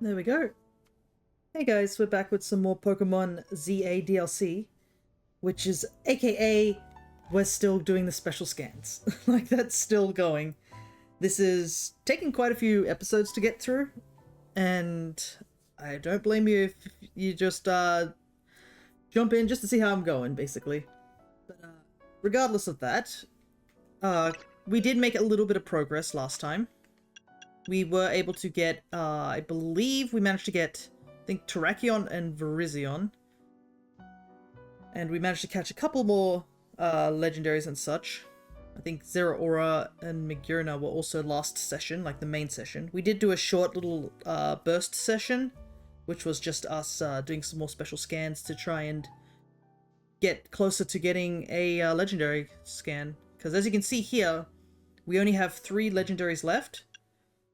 There we go. Hey guys, we're back with some more Pokemon ZA DLC, which is aka we're still doing the special scans. Like, that's still going. This is taking quite a few episodes to get through, and I don't blame you if you just jump in just to see how I'm going, basically. But regardless of that, we did make a little bit of progress last time. We were able to get, I believe we managed to get, I think, Terrakion and Virizion. And we managed to catch a couple more legendaries and such. I think Zeraora and Magurna were also last session, like the main session. We did do a short little burst session, which was just us doing some more special scans to try and get closer to getting a legendary scan. Because as you can see here, we only have 3 legendaries left.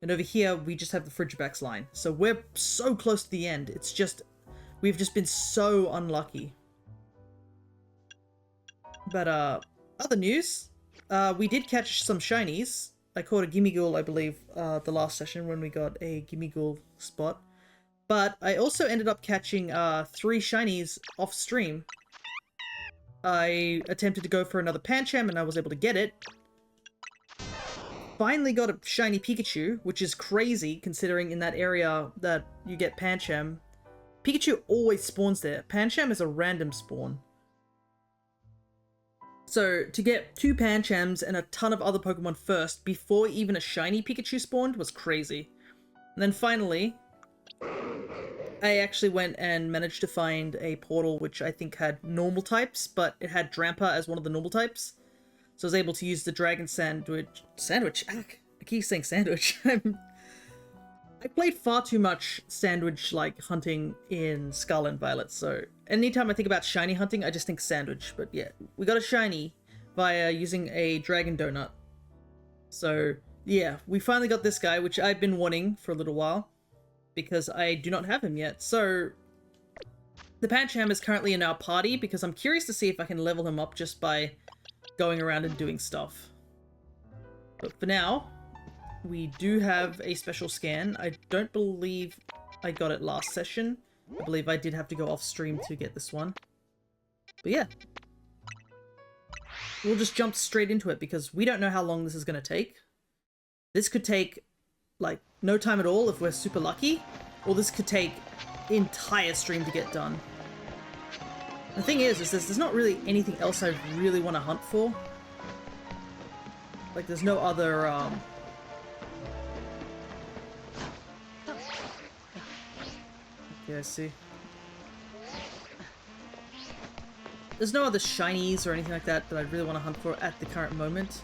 And over here, we just have the Frigibax line. So we're so close to the end. It's just, we've just been so unlucky. But other news, we did catch some shinies. I caught a Gimmighoul, I believe, the last session when we got a Gimmighoul spot. But I also ended up catching 3 shinies off stream. I attempted to go for another Pancham and I was able to get it. Finally got a shiny Pikachu, which is crazy considering in that area that you get Pancham. Pikachu always spawns there. Pancham is a random spawn. So to get 2 Panchams and a ton of other Pokemon first before even a shiny Pikachu spawned was crazy. And then finally, I actually went and managed to find a portal which I think had normal types, but it had Drampa as one of the normal types. So I was able to use the Dragon Sandwich? I keep saying Sandwich. I played far too much Sandwich-like hunting in Scarlet and Violet, so anytime I think about shiny hunting, I just think Sandwich. But yeah, we got a shiny via using a Dragon Donut. So yeah, we finally got this guy, which I've been wanting for a little while, because I do not have him yet. So the Pancham is currently in our party, because I'm curious to see if I can level him up just by going around and doing stuff. But for now, we do have a special scan. I don't believe I got it last session. I believe I did have to go off stream to get this one. But yeah. We'll just jump straight into it because we don't know how long this is going to take. This could take, like, no time at all if we're super lucky. Or this could take the entire stream to get done. The thing is there's not really anything else I really want to hunt for. Like, there's no other, Okay, I see. There's no other shinies or anything like that that I really want to hunt for at the current moment.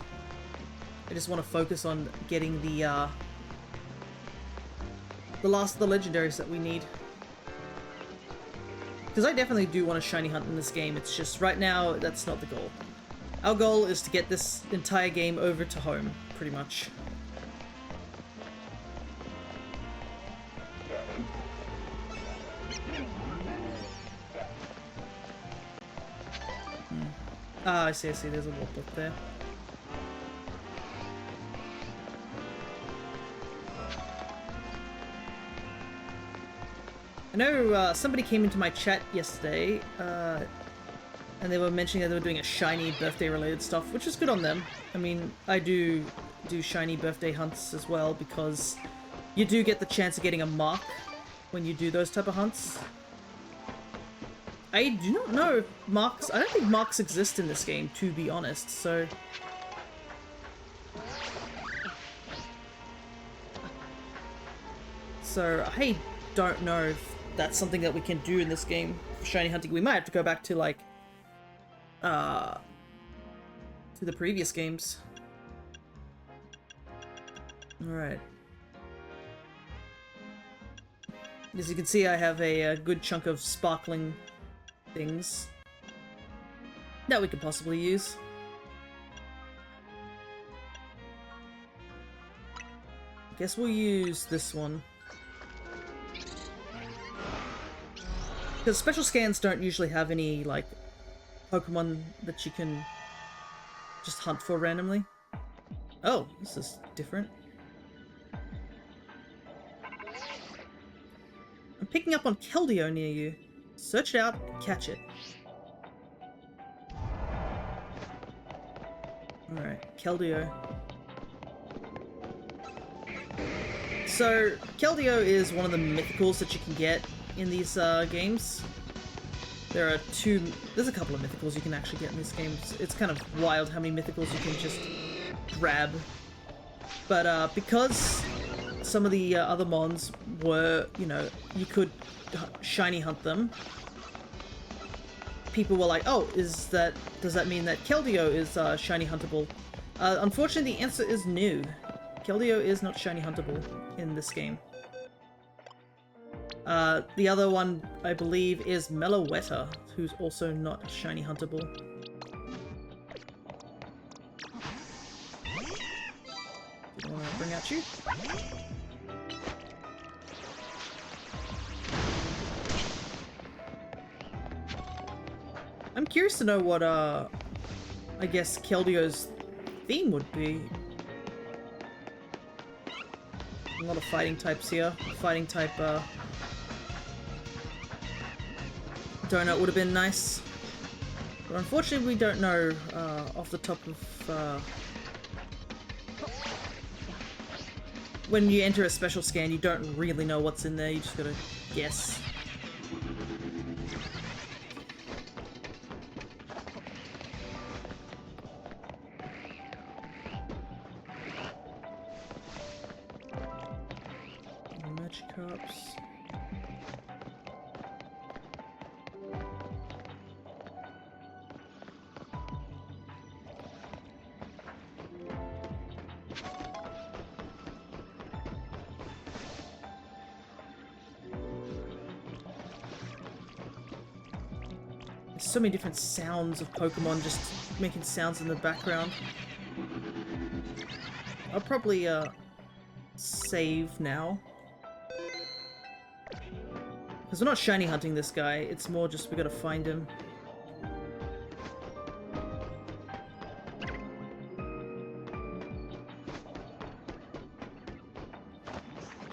I just want to focus on getting the last of the legendaries that we need. Because I definitely do want a shiny hunt in this game, it's just right now that's not the goal. Our goal is to get this entire game over to home, pretty much. Ah, I see, there's a warp up there. I know somebody came into my chat yesterday, and they were mentioning that they were doing a shiny birthday related stuff, which is good on them. I mean, I do shiny birthday hunts as well, because you do get the chance of getting a mark when you do those type of hunts. I do not know if marks, I don't think marks exist in this game, to be honest, so... So, I don't know if that's something that we can do in this game for shiny hunting. We might have to go back to, like, to the previous games. Alright. As you can see, I have a good chunk of sparkling things that we could possibly use. Guess we'll use this one. Because special scans don't usually have any, like, Pokemon that you can just hunt for randomly. Oh, this is different. picking up on Keldeo near you. Search it out and catch it. Alright, Keldeo. So, Keldeo is one of the mythicals that you can get in these games. There's a couple of mythicals you can actually get in this game. It's kind of wild how many mythicals you can just grab. But because some of the other mons were, you know, you could shiny hunt them, people were like, oh, does that mean that Keldeo is shiny huntable? Unfortunately, the answer is no. Keldeo is not shiny huntable in this game. The other one, I believe, is Meloetta, who's also not shiny huntable. Didn't want to bring out you. I'm curious to know what, I guess Keldeo's theme would be. A lot of fighting types here. Fighting type, donut would have been nice. But unfortunately we don't know, off the top of, when you enter a special scan, you don't really know what's in there, you just gotta guess. Magikarps. There's so many different sounds of Pokemon just making sounds in the background. I'll probably save now. Because we're not shiny hunting this guy, it's more just we gotta find him.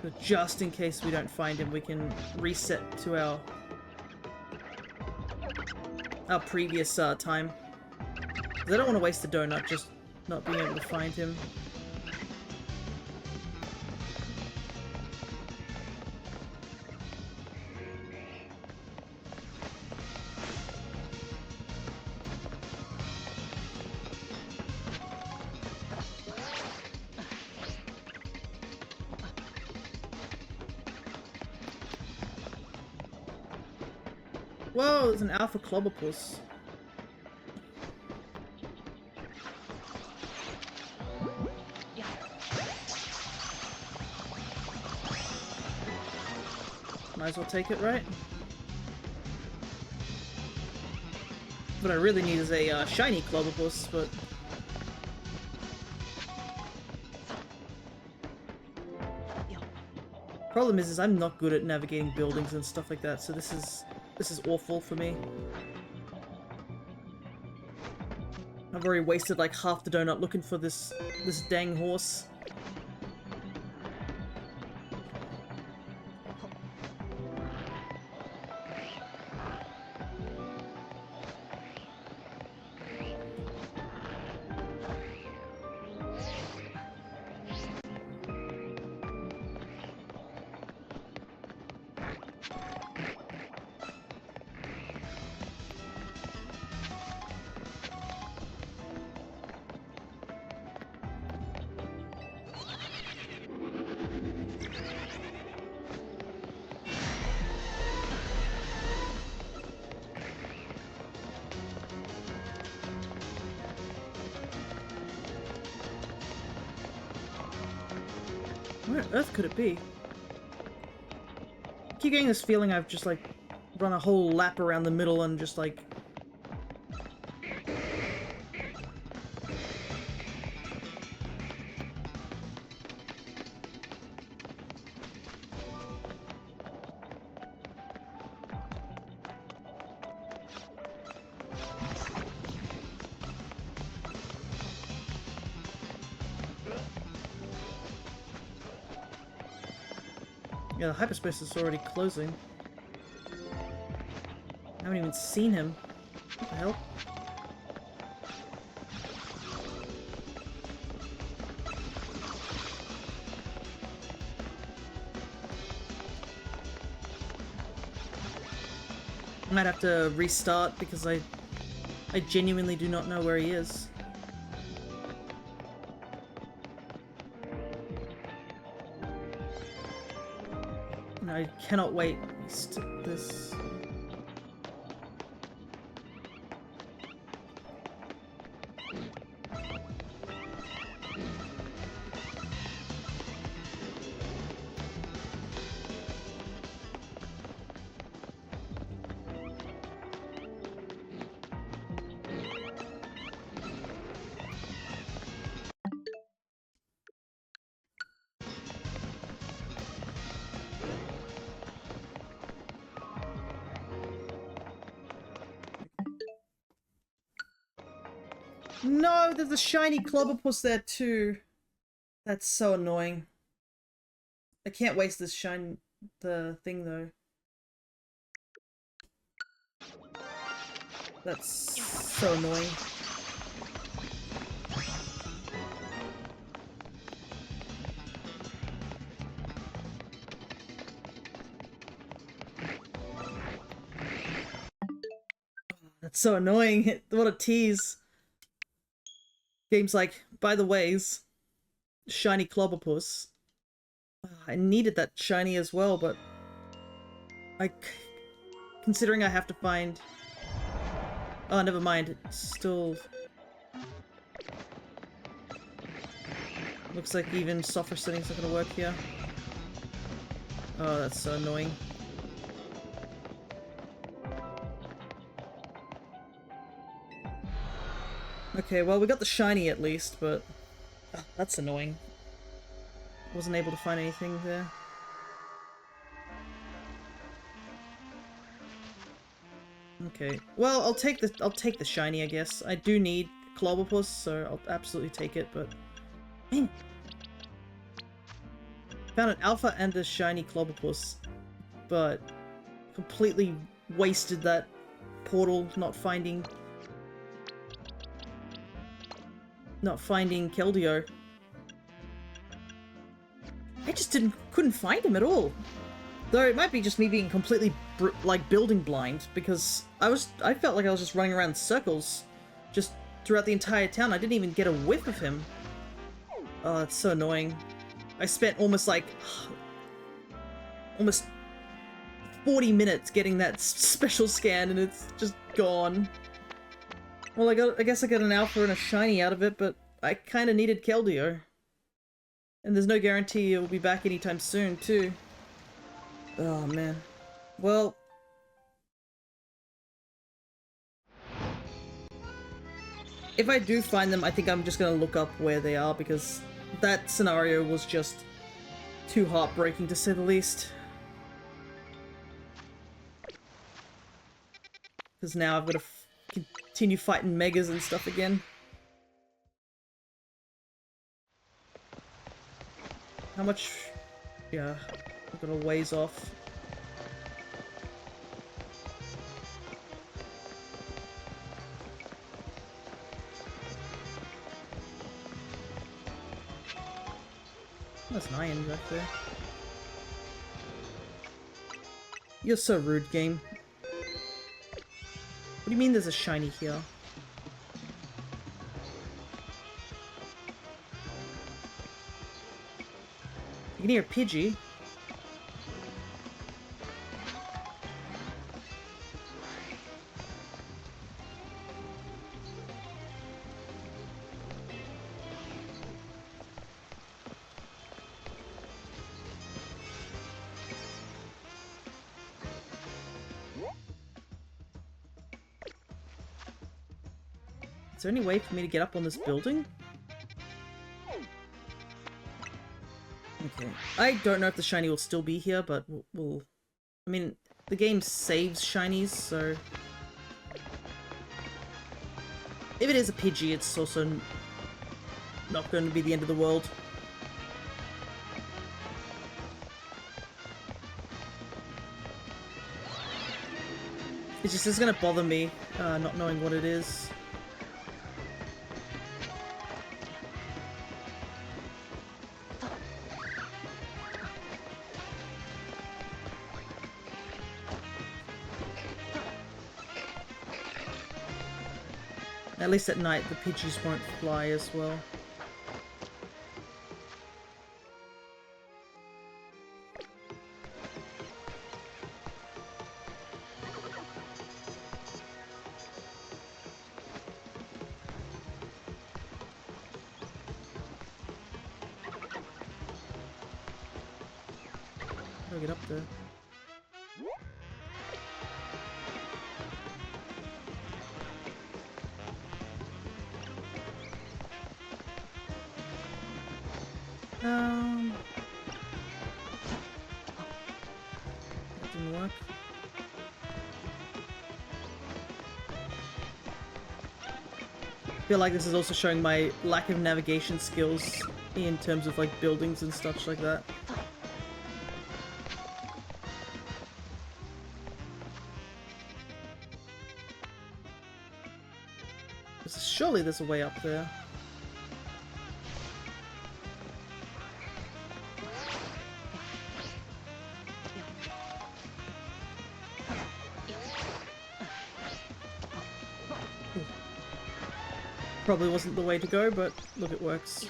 So just in case we don't find him, we can reset to our previous time. Because I don't want to waste the donut just not being able to find him. Whoa, there's an alpha Clobopus. Might as well take it, right? What I really need is a shiny Clobopus, but... Problem is I'm not good at navigating buildings and stuff like that, so this is awful for me. I've already wasted like half the donut looking for this dang horse. Where on earth could it be? I keep getting this feeling I've just like run a whole lap around the middle and just like... Yeah, the hyperspace is already closing. I haven't even seen him. What the hell? I might have to restart because I genuinely do not know where he is. And I cannot wait this. No, there's a shiny Clobberpuss there too. That's so annoying. I can't waste this the thing though. That's so annoying. That's so annoying. What a tease. Game's like, by the ways, shiny Clobberpuss. I needed that shiny as well, but considering I have to find... Oh, never mind. It's still... Looks like even software settings are gonna work here. Oh, that's so annoying. Okay, well, we got the shiny at least, but... Oh, that's annoying. Wasn't able to find anything there. Okay. Well, I'll take the shiny, I guess. I do need Clobberpuss, so I'll absolutely take it, but... Man. Found an alpha and a shiny Clobberpuss, but completely wasted that portal not finding Keldeo. I just couldn't find him at all. Though it might be just me being completely building blind, because I felt like I was just running around in circles just throughout the entire town. I didn't even get a whiff of him. Oh, it's so annoying. I spent almost 40 minutes getting that special scan and it's just gone. Well, I guess I got an alpha and a shiny out of it, but I kind of needed Keldeo. And there's no guarantee it will be back anytime soon, too. Oh, man. Well... If I do find them, I think I'm just gonna look up where they are, because that scenario was just too heartbreaking, to say the least. Because now I've got to continue fighting Megas and stuff again. How much... Yeah, I've got a ways off. That's an iron back there. You're so rude, game. What do you mean there's a shiny here? You can hear a Pidgey. Is there any way for me to get up on this building? Okay. I don't know if the shiny will still be here, but we'll... I mean, the game saves shinies, so... If it is a Pidgey, it's also not going to be the end of the world. It's gonna bother me, not knowing what it is. At least at night, the Pidgeys won't fly as well. How do I get up there? That didn't work. I feel like this is also showing my lack of navigation skills in terms of like buildings and stuff like that. Surely there's a way up there. Probably wasn't the way to go, but look, it works.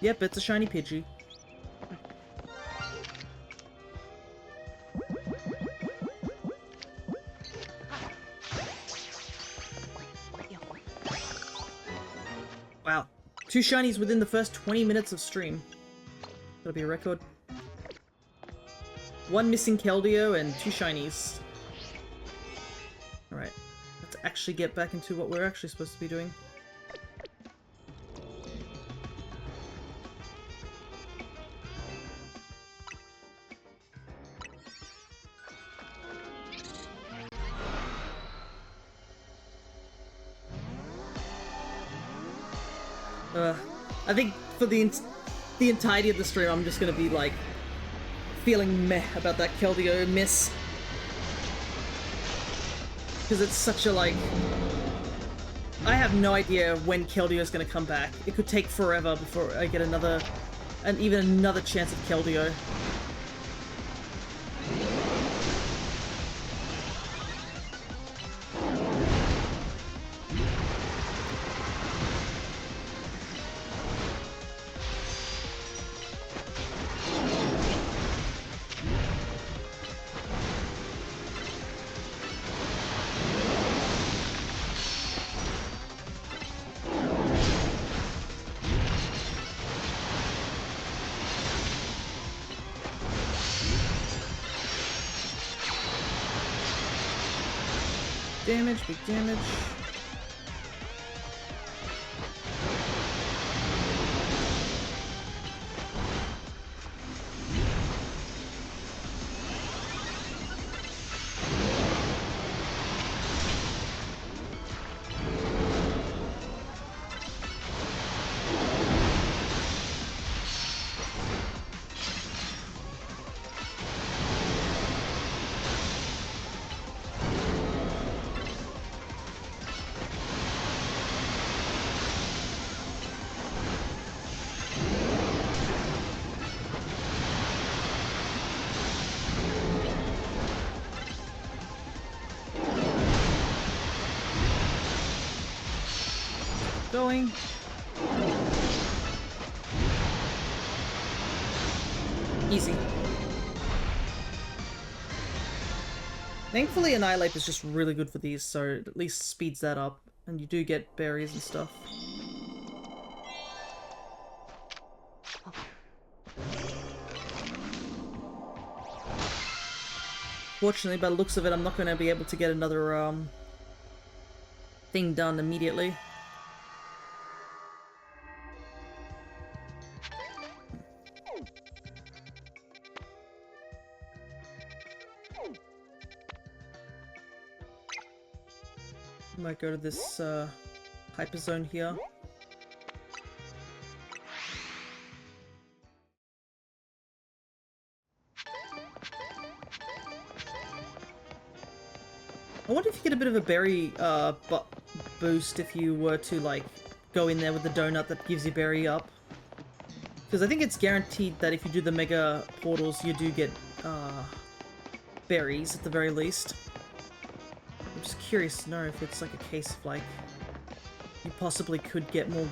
Yep, it's a shiny Pidgey. Wow. 2 shinies within the first 20 minutes of stream. That'll be a record. 1 missing Keldeo and 2 shinies. Alright. Let's actually get back into what we're actually supposed to be doing. I think for the entirety of the stream, I'm just gonna be like feeling meh about that Keldeo miss, because it's such a like. I have no idea when Keldeo is gonna come back. It could take forever before I get even another chance at Keldeo. Damage, big damage. Going. Easy. Thankfully, Annihilate is just really good for these, so it at least speeds that up, and you do get berries and stuff. Fortunately, by the looks of it, I'm not going to be able to get another thing done immediately. Might go to this hyper zone here. I wonder if you get a bit of a berry boost if you were to like go in there with the donut that gives you berry up. Because I think it's guaranteed that if you do the mega portals, you do get berries at the very least. I'm just curious to know if it's like a case of like you possibly could get more.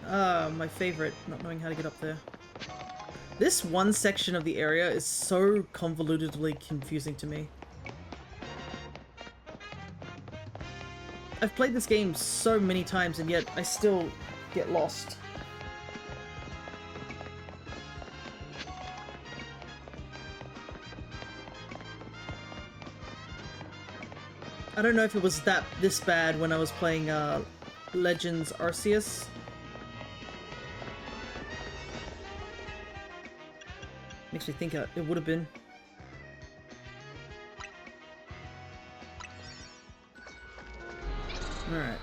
My favorite, not knowing how to get up there. This one section of the area is so convolutedly confusing to me. I've played this game so many times and yet I still get lost. I don't know if it was this bad when I was playing Legends Arceus. Makes me think it would have been. Alright.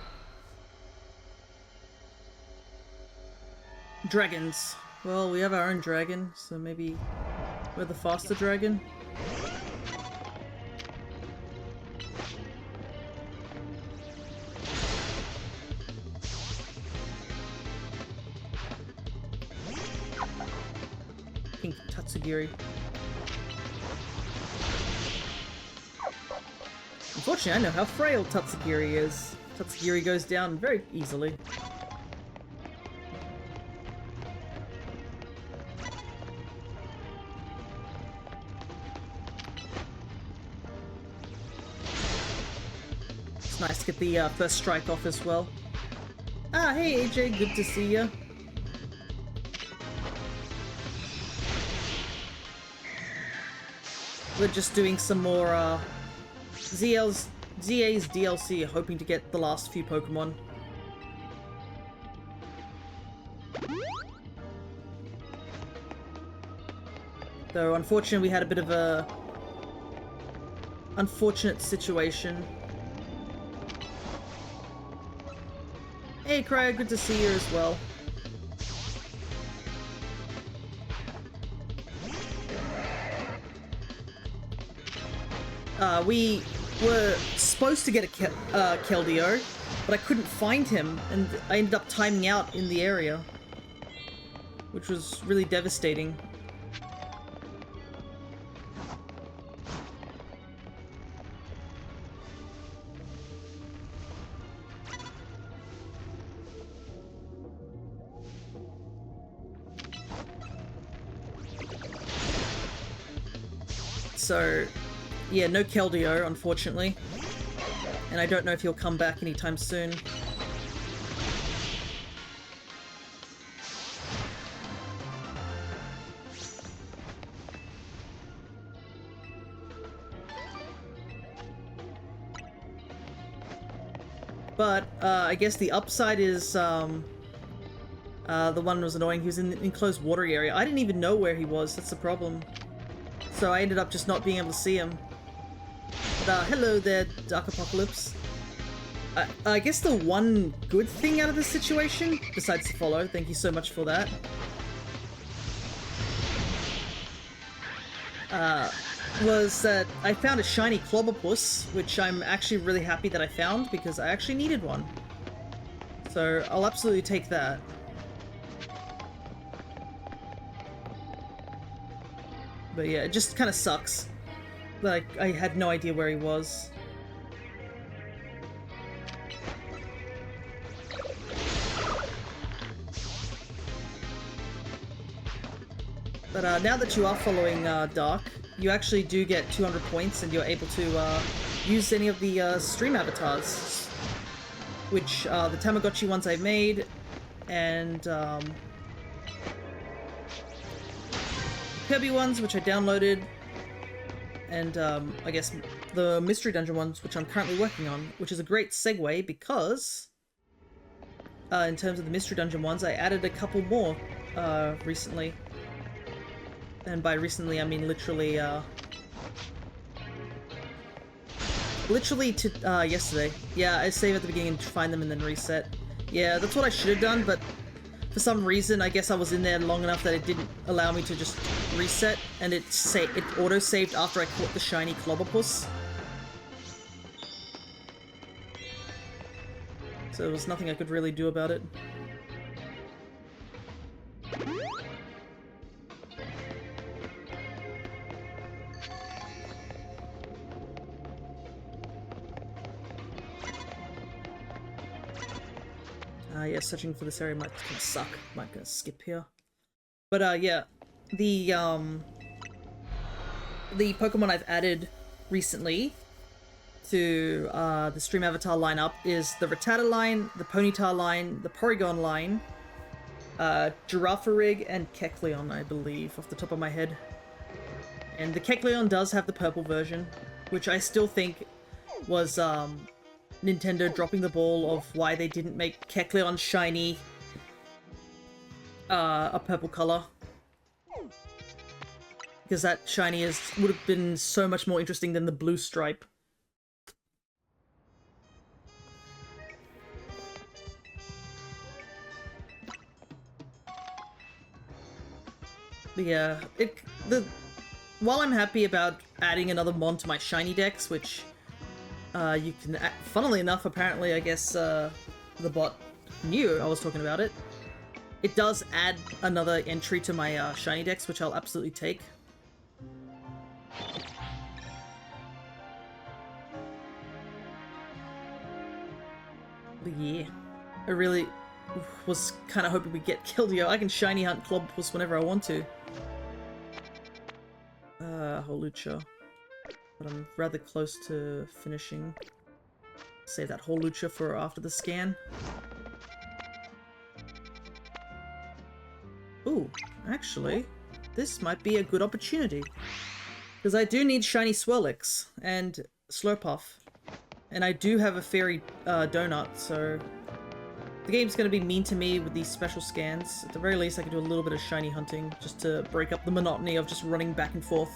Dragons. Well, we have our own dragon, so maybe we're the faster dragon. Pink Tatsugiri. Unfortunately, I know how frail Tatsugiri is. Tatsugiri goes down very easily. It's nice to get the first strike off as well. Ah, hey AJ, good to see ya. We're just doing some more ZA's DLC, hoping to get the last few Pokemon. Though unfortunately we had a bit of a unfortunate situation. Hey Cryo, good to see you as well. We were supposed to get a Keldeo, but I couldn't find him, and I ended up timing out in the area, which was really devastating. So, yeah, no Keldeo, unfortunately. And I don't know if he'll come back anytime soon. But, I guess the upside is, the one was annoying. He was in the enclosed watery area. I didn't even know where he was, that's the problem. So I ended up just not being able to see him. But, hello there, Dark Apocalypse. I guess the one good thing out of this situation, besides the follow, thank you so much for that, was that I found a shiny Clobberpuss, which I'm actually really happy that I found, because I actually needed one. So I'll absolutely take that. But yeah, it just kind of sucks. Like, I had no idea where he was. But now that you are following Dark, you actually do get 200 points and you're able to use any of the stream avatars. Which, the Tamagotchi ones I made, and Kirby ones, which I downloaded, and I guess the Mystery Dungeon ones, which I'm currently working on, which is a great segue because in terms of the Mystery Dungeon ones, I added a couple more recently. And by recently, I mean literally literally to yesterday. Yeah, I save at the beginning and find them and then reset. Yeah, that's what I should have done, but for some reason, I guess I was in there long enough that it didn't allow me to just reset, and it auto-saved after I caught the shiny Clobberpuss. So there was nothing I could really do about it. Yeah, searching for this area might kind of suck. Might gonna skip here. But yeah, the Pokemon I've added recently to the stream avatar lineup is the Rattata line, the Ponyta line, the Porygon line, Girafarig, and Kecleon, I believe, off the top of my head. And the Kecleon does have the purple version, which I still think was Nintendo dropping the ball of why they didn't make Kecleon shiny a purple color. Because that shiny would have been so much more interesting than the blue stripe. But yeah, while I'm happy about adding another mon to my shiny Dex, which you can, funnily enough, apparently, I guess the bot knew I was talking about it. It does add another entry to my shiny Dex, which I'll absolutely take. But yeah, I really was kind of hoping we'd get killed here. I can shiny hunt Clobberpuss whenever I want to. Holucha. But I'm rather close to finishing. Save that Holucha for after the scan. Ooh, actually, this might be a good opportunity. Because I do need shiny Swirlix and Slurpuff. And I do have a fairy donut, so the game's going to be mean to me with these special scans. At the very least, I can do a little bit of shiny hunting just to break up the monotony of just running back and forth.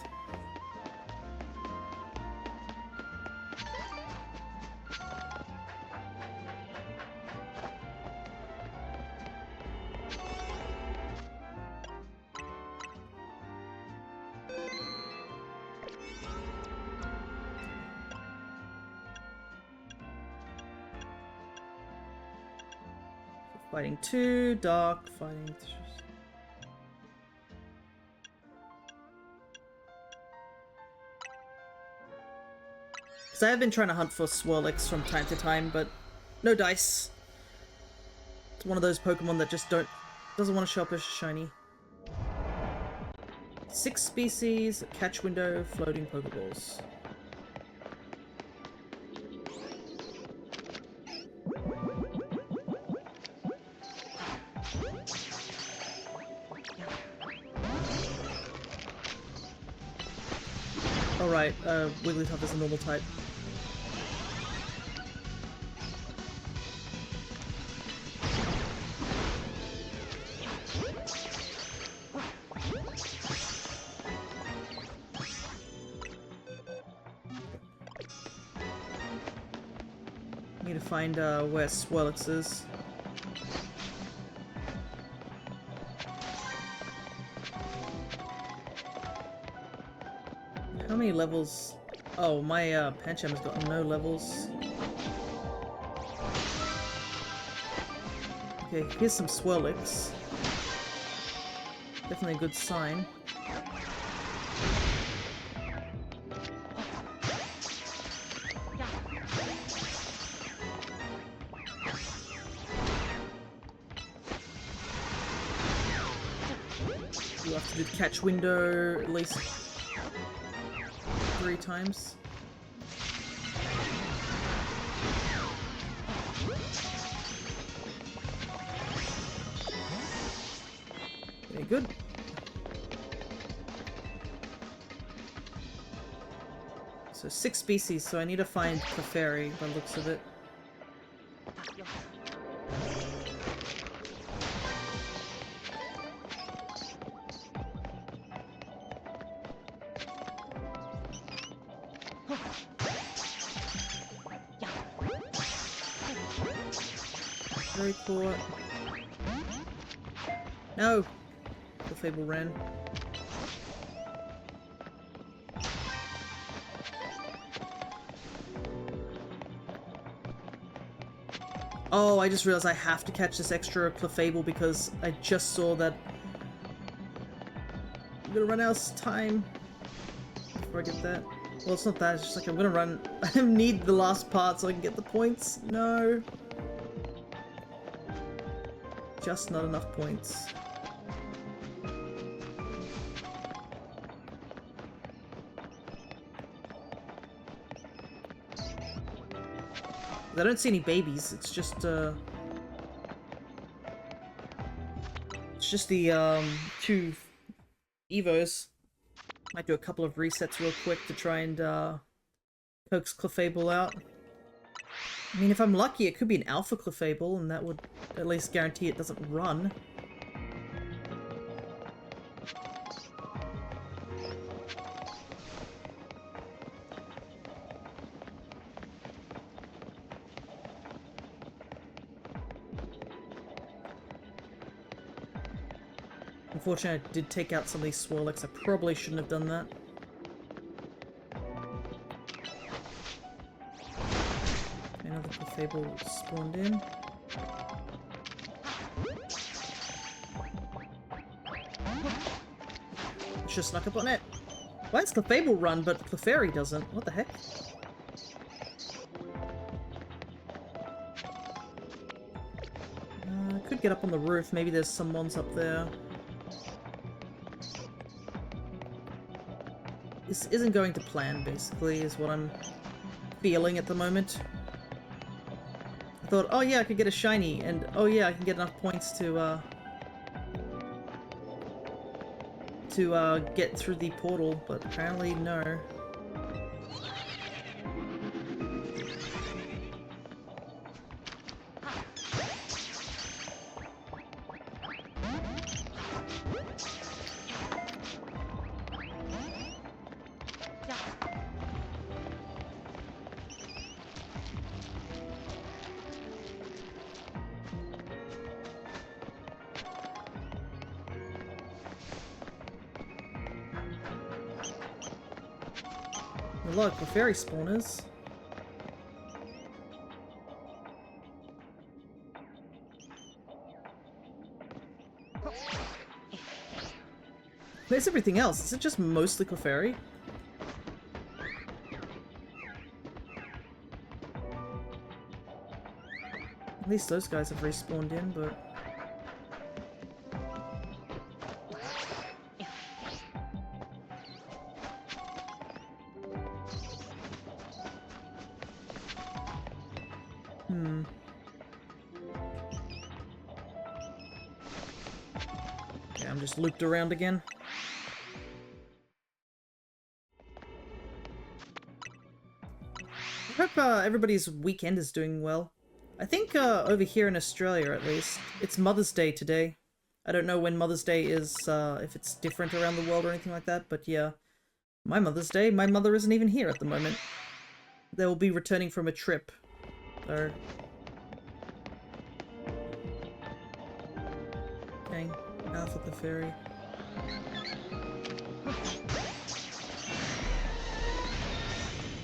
Fighting 2, Dark, fighting 3. Because I have been trying to hunt for Swirlix from time to time, but no dice. It's one of those Pokemon that just doesn't want to show up as shiny. 6 species, catch window, floating Pokeballs. Alright, Wigglytuff is a normal type. Need to find where Swirlix is. How many levels? Oh, my Pancham has got no levels. Okay, here's some Swirlix. Definitely a good sign. You have to do the catch window at least 3 times. Very good. So 6 species, so I need to find Clefairy by the looks of it. Very caught. No! The Fable ran. Oh, I just realized I have to catch this extra Clefable because I just saw that I'm gonna run out of time before I get that. Well, it's not that, it's just like I'm gonna run. I need the last part so I can get the points. No. Just not enough points. I don't see any babies, it's just the 2 Evos. Might do a couple of resets real quick to try and coax Clefable out. I mean, if I'm lucky, it could be an Alpha Clefable, and that would at least guarantee it doesn't run. Unfortunately, I did take out some of these Swirlex. I probably shouldn't have done that. Another Clefable spawned in. Just snuck up on it. Why does Clefable run, but Clefairy doesn't? What the heck? I could get up on the roof. Maybe there's some mons up there. This isn't going to plan, basically, is what I'm feeling at the moment. I thought, oh yeah, I could get a shiny, and oh yeah, I can get enough points to get through the portal, but apparently no. A lot of Clefairy spawners. Where's everything else? Is it just mostly Clefairy? At least those guys have respawned in, but... Okay, I'm just looped around again. I hope everybody's weekend is doing well. I think over here in Australia, at least, it's Mother's Day today. I don't know when Mother's Day is, if it's different around the world or anything like that, but yeah. My Mother's Day, my mother isn't even here at the moment. They will be returning from a trip. So... Dang, Alpha Clefairy.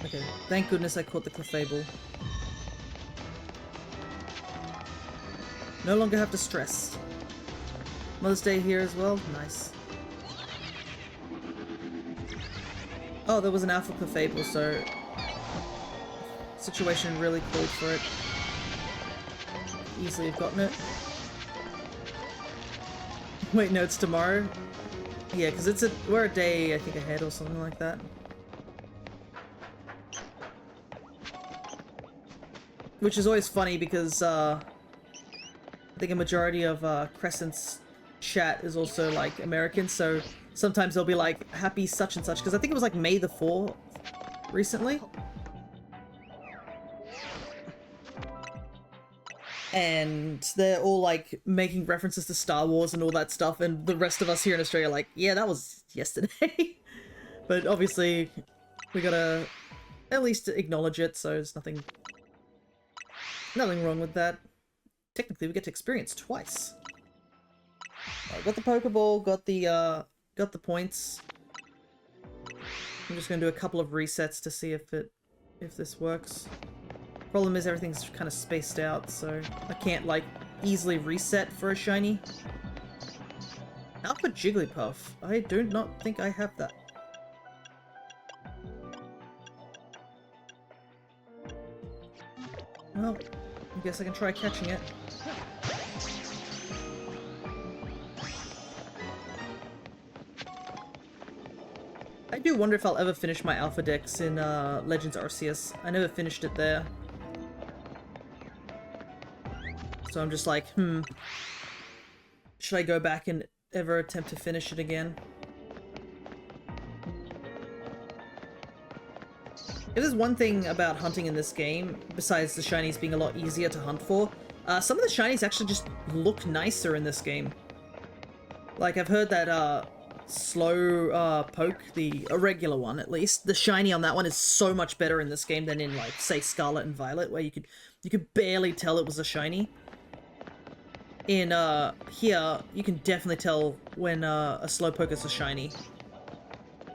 Okay, thank goodness I caught the Clefable. No longer have to stress. Mother's Day here as well? Nice. Oh, there was an Alpha Clefable, so... Situation really called for it. Easily have gotten it. Wait, no, it's tomorrow? Yeah, because we're a day, I think, ahead or something like that. Which is always funny because, I think a majority of, Crescent's chat is also, like, American, so sometimes they'll be like, happy such and such, because I think it was, like, May the 4th recently. And they're all, like, making references to Star Wars and all that stuff, and the rest of us here in Australia are like, yeah, that was yesterday. But obviously, we gotta at least acknowledge it, so there's nothing wrong with that. technically we get to experience twice. Got the Pokeball, got the points. I'm just gonna do a couple of resets to see if this works. Problem is everything's kind of spaced out, so I can't like easily reset for a shiny. Alpha Jigglypuff. I do not think I have that. Well, I guess I can try catching it. I do wonder if I'll ever finish my Alpha Dex in Legends Arceus. I never finished it there. So I'm just like, should I go back and ever attempt to finish it again? If there's one thing about hunting in this game, besides the shinies being a lot easier to hunt for, some of the shinies actually just look nicer in this game. Like, I've heard that slow poke, the irregular one at least, the shiny on that one is so much better in this game than in, like, say, Scarlet and Violet, where you could barely tell it was a shiny. In here, you can definitely tell when a Slowpoke is a shiny.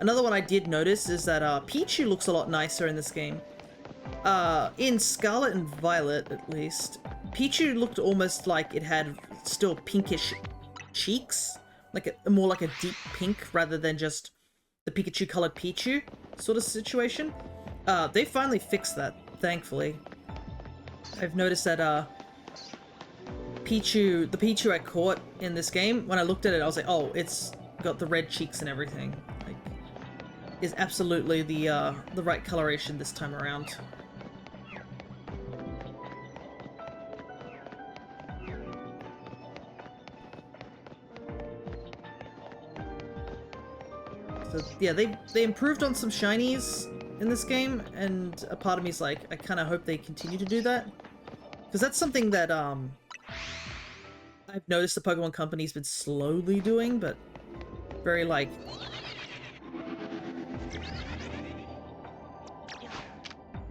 Another one I did notice is that Pichu looks a lot nicer in this game. In Scarlet and Violet, at least, Pichu looked almost like it had still pinkish cheeks, like more like a deep pink rather than just the Pikachu-colored Pichu sort of situation. They finally fixed that, thankfully. I've noticed that the Pichu I caught in this game, when I looked at it, I was like, oh, it's got the red cheeks and everything. Like, is absolutely the right coloration this time around. So yeah, they improved on some shinies in this game, and a part of me is like, I kind of hope they continue to do that, because that's something that I've noticed the Pokemon Company's been slowly doing, but very like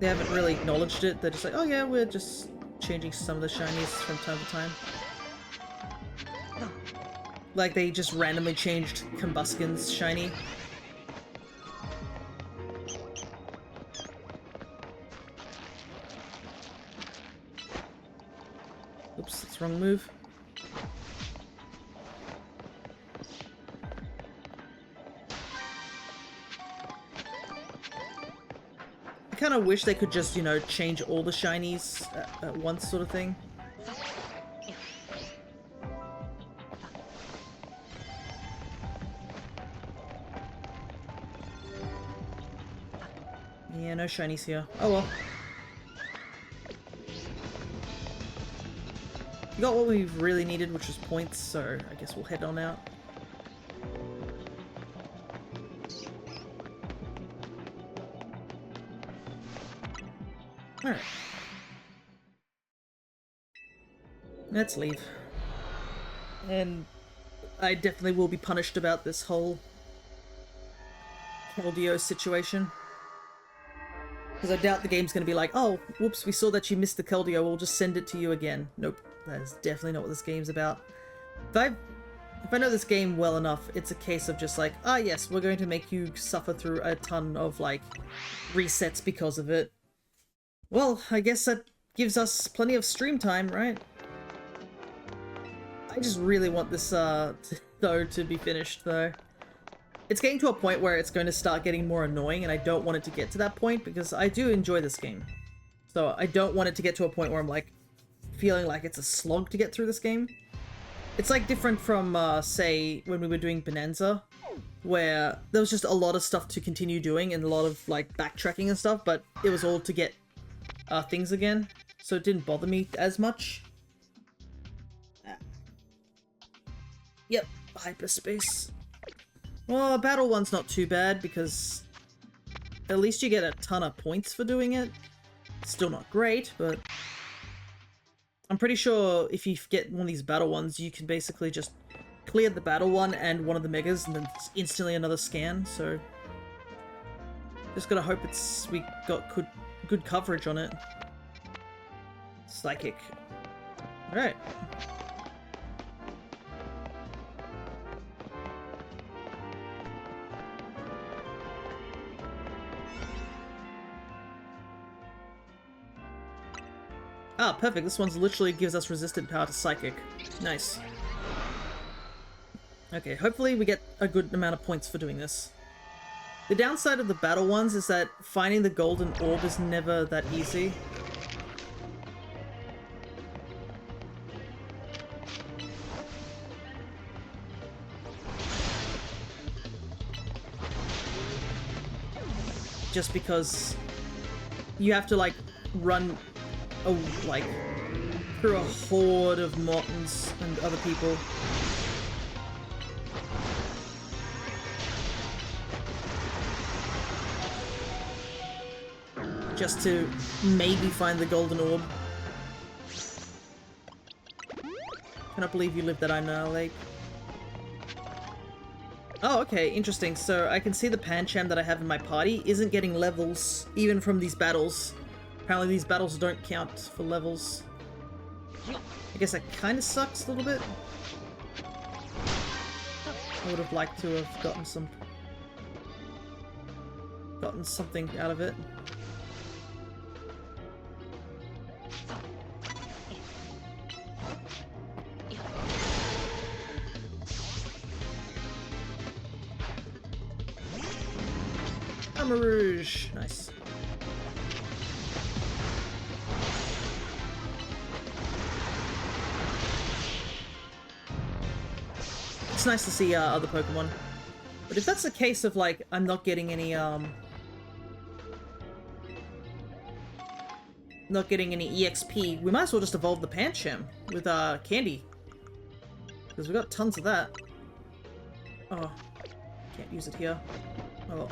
they haven't really acknowledged it. They're just like, oh yeah, we're just changing some of the shinies from time to time. Like they just randomly changed Combuskin's shiny. Oops, that's the wrong move. I kind of wish they could just, you know, change all the shinies at once sort of thing. Yeah, no shinies here. Oh well. We got what we really needed, which was points, so I guess we'll head on out. Alright. Let's leave. And I definitely will be punished about this whole Keldeo situation. Because I doubt the game's going to be like, oh, whoops, we saw that you missed the Keldeo, we'll just send it to you again. Nope, that is definitely not what this game's about. If I know this game well enough, it's a case of just like, ah yes, we're going to make you suffer through a ton of, like, resets because of it. Well, I guess that gives us plenty of stream time, right? I just really want this, though, to be finished, though. It's getting to a point where it's going to start getting more annoying, and I don't want it to get to that point, because I do enjoy this game. So I don't want it to get to a point where I'm, like, feeling like it's a slog to get through this game. It's, like, different from, say, when we were doing Bonanza, where there was just a lot of stuff to continue doing, and a lot of, like, backtracking and stuff, but it was all to get things again, so it didn't bother me as much. Yep, hyperspace. Well, battle one's not too bad, because at least you get a ton of points for doing it. Still not great, but I'm pretty sure if you get one of these battle ones, you can basically just clear the battle one and one of the megas, and then it's instantly another scan, so just gotta hope we got good coverage on it. Psychic. Alright. Ah, perfect. This one's literally gives us resistant power to psychic. Nice. Okay, hopefully we get a good amount of points for doing this. The downside of the battle ones is that finding the golden orb is never that easy. Just because you have to, like, run through a horde of Mortons and other people. Just to maybe find the golden orb. Cannot believe you lived that I know, like. Oh, okay, interesting. So I can see the Pancham that I have in my party isn't getting levels, even from these battles. Apparently these battles don't count for levels. I guess that kind of sucks a little bit. I would have liked to have gotten something out of it. Rouge. Nice. It's nice to see other Pokemon. But if that's the case of, like, I'm not getting any EXP, we might as well just evolve the Pancham with candy. Because we got tons of that. Oh. Can't use it here. Oh well.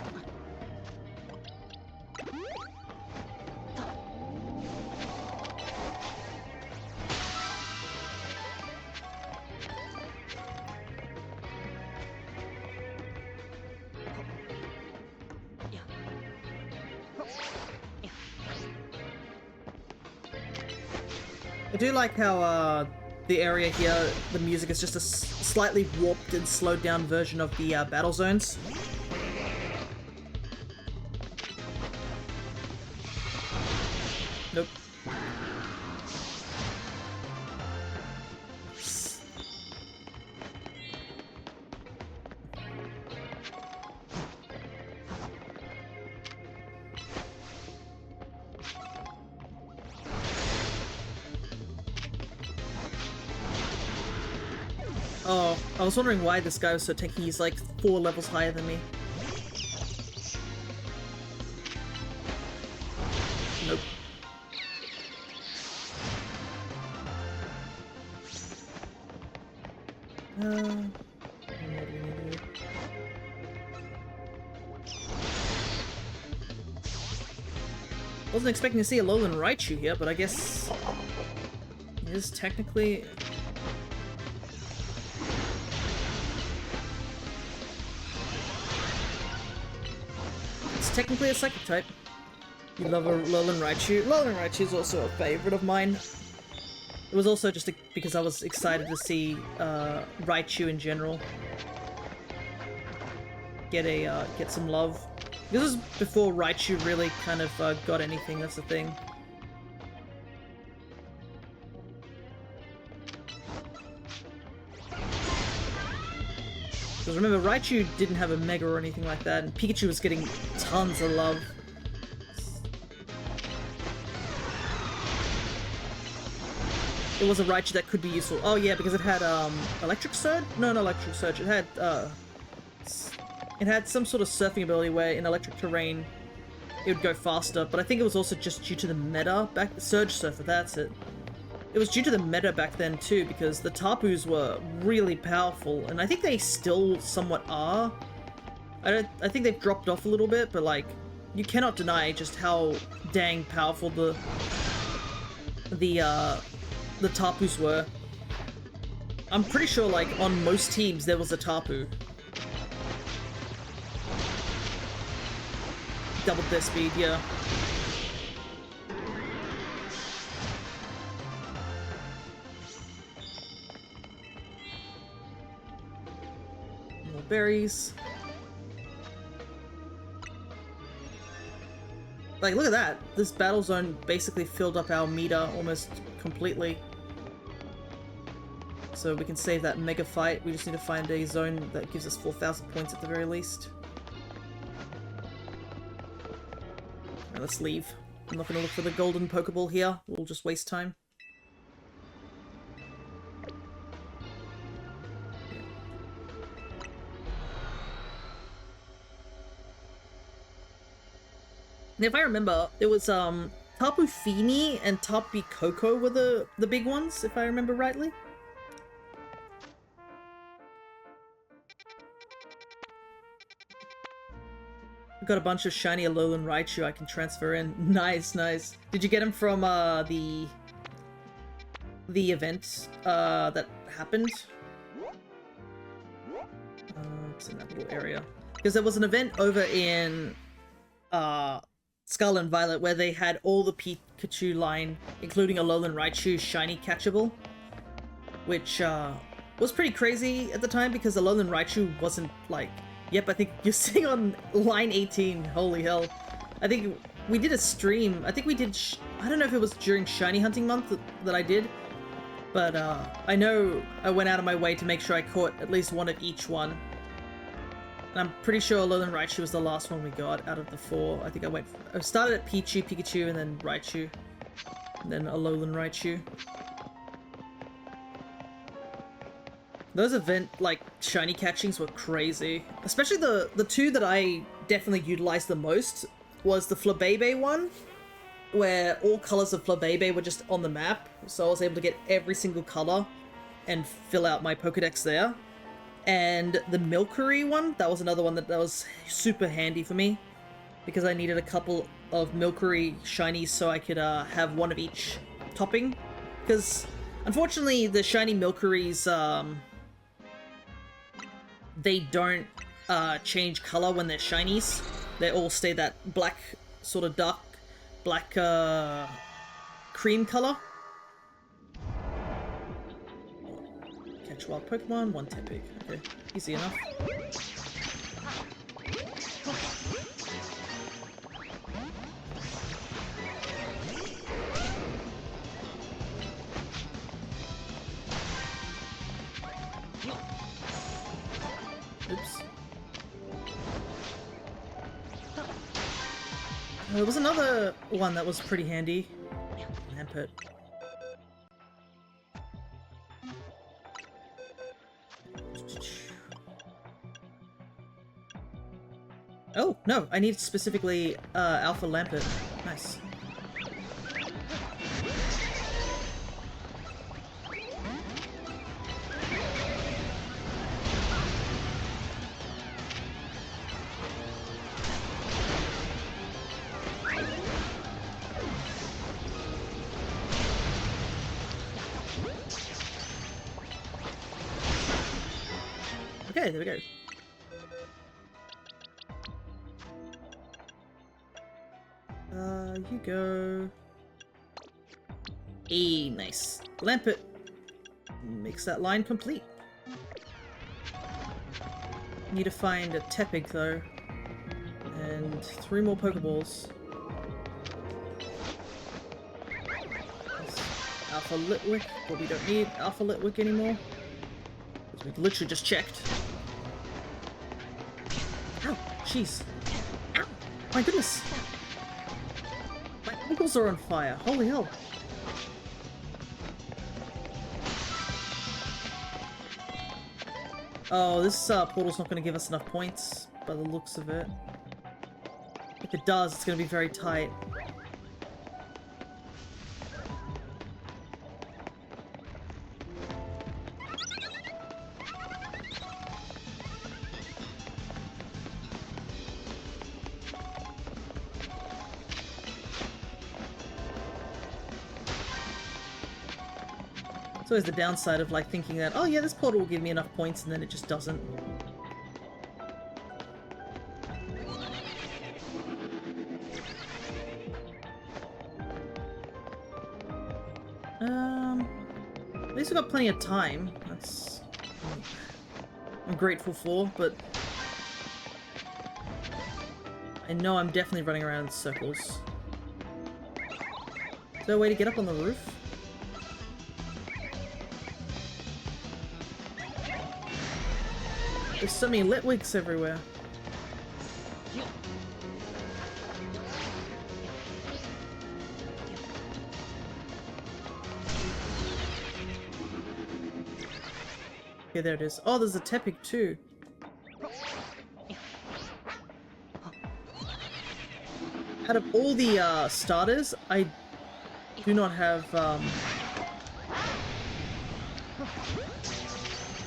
I do like how the area here, the music is just a slightly warped and slowed down version of the battle zones. Nope. Oh, I was wondering why this guy was so tanky. He's like 4 levels higher than me. Nope. What do we need to do? Wasn't expecting to see a Alolan Raichu here, but I guess it is technically. Technically a psychic type. You love a Alolan Raichu. Alolan Raichu is also a favorite of mine. It was also just because I was excited to see Raichu in general get some love. This was before Raichu really kind of got anything. That's the thing. Because remember, Raichu didn't have a Mega or anything like that, and Pikachu was getting tons of love. It was a Raichu that could be useful. Oh yeah, because it had Electric Surge? No, not Electric Surge. It had some sort of surfing ability where in electric terrain it would go faster, but I think it was also just due to the meta back. Surge Surfer, that's it. It was due to the meta back then too, because the Tapus were really powerful, and I think they still somewhat are. I think they've dropped off a little bit, but like, you cannot deny just how dang powerful the Tapus were. I'm pretty sure, like, on most teams there was a Tapu. Doubled their speed, yeah. berries. Like, look at that. This battle zone basically filled up our meter almost completely. So we can save that mega fight. We just need to find a zone that gives us 4,000 points at the very least. Alright, let's leave. I'm not going to look for the golden Pokeball here. We'll just waste time. If I remember, it was Tapu Fini and Tapu Koko were the big ones, if I remember rightly. I've got a bunch of shiny Alolan Raichu I can transfer in. Nice, nice. Did you get them from the event that happened? It's in that little area. Because there was an event over in Scarlet and Violet where they had all the Pikachu line, including Alolan Raichu, shiny catchable. Which was pretty crazy at the time because Alolan Raichu wasn't like... Yep, I think you're sitting on line 18. Holy hell. I think we did a stream. I think we did... I don't know if it was during Shiny Hunting Month that I did. But I know I went out of my way to make sure I caught at least one of each one. And I'm pretty sure Alolan Raichu was the last one we got out of the 4. I think I started at Pichu, Pikachu, and then Raichu. And then Alolan Raichu. Those event, like, shiny catchings were crazy. Especially the two that I definitely utilized the most was the Flabebe one, where all colors of Flabebe were just on the map, so I was able to get every single color and fill out my Pokedex there. And the Milcery one, that was another one that was super handy for me, because I needed a couple of Milcery shinies so I could have one of each topping. Because, unfortunately, the shiny Milcerys, they don't change color when they're shinies. They all stay that black, sort of dark black cream color. Catch wild Pokemon, 1 Tepig. Okay, easy enough. Oops. There was another one that was pretty handy. Lampet. Oh, no, I need specifically Alpha Lampet. Nice. Okay, there we go. You go. Nice. Lampet makes that line complete. Need to find a Tepig though. And 3 more Pokeballs. Alpha Litwick, but we don't need Alpha Litwick anymore. Because we literally just checked. Ow! Jeez. Ow! My goodness! My ankles are on fire. Holy hell. Oh, this portal's not going to give us enough points by the looks of it. If it does, it's going to be very tight. It's always the downside of like thinking that, oh yeah, this portal will give me enough points, and then it just doesn't. At least we've got plenty of time. That's... I'm grateful for, but I know I'm definitely running around in circles. Is there a way to get up on the roof? There's so many litwigs everywhere. Okay, there it is. Oh, there's a tepig too. Out of all the starters, I do not have a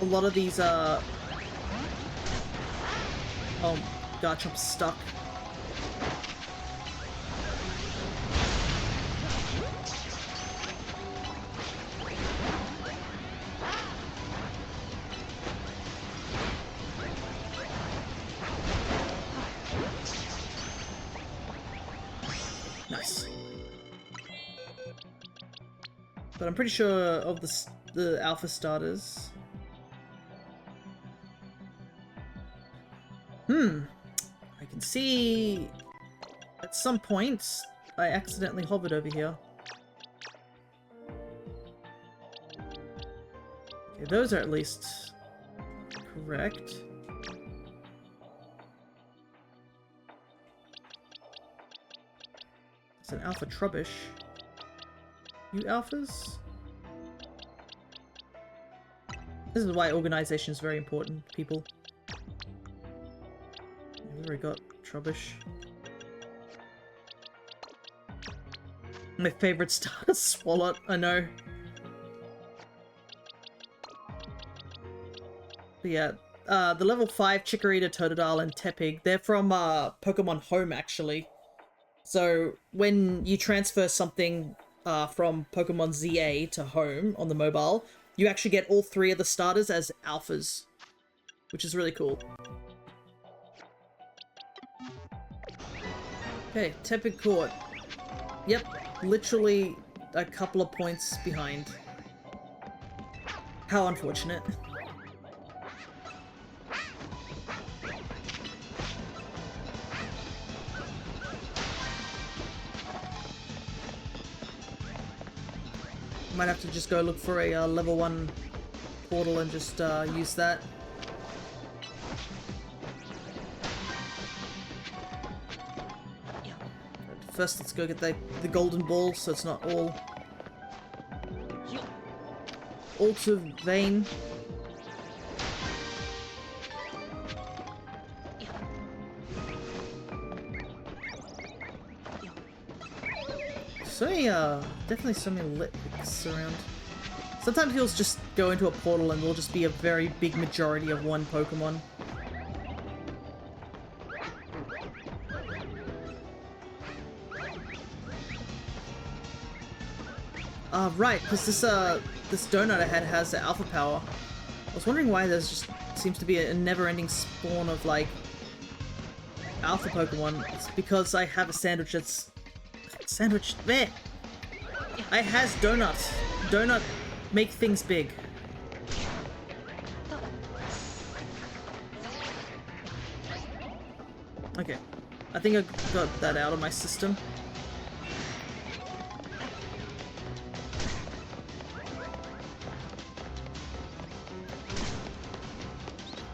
lot of these oh gosh, I'm stuck. Nice. But I'm pretty sure of the alpha starters. I can see at some point I accidentally hovered over here. Okay, those are at least correct. It's an alpha trubbish. You alphas? This is why organization is very important, people. We've already got trubbish. My favorite starter, Swalot, I know. But yeah, the level 5 Chikorita, Totodile, and Tepig, they're from Pokemon Home, actually. So when you transfer something from Pokemon ZA to Home on the mobile, you actually get all 3 of the starters as alphas, which is really cool. Okay, Tepig Court. Yep, literally a couple of points behind. How unfortunate. Might have to just go look for a level 1 portal and just use that. First, let's go get the golden ball, so it's not all too vain. So many, definitely so many litwigs around. Sometimes you'll just go into a portal and there'll just be a very big majority of one Pokemon. Right, because this donut I had has the alpha power. I was wondering why there's just seems to be a never-ending spawn of, like, alpha Pokemon. It's because I have a sandwich that's... Sandwich... There! I has donut. Donut make things big. Okay. I think I got that out of my system.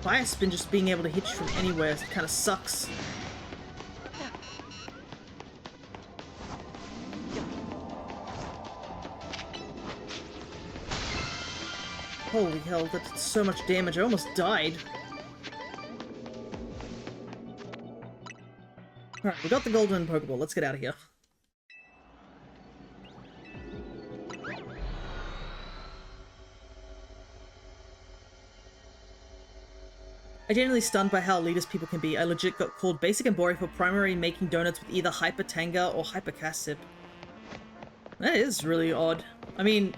Fire Spin just being able to hit you from anywhere kind of sucks. Holy hell, that's so much damage. I almost died. Alright, we got the golden Pokeball. Let's get out of here. I'm genuinely stunned by how elitist people can be. I legit got called basic and boring for primarily making donuts with either Hyper Tanga or Hyper Cassip. That is really odd. I mean,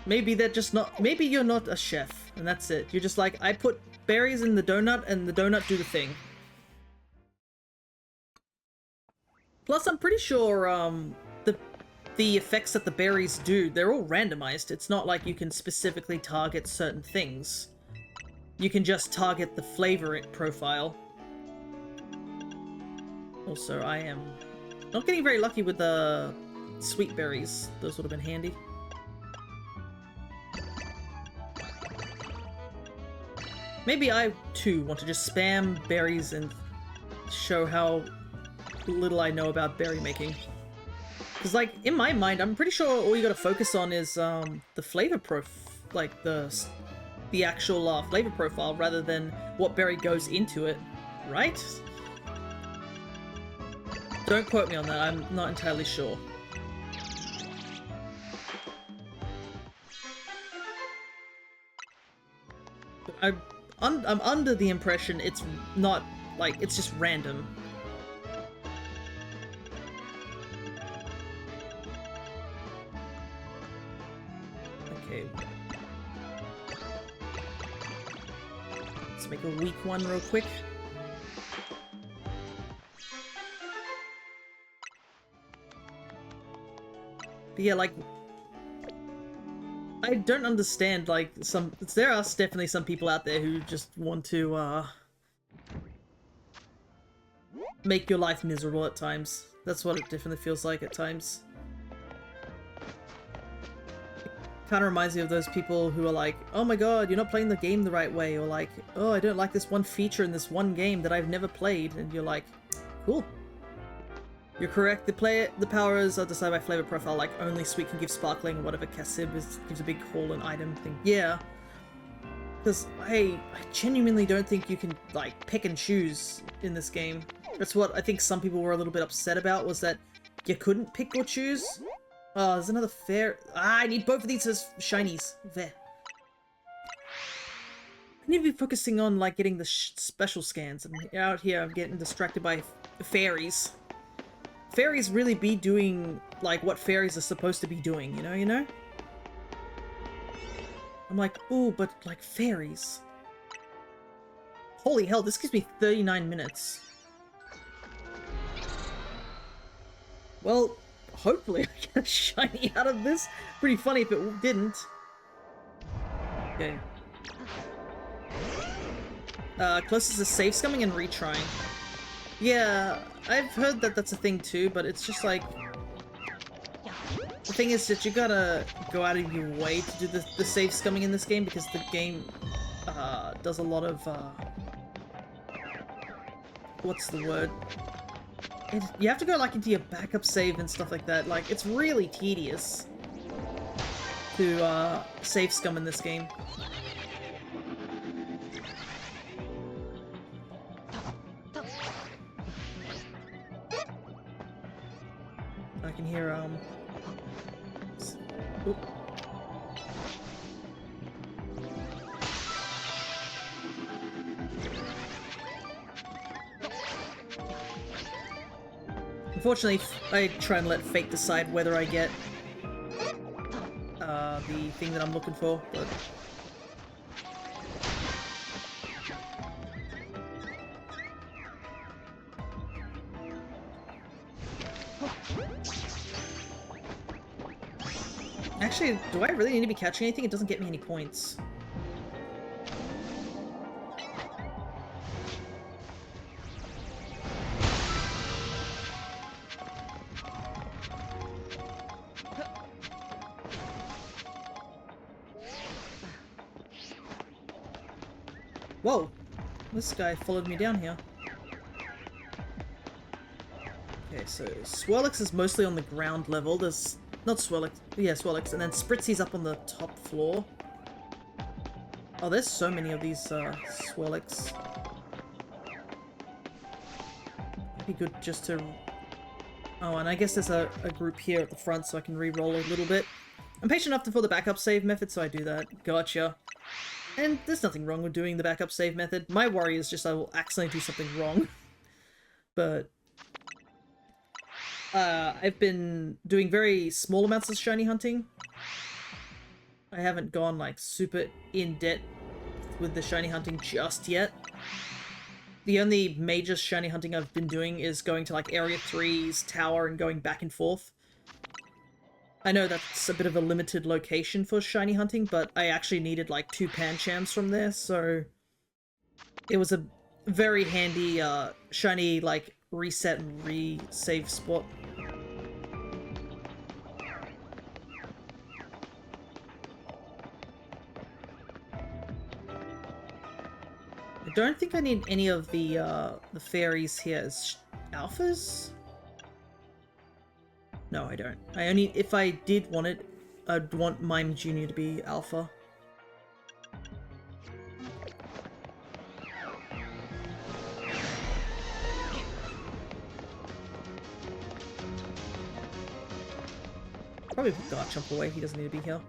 maybe they're just not... Maybe you're not a chef, and that's it. You're just like, I put berries in the donut, and the donut do the thing. Plus, I'm pretty sure, the effects that the berries do, they're all randomized. It's not like you can specifically target certain things. you can just target the flavor profile. Also, I am not getting very lucky with the sweet berries. Those would have been handy. Maybe I, too, want to just spam berries and show how little I know about berry making. Because, like, in my mind, I'm pretty sure all you gotta focus on is, the flavor like, the actual, flavor profile, rather than what berry goes into it, right? Don't quote me on that, I'm not entirely sure. I'm under the impression it's not, like, it's just random. Okay. Let's make a weak one real quick. But yeah, like, I don't understand, like, there are definitely some people out there who just want to, make your life miserable at times. That's what it definitely feels like at times. Kind of reminds me of those people who are like, oh my god, you're not playing the game the right way, or like, oh, I don't like this one feature in this one game that I've never played, and you're like, cool. You're correct, the powers are decided by flavor profile, like only sweet can give sparkling, or whatever Cassib gives a big haul and item thing. Yeah. Because I genuinely don't think you can, like, pick and choose in this game. That's what I think some people were a little bit upset about, was that you couldn't pick or choose. Oh, there's another fair... Ah, I need both of these as shinies. There. I need to be focusing on, like, getting the special scans. And out here, I'm getting distracted by fairies. Fairies really be doing, like, what fairies are supposed to be doing, you know? I'm like, ooh, but, like, fairies. Holy hell, this gives me 39 minutes. Well, hopefully I get a shiny out of this. Pretty funny if it didn't. Okay. Closest to safe scumming and retrying. Yeah, I've heard that that's a thing too, but it's just like... The thing is that you gotta go out of your way to do the safe scumming in this game, because the game does a lot of... what's the word? You have to go like into your backup save and stuff like that. Like, it's really tedious to safe scum in this game. I can hear oop. Unfortunately, I try and let fate decide whether I get the thing that I'm looking for, but... Actually, do I really need to be catching anything? It doesn't get me any points. Whoa! This guy followed me down here. Okay, so Swirlix is mostly on the ground level. There's... not Swirlix. Yeah, Swirlix. And then Spritzy's up on the top floor. Oh, there's so many of these Swirlix. It'd be good just to... Oh, and I guess there's a group here at the front so I can re-roll a little bit. I'm patient enough for the backup save method, so I do that. Gotcha. And there's nothing wrong with doing the backup save method. My worry is just I will accidentally do something wrong. But... I've been doing very small amounts of shiny hunting. I haven't gone, like, super in-depth with the shiny hunting just yet. The only major shiny hunting I've been doing is going to, like, Area 3's tower and going back and forth. I know that's a bit of a limited location for shiny hunting, but I actually needed, like, 2 Panchams from there, so... It was a very handy shiny like reset and re-save spot. I don't think I need any of the fairies here as alphas. No, I don't. I only, if I did want it, I'd want Mime Jr. to be alpha. Probably put Garchomp away, he doesn't need to be here.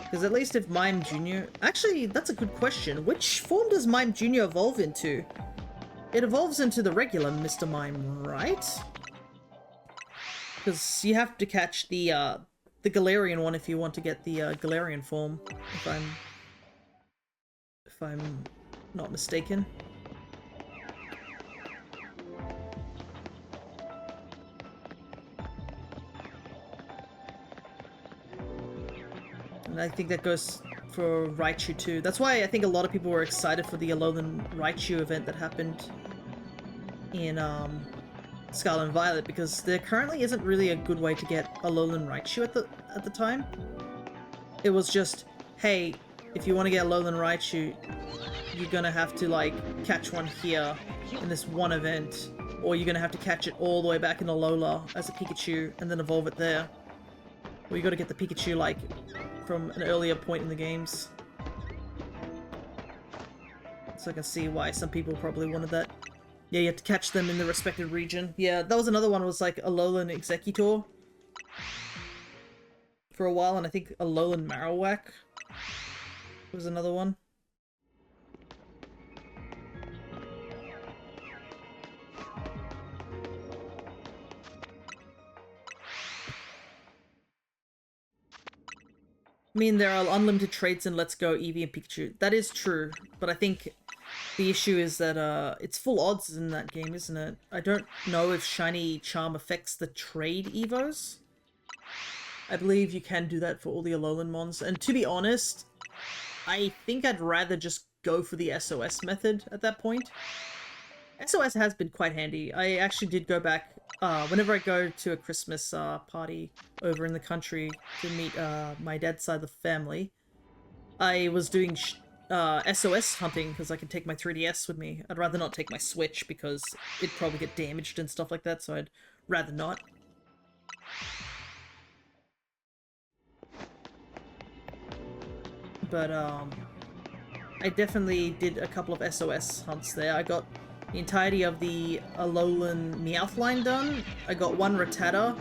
Because at least if Mime Jr. Actually, that's a good question. Which form does Mime Jr. evolve into? It evolves into the regular Mr. Mime, right? Because you have to catch the Galarian one if you want to get the Galarian form, if I'm not mistaken. And I think that goes for Raichu too. That's why I think a lot of people were excited for the Alolan Raichu event that happened in Scarlet and Violet, because there currently isn't really a good way to get Alolan Raichu at the time. It was just, hey, if you want to get Alolan Raichu, you're gonna have to like catch one here in this one event, or you're gonna have to catch it all the way back in Alola as a Pikachu and then evolve it there. Or you gotta get the Pikachu like from an earlier point in the games. So I can see why some people probably wanted that. Yeah, you have to catch them in the respective region. Yeah, that was another one, was like Alolan Executor for a while, and I think Alolan Marowak was another one. I mean, there are unlimited traits in Let's Go, Eevee, and Pikachu. That is true, but I think the issue is that it's full odds in that game, isn't it? I don't know if Shiny Charm affects the trade Evos. I believe you can do that for all the Alolan Mons, and to be honest, I think I'd rather just go for the SOS method at that point. SOS has been quite handy. I actually did go back, whenever I go to a Christmas party over in the country to meet my dad's side of the family, I was doing SOS hunting because I can take my 3DS with me. I'd rather not take my Switch because it'd probably get damaged and stuff like that, so I'd rather not. But I definitely did a couple of SOS hunts there. I got the entirety of the Alolan Meowth line done. I got one Rattata.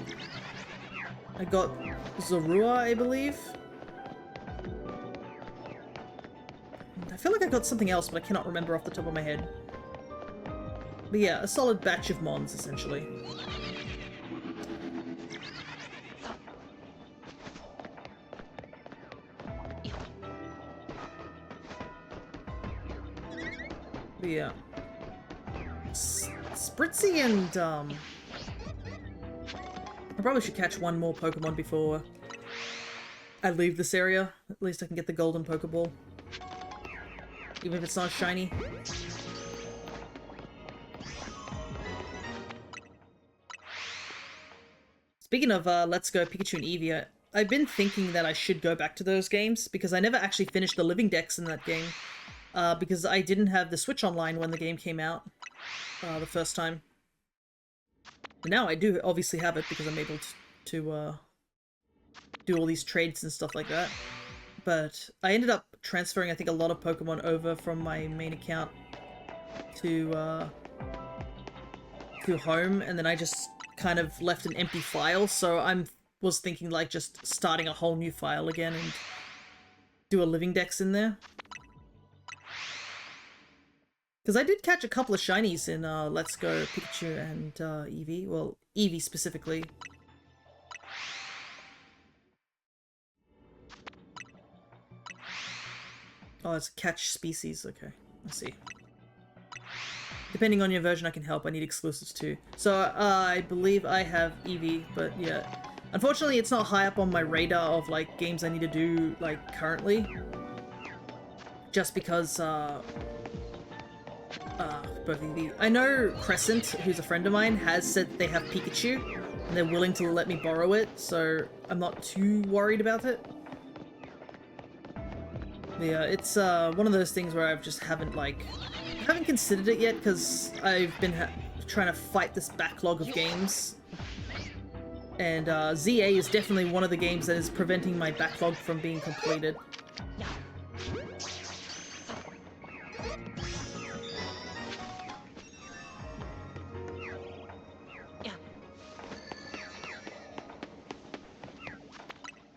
I got Zorua, I believe. I feel like I got something else, but I cannot remember off the top of my head. But yeah, a solid batch of Mons, essentially. But yeah. Spritzy and, I probably should catch one more Pokemon before I leave this area. At least I can get the golden Pokeball. Even if it's not shiny. Speaking of Let's Go Pikachu and Eevee, I've been thinking that I should go back to those games, because I never actually finished the Living Dex in that game. Because I didn't have the Switch Online when the game came out the first time. But now I do obviously have it because I'm able to do all these trades and stuff like that. But I ended up transferring, I think, a lot of Pokemon over from my main account to home, and then I just kind of left an empty file, so was thinking like just starting a whole new file again and do a Living Dex in there. Because I did catch a couple of shinies in Let's Go Pikachu and Eevee. Well, Eevee specifically. Oh, it's catch species. Okay, I see. depending on your version, I can help. I need exclusives too. So I believe I have Eevee, but yeah. Unfortunately, it's not high up on my radar of like games I need to do like currently. Just because both Eevee. I know Crescent, who's a friend of mine, has said they have Pikachu, and they're willing to let me borrow it, so I'm not too worried about it. Yeah, it's one of those things where I've just haven't considered it yet because I've been trying to fight this backlog of games, and ZA is definitely one of the games that is preventing my backlog from being completed.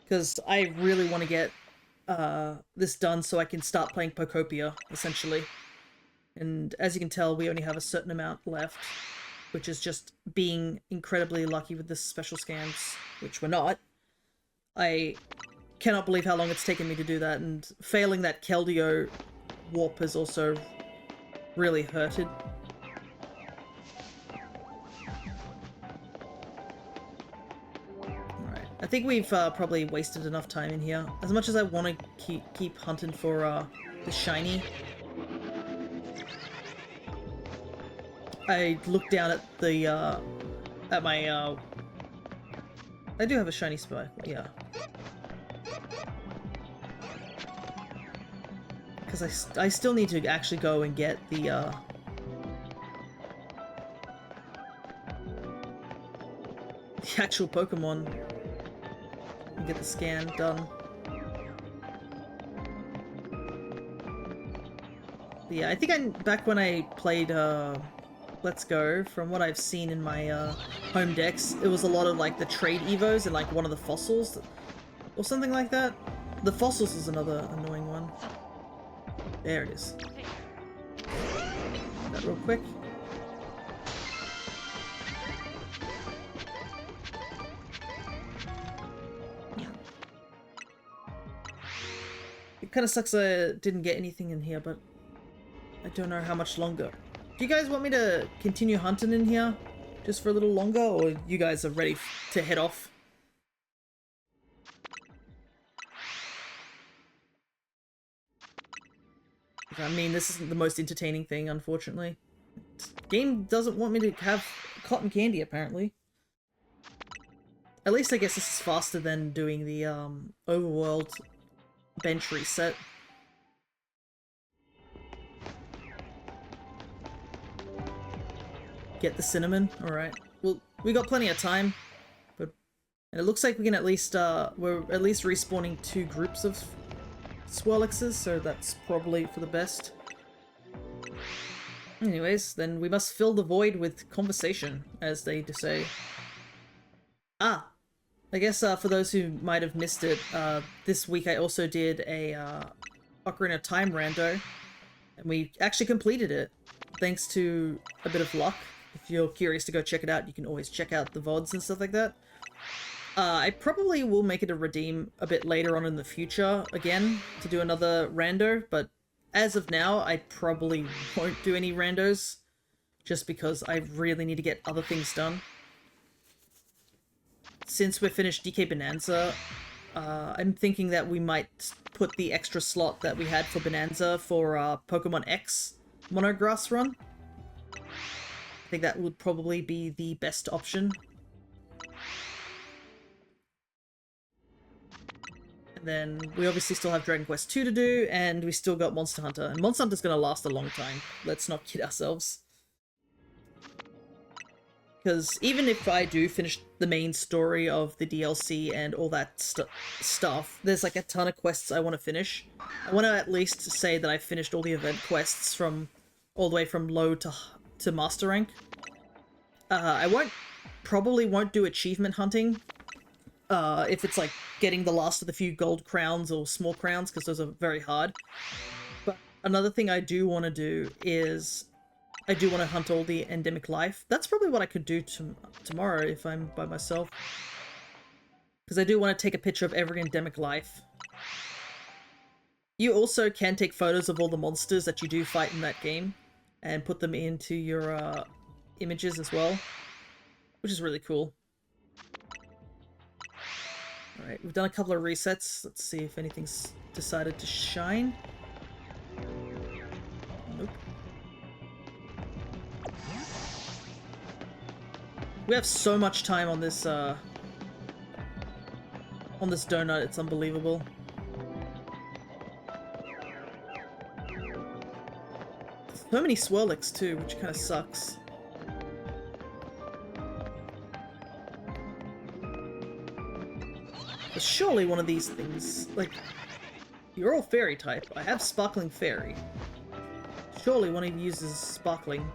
Because I really want to get this done so I can start playing Pokopia, essentially. And as you can tell, we only have a certain amount left, which is just being incredibly lucky with the special scans, which we're not. I cannot believe how long it's taken me to do that, and failing that Keldeo warp has also really hurted. I think we've probably wasted enough time in here. As much as I want to keep hunting for the shiny, I look down at the at my I do have a shiny spike, yeah. Because I still need to actually go and get the actual Pokemon. Get the scan done. But yeah, I think back when I played Let's Go, from what I've seen in my home decks, it was a lot of like the trade evos and like one of the fossils or something like that. The fossils is another annoying one. There it is. That real quick. It kind of sucks I didn't get anything in here, but I don't know how much longer. Do you guys want me to continue hunting in here just for a little longer, or you guys are ready to head off? I mean, this isn't the most entertaining thing, unfortunately. Game doesn't want me to have cotton candy, apparently. At least I guess this is faster than doing the overworld bench reset. Get the cinnamon. Alright. Well, we got plenty of time. And it looks like we can at least, we're at least respawning 2 groups of Swirlixes, so that's probably for the best. Anyways, then we must fill the void with conversation, as they say. Ah! I guess for those who might have missed it, this week I also did a Ocarina of Time rando, and we actually completed it, thanks to a bit of luck. If you're curious to go check it out, you can always check out the VODs and stuff like that. I probably will make it a redeem a bit later on in the future, again, to do another rando, but as of now, I probably won't do any randos, just because I really need to get other things done. Since we're finished DK Bonanza, I'm thinking that we might put the extra slot that we had for Bonanza for Pokemon X Monograss run. I think that would probably be the best option. And then we obviously still have Dragon Quest II to do, and we still got Monster Hunter. And Monster Hunter's gonna last a long time. Let's not kid ourselves. Because even if I do finish the main story of the DLC and all that stuff, there's like a ton of quests I want to finish. I want to at least say that I finished all the event quests from all the way from low to master rank. I probably won't do achievement hunting if it's like getting the last of the few gold crowns or small crowns, because those are very hard. But another thing I do want to do is I do want to hunt all the endemic life. That's probably what I could do tomorrow if I'm by myself. Because I do want to take a picture of every endemic life. You also can take photos of all the monsters that you do fight in that game. and put them into your images as well, which is really cool. Alright, we've done a couple of resets. Let's see if anything's decided to shine. Nope. We have so much time on this donut, it's unbelievable. So many Swirlix too, which kind of sucks. But surely one of these things, like, you're all fairy type. I have Sparkling Fairy. Surely one of you uses Sparkling.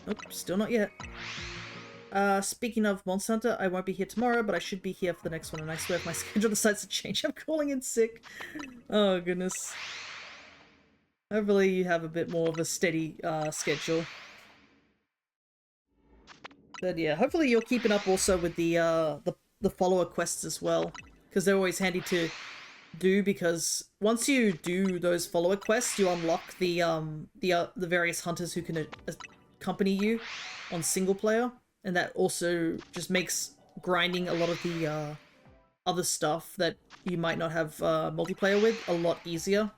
Nope, still not yet. Speaking of Monster Hunter, I won't be here tomorrow, but I should be here for the next one, and I swear if my schedule decides to change, I'm calling in sick. Oh, goodness. Hopefully you have a bit more of a steady schedule. But yeah, hopefully you're keeping up also with the follower quests as well, because they're always handy to do, because once you do those follower quests, you unlock the various hunters who can accompany you on single player. And that also just makes grinding a lot of the other stuff that you might not have multiplayer with a lot easier.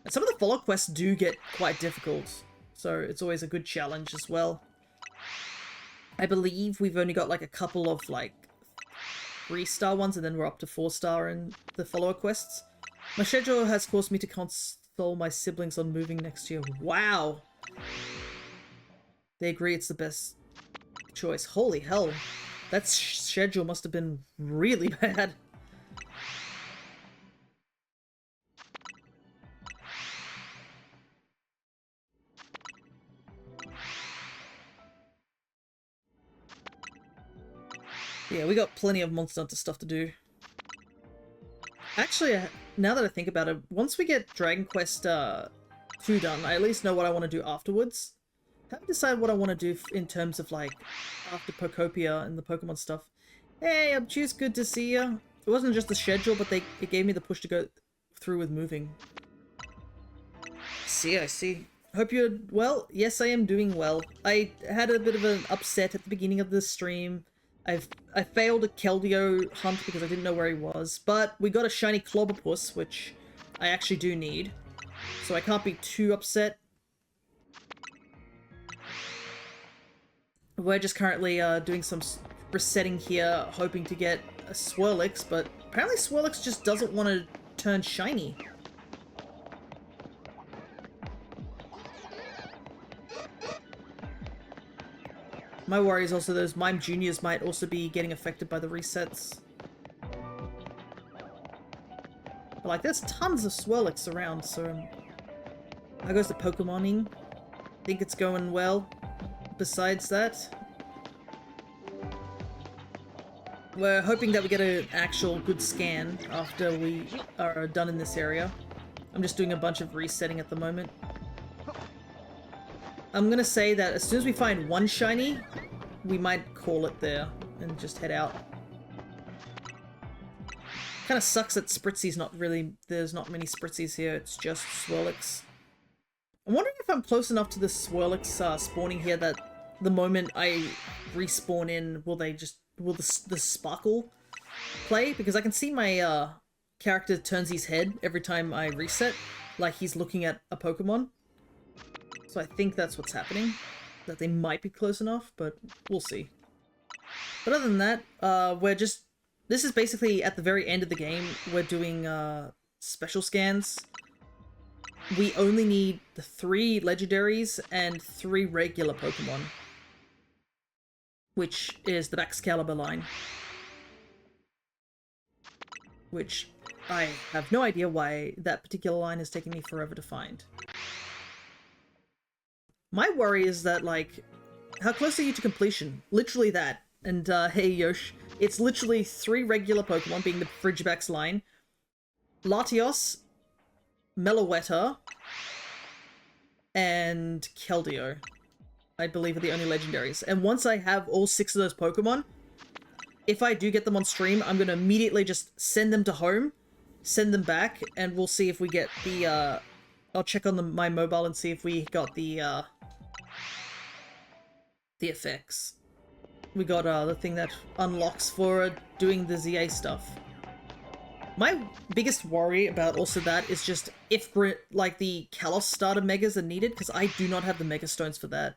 And some of the follow quests do get quite difficult, so it's always a good challenge as well. I believe we've only got like a couple of like 3-star ones, and then we're up to 4-star in the follower quests. My schedule has caused me to console my siblings on moving next year. Wow! They agree it's the best choice. Holy hell. That schedule must have been really bad. Yeah, we got plenty of Monster Hunter stuff to do. Actually, now that I think about it, once we get Dragon Quest 2 done, I at least know what I want to do afterwards. I haven't decided what I want to do in terms of, like, after Pokopia and the Pokemon stuff. Hey, Obtuse, good to see you. It wasn't just the schedule, but it gave me the push to go through with moving. I see. Hope you're well. Yes, I am doing well. I had a bit of an upset at the beginning of this stream. I failed a Keldeo hunt because I didn't know where he was, but we got a shiny Clobberpuss, which I actually do need, so I can't be too upset. We're just currently doing some resetting here, hoping to get a Swirlix, but apparently Swirlix just doesn't want to turn shiny. My worry is also those Mime Juniors might also be getting affected by the resets. But, like, there's tons of Swirlix around, so... How goes the Pokemoning? Think it's going well? Besides that, we're hoping that we get an actual good scan after we are done in this area. I'm just doing a bunch of resetting at the moment. I'm gonna say that as soon as we find one shiny, we might call it there and just head out. Kinda sucks that Spritzy's not really... There's not many Spritzys here, it's just Swirlix. I'm wondering if I'm close enough to the Swirlix spawning here that the moment I respawn in, will the sparkle play? Because I can see my character turns his head every time I reset, like he's looking at a Pokemon. So I think that's what's happening. That they might be close enough, but we'll see. But other than that, we're just... This is basically at the very end of the game. We're doing special scans. We only need the 3 legendaries and 3 regular Pokemon, which is the Baxcalibur line. Which I have no idea why that particular line is taking me forever to find. My worry is that, like, how close are you to completion? Literally that. And, hey Yosh, it's literally 3 regular Pokemon, being the Frigibax line, Latios, Meloetta, and Keldeo. I believe, are the only legendaries. And once I have all 6 of those Pokemon, if I do get them on stream, I'm going to immediately just send them to home, send them back, and we'll see if we get the, I'll check on my mobile and see if we got the effects. We got, the thing that unlocks for doing the ZA stuff. My biggest worry about also that is just if, like, the Kalos starter megas are needed, because I do not have the Mega Stones for that.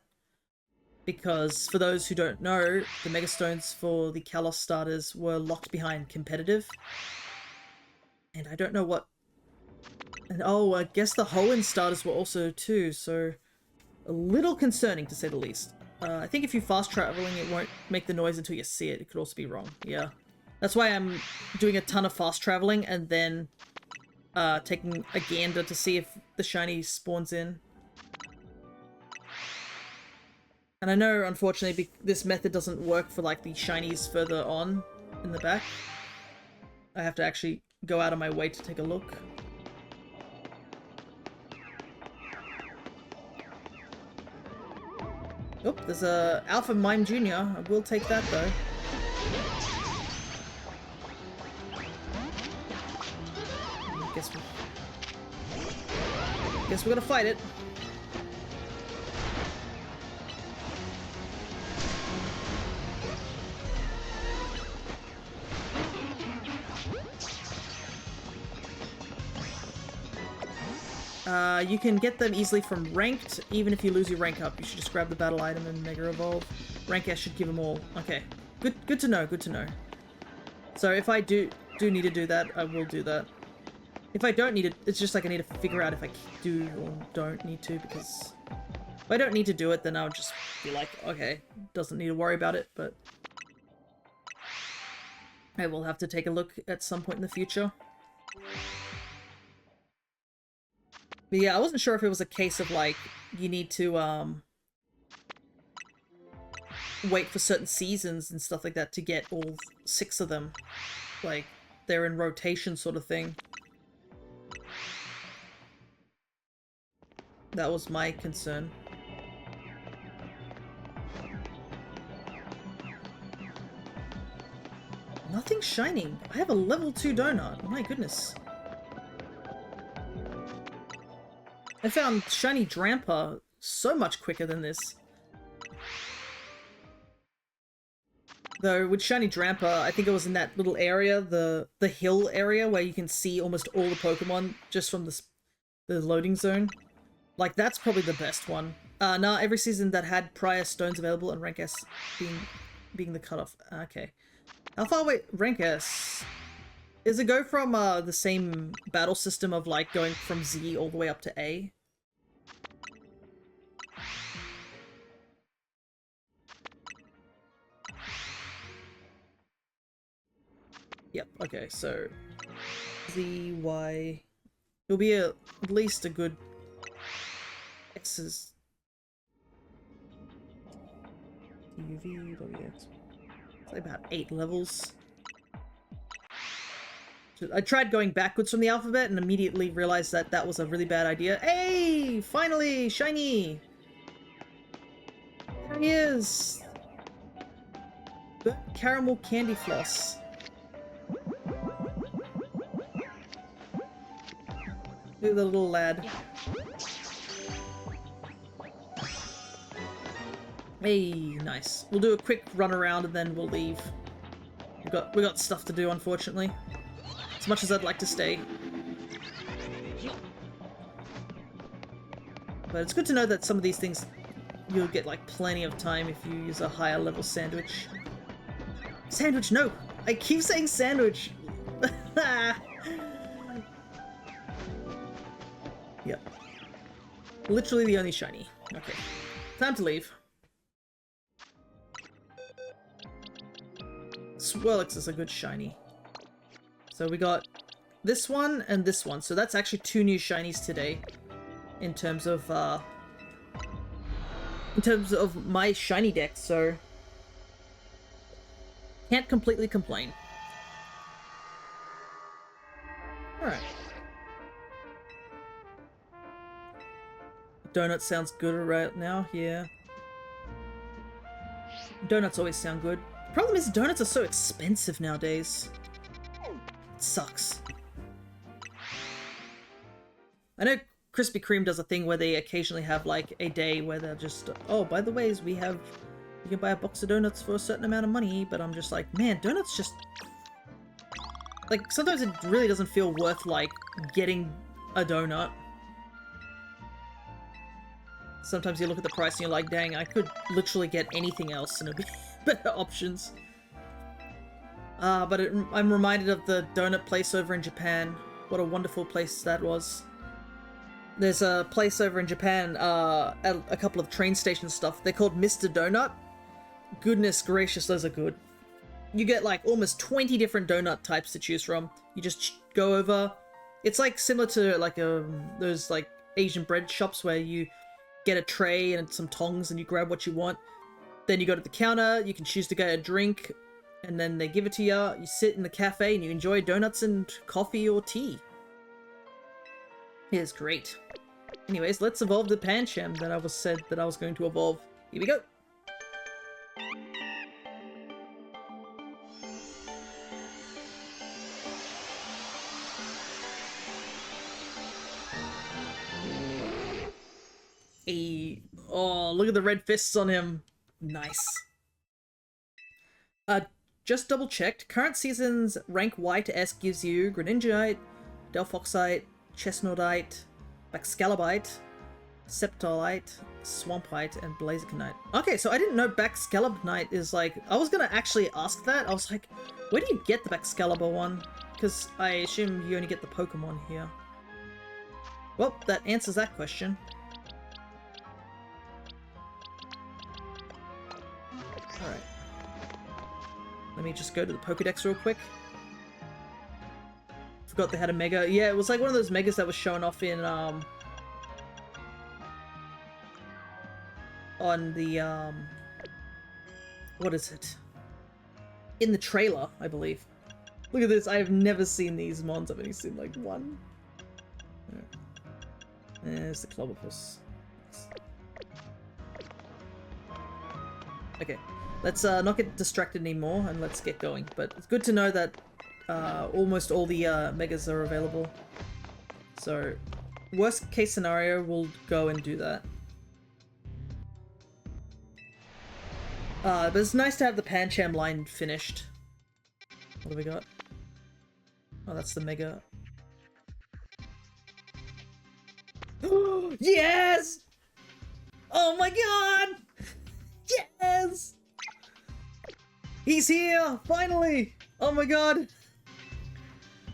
Because, for those who don't know, the Mega Stones for the Kalos starters were locked behind competitive. And I don't know what... And oh, I guess the Hoenn starters were also too, so... A little concerning, to say the least. I think if you're fast traveling, it won't make the noise until you see it. It could also be wrong, yeah. That's why I'm doing a ton of fast traveling and then taking a gander to see if the shiny spawns in. And I know, unfortunately, this method doesn't work for, like, the shinies further on in the back. I have to actually go out of my way to take a look. Oh, there's a Alpha Mime Jr. I will take that, though. Guess we're gonna fight it. You can get them easily from ranked, even if you lose your rank up. You should just grab the battle item and Mega Evolve. Rank S should give them all. Okay. Good to know, good to know. So if I do need to do that, I will do that. If I don't need it, it's just like I need to figure out if I do or don't need to, because if I don't need to do it, then I'll just be like, okay, doesn't need to worry about it, but I will have to take a look at some point in the future. But yeah, I wasn't sure if it was a case of, like, you need to, wait for certain seasons and stuff like that to get all 6 of them. Like, they're in rotation sort of thing. That was my concern. Nothing shining. I have a level 2 donut. My goodness. I found shiny Drampa so much quicker than this. Though with shiny Drampa, I think it was in that little area, the hill area, where you can see almost all the Pokemon just from the loading zone. Like, that's probably the best one. Nah, every season that had prior stones available and rank S being the cutoff. Okay. How far away? Rank S. Is it go from the same battle system of, like, going from Z all the way up to A? Yep, okay, so Z, Y... It'll be at least a good... X's... UV, WX... It's like about 8 levels. I tried going backwards from the alphabet and immediately realized that that was a really bad idea. Hey! Finally! Shiny! There he is! Burnt caramel candy floss. Look at the little lad. Hey, nice. We'll do a quick run around and then we'll leave. We got stuff to do, unfortunately. As much as I'd like to stay. But it's good to know that some of these things you'll get like plenty of time if you use a higher level sandwich. Sandwich, no! I keep saying sandwich! Yep. Literally the only shiny. Okay. Time to leave. Swirlix is a good shiny. So we got this one and this one. So that's actually 2 new shinies today. In terms of my shiny deck, so can't completely complain. Alright. Donut sounds good right now, yeah. Donuts always sound good. Problem is, donuts are so expensive nowadays. It sucks. I know Krispy Kreme does a thing where they occasionally have like a day where they're just, oh, by the ways, you can buy a box of donuts for a certain amount of money, but I'm just like, man, donuts just, like, sometimes it really doesn't feel worth, like, getting a donut. Sometimes you look at the price and you're like, dang, I could literally get anything else and it'd be better options. But I'm reminded of the donut place over in Japan. What a wonderful place that was. There's a place over in Japan, at a couple of train station stuff. They're called Mr. Donut. Goodness gracious, those are good. You get like almost 20 different donut types to choose from. You just go over. It's like similar to like those like Asian bread shops where you get a tray and some tongs and you grab what you want. Then you go to the counter, you can choose to get a drink, and then they give it to you. You sit in the cafe and you enjoy donuts and coffee or tea. It is great. Anyways, let's evolve the Pancham that I was going to evolve. Here we go. Hey, oh, look at the red fists on him. Nice. Just double checked. Current season's rank Y to S gives you Greninjaite, Delphoxite, Chestnutite, Baxcalibite, Septolite, Swampite, and Blazikenite. Okay, so I didn't know Baxcalibite is like... I was gonna actually ask that. I was like, where do you get the Baxcalibur one? Because I assume you only get the Pokemon here. Well, that answers that question. Alright. Let me just go to the Pokedex real quick. Forgot they had a Mega. Yeah, it was like one of those Megas that was shown off in, on the, what is it? In the trailer, I believe. Look at this, I have never seen these mons, I've only seen like one. There's the Clobbopus. Okay, let's not get distracted anymore and let's get going. But it's good to know that almost all the Megas are available. So, worst case scenario, we'll go and do that. But it's nice to have the Pancham line finished. What do we got? Oh, that's the Mega. Yes! Oh my god! Yes! He's here! Finally! Oh my god!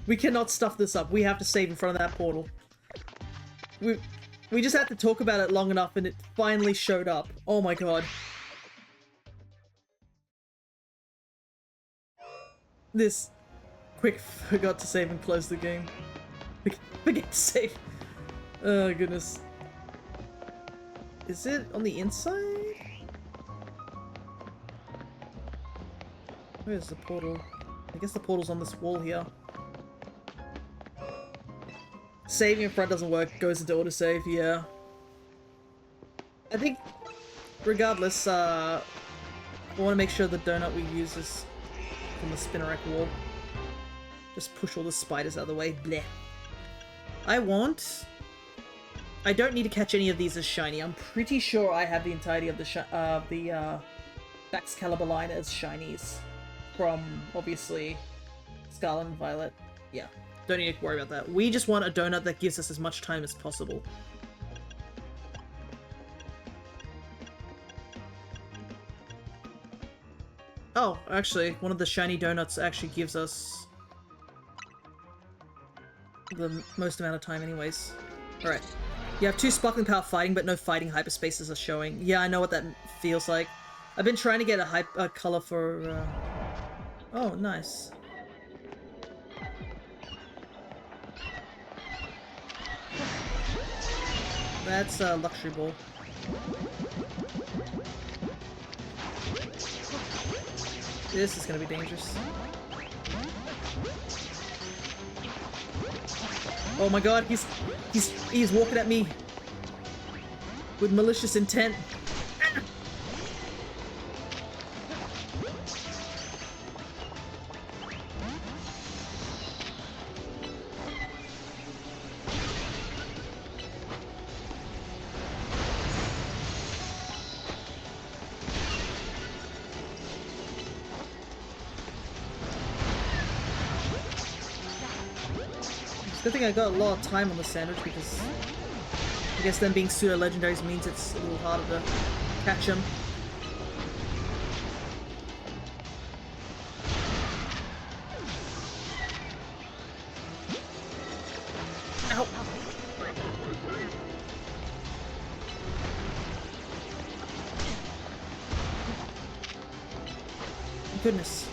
We cannot stuff this up. We have to save in front of that portal. We just had to talk about it long enough and it finally showed up. Oh my god. This... Quick, forgot to save and close the game. Forget to save. Oh goodness. Is it on the inside? Where's the portal? I guess the portal's on this wall here. Saving in front doesn't work, goes into autosave, yeah. I think, regardless, I want to make sure the donut we use is from the Spinnerack wall. Just push all the spiders out of the way. Bleh. I don't need to catch any of these as shiny. I'm pretty sure I have the entirety of the Baxcalibur line as shinies. From, obviously, Scarlet and Violet. Yeah, don't need to worry about that. We just want a donut that gives us as much time as possible. Oh, actually, one of the shiny donuts actually gives us the most amount of time anyways. Alright. You have 2 Sparkling Power fighting, but no fighting hyperspaces are showing. Yeah, I know what that feels like. I've been trying to get a color for, Oh, nice. That's a Luxury Ball. This is gonna be dangerous. Oh my god, he's walking at me with malicious intent. Good thing I got a lot of time on the sandwich because I guess them being pseudo-legendaries means it's a little harder to catch them. Ow! Goodness.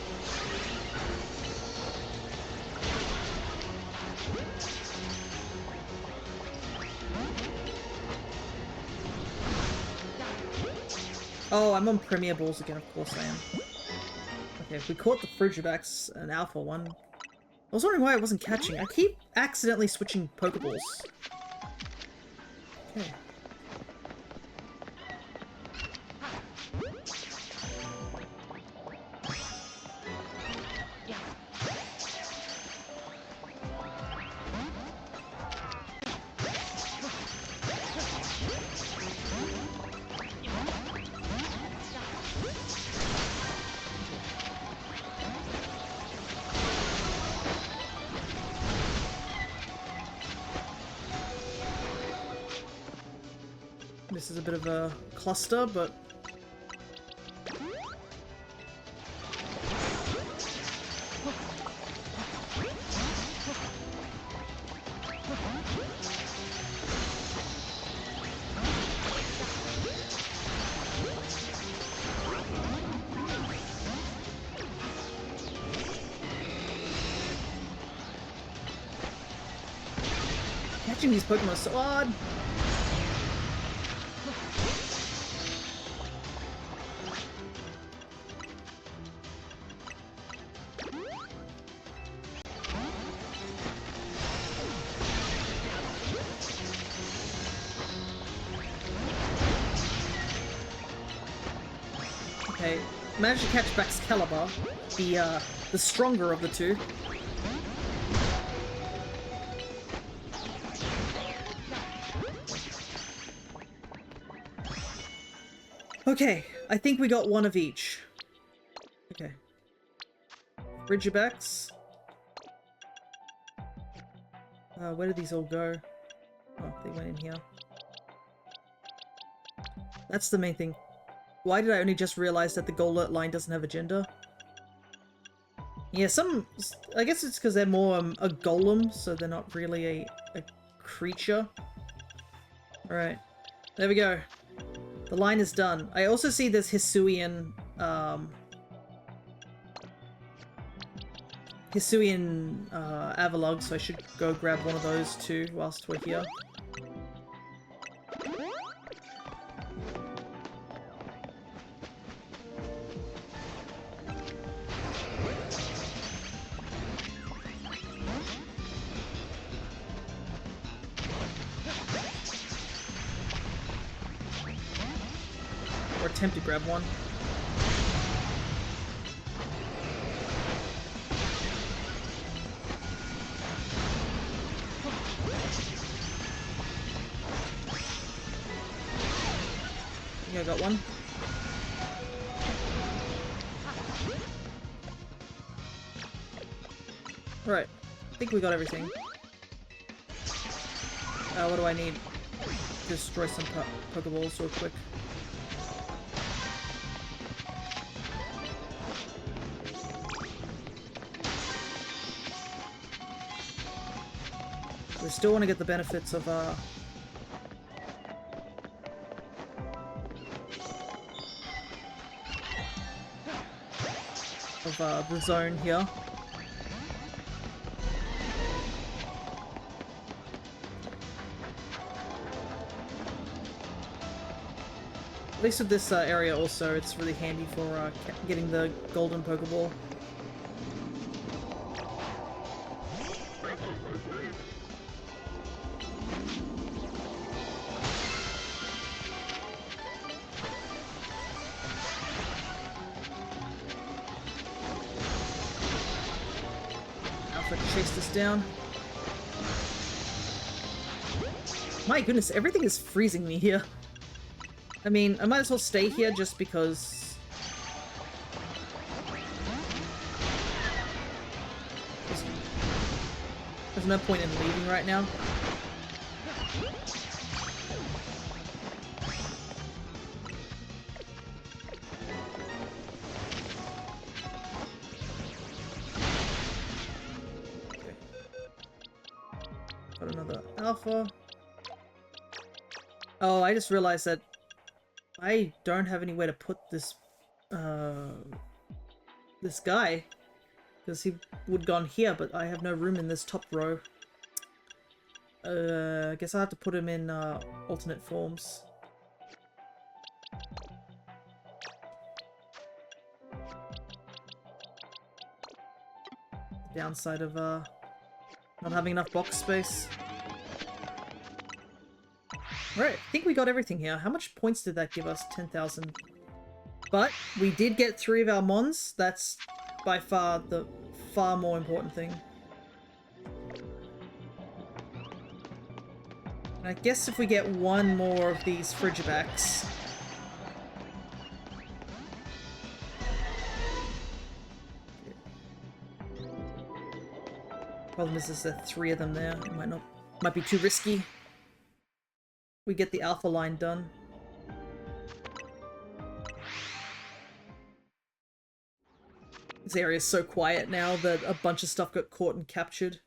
Oh, I'm on Premier Balls again, of course I am. Okay, if we caught the Frigibax, an alpha one. I was wondering why I wasn't catching. I keep accidentally switching Pokeballs. Okay. This is a bit of a cluster, but... catching these Pokemon is so hard! Okay, managed to catch Baxcalibur, the stronger of the two. Okay, I think we got one of each. Okay. Frigibax. Where did these all go? Oh, they went in here. That's the main thing. Why did I only just realize that the Golett line doesn't have a gender? Yeah, I guess it's because they're more a golem, so they're not really a creature. Alright. There we go. The line is done. I also see this Hisuian, Avalugg, so I should go grab one of those too whilst we're here. Or attempt to grab one. Yeah, I got one. Alright, I think we got everything. What do I need? Destroy some Pokeballs real quick. We still want to get the benefits of the zone here. At least with this area also, it's really handy for getting the golden Pokeball. Chase this down. My goodness, everything is freezing me here. I mean, I might as well stay here just because... There's no point in leaving right now. Okay. Got another alpha. Oh, I just realized that I don't have anywhere to put this, this guy. Because he would gone here, but I have no room in this top row. I guess I'll have to put him in, alternate forms. Downside of, not having enough box space. Right, I think we got everything here. How much points did that give us? 10,000. But we did get 3 of our mons. That's by far the far more important thing. And I guess if we get 1 more of these Frigibacks... Problem is there's 3 of them there. It might be too risky. We get the alpha line done. This area is so quiet now that a bunch of stuff got caught and captured.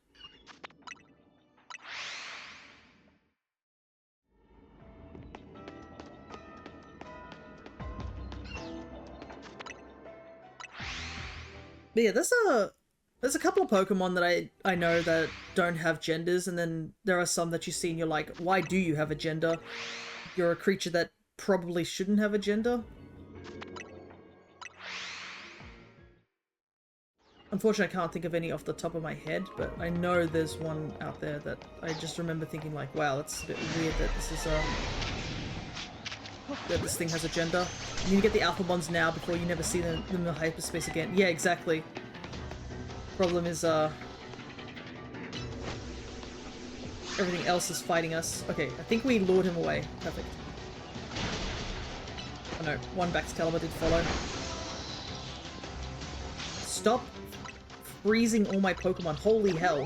But yeah, there's a couple of Pokemon that I know that don't have genders, and then there are some that you see and you're like, why do you have a gender? You're a creature that probably shouldn't have a gender. Unfortunately, I can't think of any off the top of my head, but I know there's one out there that I just remember thinking like, wow, that's a bit weird that this is that this thing has a gender. You need to get the alpha bonds now before you never see them in the hyperspace again. Yeah, exactly. Problem is, everything else is fighting us. Okay, I think we lured him away. Perfect. Oh no, 1 Baxcalibur did follow. Stop freezing all my Pokemon. Holy hell.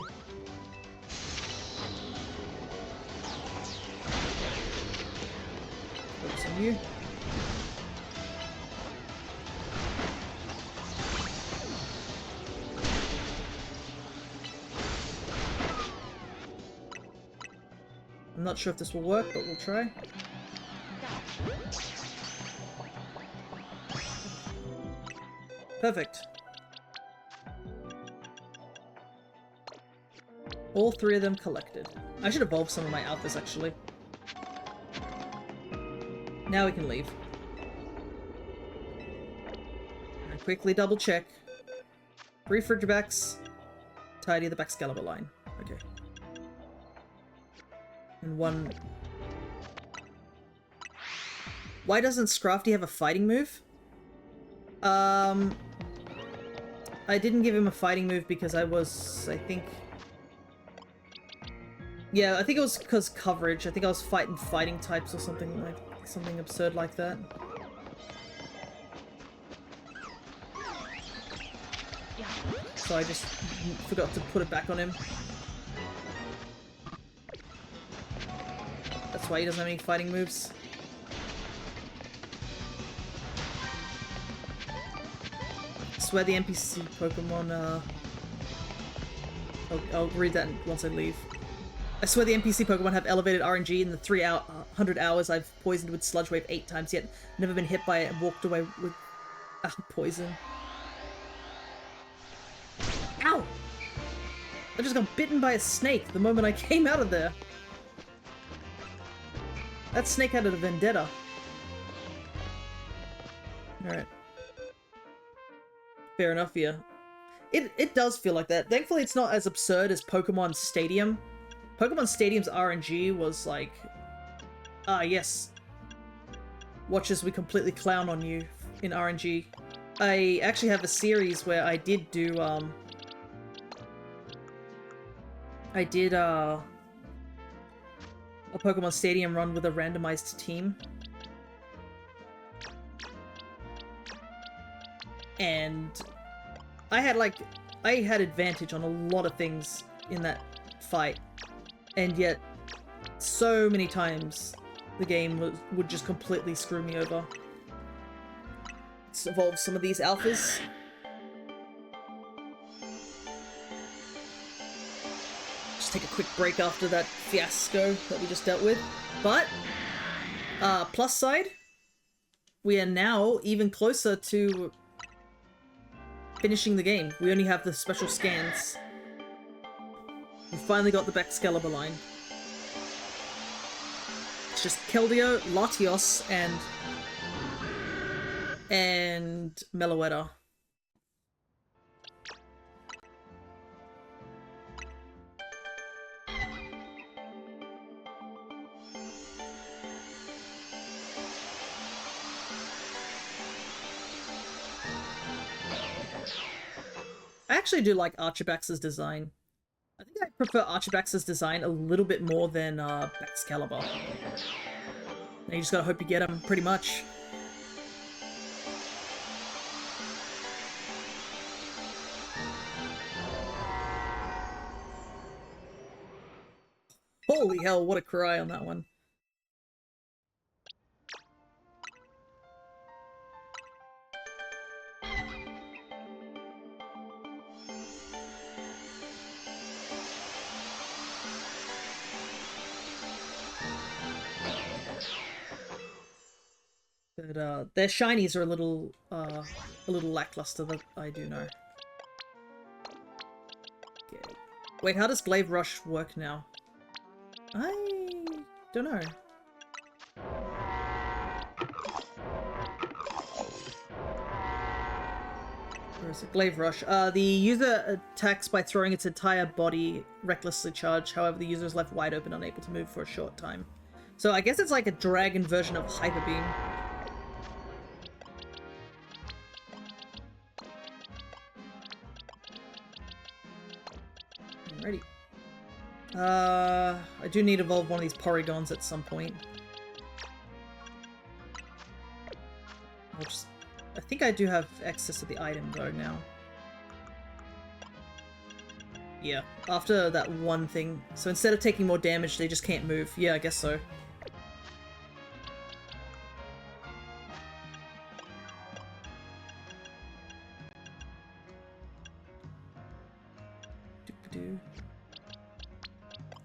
Focus on you. I'm not sure if this will work, but we'll try. Perfect. All 3 of them collected. I should evolve some of my alphas, actually. Now we can leave. And quickly double check. 3 Frigibacks. Tidy the Baxcalibur line. Okay. And 1... Why doesn't Scrafty have a fighting move? I didn't give him a fighting move because I think... Yeah, I think it was because coverage. I think I was fighting types or something absurd like that. So I just forgot to put it back on him. That's why he doesn't have any fighting moves. I swear the NPC Pokemon, I'll read that once I leave. I swear the NPC Pokemon have elevated RNG in the 300 hours I've poisoned with Sludge Wave 8 times, yet never been hit by it and walked away with poison. Ow! I just got bitten by a snake the moment I came out of there. That snake had a vendetta. Alright. Fair enough, yeah. It does feel like that. Thankfully it's not as absurd as Pokemon Stadium. Pokemon Stadium's RNG was like... Ah, yes. Watch as we completely clown on you in RNG. I actually have a series where I did do, I did, a Pokemon Stadium run with a randomized team. And I had advantage on a lot of things in that fight, and yet so many times the game would just completely screw me over. Let's evolve some of these alphas. Just take a quick break after that fiasco that we just dealt with. But, plus side, we are now even closer to finishing the game. We only have the special scans. We finally got the Excalibur line. It's just Keldeo, Latios, and Meloetta. I actually do like Archibax's design. I think I prefer Archibax's design a little bit more than Excalibur. And you just gotta hope you get him, pretty much. Holy hell, what a cry on that one. But their shinies are a little lackluster, that I do know. Okay. Wait, how does Glaive Rush work now? I don't know. Where is it? Glaive Rush. The user attacks by throwing its entire body recklessly charged. However, the user is left wide open, unable to move for a short time. So I guess it's like a dragon version of Hyper Beam. Alrighty. I do need to evolve one of these Porygons at some point. I think I do have access to the item though now. Yeah, after that one thing. So instead of taking more damage, they just can't move. Yeah, I guess so. Doop-a-doo.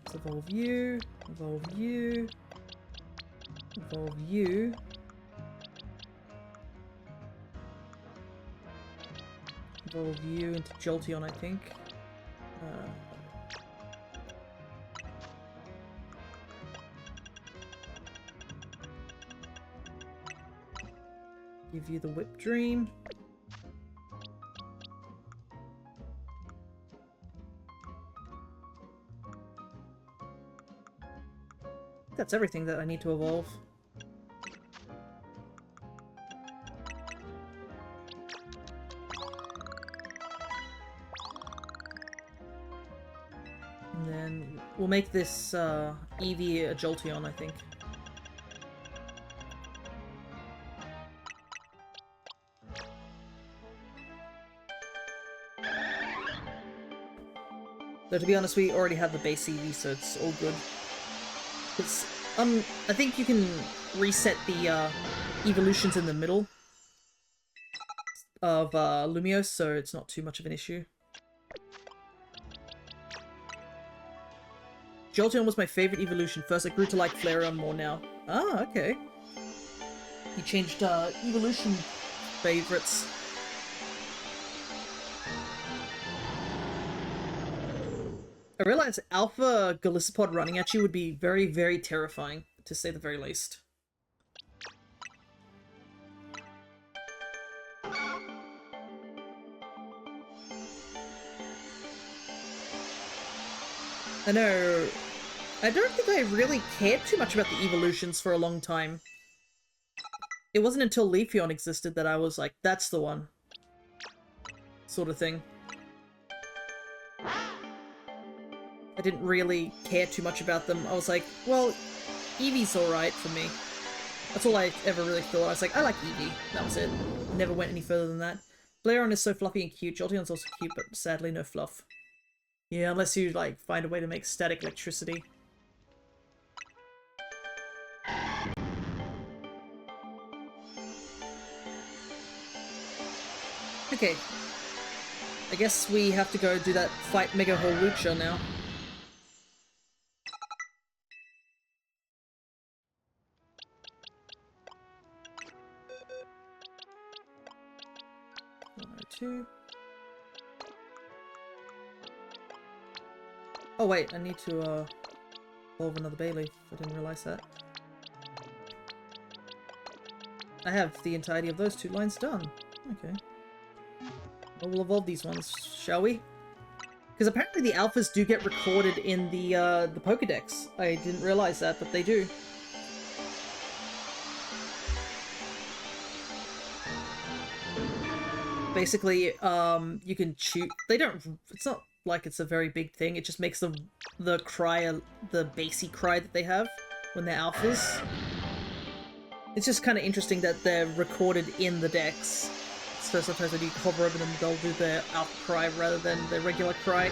Let's evolve you, evolve you, evolve you. Evolve you into Jolteon, I think. Give you the Whip Dream. That's everything that I need to evolve. And then we'll make this Eevee a Jolteon, I think. Though to be honest, we already have the base Eevee, so it's all good. It's, I think you can reset the evolutions in the middle of Lumiose, so it's not too much of an issue. Jolteon was my favorite evolution. First, I grew to like Flareon more now. Ah, okay. You changed evolution favorites. I realized Alpha Golisopod running at you would be very, very terrifying, to say the very least. I know. I don't think I really cared too much about the evolutions for a long time. It wasn't until Leafeon existed that I was like, that's the one. Sort of thing. I didn't really care too much about them. I was like, well, Eevee's alright for me. That's all I ever really thought. I was like, I like Eevee. That was it. Never went any further than that. Flareon is so fluffy and cute. Jolteon's also cute, but sadly no fluff. Yeah, unless you, like, find a way to make static electricity. Okay. I guess we have to go do that fight Mega Hawlucha now. Two. Oh wait, I need to evolve another Bayleaf. I didn't realize that. I have the entirety of those 2 lines done. Okay. Well, we'll evolve these ones, shall we? Because apparently the alphas do get recorded in the Pokedex. I didn't realize that, but they do. Basically, you can choose. They don't. It's not like it's a very big thing. It just makes the cry, the bassy cry that they have when they're alphas. It's just kind of interesting that they're recorded in the decks. So sometimes when you hover over them, they'll do their alpha cry rather than their regular cry.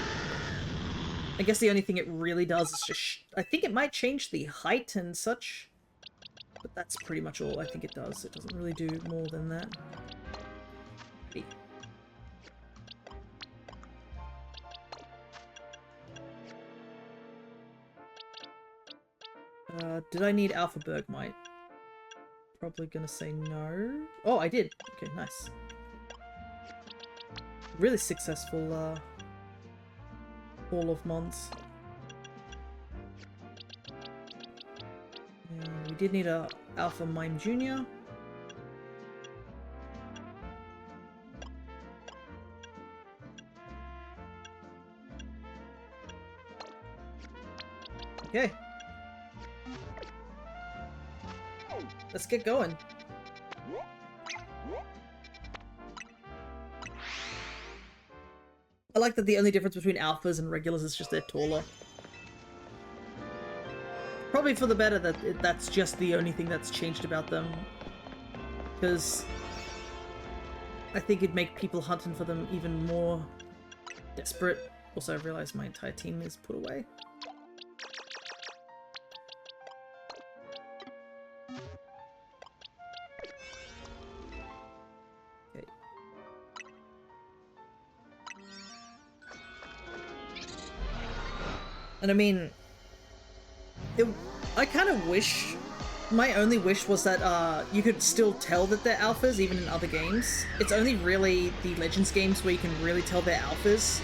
I guess the only thing it really does is just... I think it might change the height and such. But that's pretty much all I think it does. It doesn't really do more than that. Did I need Alpha Bergmite? Probably gonna say no. Oh, I did! Okay, nice. Really successful, Hall of Mons. And we did need a Alpha Mime Jr. Okay. Let's get going. I like that the only difference between alphas and regulars is just they're taller. Probably for the better that that's just the only thing that's changed about them. Because I think it'd make people hunting for them even more desperate. Also, I've realized my entire team is put away. Okay. And I mean, I kind of wish... My only wish was that you could still tell that they're alphas, even in other games. It's only really the Legends games where you can really tell they're alphas.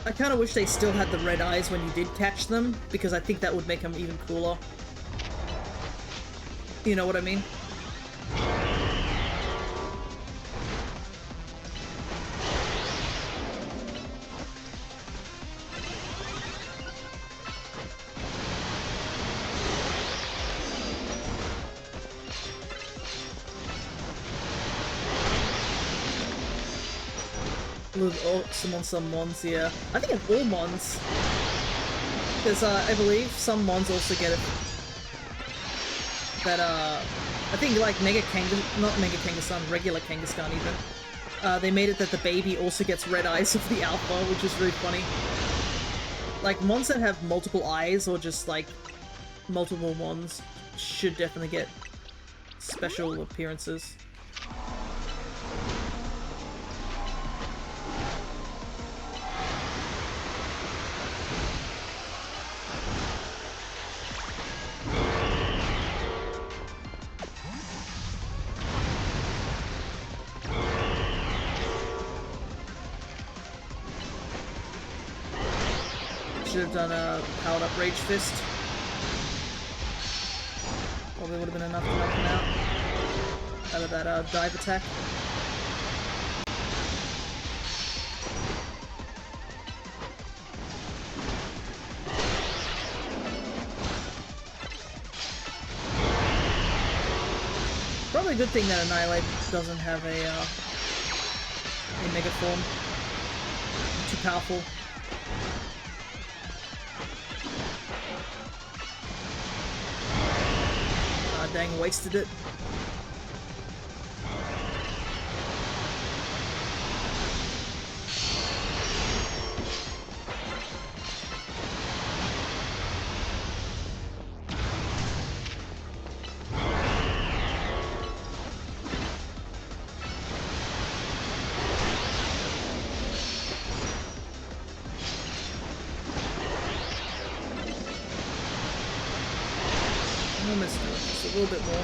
I kind of wish they still had the red eyes when you did catch them, because I think that would make them even cooler. You know what I mean? Some Mons, yeah. I think in all Mons. Because I believe some Mons also get it. That, I think like not Mega Kangaskhan, regular Kangaskhan even. They made it that the baby also gets red eyes of the alpha, which is really funny. Like, Mons that have multiple eyes, or just like multiple Mons, should definitely get special appearances. Should have done a powered up Rage Fist. Probably would have been enough to knock him out of that dive attack. Probably a good thing that Annihilate doesn't have a Mega Form. Too powerful. Dang, wasted it. Almost done. Just a little bit more.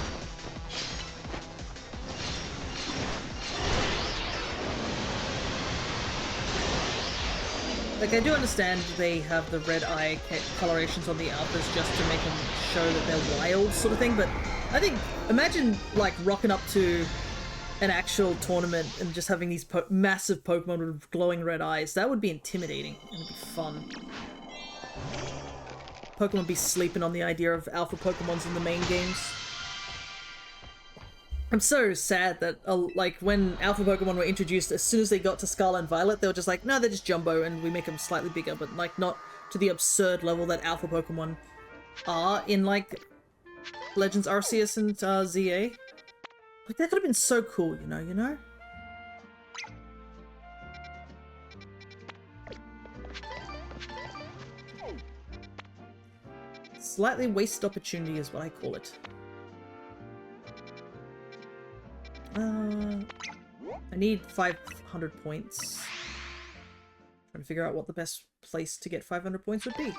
Like, I do understand they have the red eye colorations on the alphas just to make them show that they're wild sort of thing, but I think, imagine, like, rocking up to an actual tournament and just having these massive Pokemon with glowing red eyes. That would be intimidating, and it'd be fun. Pokemon would be sleeping on the idea of alpha Pokemons in the main games. I'm so sad that, like, when alpha Pokemon were introduced, as soon as they got to Scarlet and Violet, they were just like, no, they're just Jumbo, and we make them slightly bigger, but, like, not to the absurd level that alpha Pokemon are in, like, Legends Arceus and ZA. Like, that could have been so cool, you know? Slightly wasted opportunity is what I call it. I need 500 points. Trying to figure out what the best place to get 500 points would be.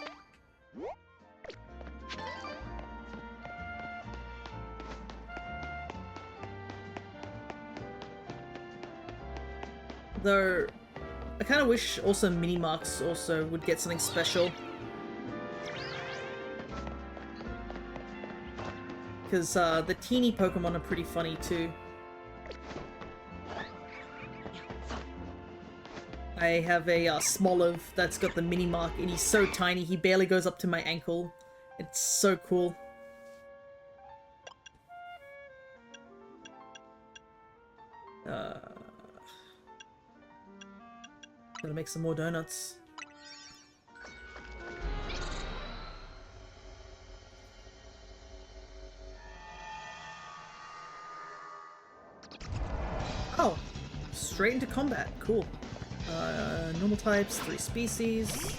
Though, I kind of wish also mini-marks also would get something special. Because the teeny Pokemon are pretty funny too. I have a Smoliv that's got the mini-mark and he's so tiny, he barely goes up to my ankle. It's so cool. Gotta make some more donuts. Oh, straight into combat. Cool. Normal types, 3 species.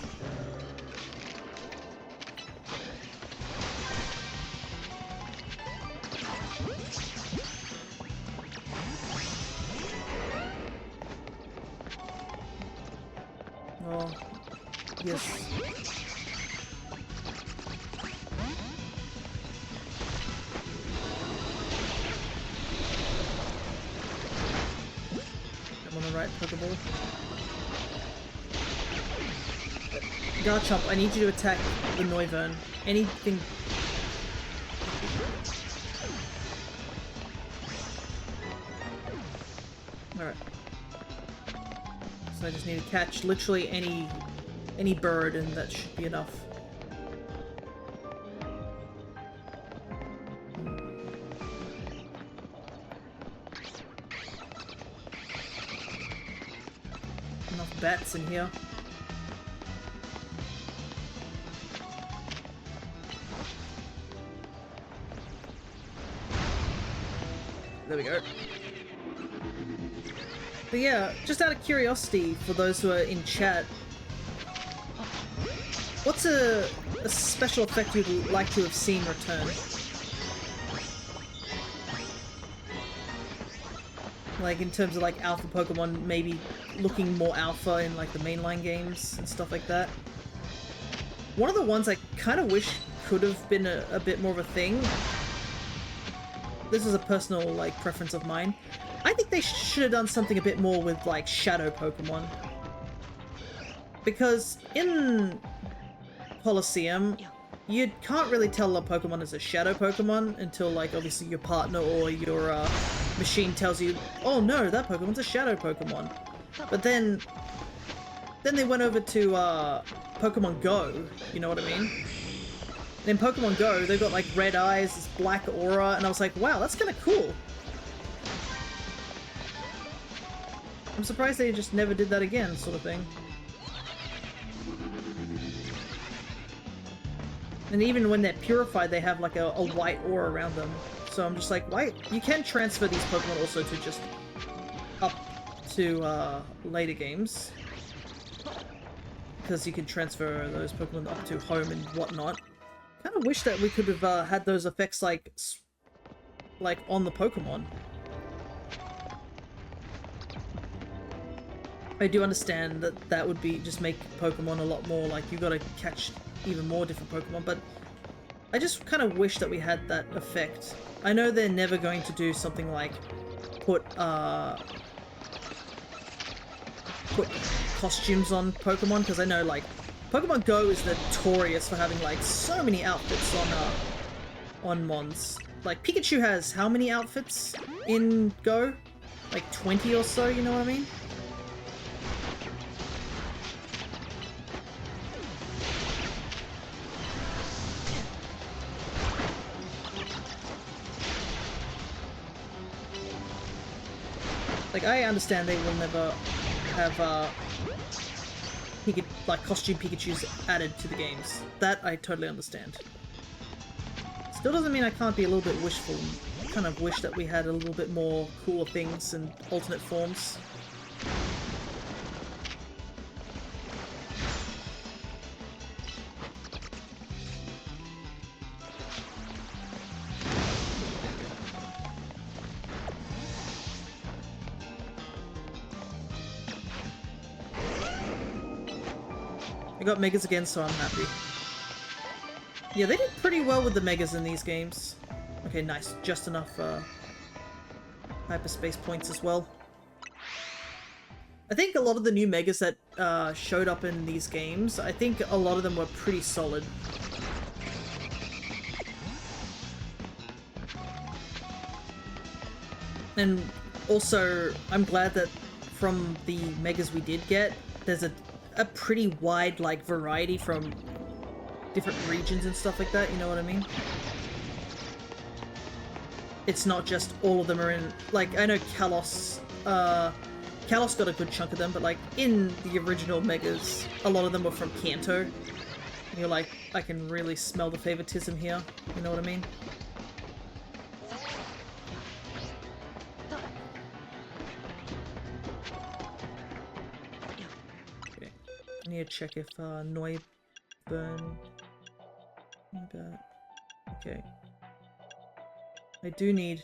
Oh, yes. I'm on the right Pokeball. Garchomp, I need you to attack the Noivern. Anything... Alright. So I just need to catch literally any bird and that should be enough. Enough bats in here. There we go. But yeah, just out of curiosity, for those who are in chat, what's a special effect you'd like to have seen return? Like, in terms of, like, alpha Pokemon maybe looking more alpha in, like, the mainline games and stuff like that. One of the ones I kind of wish could have been a bit more of a thing. This is a personal, like, preference of mine. I think they should have done something a bit more with, like, shadow Pokemon. Because in Colosseum, you can't really tell a Pokemon is a shadow Pokemon until, like, obviously your partner or your machine tells you, oh no, that Pokemon's a shadow Pokemon. But then they went over to Pokemon Go, you know what I mean? And in Pokemon Go, they've got, like, red eyes, this black aura, and I was like, wow, that's kind of cool. I'm surprised they just never did that again, sort of thing. And even when they're purified, they have, like, a white aura around them. So I'm just like, why? You can transfer these Pokemon also to just up to later games. Because you can transfer those Pokemon up to home and whatnot. Kind of wish that we could have had those effects like on the Pokemon. I do understand that that would be just make Pokemon a lot more like you gotta catch even more different Pokemon, but I just kind of wish that we had that effect. I know they're never going to do something like put costumes on Pokemon, because I know like Pokemon Go is notorious for having like so many outfits on Mons. Like Pikachu has how many outfits in Go? Like 20 or so, you know what I mean? Like, I understand they will never have, like, costume Pikachus added to the games. That I totally understand. Still doesn't mean I can't be a little bit wishful. I kind of wish that we had a little bit more cooler things and alternate forms. I got Megas again, so I'm happy. Yeah, they did pretty well with the Megas in these games. Okay, nice. Just enough hyperspace points as well. I think a lot of the new Megas that showed up in these games, I think a lot of them were pretty solid. And also, I'm glad that from the Megas we did get, there's a pretty wide, like, variety from different regions and stuff like that, you know what I mean? It's not just all of them are in, like, I know Kalos got a good chunk of them, but, like, in the original Megas, a lot of them were from Kanto. And you're like, I can really smell the favoritism here, you know what I mean? I need to check if Noiburn... Okay. I do need...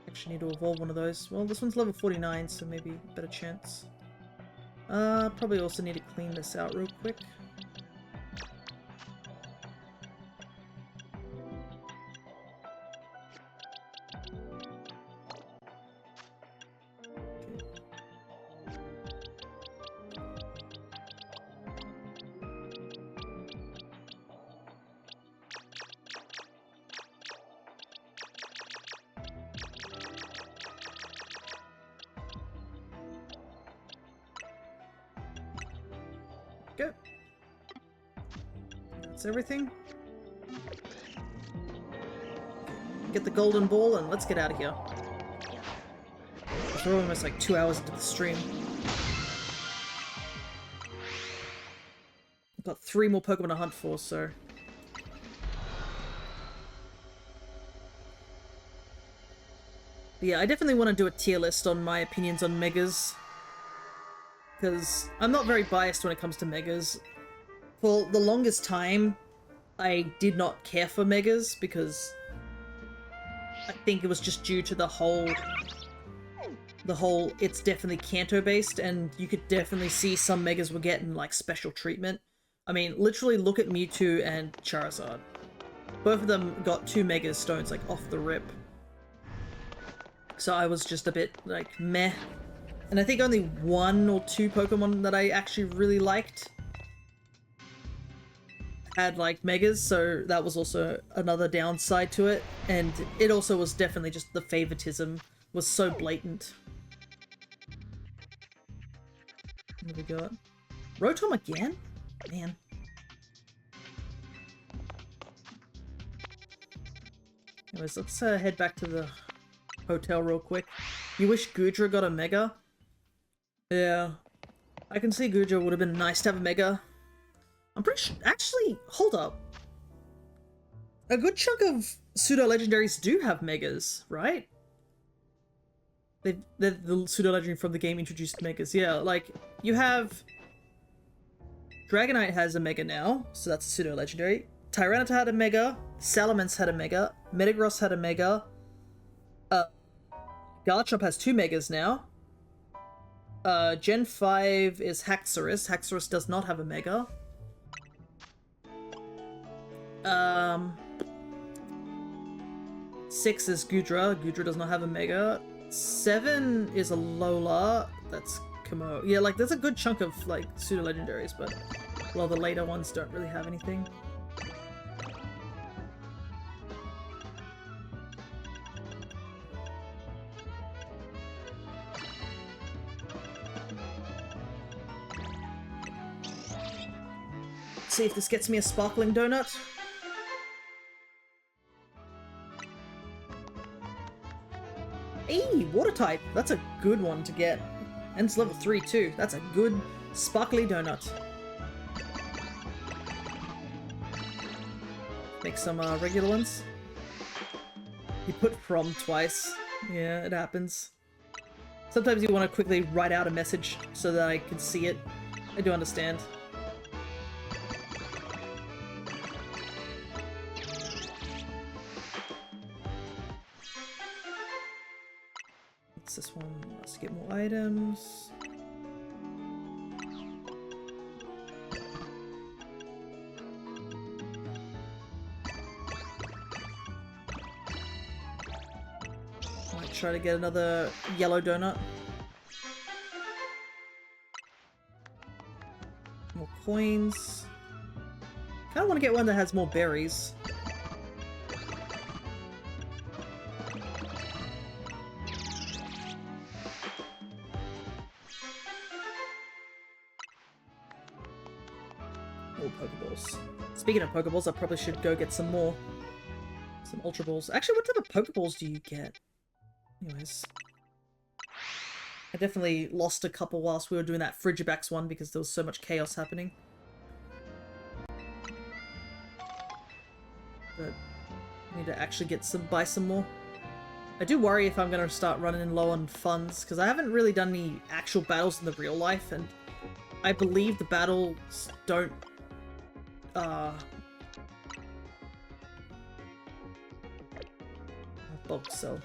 Actually need to evolve one of those. Well, this one's level 49, so maybe a better chance. Probably also need to clean this out real quick. Go. That's everything. Get the golden ball and let's get out of here. We're almost like 2 hours into the stream. I've got 3 more Pokemon to hunt for, so... But yeah, I definitely want to do a tier list on my opinions on Megas. Because I'm not very biased when it comes to Megas. For the longest time, I did not care for Megas because I think it was just due to the whole it's definitely Kanto based, and you could definitely see some Megas were getting like special treatment. I mean, literally look at Mewtwo and Charizard. Both of them got 2 Mega Stones like off the rip. So I was just a bit like meh. And I think only 1 or 2 Pokemon that I actually really liked had like Megas, so that was also another downside to it. And it also was definitely just the favoritism was so blatant. What do we got? Rotom again? Man. Anyways, let's head back to the hotel real quick. You wish Goodra got a Mega? Yeah. I can see Goodra would have been nice to have a Mega. I'm pretty sure... Actually, hold up. A good chunk of pseudo-legendaries do have Megas, right? The pseudo-legendary from the game introduced Megas. Yeah, like, you have... Dragonite has a Mega now, so that's a pseudo-legendary. Tyranitar had a Mega, Salamence had a Mega, Metagross had a Mega, Garchomp has 2 Megas now. Gen 5 is Haxorus. Haxorus does not have a Mega. 6 is Gudra. Gudra does not have a Mega. 7 is a Lola. That's Kamo. Yeah, like, there's a good chunk of, like, pseudo-legendaries, but a lot of the later ones don't really have anything. See if this gets me a sparkling donut. Hey, water type. That's a good one to get. And it's level 3 too. That's a good sparkly donut. Make some regular ones. You put from twice. Yeah, it happens. Sometimes you want to quickly write out a message so that I can see it. I do understand. This one, let's get more items. Might try to get another yellow donut. More coins. Kinda wanna get one that has more berries. Pokeballs. Speaking of Pokeballs, I probably should go get some more. Some Ultra Balls. Actually, what type of Pokeballs do you get? Anyways. I definitely lost a couple whilst we were doing that Frigibax one because there was so much chaos happening. But I need to actually get buy some more. I do worry if I'm going to start running low on funds because I haven't really done any actual battles in the real life, and I believe the battles don't bulk sell.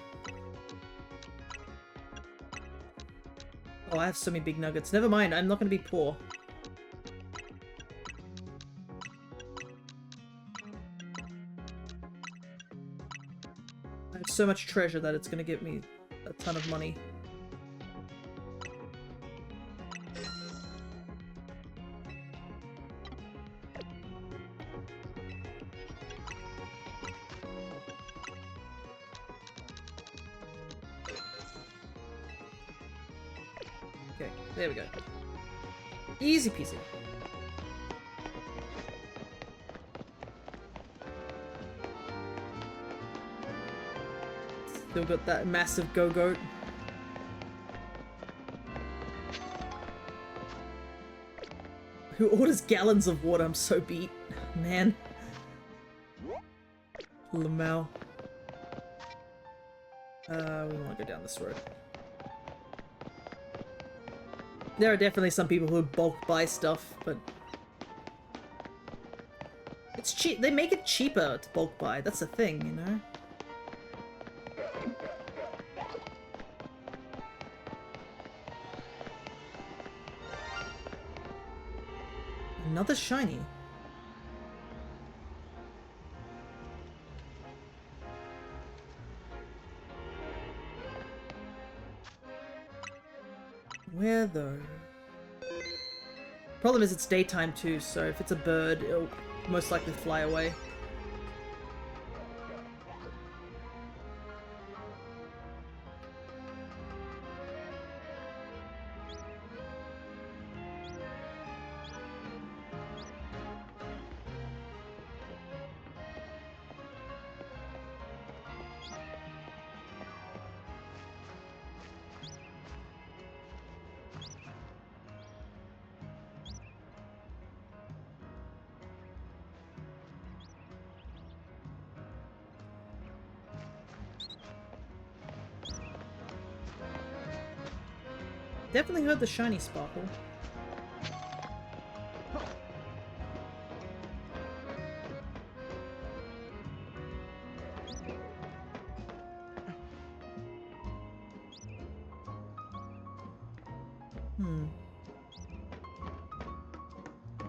Oh, I have so many big nuggets. Never mind, I'm not going to be poor. I have so much treasure that it's going to give me a ton of money. Okay, there we go. Easy peasy. Still got that massive go-goat. Who orders gallons of water? I'm so beat. Man. Lamau. We want to go down this road. There are definitely some people who bulk buy stuff, but it's cheap. They make it cheaper to bulk buy. That's the thing, you know? Another shiny. Where though? Problem is it's daytime too, so if it's a bird, it'll most likely fly away. Definitely heard the shiny sparkle.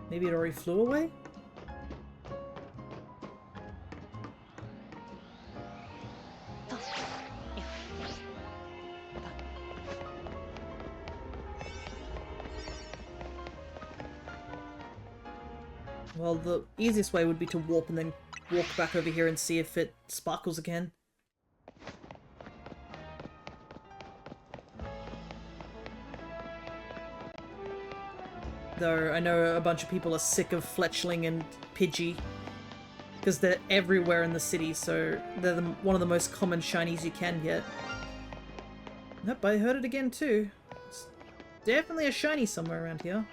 Maybe it already flew away? Well, the easiest way would be to warp and then walk back over here and see if it sparkles again. Though I know a bunch of people are sick of Fletchling and Pidgey, because they're everywhere in the city, so they're one of the most common shinies you can get. Nope, I heard it again too. It's definitely a shiny somewhere around here.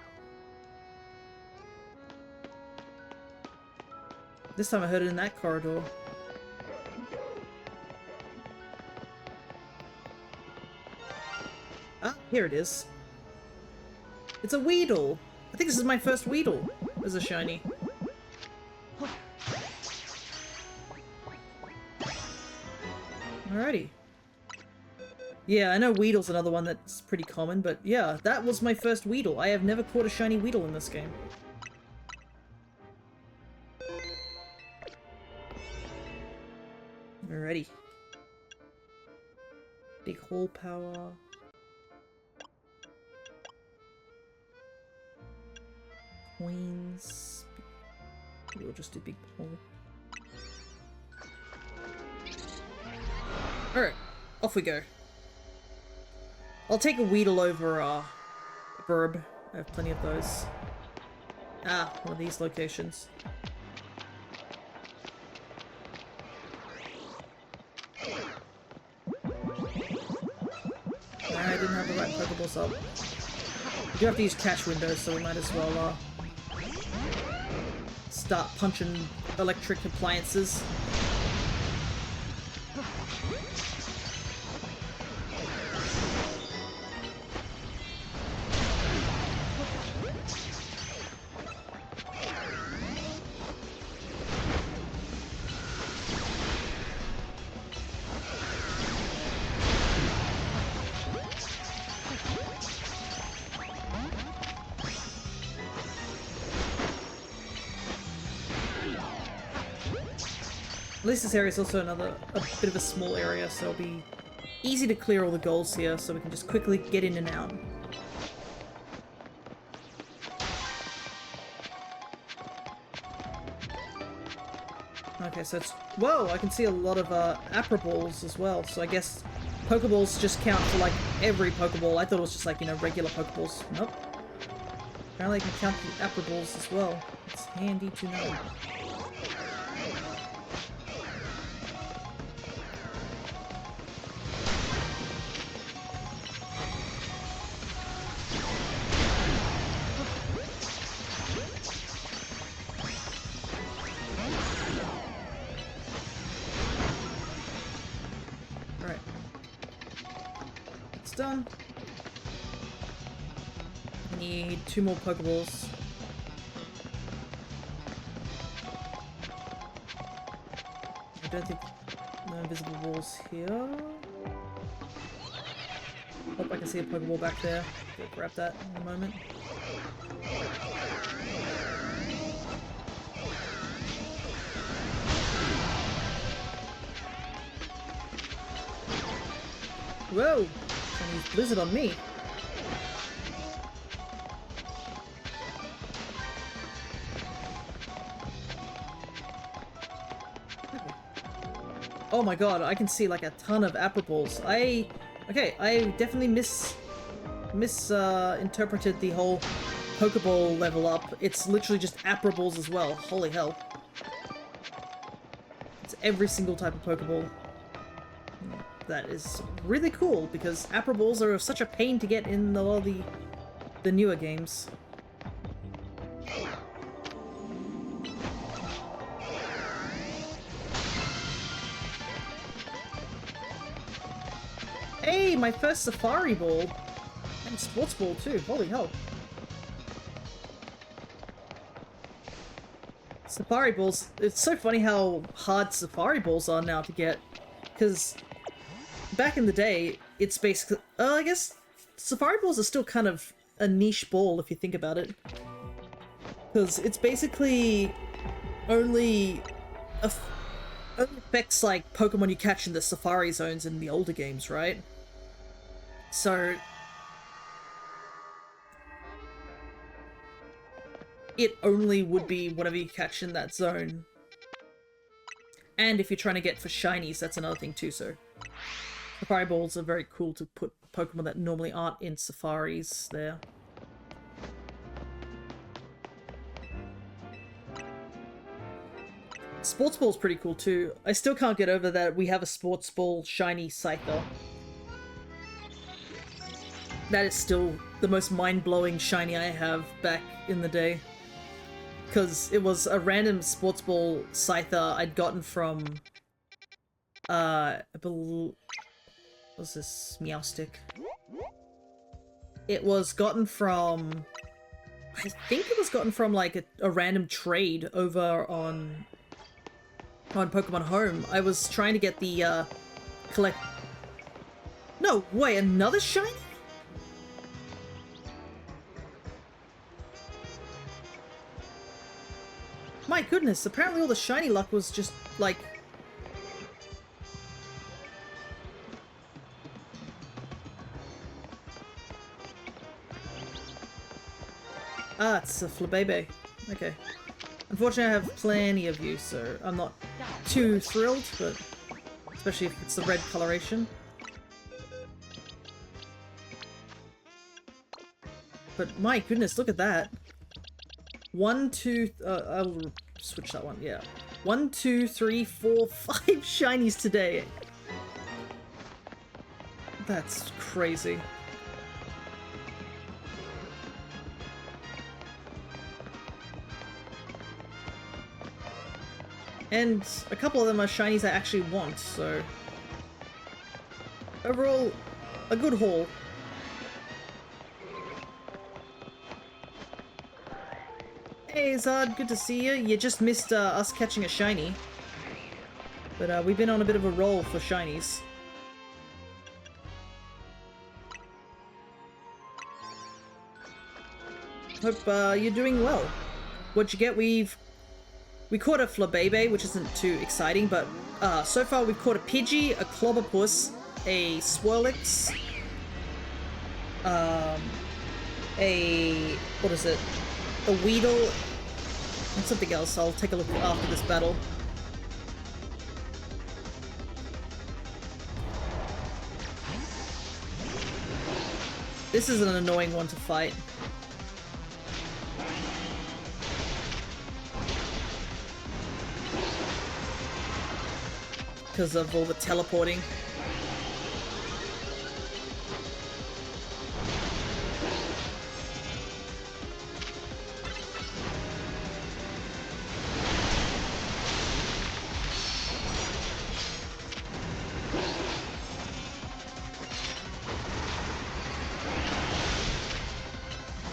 This time I heard it in that corridor. Ah, here it is. It's a Weedle! I think this is my first Weedle as a shiny. Alrighty. Yeah, I know Weedle's another one that's pretty common, but yeah, that was my first Weedle. I have never caught a shiny Weedle in this game. Alrighty. Big hall power. Coins. Maybe we'll just do big hall. Alright, off we go. I'll take a Weedle over a Burb. I have plenty of those. Ah, one of these locations. I didn't have the right Pokeballs up. We do have to use catch windows, so we might as well start punching electric appliances. At least this area is also a bit of a small area, so it'll be easy to clear all the goals here, so we can just quickly get in and out. Okay, so it's... Whoa! I can see a lot of Balls as well, so I guess Pokeballs just count for, like, every Pokeball. I thought it was just, like, you know, regular Pokeballs. Nope. Apparently I can count the Balls as well. It's handy to know. Done. I need 2 more Pokeballs. I don't think no invisible walls here. Oh, I can see a Pokeball back there. Go grab that in a moment. Whoa! Use Blizzard on me. Oh my god, I can see like a ton of Balls. I definitely misinterpreted the whole Pokeball level up. It's literally just Balls as well. Holy hell. It's every single type of Pokeball. That is really cool, because Balls are such a pain to get in a lot of the newer games. Hey, my first Safari Ball! And Sports Ball too, holy hell. Safari Balls, it's so funny how hard Safari Balls are now to get, because back in the day, it's basically... I guess Safari Balls are still kind of a niche ball if you think about it. Because it's basically only affects like Pokemon you catch in the Safari zones in the older games, right? So it only would be whatever you catch in that zone. And if you're trying to get for shinies, that's another thing too, so Safari balls are very cool to put Pokemon that normally aren't in Safaris there. Sports Ball's pretty cool too. I still can't get over that we have a Sports Ball shiny Scyther. That is still the most mind-blowing shiny I have back in the day. Because it was a random Sports Ball Scyther I'd gotten from... I believe... What was this? Meowstic. It was gotten from... I think it was gotten from like a random trade over on Pokemon Home. I was trying to get the collect... No, wait, another shiny? My goodness, apparently all the shiny luck was just like... Ah, it's a Flabébé. Okay. Unfortunately, I have plenty of you, so I'm not too thrilled, but especially if it's the red coloration. But my goodness, look at that. 1, 2, I'll switch that one, yeah. 1, 2, 3, 4, 5 shinies today. That's crazy. And a couple of them are shinies I actually want, so... Overall, a good haul. Hey Zard, good to see you. You just missed us catching a shiny. But we've been on a bit of a roll for shinies. Hope you're doing well. What'd you get? We caught a Flabébé, which isn't too exciting, but so far we've caught a Pidgey, a Clobberpuss, a Swirlix, a... what is it? A Weedle, and something else. I'll take a look after this battle. This is an annoying one to fight. Because of all the teleporting.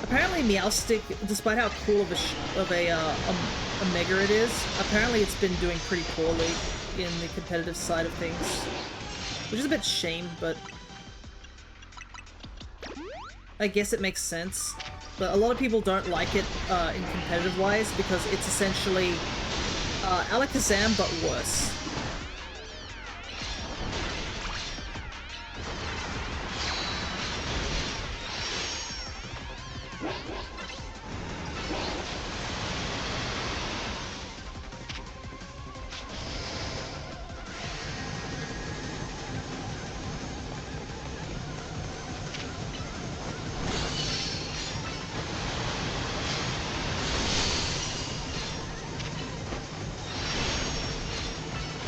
Apparently Meowstic, despite how cool of a mega it is, apparently it's been doing pretty poorly in the competitive side of things. Which is a bit shame, but I guess it makes sense. But a lot of people don't like it in competitive-wise because it's essentially Alakazam but worse.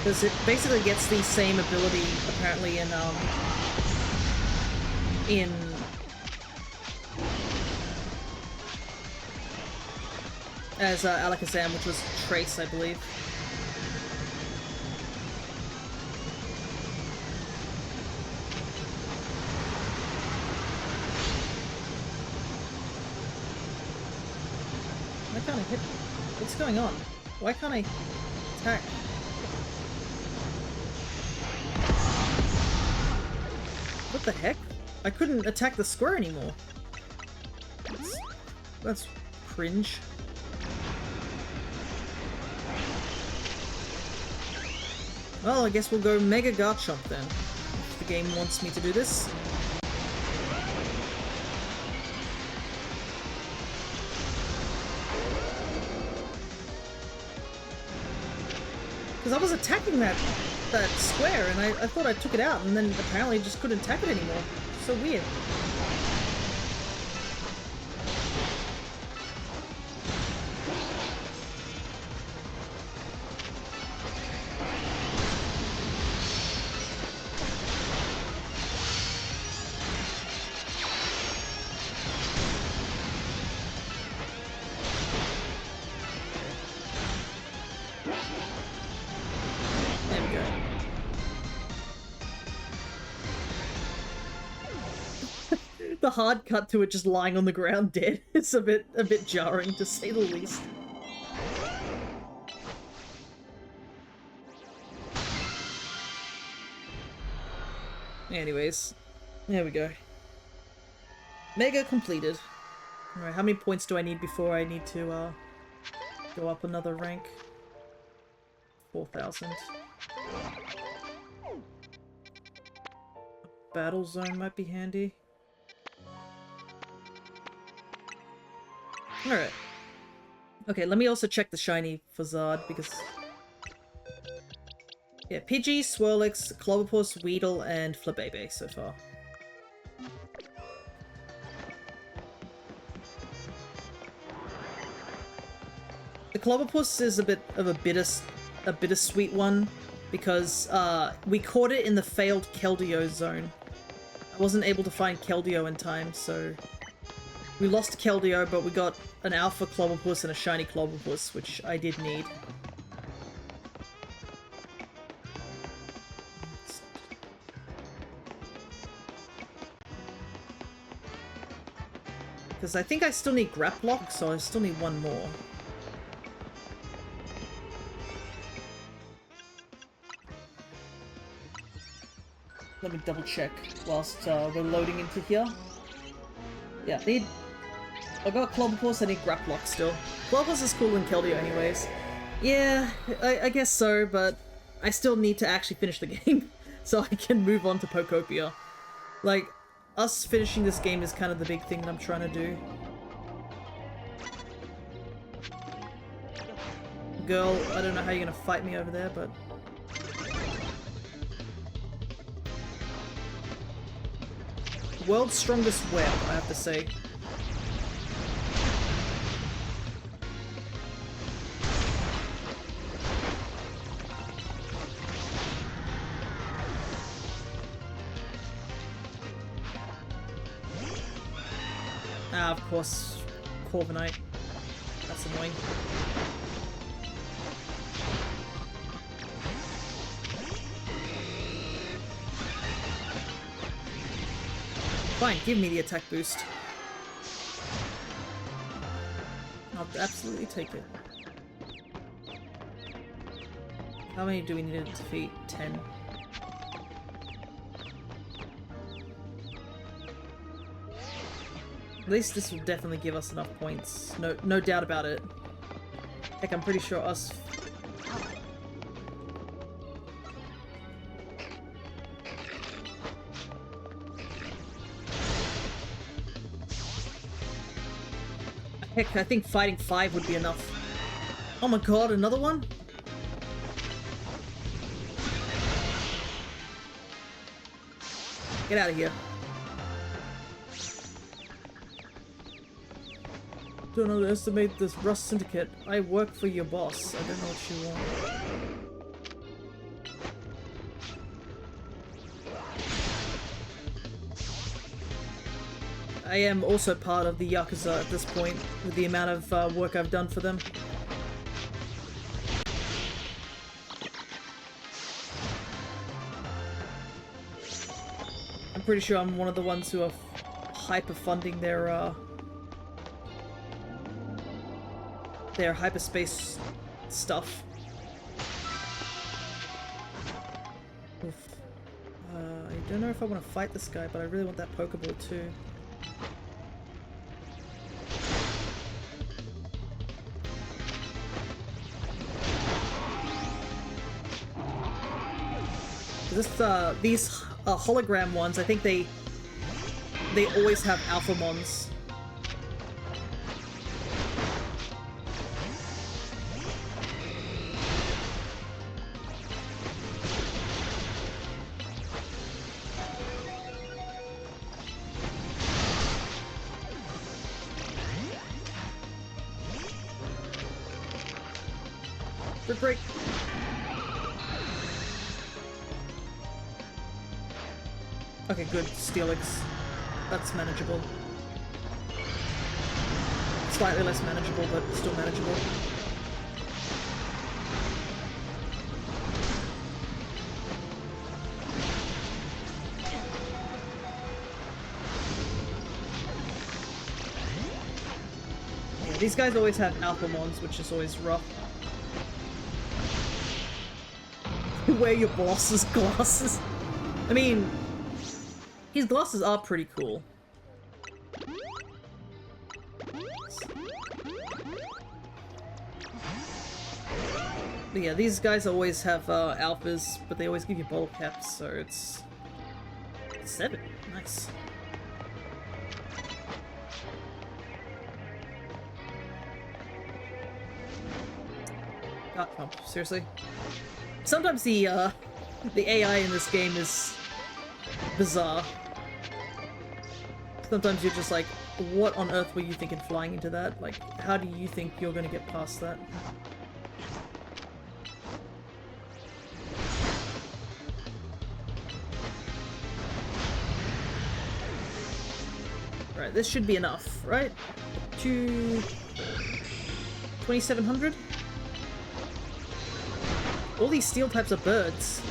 Because it basically gets the same ability, apparently, as Alakazam, which was Trace, I believe. Why can't I hit? What's going on? Why can't I attack? What the heck? I couldn't attack the square anymore. That's cringe. Well, I guess we'll go Mega Garchomp then, if the game wants me to do this. Because I was attacking that square, and I thought I took it out, and then apparently just couldn't attack it anymore. So weird. The hard cut to it just lying on the ground dead. It's a bit jarring, to say the least. Anyways, there we go. Mega completed. Alright, how many points do I need before I need to go up another rank? 4,000. Battle zone might be handy. Alright. Okay, let me also check the shiny for Zard, because... yeah, Pidgey, Swirlix, Clobbopus, Weedle, and Flabebe so far. The Clobbopus is a bit of a bittersweet one, because we caught it in the failed Keldeo zone. I wasn't able to find Keldeo in time, so... we lost Keldeo, but we got an alpha Clobbopus and a shiny Clobbopus, which I did need. Because I think I still need Graplock, so I still need one more. Let me double check whilst we're loading into here. Yeah, I got Clobbopus, I need Graplock still. Clobbopus is cooler than Keldeo anyways. Yeah, I guess so, but I still need to actually finish the game so I can move on to Pokopia. Like, us finishing this game is kind of the big thing that I'm trying to do. Girl, I don't know how you're gonna fight me over there, but... world's strongest web, I have to say. Ah, of course, Corviknight. That's annoying. Fine, give me the attack boost. I'll absolutely take it. How many do we need to defeat? 10. At least this will definitely give us enough points. No doubt about it. Heck, I'm pretty sure us... heck, I think fighting 5 would be enough. Oh my god, another one? Get out of here. Don't underestimate this Rust Syndicate. I work for your boss. I don't know what you want. I am also part of the Yakuza at this point, with the amount of work I've done for them. I'm pretty sure I'm one of the ones who are hyper-funding their hyperspace stuff. Oof. I don't know if I want to fight this guy, but I really want that Pokeball too. These hologram ones, I think they always have alphamons. Break. Okay, good. Steelix. That's manageable. Slightly less manageable, but still manageable. Yeah, these guys always have alphamons, which is always rough. Wear your boss's glasses. I mean, his glasses are pretty cool. But yeah, these guys always have alphas, but they always give you bottle caps, so it's 7. Nice. Oh, seriously? Sometimes the AI in this game is bizarre. Sometimes you're just like, what on earth were you thinking flying into that? Like, how do you think you're gonna get past that? Right, this should be enough, right? To 2700? All these steel types are birds.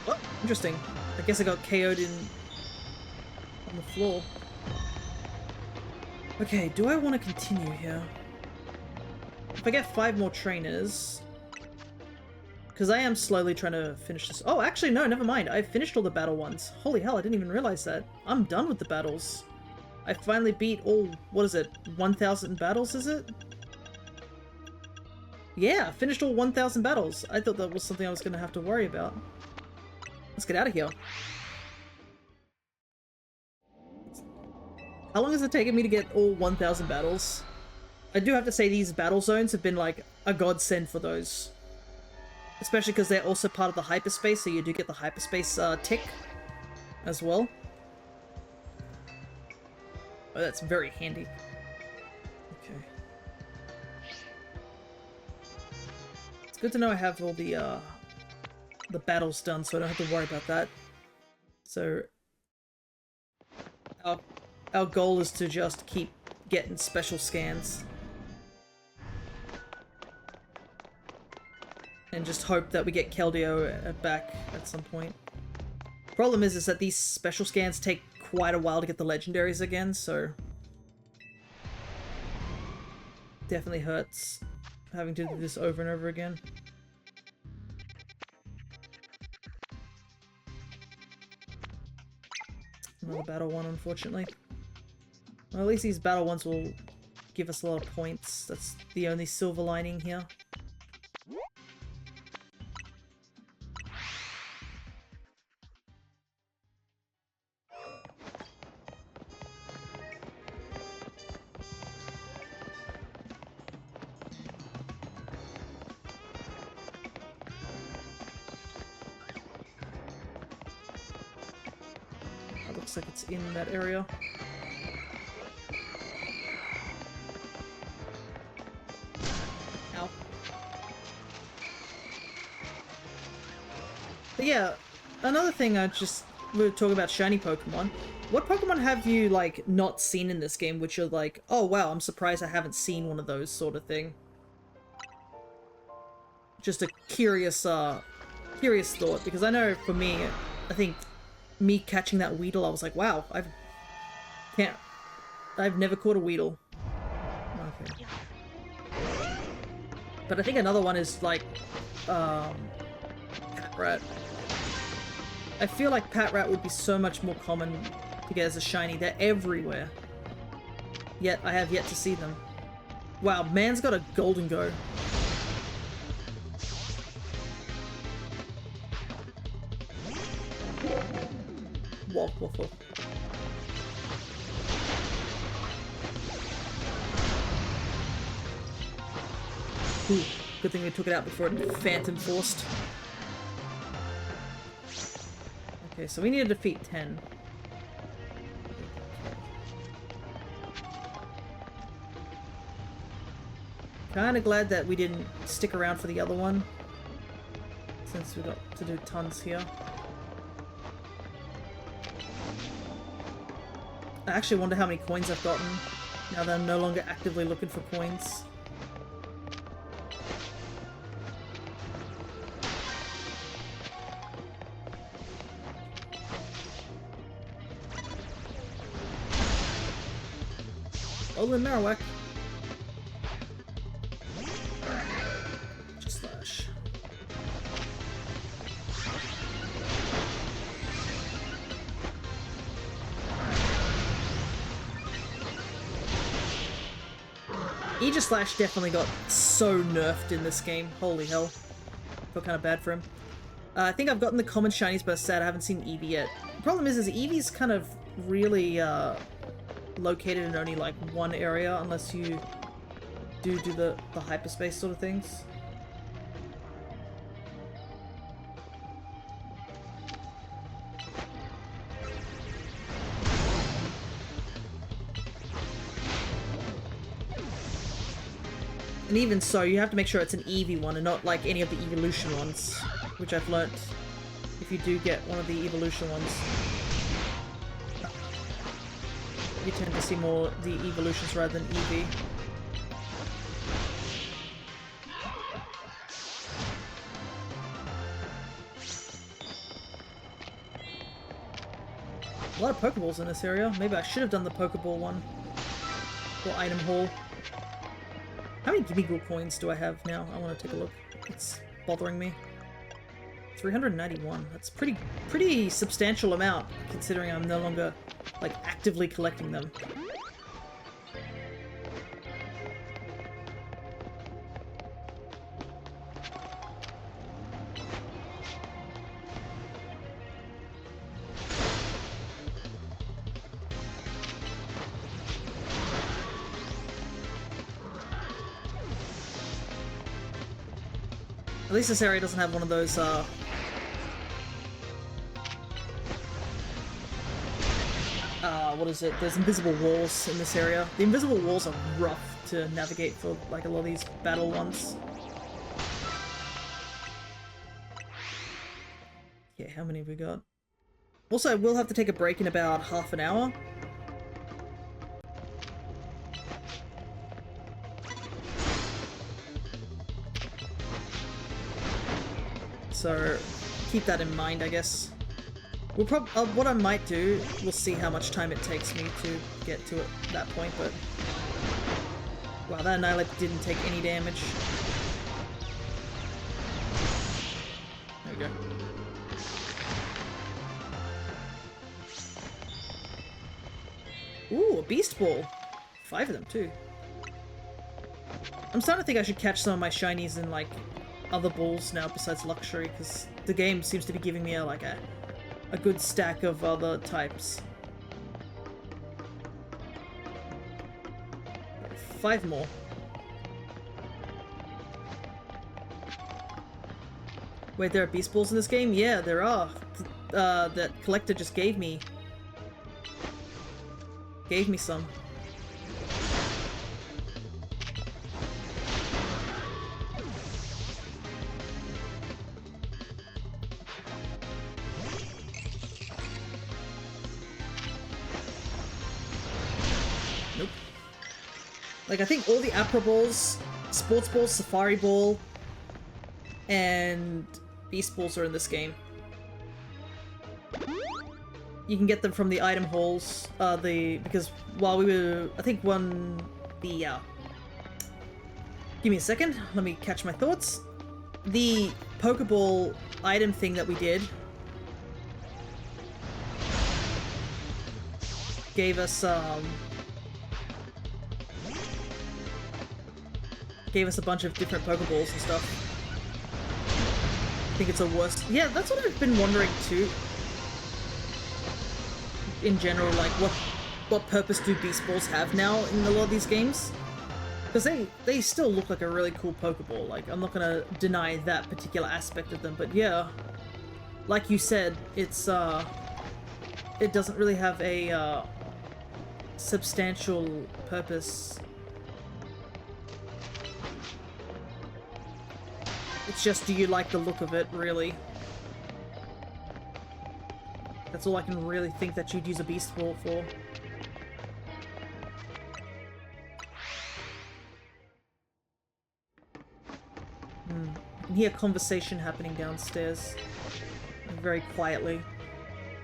Oh, interesting. I guess I got KO'd on the floor. Okay, do I want to continue here? If I get 5 more trainers... Because I am slowly trying to finish this. Oh, actually, no, never mind. I've finished all the battle ones. Holy hell, I didn't even realize that. I'm done with the battles. I finally beat all, what is it, 1,000 battles, is it? Yeah, I finished all 1,000 battles. I thought that was something I was going to have to worry about. Let's get out of here. How long has it taken me to get all 1,000 battles? I do have to say these battle zones have been like a godsend for those. Especially because they're also part of the hyperspace, so you do get the hyperspace tick as well. Oh, that's very handy. Okay. It's good to know I have all the battles done, so I don't have to worry about that. So our goal is to just keep getting special scans. And just hope that we get Keldeo back at some point. Problem is that these special scans take quite a while to get the legendaries again, so definitely hurts having to do this over and over again. Another battle one, unfortunately. Well, at least these battle ones will give us a lot of points. That's the only silver lining here. Looks like it's in that area. Ow. But yeah, another thing we were talking about shiny Pokemon. What Pokemon have you, like, not seen in this game, which you're like, oh wow, I'm surprised I haven't seen one of those sort of thing? Just a curious thought, because I know for me, I think me catching that Weedle, I was like, wow, I've never caught a Weedle. Okay. But I think another one is like, Patrat. I feel like Patrat would be so much more common to get as a shiny. They're everywhere. Yet I have yet to see them. Wow, man's got a golden go. Whoa, whoa, whoa. Ooh, good thing we took it out before it phantom forced. Okay, so we need to defeat 10. Kinda glad that we didn't stick around for the other one, since we got to do tons here. I actually wonder how many coins I've gotten now that I'm no longer actively looking for coins. Olin Marowak. Slash. Aegis Slash definitely got so nerfed in this game. Holy hell. Feel kind of bad for him. I think I've gotten the common shinies, but sad I haven't seen Eevee yet. The problem is Eevee's kind of really located in only like one area, unless you do the hyperspace sort of things. And even so, you have to make sure it's an Eevee one and not like any of the evolution ones, which I've learnt if you do get one of the evolution ones. You tend to see more the evolutions rather than Eevee. A lot of Pokeballs in this area. Maybe I should have done the Pokeball one. Or item haul. How many Gimmighoul coins do I have now? I want to take a look. It's bothering me. 391. That's pretty substantial amount, considering I'm no longer, like, actively collecting them. At least this area doesn't have one of those, what is it? There's invisible walls in this area. The invisible walls are rough to navigate for, like, a lot of these battle ones. Yeah, how many have we got? Also, we'll have to take a break in about half an hour. So, keep that in mind, I guess. We'll what I might do, we'll see how much time it takes me to get to that point, but... Wow, that Annihilate didn't take any damage. There we go. Ooh, a Beast Ball! 5 of them, too. I'm starting to think I should catch some of my shinies in, like, other balls now besides Luxury, because the game seems to be giving me a good stack of other types. 5 more. Wait, there are Beast Balls in this game? Yeah, there are. That collector just gave me some. Like, I think all the Apra Balls, Sports Ball, Safari Ball, and Beast Balls are in this game. You can get them from the item halls, because while we were, I think give me a second, let me catch my thoughts. The Pokeball item thing that we did gave us, gave us a bunch of different Pokeballs and stuff. I think it's a worst. Yeah, that's what I've been wondering too. In general, like what purpose do Beast Balls have now in a lot of these games? Because they still look like a really cool Pokeball. Like, I'm not gonna deny that particular aspect of them, but yeah, like you said, it's it doesn't really have a substantial purpose. It's just, do you like the look of it, really? That's all I can really think that you'd use a Beast Ball for. I can hear conversation happening downstairs. Very quietly.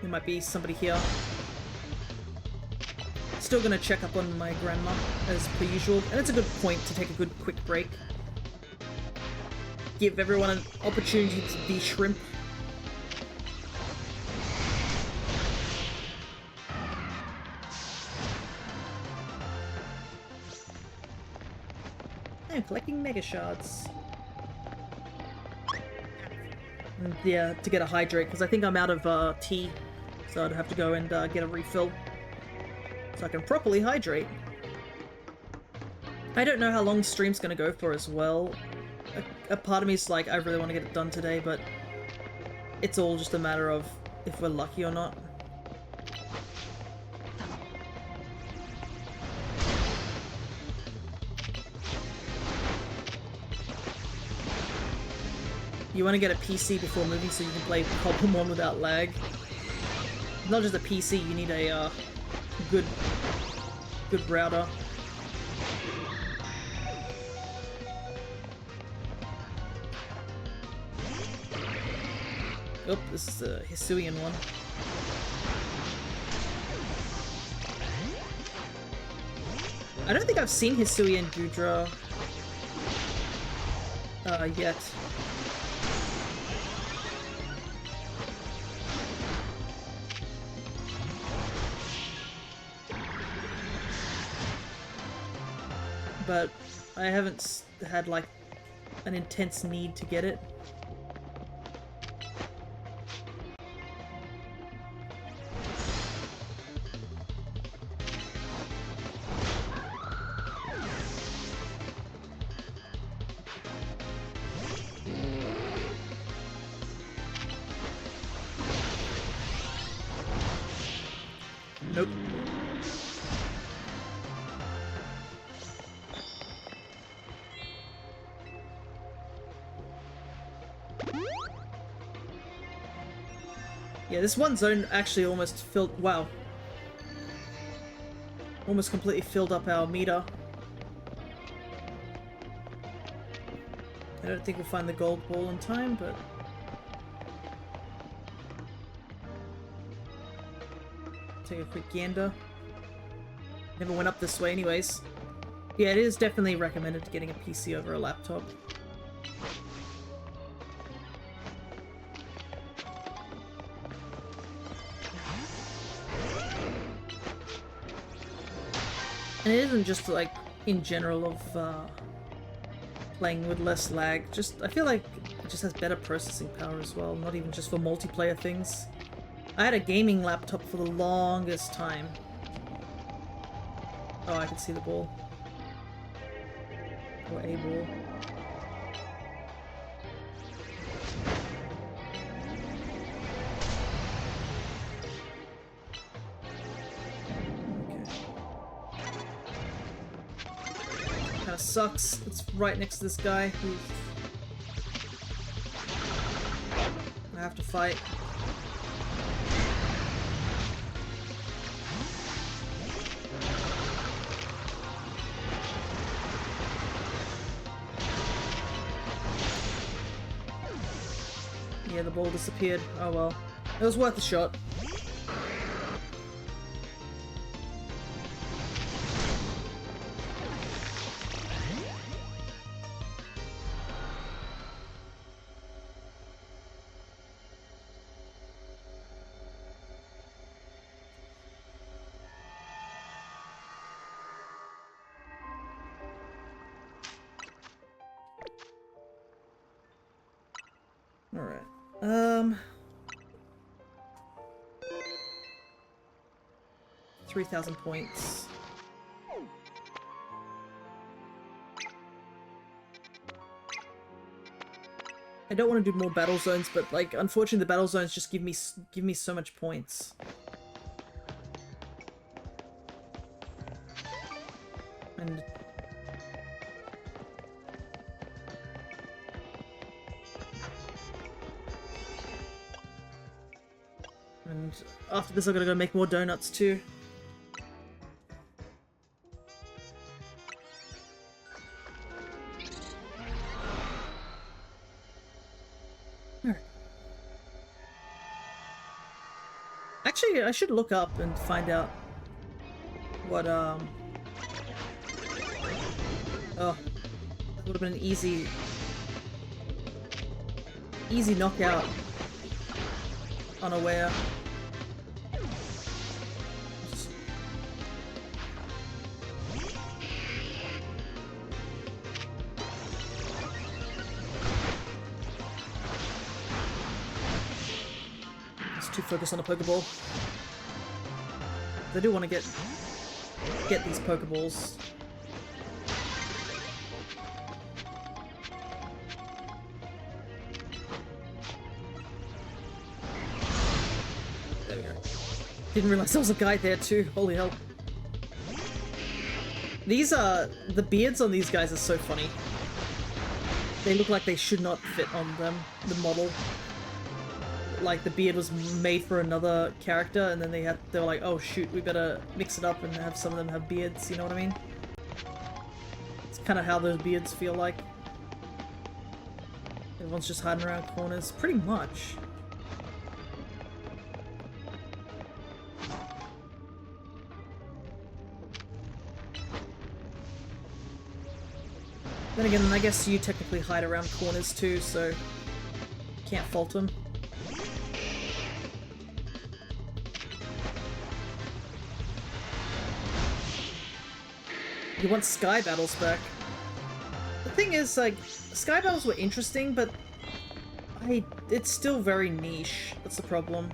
There might be somebody here. Still gonna check up on my grandma, as per usual. And it's a good point to take a good quick break. Give everyone an opportunity to be shrimp. I'm collecting Mega Shards. And yeah, to get a hydrate, because I think I'm out of tea. So I'd have to go and get a refill. So I can properly hydrate. I don't know how long the stream's gonna go for as well. A part of me is like, I really want to get it done today, but it's all just a matter of if we're lucky or not. You want to get a PC before moving so you can play Pokemon without lag. Not just a PC, you need a good router. Oh, this is the Hisuian one. I don't think I've seen Hisui and Gudra yet. But I haven't had like an intense need to get it. Nope. Yeah, this one zone actually almost filled. Wow. Almost completely filled up our meter. I don't think we'll find the gold ball in time, but... take a quick gander. Never went up this way anyways. Yeah, it is definitely recommended getting a PC over a laptop. And it isn't just like in general of playing with less lag, just I feel like it just has better processing power as well, not even just for multiplayer things. I had a gaming laptop for the longest time. Oh, I can see the ball. Or a ball. Kinda sucks. It's right next to this guy who I have to fight. Yeah, the ball disappeared. Oh well. It was worth a shot. Alright. 3,000 points. I don't want to do more battle zones, but like, unfortunately, the battle zones just give me so much points. And after this, I'm gonna go make more donuts too. Actually, I should look up and find out what, oh, that would have been an easy knockout. Unaware. Too focused on the Pokeball. I do want to get these Pokeballs. There we go. Didn't realize there was a guy there too. Holy hell. These are... the beards on these guys are so funny. They look like they should not fit on them, the model. Like, the beard was made for another character, and then they were like, oh shoot, we better mix it up and have some of them have beards, you know what I mean? It's kind of how those beards feel like. Everyone's just hiding around corners, pretty much. Then again, I guess you technically hide around corners too, so can't fault them. You want Sky Battles back. The thing is, like, Sky Battles were interesting, but it's still very niche. That's the problem.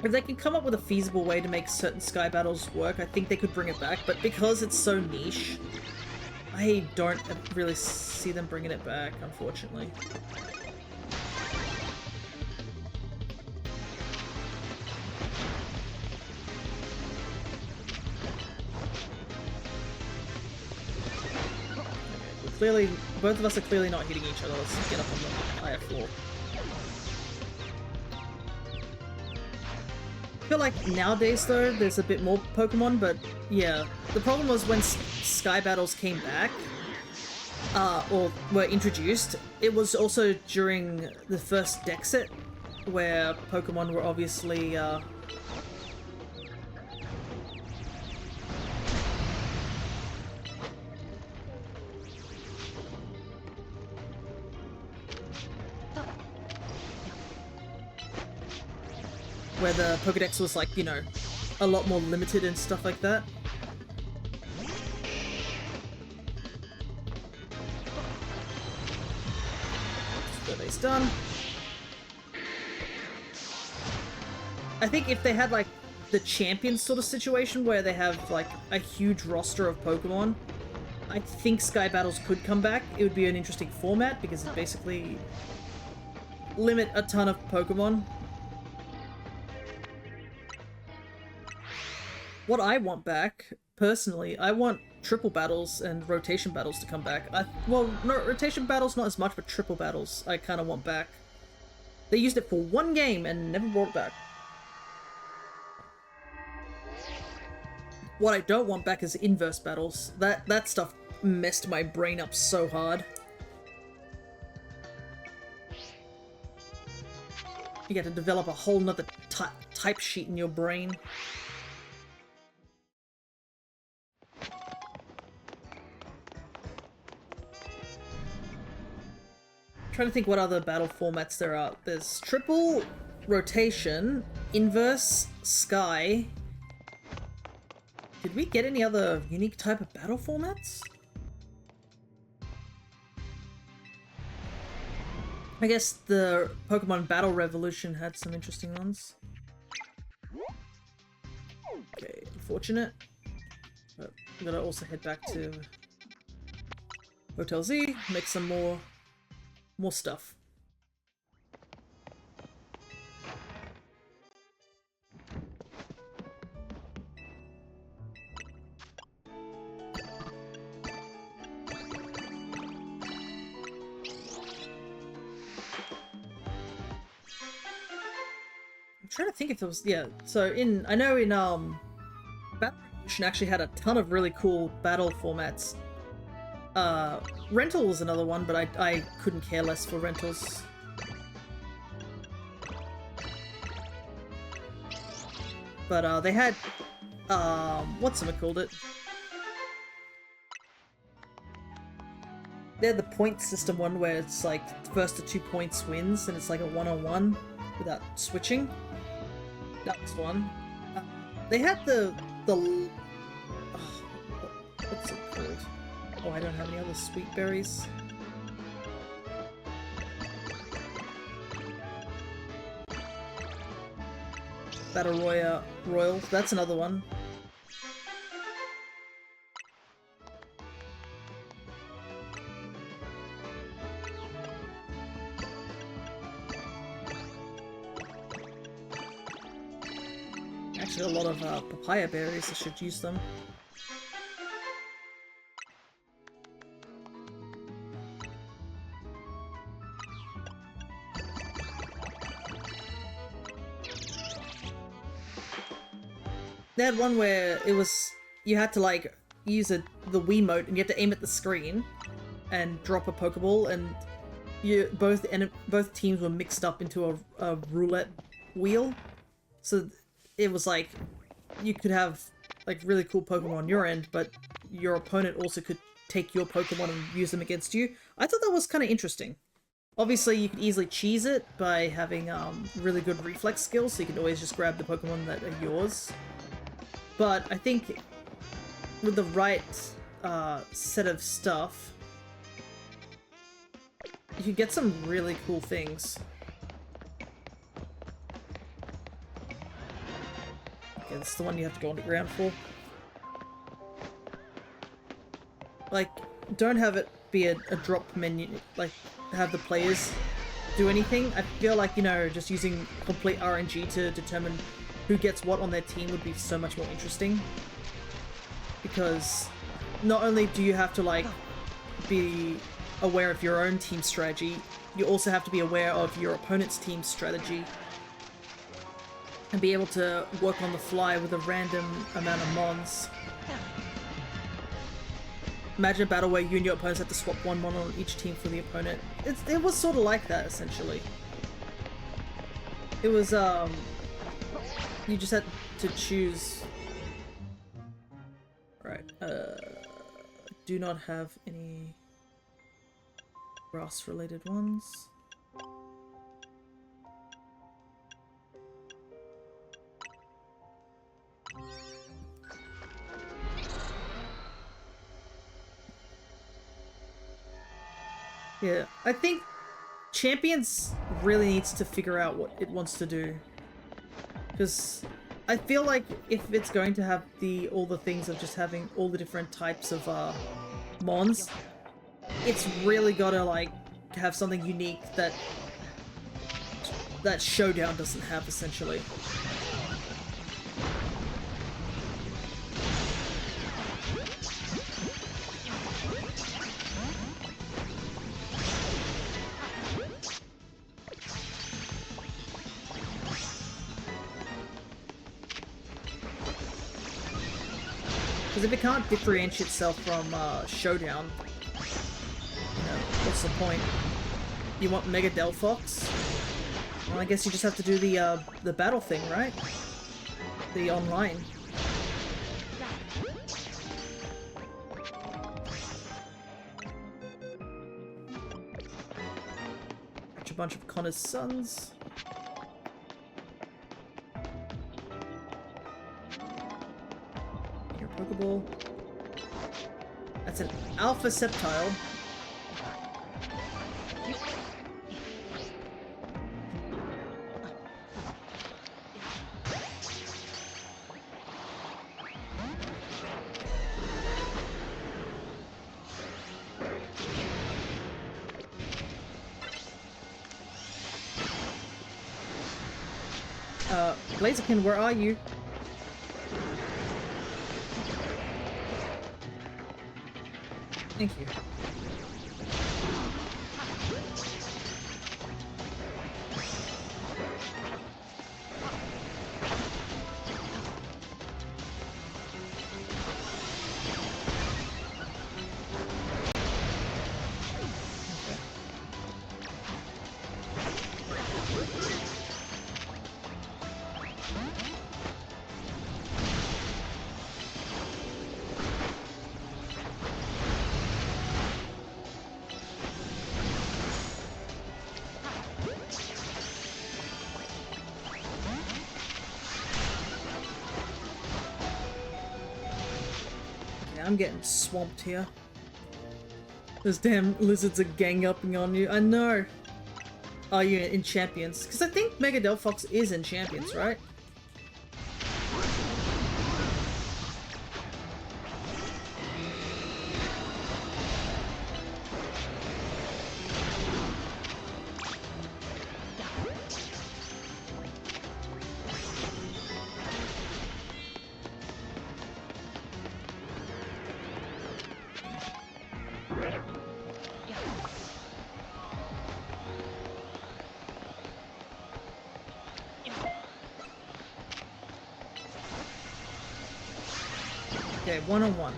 If they can come up with a feasible way to make certain Sky Battles work, I think they could bring it back, but because it's so niche, I don't really see them bringing it back, unfortunately. Clearly, both of us are clearly not hitting each other. Let's get up on the higher floor. I feel like nowadays, though, there's a bit more Pokemon, but yeah. The problem was when Sky Battles came back, or were introduced, it was also during the first deck set, where Pokemon were obviously, where the Pokedex was, like, you know, a lot more limited and stuff like that. Survey's done. I think if they had, like, the champion sort of situation where they have, like, a huge roster of Pokemon, I think Sky Battles could come back. It would be an interesting format because it basically limit a ton of Pokemon. What I want back, personally, I want triple battles and rotation battles to come back. Well, no, rotation battles not as much, but triple battles I kind of want back. They used it for one game and never brought it back. What I don't want back is inverse battles. That stuff messed my brain up so hard. You get to develop a whole nother type sheet in your brain. Trying to think what other battle formats there are. There's triple, rotation, inverse, sky. Did we get any other unique type of battle formats? I guess the Pokemon Battle Revolution had some interesting ones. Okay, unfortunate. But I'm gonna also head back to Hotel Z, make some more stuff. I'm trying to think if there was, yeah, so I know in Battle Revolution actually had a ton of really cool battle formats. Rental was another one, but I couldn't care less for rentals. But they had whatchamacallit? They had the point system one where it's like first to 2 points wins, and it's like a one-on-one without switching. That was one. They had the what's it called? Oh, I don't have any other sweet berries. Battle Royal, that's another one. Actually, a lot of papaya berries, I should use them. They had one where it was, you had to like use the Wiimote and you had to aim at the screen and drop a Pokeball, and both teams were mixed up into a roulette wheel. So it was like you could have like really cool Pokemon on your end, but your opponent also could take your Pokemon and use them against you. I thought that was kind of interesting. Obviously, you could easily cheese it by having really good reflex skills, so you can always just grab the Pokemon that are yours. But I think with the right set of stuff, you can get some really cool things. Okay, this is the one you have to go underground for. Like, don't have it be a drop menu, like, have the players do anything. I feel like, you know, just using complete RNG to determine who gets what on their team would be so much more interesting. Because not only do you have to, like, be aware of your own team strategy, you also have to be aware of your opponent's team strategy and be able to work on the fly with a random amount of mons. Imagine a battle where you and your opponents have to swap one mon on each team for the opponent. It was sort of like that, essentially. It was, you just had to choose. Right, do not have any grass-related ones. Yeah, I think Champions really needs to figure out what it wants to do. Because I feel like if it's going to have all the things of just having all the different types of mons, it's really gotta like have something unique that Showdown doesn't have, essentially. Because if it can't differentiate itself from Showdown, you know, what's the point? You want Mega Delphox? Well, I guess you just have to do the battle thing, right? The online. Catch a bunch of Connor's sons. Pokeball. That's an Alpha Sceptile. Blaziken, where are you? Thank you. I'm getting swamped here. Those damn lizards are gang upping on you. I know. Are you in Champions? Because I think Mega Delphox is in Champions, right? Okay, one-on-one.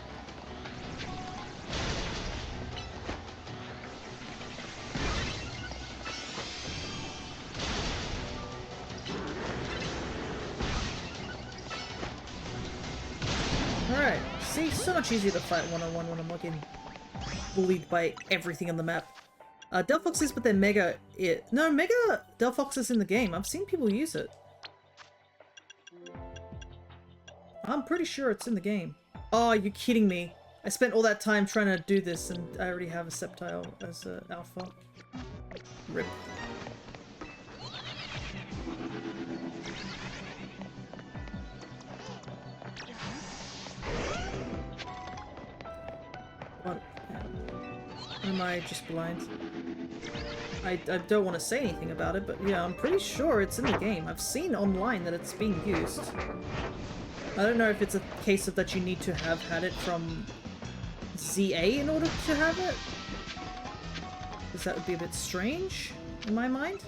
Alright, see, so much easier to fight one-on-one when I'm not getting bullied by everything on the map. Delphoxes with their Mega... No, Mega Delphoxes in the game. I've seen people use it. I'm pretty sure it's in the game. Oh, you're kidding me. I spent all that time trying to do this and I already have a Sceptile as an alpha. Rip. What? Am I just blind? I don't want to say anything about it, but yeah, I'm pretty sure it's in the game. I've seen online that it's being used. I don't know if it's a case of that you need to have had it from ZA in order to have it. Because that would be a bit strange, in my mind.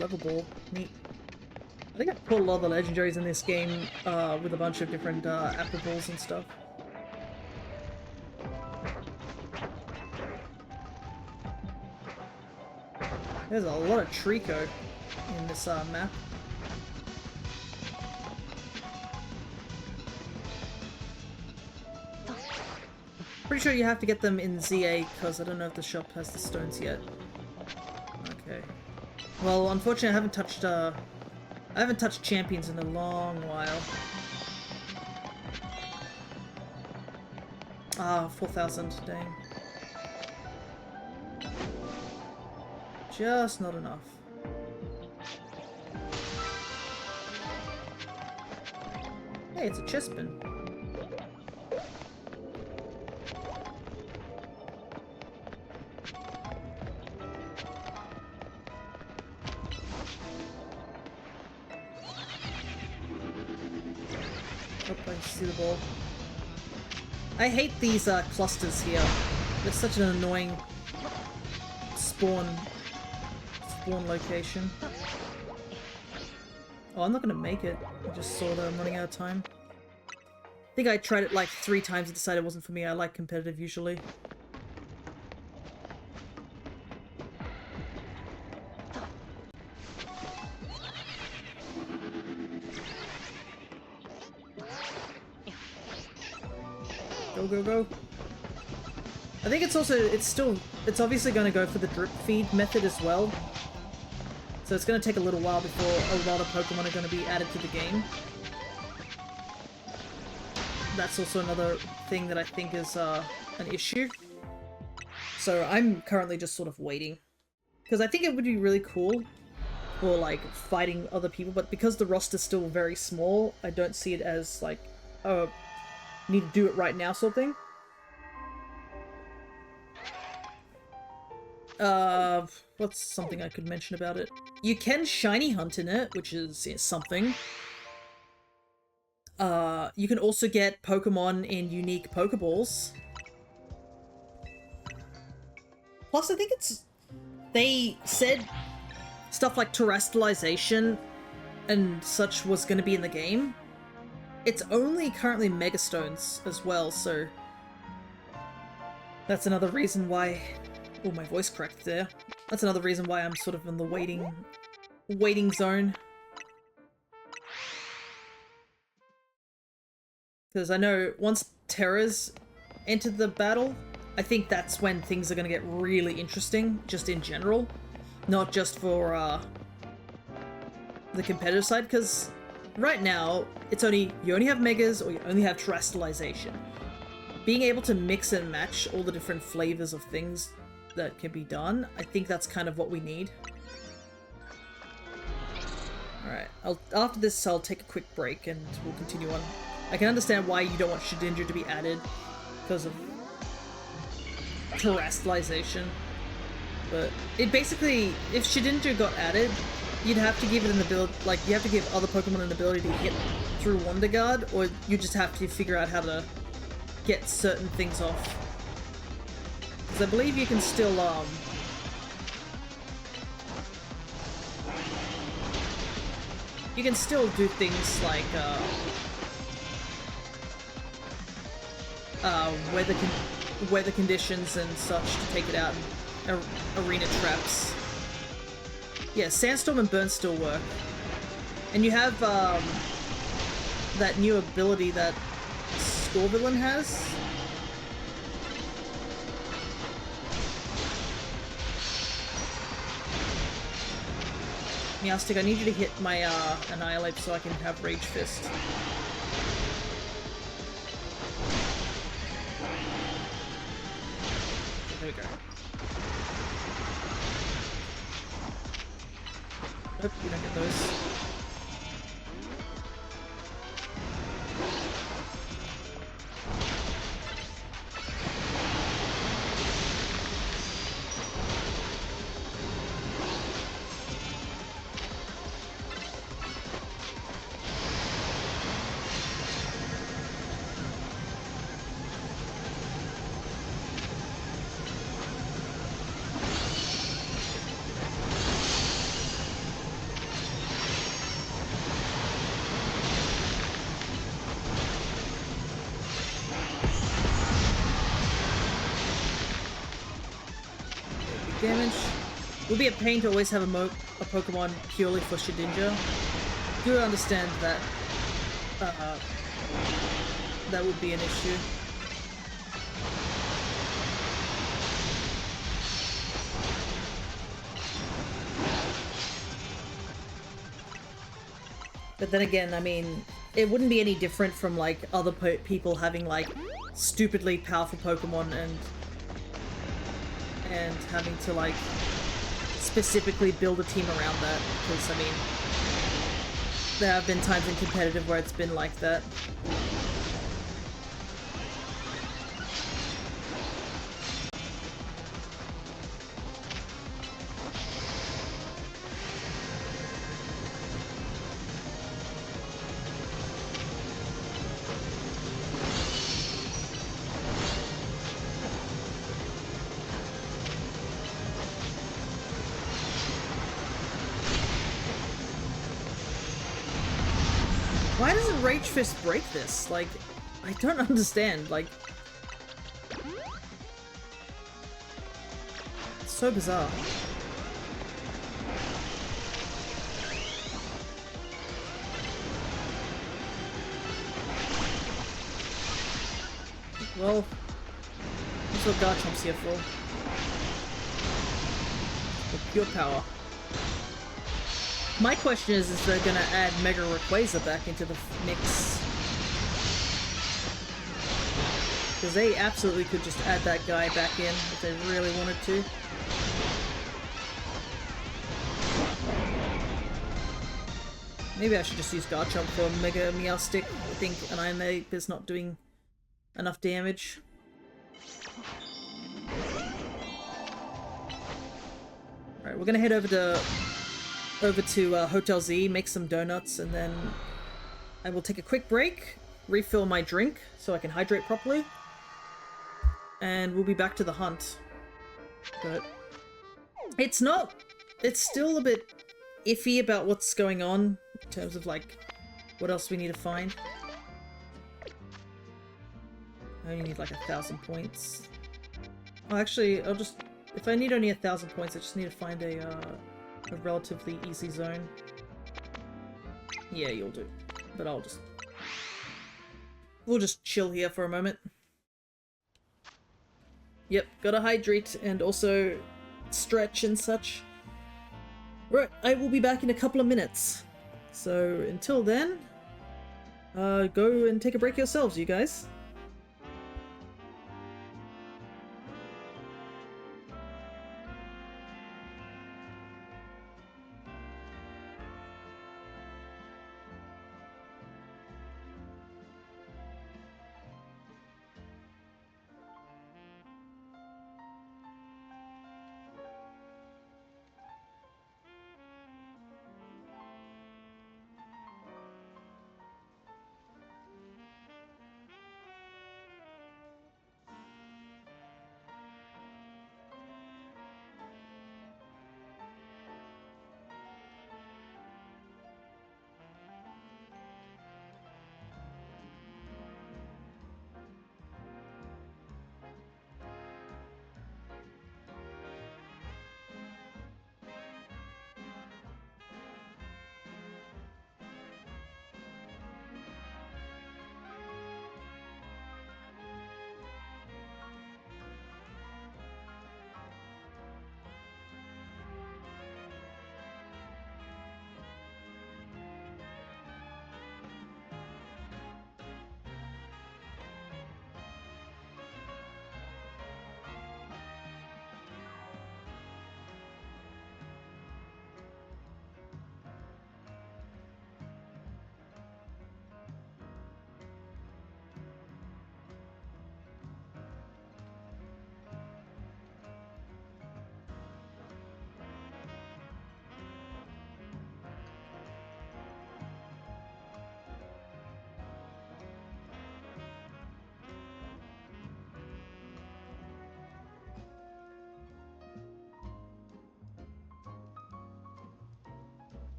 Level ball. Neat. I think I pulled a lot of the legendaries in this game with a bunch of different apple balls and stuff. There's a lot of Trico in this map. Pretty sure you have to get them in ZA because I don't know if the shop has the stones yet. Okay. Well, unfortunately, I haven't touched champions in a long while. Ah, 4,000, dang. Just not enough. Hey, it's a chestpin. See the ball. I hate these clusters here. They're such an annoying spawn location. Oh, I'm not gonna make it. I just saw that I'm running out of time. I think I tried it like 3 times and decided it wasn't for me. I like competitive usually. Go, go, go. I think it's obviously going to go for the drip feed method as well. So it's going to take a little while before a lot of Pokemon are going to be added to the game. That's also another thing that I think is an issue. So I'm currently just sort of waiting. Because I think it would be really cool for, like, fighting other people, but because the roster's still very small, I don't see it as, like, oh, need to do it right now sort of thing. What's something I could mention about it? You can shiny hunt in it, which is something. You can also get Pokemon in unique Pokeballs. Plus, I think they said stuff like terrestrialization and such was going to be in the game. It's only currently Megastones as well, so that's another reason why... Oh, my voice cracked there. That's another reason why I'm sort of in the waiting zone. Because I know once Terras entered the battle, I think that's when things are going to get really interesting, just in general. Not just for the competitive side, because right now, it's you only have Megas or you only have terrestrialization. Being able to mix and match all the different flavors of things that can be done, I think that's kind of what we need. Alright, after this I'll take a quick break and we'll continue on. I can understand why you don't want Shedinja to be added because of terrestrialization, but it basically, if Shedinja got added, you'd have to give it an ability, like you have to give other Pokemon an ability to hit through Wonder Guard, or you just have to figure out how to get certain things off. Because I believe you can still, you can still do things like, weather conditions and such to take it out, and arena traps. Yeah, Sandstorm and Burn still work. And you have, that new ability that Scorvillain has. Meowstic, I need you to hit my Annihilate so I can have Rage Fist. There we go. Nope, you don't get those. Damage. It would be a pain to always have a Pokemon purely for Shedinja. Do understand that that would be an issue. But then again, I mean, it wouldn't be any different from like other people having like stupidly powerful Pokemon and having to like specifically build a team around that, because I mean there have been times in competitive where it's been like that. Why doesn't Rage Fist break this? Like, I don't understand, like... It's so bizarre. Well, that's what Garchomp's here for. With pure power. My question is they're gonna add Mega Rayquaza back into the mix? Because they absolutely could just add that guy back in if they really wanted to. Maybe I should just use Garchomp for Mega Meowstic. I think an Iron Ape is not doing enough damage. Alright, we're gonna head over to Hotel Z, make some donuts, and then I will take a quick break, refill my drink so I can hydrate properly, and we'll be back to the hunt. But it's still a bit iffy about what's going on in terms of like what else we need to find. I only need like 1,000 points. Oh, actually, if I need only 1,000 points, I just need to find a relatively easy zone. Yeah, you'll do. But we'll just chill here for a moment. Yep, gotta hydrate and also stretch and such. Right, I will be back in a couple of minutes. So until then, go and take a break yourselves, you guys.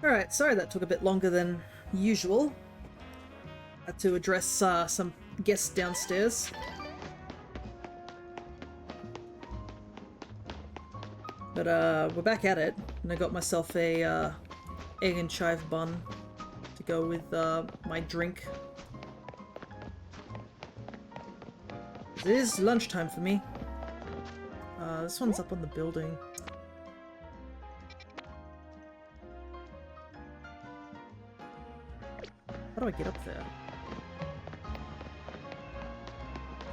Alright, sorry that took a bit longer than usual. Had to address some guests downstairs. But we're back at it, and I got myself a egg and chive bun to go with my drink. It is lunchtime for me. This one's up on the building. How do I get up there?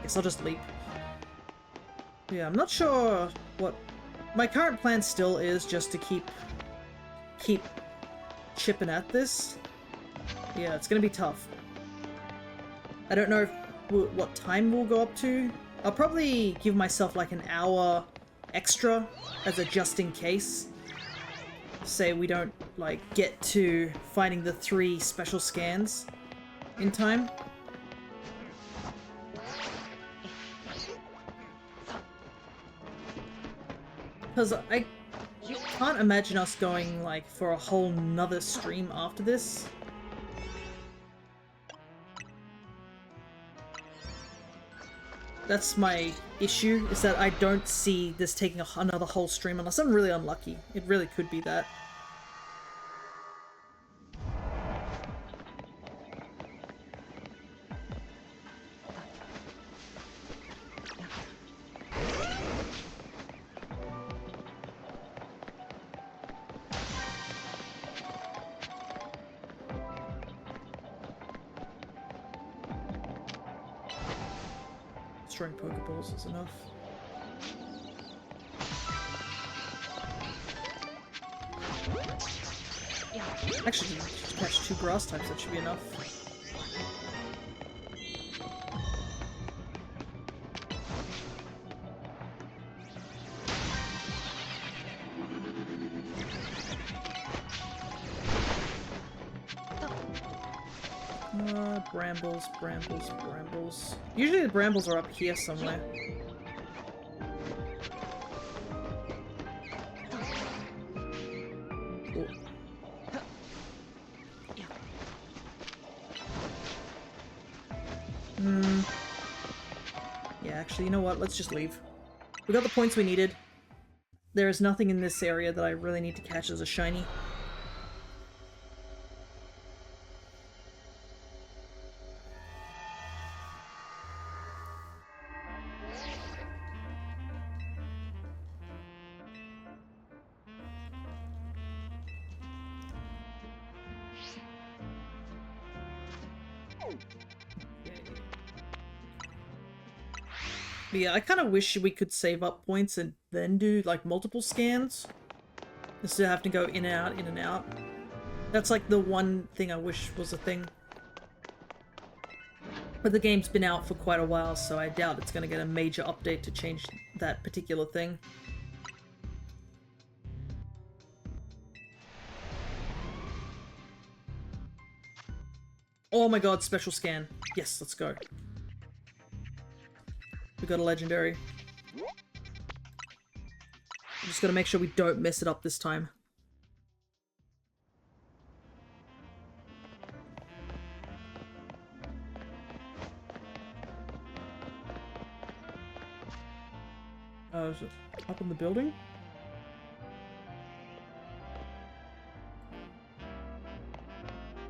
Guess I'll just leap. Yeah, I'm not sure what... My current plan still is just to keep chipping at this. Yeah, it's gonna be tough. I don't know what time we'll go up to. I'll probably give myself like an hour extra as a just in case. Say we don't like get to finding the 3 special scans in time. Because I can't imagine us going like for a whole nother stream after this. That's my issue, is that I don't see this taking another whole stream unless I'm really unlucky. It really could be that. Destroying Pokeballs is enough. Actually, just catch 2 grass types, that should be enough. Brambles, brambles, brambles. Usually the brambles are up here somewhere. Cool. Yeah, actually, you know what? Let's just leave. We got the points we needed. There is nothing in this area that I really need to catch as a shiny. But yeah, I kind of wish we could save up points and then do, like, multiple scans. Instead of having to go in and out, in and out. That's, like, the one thing I wish was a thing. But the game's been out for quite a while, so I doubt it's going to get a major update to change that particular thing. Oh my god, special scan. Yes, let's go. We got a legendary. We just gotta make sure we don't mess it up this time. Is it up in the building?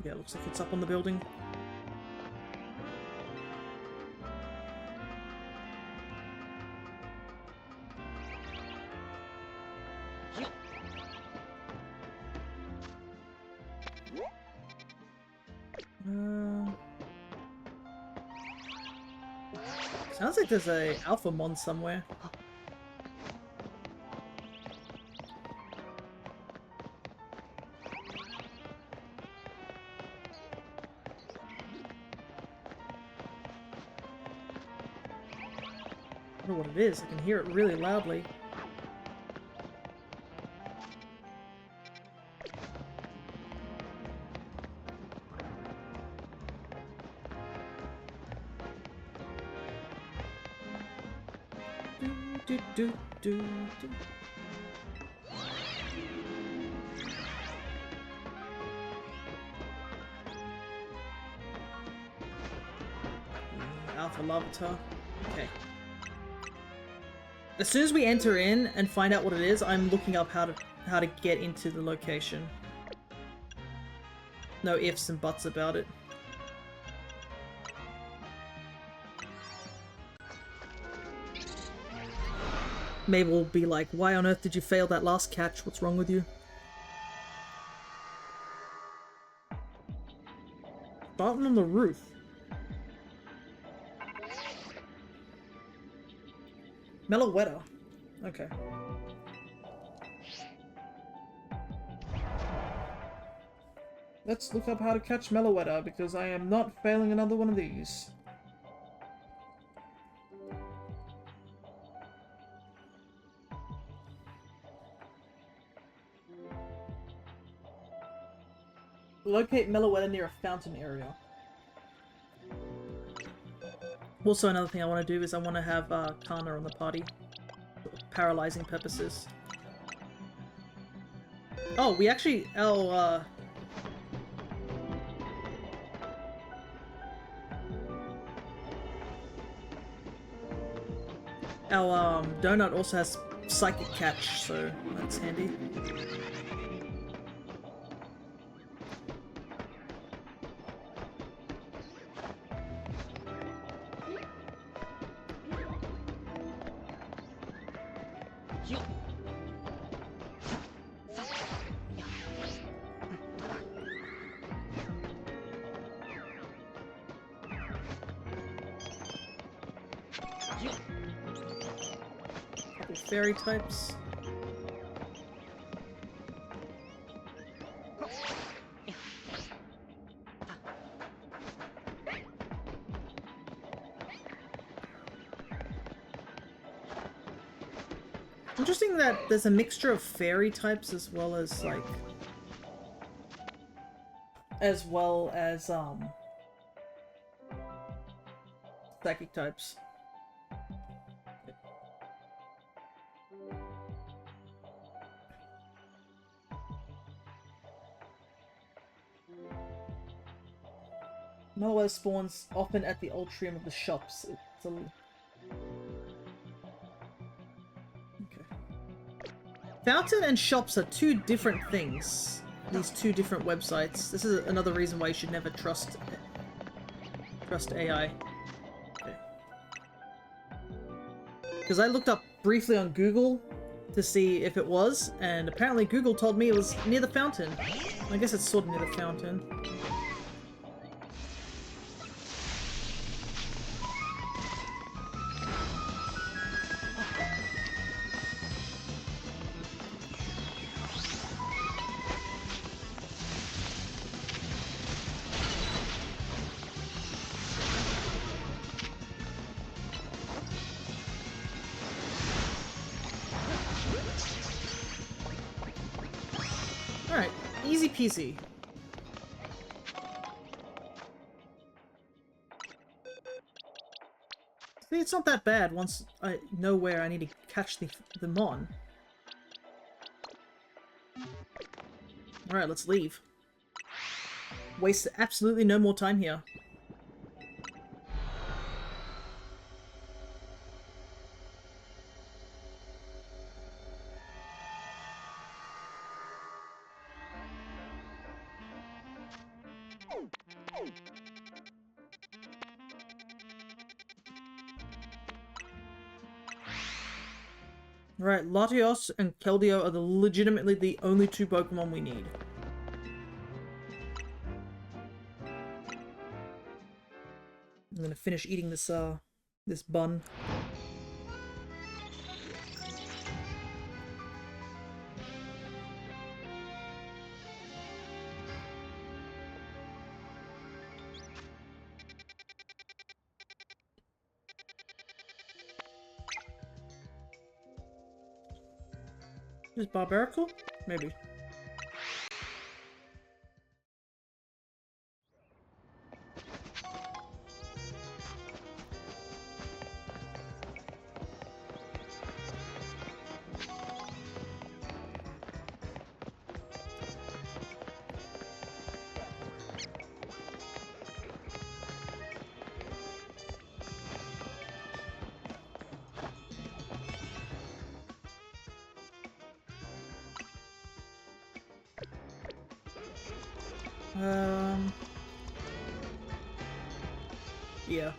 Yeah, it looks like it's up on the building. Sounds like there's a alpha mon somewhere. I don't know what it is. I can hear it really loudly. for Larvitar. Okay. As soon as we enter in and find out what it is, I'm looking up how to get into the location. No ifs and buts about it. Mabel will be like, why on earth did you fail that last catch? What's wrong with you? Starting on the roof. Meloetta. Okay. Let's look up how to catch Meloetta, because I am not failing another one of these. Locate Meloetta near a fountain area. Also, another thing I want to do is I want to have Kana on the party. For paralyzing purposes. Oh, we actually... our donut also has psychic catch, so that's handy. Fairy types. Interesting that there's a mixture of fairy types as well as psychic types. Meloetta spawns often at the atrium of the shops. It's a... Okay. Fountain and shops are two different things. These two different websites. This is another reason why you should never trust AI. Okay. Because I looked up briefly on Google to see if it was, and apparently Google told me it was near the fountain. I guess it's sort of near the fountain. Alright, easy peasy. See, it's not that bad once I know where I need to catch them on. Alright, let's leave. Waste absolutely no more time here. Right, Latios and Keldeo are legitimately the only two Pokemon we need. I'm gonna finish eating this this bun. Is Barbarical? Maybe. Yeah.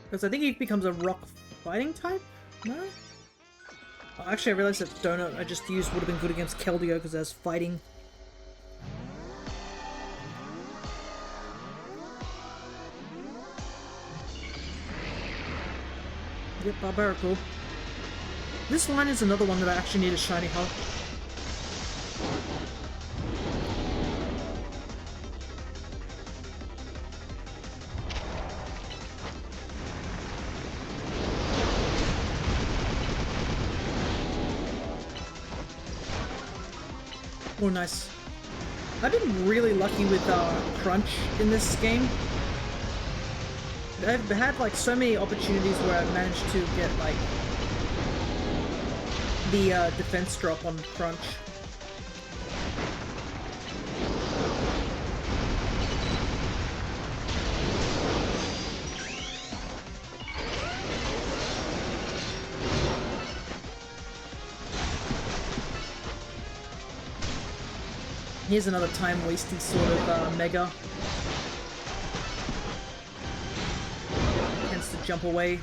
Because I think he becomes a rock fighting type? No? Oh, actually, I realized that Donut I just used would have been good against Keldeo because that's fighting. Yep, Barbarical. This line is another one that I actually need a shiny hug. Oh, nice. I've been really lucky with Crunch in this game. I've had like so many opportunities where I've managed to get like the defense drop on Crunch. Here's another time-wasting sort of Mega. Tends to jump away.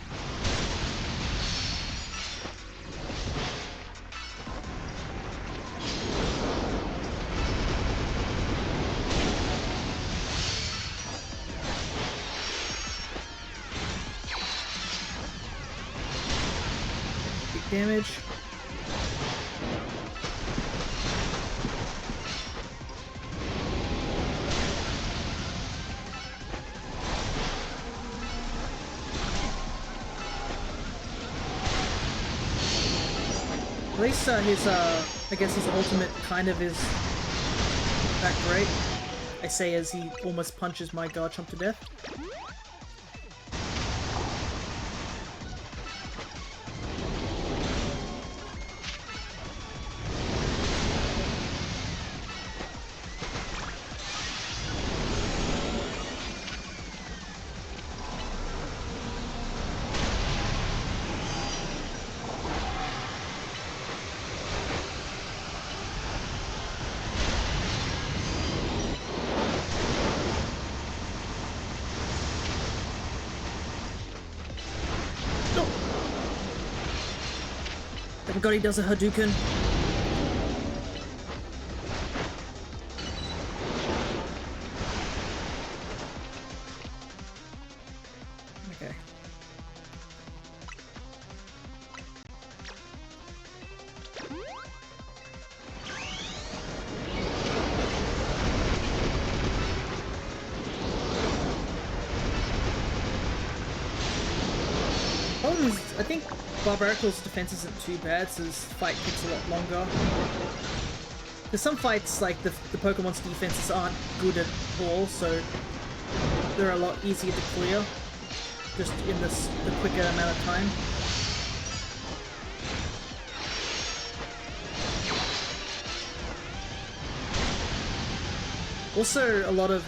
Big damage. At least his, I guess his ultimate kind of is that great. I say as he almost punches my Garchomp to death. Thank God he does a Hadouken. Okay. I think Barbarical's defense isn't too bad, so his fight takes a lot longer. There's some fights, like the Pokemon's defenses aren't good at all, so they're a lot easier to clear, just in the quicker amount of time. Also, a lot of,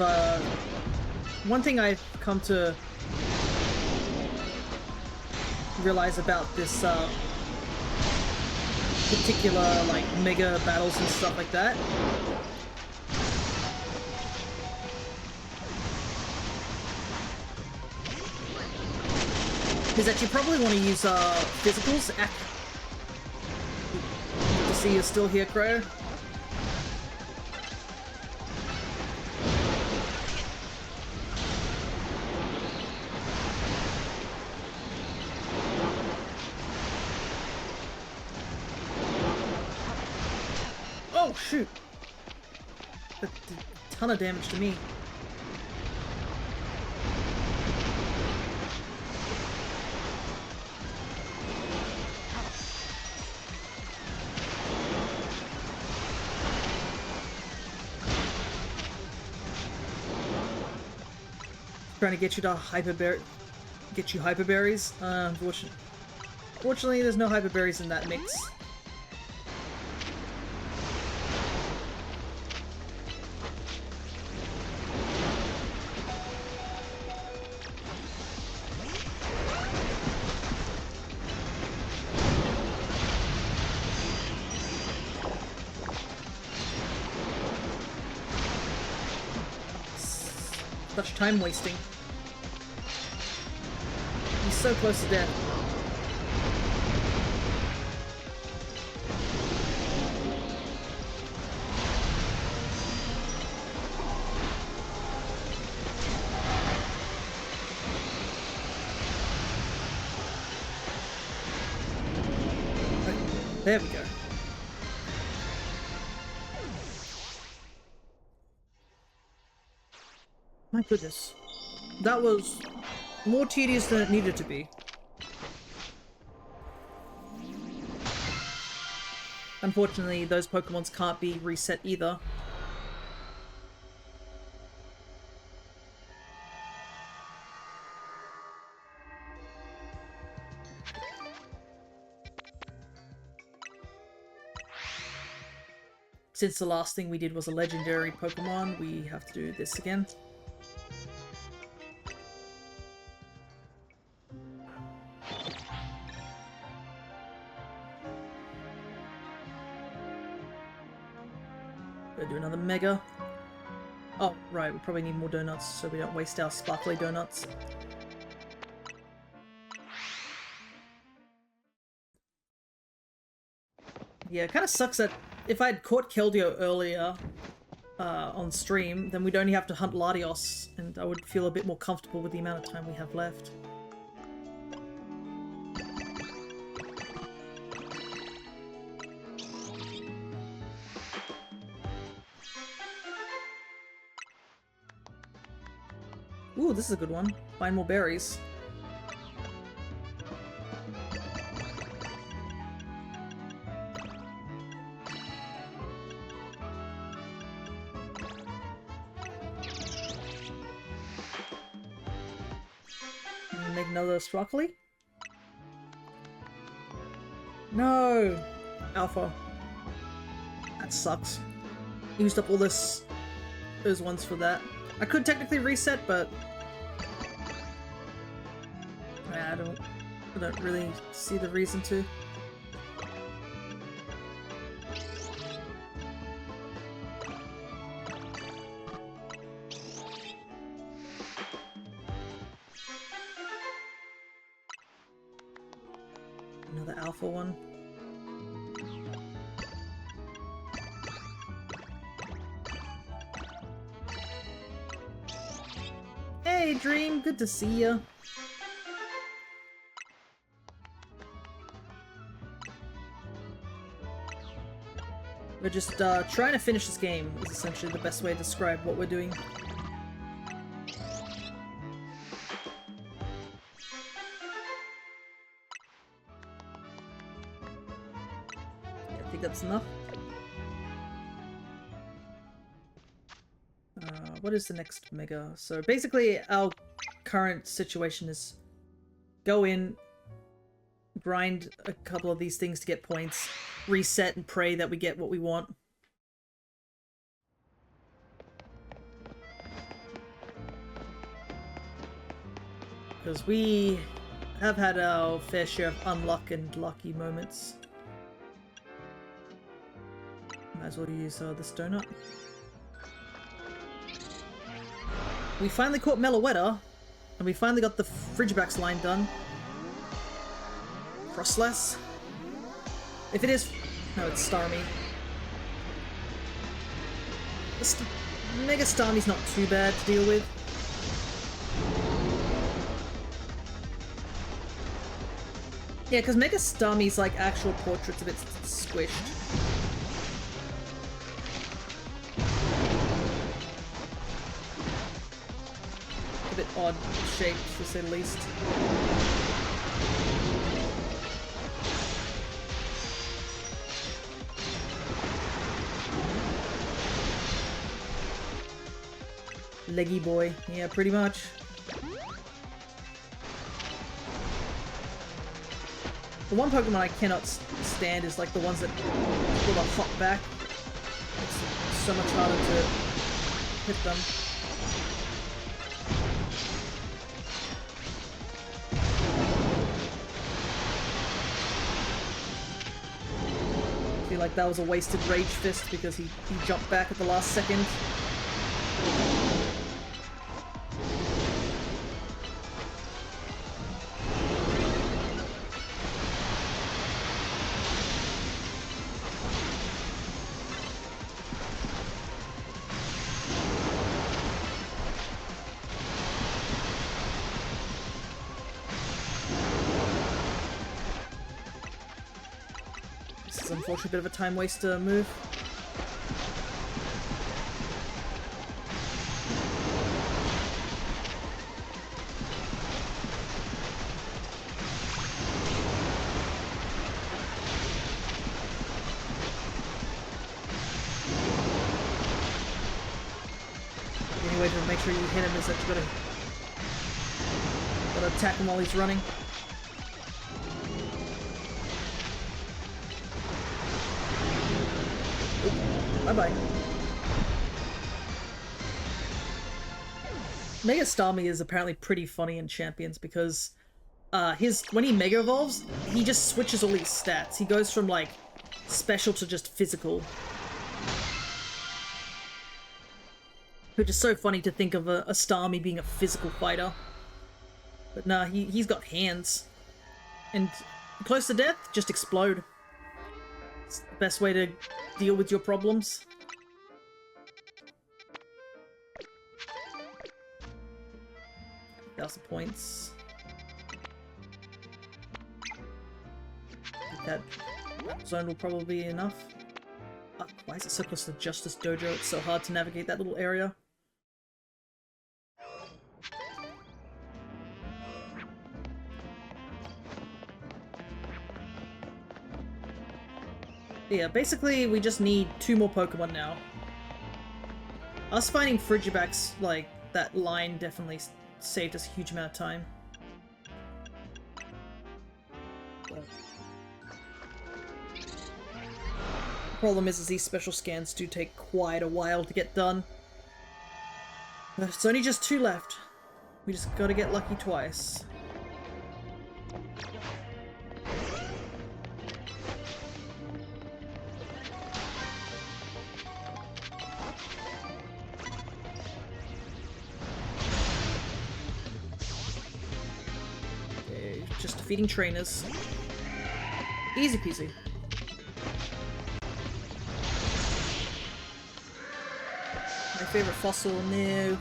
one thing I've come to realize about this particular like mega battles and stuff like that is that you probably want to use physicals. Good to see you're still here, Crow. Oh, shoot! That did a ton of damage to me. Trying to get you to get you hyper berries. Unfortunately, there's no hyper berries in that mix. Such time wasting. He's so close to death. There we go. My goodness. That was more tedious than it needed to be. Unfortunately, those Pokemons can't be reset either. Since the last thing we did was a legendary Pokemon, we have to do this again. Go do another Mega. Oh, right, we probably need more donuts so we don't waste our sparkly donuts. Yeah, it kind of sucks that if I had caught Keldeo earlier on stream, then we'd only have to hunt Latios, and I would feel a bit more comfortable with the amount of time we have left. Ooh, this is a good one. Find more berries. Make another sparkly? No! Alpha. That sucks. Used up all those ones for that. I could technically reset, but I don't really see the reason to. Another alpha one. Hey Dream, good to see ya. We're just trying to finish this game is essentially the best way to describe what we're doing. I think that's enough. What is the next Mega? So basically our current situation is go in, grind a couple of these things to get points, reset and pray that we get what we want. Because we have had our fair share of unluck and lucky moments. Might as well use this donut. We finally caught Meloetta, and we finally got the Frigibax line done. Crossless? If it is... No, it's Starmie. Mega Starmie's not too bad to deal with. Yeah, because Mega Starmie's like actual portraits of it squished. A bit odd shaped, to say the least. Leggy boy. Yeah, pretty much. The one Pokemon I cannot stand is like the ones that with a hop back. It's so much harder to hit them. I feel like that was a wasted Rage Fist because he jumped back at the last second. is unfortunately a bit of a time waster move. The only way to make sure you hit him is that you gotta attack him while he's running. Bye-bye. Mega Starmie is apparently pretty funny in Champions because when he Mega Evolves, he just switches all these stats. He goes from, like, special to just physical. Which is so funny to think of a Starmie being a physical fighter. But nah, he's got hands. And close to death, just explode. It's the best way to deal with your problems. $1,000 points. I think that zone will probably be enough. Oh, why is it so close to the Justice Dojo? It's so hard to navigate that little area. Yeah, basically we just need 2 more Pokemon now. Us finding Frigibacks, like, that line definitely saved us a huge amount of time. Problem is these special scans do take quite a while to get done. But it's only just 2 left. We just gotta get lucky twice. Okay, just defeating trainers. Easy peasy. My favorite fossil, no.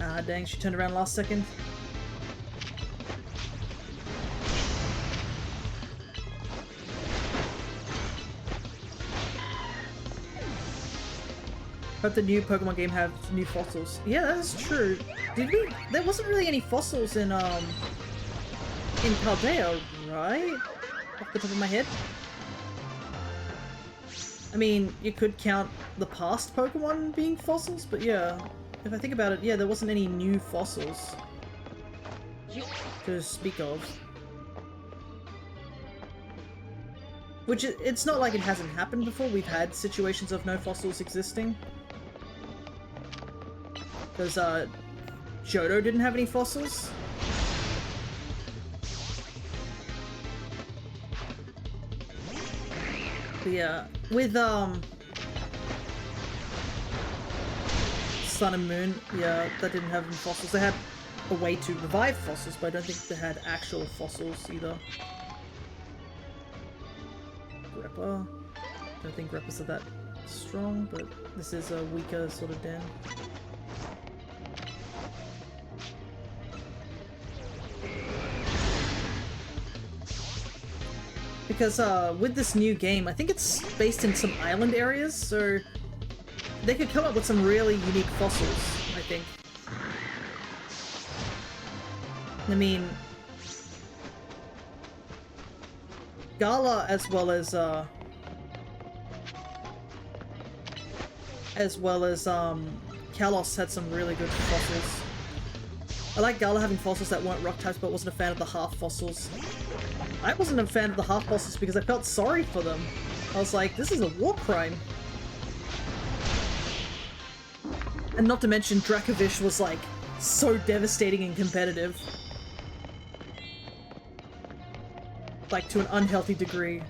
Ah, dang, she turned around last second. Hope the new Pokemon game have new fossils. Yeah, that is true. Did we? There wasn't really any fossils in Paldea, right? Off the top of my head. I mean, you could count the past Pokemon being fossils, but yeah. If I think about it, yeah, there wasn't any new fossils to speak of. Which, it's not like it hasn't happened before. We've had situations of no fossils existing. Because, Johto didn't have any fossils. But yeah, with, Sun and Moon, yeah, that didn't have any fossils. They had a way to revive fossils, but I don't think they had actual fossils either. Greppa. I don't think Greppas are that strong, but this is a weaker sort of den. Because with this new game, I think it's based in some island areas, so they could come up with some really unique fossils, I think. I mean, Gala as well as Kalos had some really good fossils. I like Gala having fossils that weren't rock types, but wasn't a fan of the half fossils. I wasn't a fan of the half fossils because I felt sorry for them. I was like, this is a war crime. And not to mention, Dracovish was like so devastating and competitive. Like to an unhealthy degree.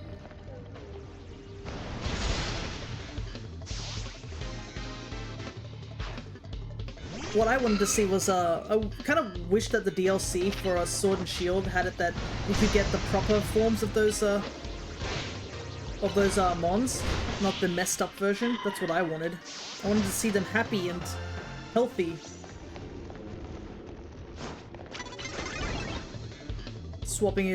what I wanted to see was, I kind of wish that the DLC for a Sword and Shield had it that we could get the proper forms of those mons, not the messed up version. That's what I wanted. I wanted to see them happy and healthy. Swapping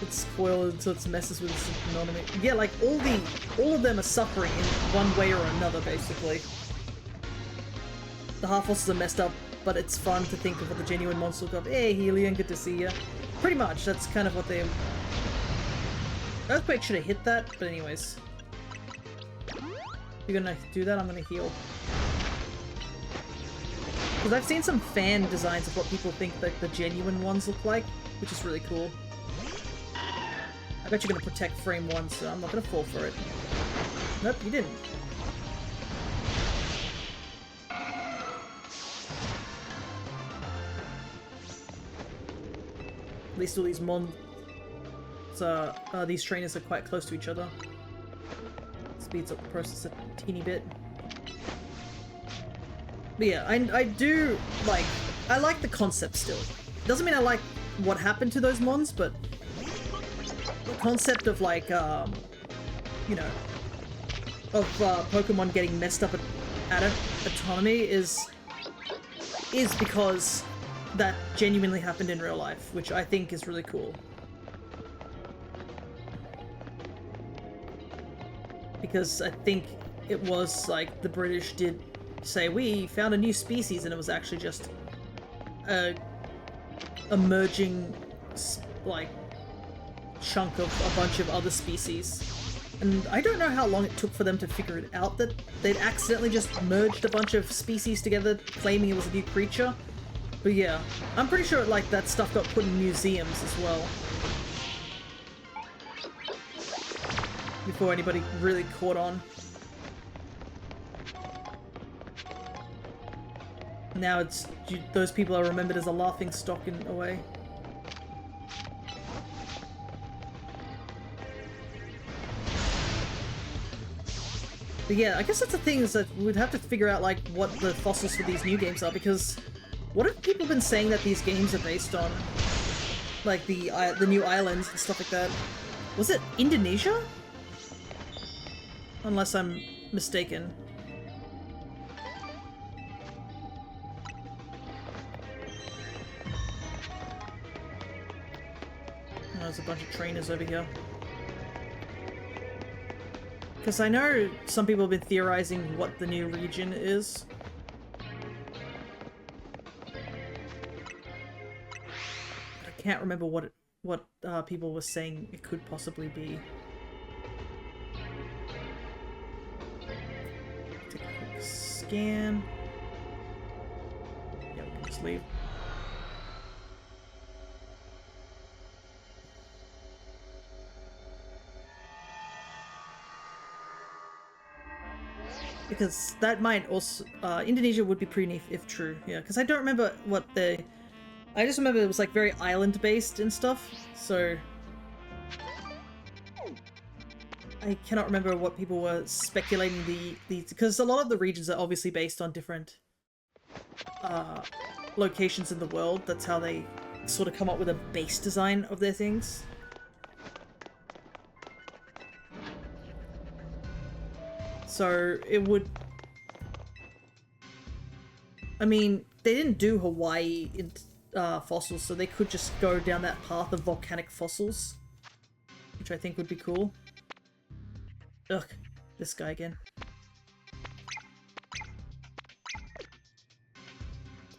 its coil until it messes with its economy. Yeah, like all of them are suffering in one way or another, basically. The half-bosses are messed up, but it's fun to think of what the genuine monster look up. Hey, Helion, good to see ya. Pretty much, that's kind of what they... Earthquake should have hit that, but anyways. You're gonna do that, I'm gonna heal. Because I've seen some fan designs of what people think that the genuine ones look like, which is really cool. I bet you're gonna protect frame 1, so I'm not gonna fall for it. Nope, you didn't. At least all these these trainers are quite close to each other. Speeds up the process a teeny bit. But yeah, I do like... I like the concept still. Doesn't mean I like what happened to those mons, but the concept of like, you know, of Pokemon getting messed up at autonomy is because that genuinely happened in real life, which I think is really cool. Because I think it was like the British did say, we found a new species, and it was actually just a emerging like chunk of a bunch of other species. And I don't know how long it took for them to figure it out that they'd accidentally just merged a bunch of species together claiming it was a new creature. But yeah, I'm pretty sure like that stuff got put in museums as well. Before anybody really caught on. Now it's... those people are remembered as a laughing stock in a way. But yeah, I guess that's the thing, is that we'd have to figure out like what the fossils for these new games are, because what have people been saying that these games are based on? Like the new islands and stuff like that. Was it Indonesia? Unless I'm mistaken. There's a bunch of trainers over here. Because I know some people have been theorizing what the new region is. But I can't remember what people were saying it could possibly be. Take a quick scan. Yeah, we can just leave. Because that might also... Indonesia would be pretty neat if true, yeah. Because I don't remember what the... I just remember it was like very island-based and stuff, so... I cannot remember what people were speculating the... Because a lot of the regions are obviously based on different locations in the world. That's how they sort of come up with a base design of their things. So it would... I mean, they didn't do Hawaii in fossils, so they could just go down that path of volcanic fossils, which I think would be cool. Ugh, this guy again.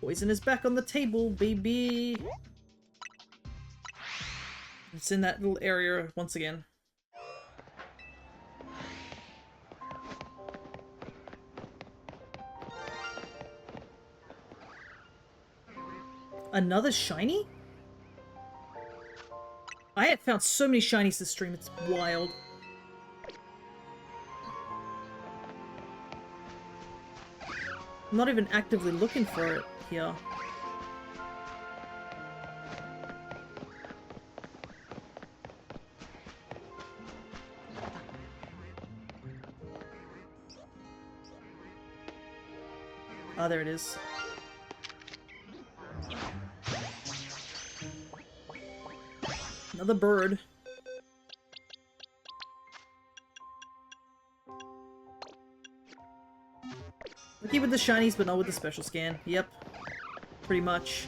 Poison is back on the table, baby! It's in that little area once again. Another shiny? I have found so many shinies this stream, it's wild. I'm not even actively looking for it here. Ah, there it is. Another bird. Lucky with the shinies, but not with the special scan. Yep. Pretty much.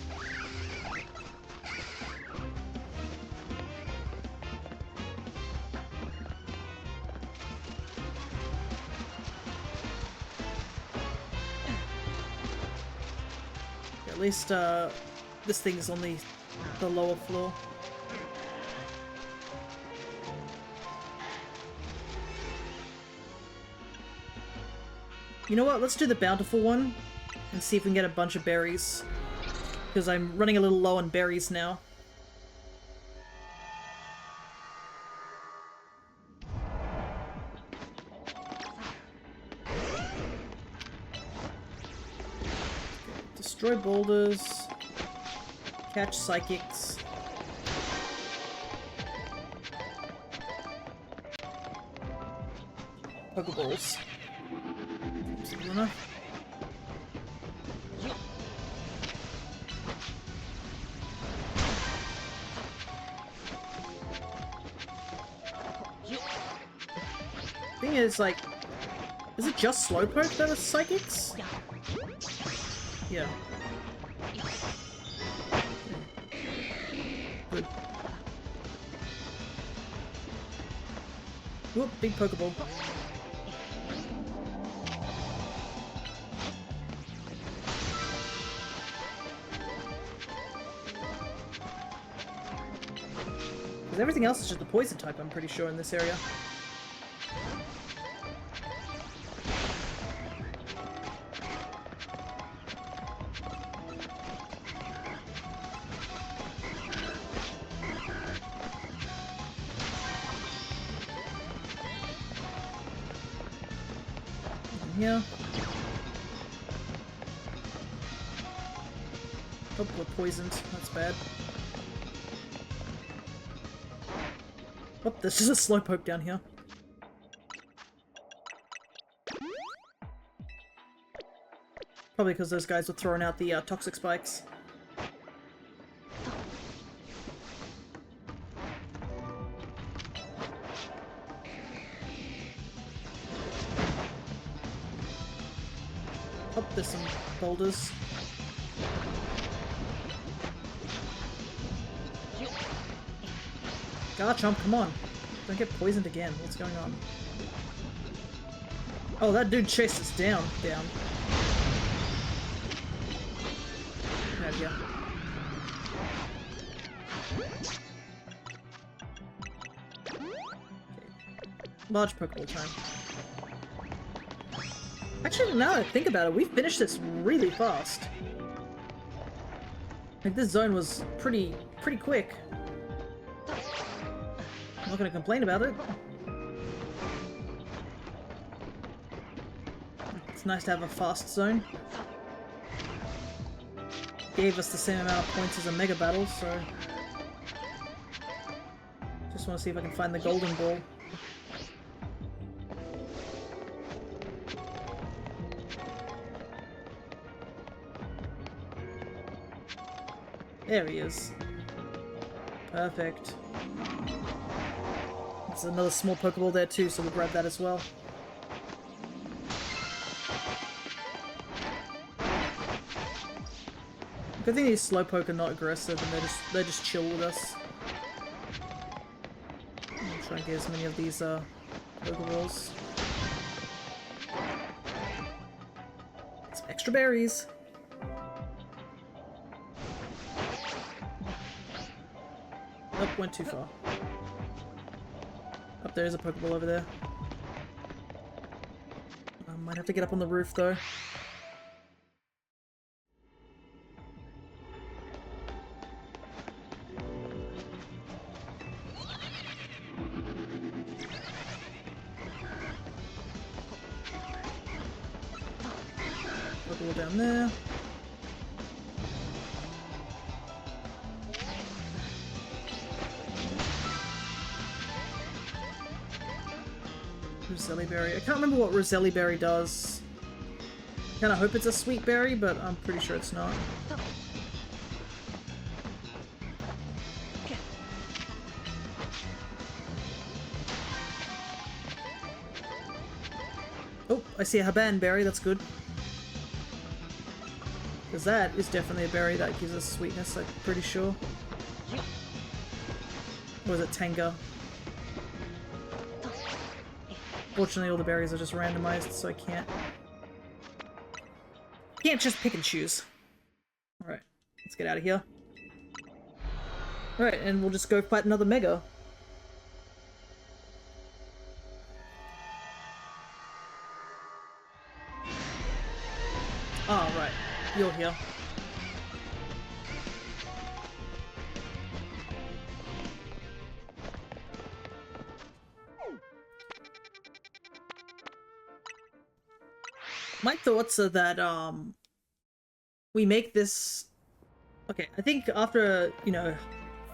At least, this thing's on the lower floor. You know what? Let's do the bountiful one and see if we can get a bunch of berries. Because I'm running a little low on berries now. Destroy boulders. Catch psychics. Pokeballs. Simple enough. Thing is, like, is it just Slowpoke that are psychics? Yeah. Good. Whoop, big Pokeball. Because everything else is just the poison type, I'm pretty sure, in this area. Yeah. Oh, we're poisoned. That's bad. Oh, there's just a Slowpoke down here. Probably because those guys were throwing out the toxic spikes. Oh, there's some boulders. Garchomp, come on. Don't get poisoned again. What's going on? Oh, that dude chased us down. Down. There we go. Large Pokeball time. Actually, now that I think about it, we finished this really fast. Like, this zone was pretty quick. I'm not gonna complain about it. It's nice to have a fast zone. Gave us the same amount of points as a Mega Battle, so... Just want to see if I can find the Golden Ball. There he is. Perfect. There's another small Pokeball there too, so we'll grab that as well. Good thing these Slowpoke are not aggressive and they just chill with us. I'll try and get as many of these Pokeballs. Some extra berries. Nope, went too far. Up there's a Pokeball over there. I might have to get up on the roof though. Pokeball down there. Roselli Berry. I can't remember what Roselli Berry does. I kinda hope it's a sweet berry, but I'm pretty sure it's not. Oh, I see a Haban berry, that's good. Because that is definitely a berry that gives us sweetness, I'm pretty sure. Or is it Tenga? Fortunately, all the berries are just randomized, so I can't just pick and choose. Alright, let's get out of here. Alright, and we'll just go fight another Mega. Oh, right. You're here. My thoughts are that, we make this... Okay, I think after, you know,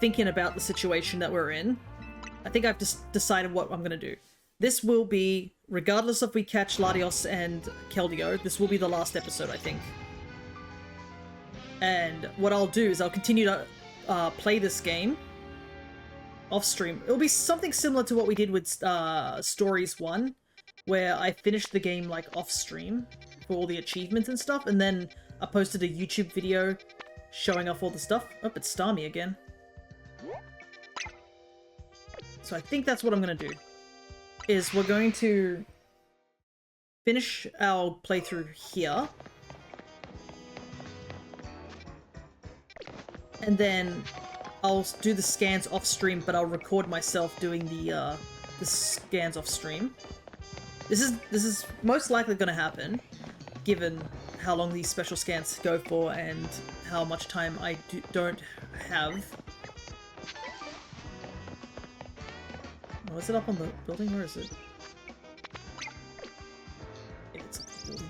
thinking about the situation that we're in, I think I've just decided what I'm gonna do. This will be, regardless if we catch Latios and Keldeo, this will be the last episode, I think. And what I'll do is I'll continue to play this game off stream. It'll be something similar to what we did with Stories 1, where I finished the game like off stream for all the achievements and stuff, and then I posted a YouTube video showing off all the stuff. Oh, it's Starmie again. So I think that's what I'm gonna do. Is we're going to finish our playthrough here. And then I'll do the scans off stream, but I'll record myself doing the scans off stream. This is most likely going to happen, given how long these special scans go for and how much time I don't have. Oh, is it up on the building? Where is it? Yeah, it's up the building.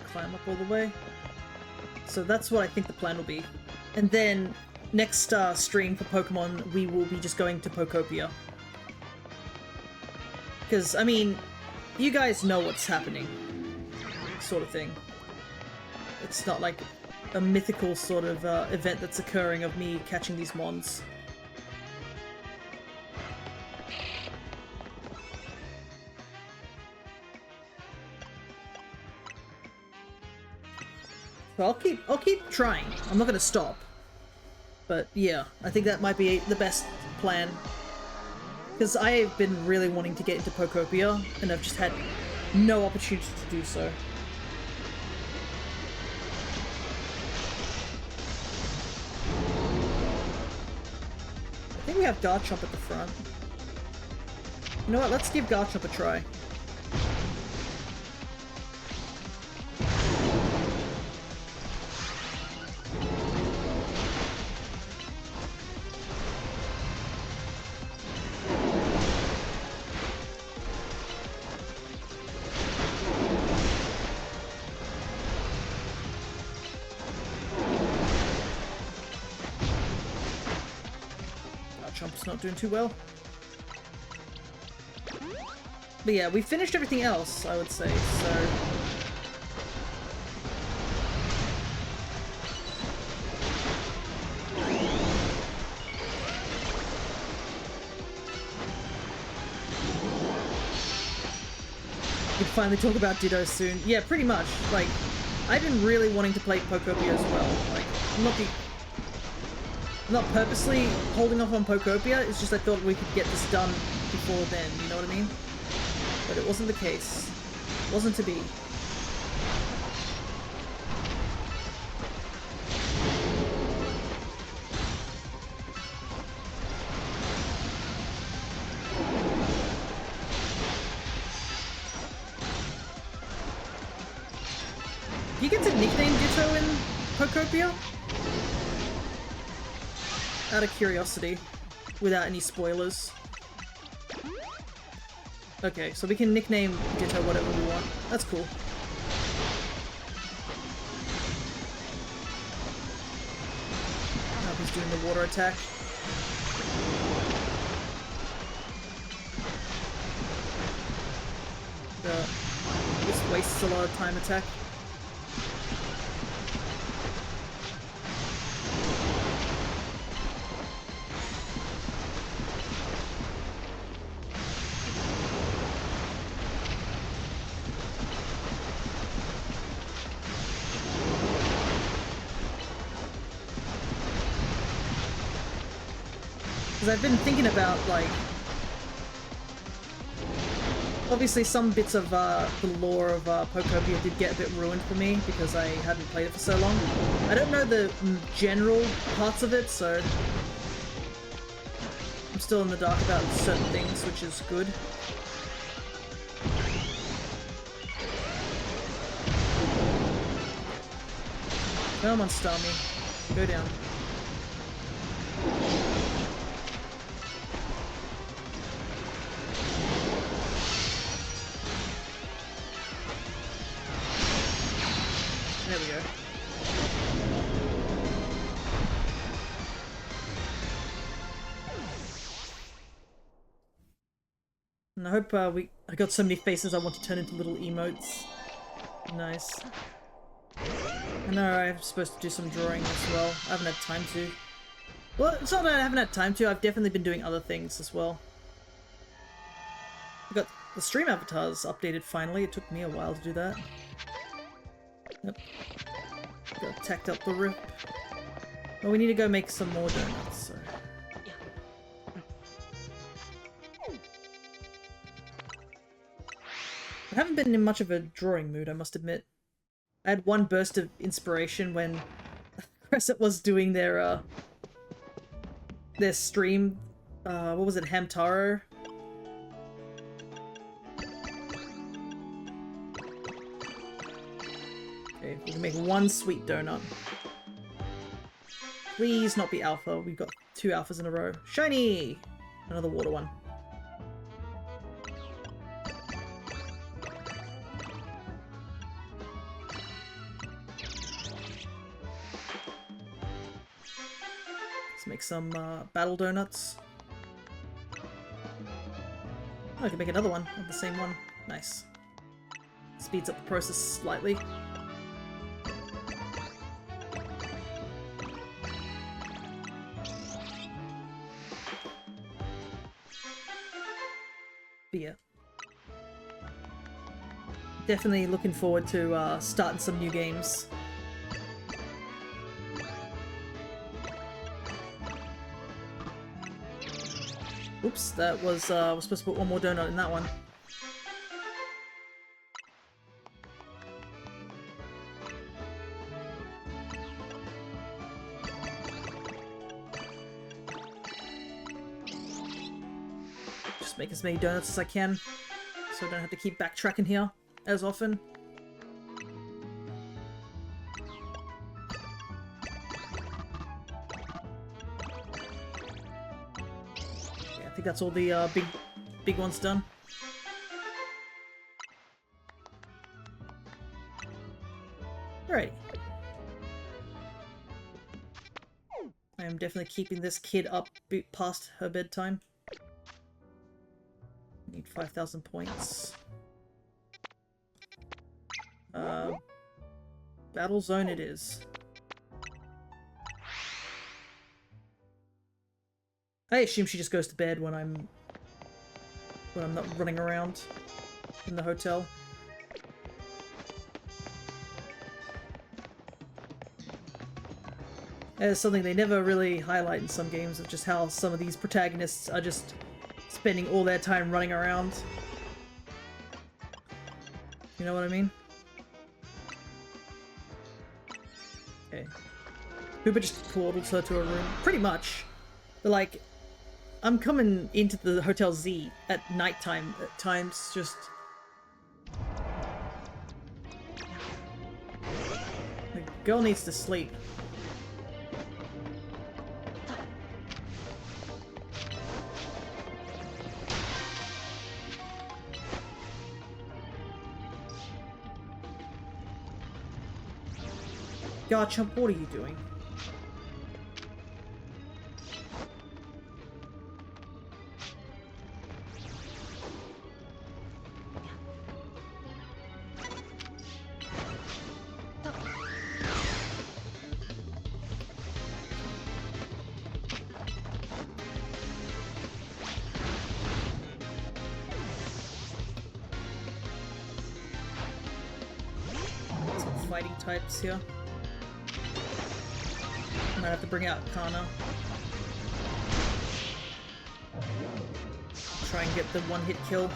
Climb up all the way. So that's what I think the plan will be. And then next stream for Pokemon, we will be just going to Pokopia. Because, I mean, you guys know what's happening, sort of thing. It's not like a mythical sort of event that's occurring of me catching these mons. So I'll keep trying. I'm not gonna stop. But yeah, I think that might be the best plan. Because I have been really wanting to get into Pokopia, and I've just had no opportunity to do so. I think we have Garchomp at the front. You know what, let's give Garchomp a try. Not doing too well. But yeah, we finished everything else, I would say, so... we can finally talk about Ditto soon. Yeah, pretty much. Like, I've been really wanting to play Pokopia as well. Like, I'm not purposely holding off on Pokopia, it's just I thought we could get this done before then, you know what I mean? But it wasn't the case. It wasn't to be. Do you get to nickname Ditto in Pokopia? Out of curiosity, without any spoilers. Okay, so we can nickname Ditto whatever we want. That's cool. Now he's doing the water attack. wastes a lot of time attack. Because I've been thinking about, like, obviously some bits of the lore of Pokopia did get a bit ruined for me because I hadn't played it for so long. I don't know the general parts of it, so I'm still in the dark about certain things, which is good. Come on, Starmie. Go down. There we go. And I hope I got so many faces I want to turn into little emotes. Nice. I know I'm supposed to do some drawing as well. I haven't had time to. Well, it's not that I haven't had time to, I've definitely been doing other things as well. I got the stream avatars updated finally. It took me a while to do that. Yep. Got tacked up the rip. Well, we need to go make some more donuts, so... I haven't been in much of a drawing mood, I must admit. I had one burst of inspiration when Crescent was doing their stream. What was it, Hamtaro? Okay, we can make one sweet donut. Please not be alpha. We've got 2 alphas in a row. Shiny! Another water one. Let's make some battle donuts. Oh, I can make another one of the same one. Nice. Speeds up the process slightly. But yeah. Definitely looking forward to starting some new games. Oops, that was supposed to put one more donut in that one. Just make as many donuts as I can, so I don't have to keep backtracking here as often. I think that's all the big ones done. Alright. I am definitely keeping this kid up past her bedtime. Need 5,000 points. Battle zone it is. I assume she just goes to bed when I'm not running around in the hotel. It's something they never really highlight in some games, of just how some of these protagonists are just spending all their time running around. You know what I mean? Okay. Hooper just portals her to a room. Pretty much. But like, I'm coming into the Hotel Z at nighttime at times, just... The girl needs to sleep. Garchomp, what are you doing? types here. Might have to bring out Kana. Try and get the one-hit kill.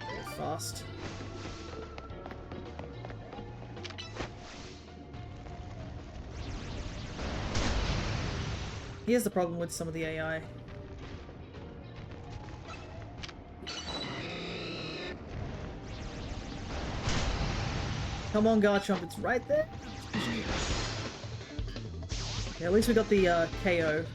Get fast. Here's the problem with some of the AI. Come on, Garchomp, it's right there. Yeah, at least we got the KO.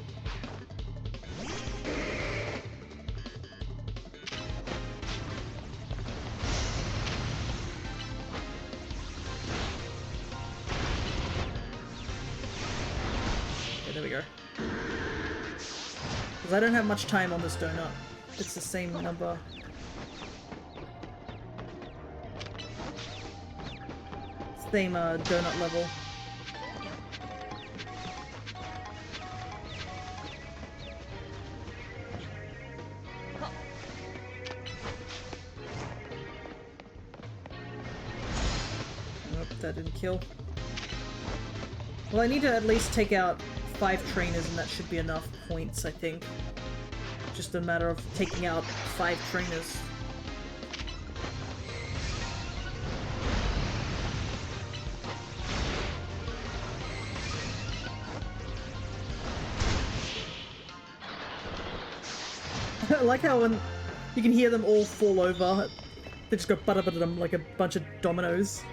Okay, there we go. Because I don't have much time on this donut. It's the same number. Same donut level. Nope, that didn't kill. Well, I need to at least take out 5 trainers and that should be enough points, I think. Just a matter of taking out 5 trainers. I like how when you can hear them all fall over, they just go bada-bada-dum like a bunch of dominoes.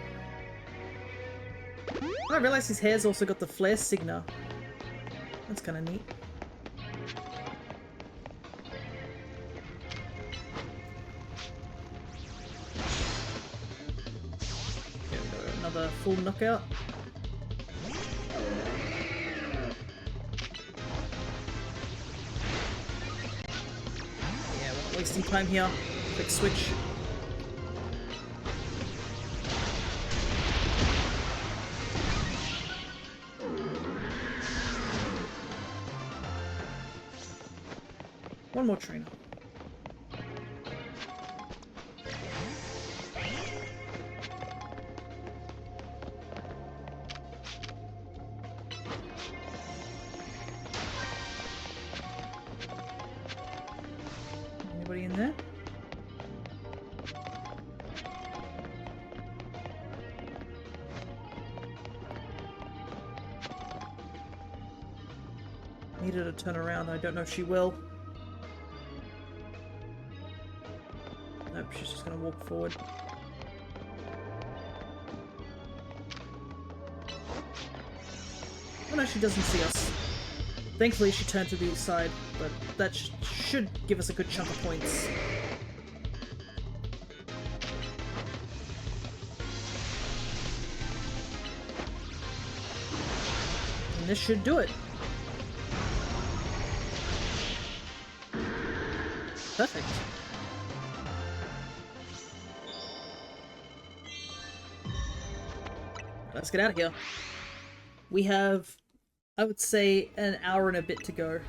Oh, I realized his hair's also got the flare signa. That's kind of neat. Okay, we got another full knockout. Wasting time here. Quick switch. One more trainer. Anybody in there? Needed to turn around. I don't know if she will. Nope, she's just gonna walk forward. Oh no, she doesn't see us. Thankfully she turned to the side, but that should give us a good chunk of points. And this should do it. Perfect. Let's get out of here. We have, I would say, an hour and a bit to go.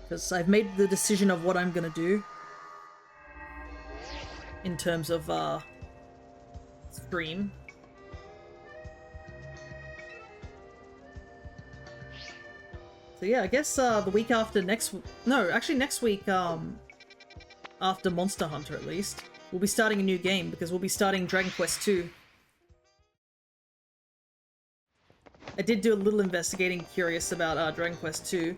Because I've made the decision of what I'm gonna do in terms of stream. So yeah, I guess the week after next week after Monster Hunter at least, we'll be starting a new game because we'll be starting Dragon Quest II. I did do a little investigating, curious about Dragon Quest II.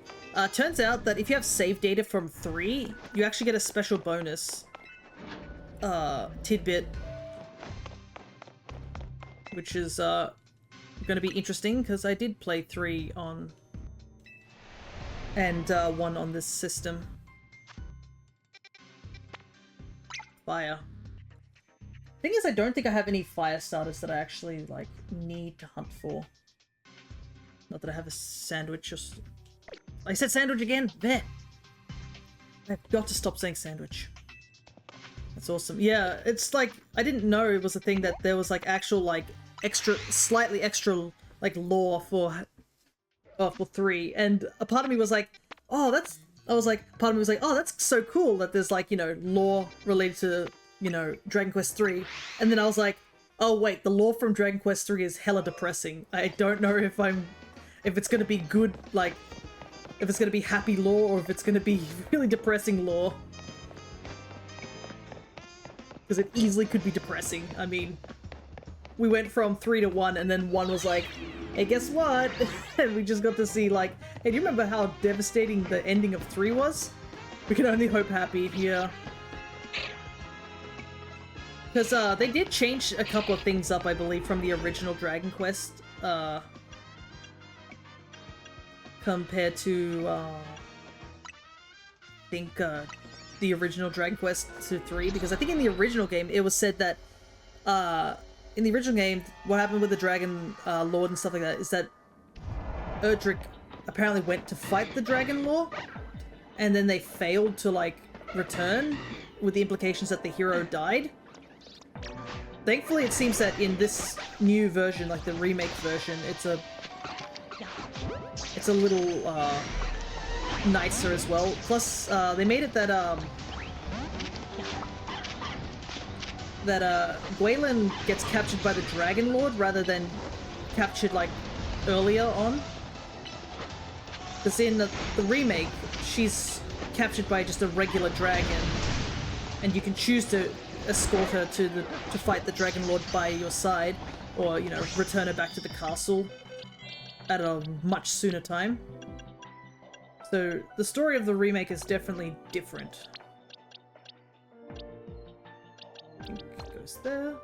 Turns out that if you have save data from 3, you actually get a special bonus tidbit, which is going to be interesting because I did play 3 on and 1 on this system. Fire. Thing is, I don't think I have any fire starters that I actually like need to hunt for. Not that I have a sandwich or... I said sandwich again! There! I've got to stop saying sandwich. That's awesome. Yeah, it's like, I didn't know it was a thing that there was like actual like slightly extra, like, lore for 3, and a part of me was like, oh, part of me was like, oh, that's so cool that there's, like, you know, lore related to, you know, Dragon Quest 3, and then I was like, oh wait, the lore from Dragon Quest 3 is hella depressing. I don't know if it's gonna be good, like, if it's gonna be happy lore, or if it's gonna be really depressing lore. Because it easily could be depressing. I mean, we went from 3 to 1, and then 1 was like, hey, guess what? And we just got to see, like, hey, do you remember how devastating the ending of 3 was? We can only hope happy here. Because they did change a couple of things up, I believe, from the original Dragon Quest, compared to, I think, the original Dragon Quest to 3, because I think in the original game, it was said that, in the original game, what happened with the Dragon Lord and stuff like that is that Erdrick apparently went to fight the Dragon Lord, and then they failed to, like, return, with the implications that the hero died. Thankfully, it seems that in this new version, like the remake version, it's a little nicer as well. Plus, they made it that Gwaelin gets captured by the Dragon Lord rather than captured, like, earlier on. Because in the remake, she's captured by just a regular dragon, and you can choose to escort her to fight the Dragon Lord by your side, or, you know, return her back to the castle at a much sooner time. So the story of the remake is definitely different. I think it goes there.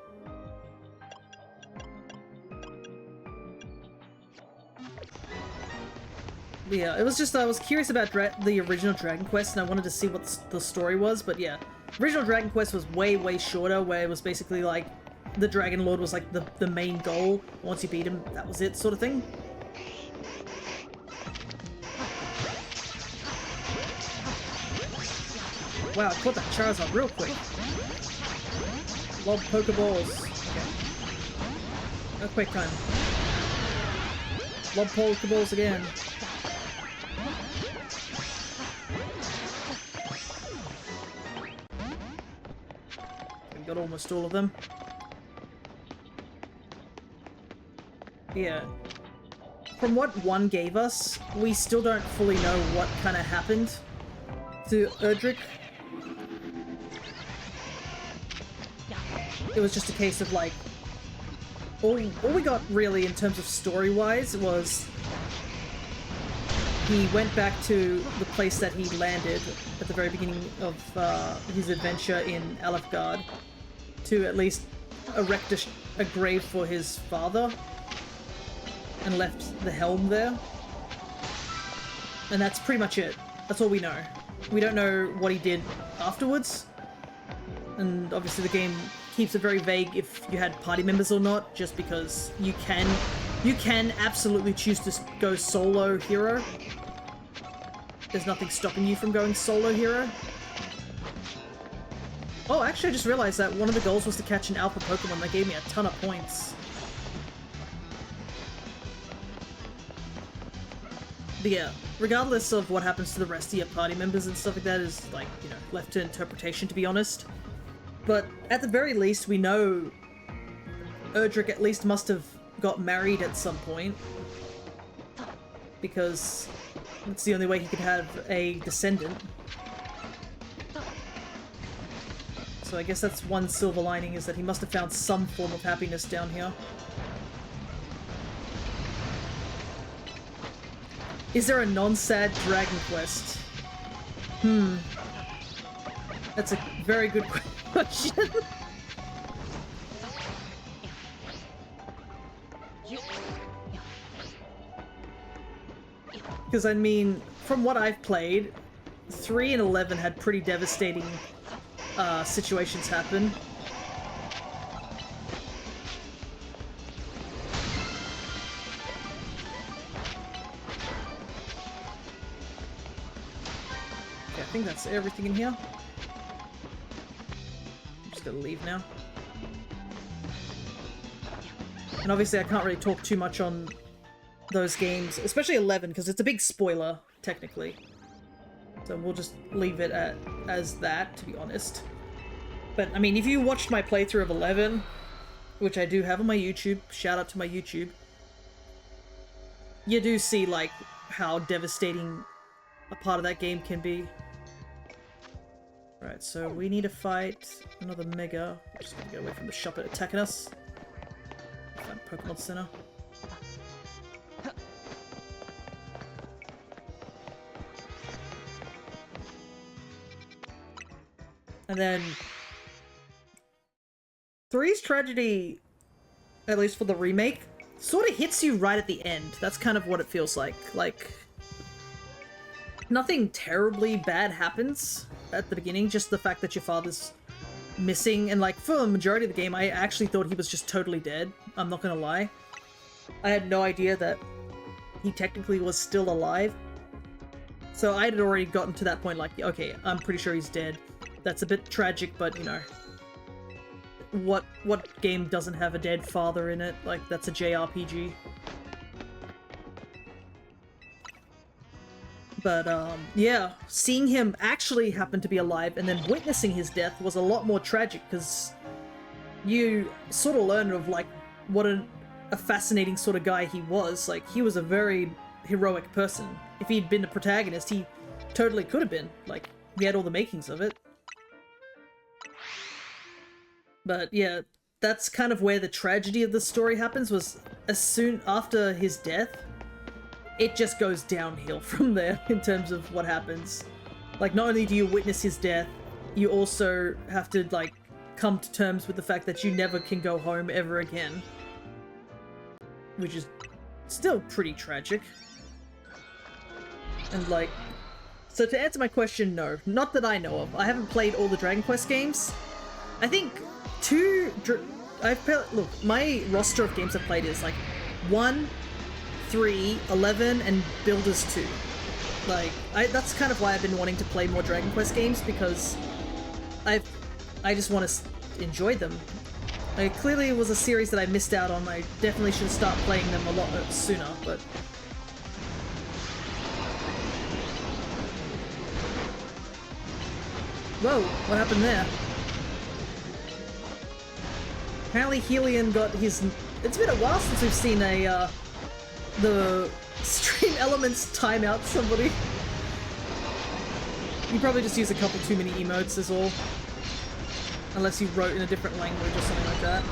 Yeah, it was just, I was curious about the original Dragon Quest, and I wanted to see what the story was, but yeah. Original Dragon Quest was way, way shorter, where it was basically like, the Dragon Lord was like the main goal. Once you beat him, that was it, sort of thing. Wow, I caught that Charizard real quick. Lob Pokeballs. Okay. No quick time. Lob Pokeballs again. Got almost all of them. Yeah. From what 1 gave us, we still don't fully know what kind of happened to Erdrick. It was just a case of, like, all we got really in terms of story-wise was he went back to the place that he landed at the very beginning of his adventure in Alefgard, to at least erect a grave for his father, and left the helm there. And that's pretty much it. That's all we know. We don't know what he did afterwards, and obviously the game keeps it very vague if you had party members or not, just because you can absolutely choose to go solo hero. There's nothing stopping you from going solo hero. Oh, actually I just realized that one of the goals was to catch an alpha Pokemon. That gave me a ton of points. But yeah, regardless of what happens to the rest of your party members and stuff like that is, like, you know, left to interpretation, to be honest. But at the very least, we know Erdrick at least must have got married at some point, because it's the only way he could have a descendant. So I guess that's one silver lining, is that he must have found some form of happiness down here. Is there a non-sad Dragon Quest? That's a very good question. Because, I mean, from what I've played, 3 and 11 had pretty devastating situations happen. Okay, I think that's everything in here. I'm just gonna leave now. And obviously I can't really talk too much on those games, especially 11, because it's a big spoiler, technically. So we'll just leave it as that, to be honest. But, I mean, if you watched my playthrough of 11, which I do have on my YouTube, shout out to my YouTube, you do see, like, how devastating a part of that game can be. Right, so we need to fight another Mega. We're just gonna get away from the shop attacking us. Find Pokemon Center. And then 3's tragedy, at least for the remake, sort of hits you right at the end. That's kind of what it feels like. Like, nothing terribly bad happens at the beginning, just the fact that your father's missing. And like, for the majority of the game, I actually thought he was just totally dead. I'm not gonna lie. I had no idea that he technically was still alive. So I had already gotten to that point like, okay, I'm pretty sure he's dead. That's a bit tragic, but you know, what game doesn't have a dead father in it? Like, that's a JRPG. But yeah, seeing him actually happen to be alive and then witnessing his death was a lot more tragic, because you sort of learn of like what a fascinating sort of guy he was. Like, he was a very heroic person. If he'd been the protagonist, he totally could have been. Like, he had all the makings of it. But yeah, that's kind of where the tragedy of the story happens, was as soon after his death, it just goes downhill from there in terms of what happens. Like, not only do you witness his death, you also have to, like, come to terms with the fact that you never can go home ever again. Which is still pretty tragic. And, like, so to answer my question, no. Not that I know of. I haven't played all the Dragon Quest games. I think look, my roster of games I've played is like 1, 3, 11, and Builders 2. Like, that's kind of why I've been wanting to play more Dragon Quest games, because I just want to enjoy them. Like, clearly it was a series that I missed out on. I definitely should start playing them a lot sooner, but... Whoa, what happened there? Apparently Helion got his... It's been a while since we've seen the Stream Elements time out somebody. You probably just use a couple too many emotes is all. Unless you wrote in a different language or something like that.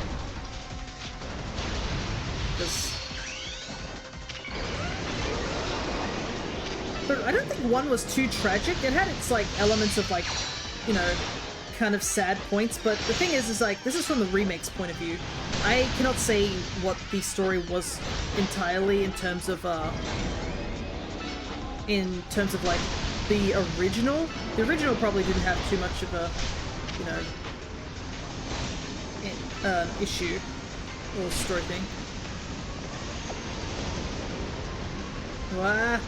But I don't think 1 was too tragic. It had its, like, elements of, like, you know, kind of sad points, but the thing is like, this is from the remake's point of view. I cannot say what the story was entirely in terms of like, the original. The original probably didn't have too much of a, you know, issue or story thing. Wah!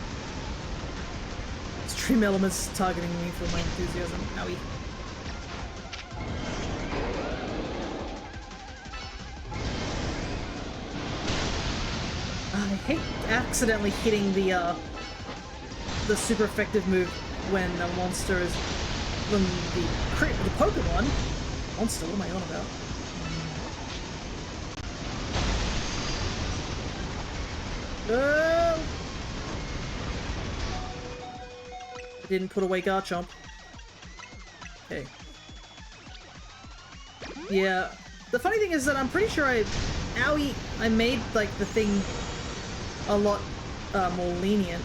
Stream Elements targeting me for my enthusiasm. Owie. I hate accidentally hitting the super effective move when a monster is... when the Pokemon... Monster, what am I on about? No! I didn't put away Garchomp. Okay. Yeah. The funny thing is that I'm pretty sure I made, like, the thing a lot more lenient.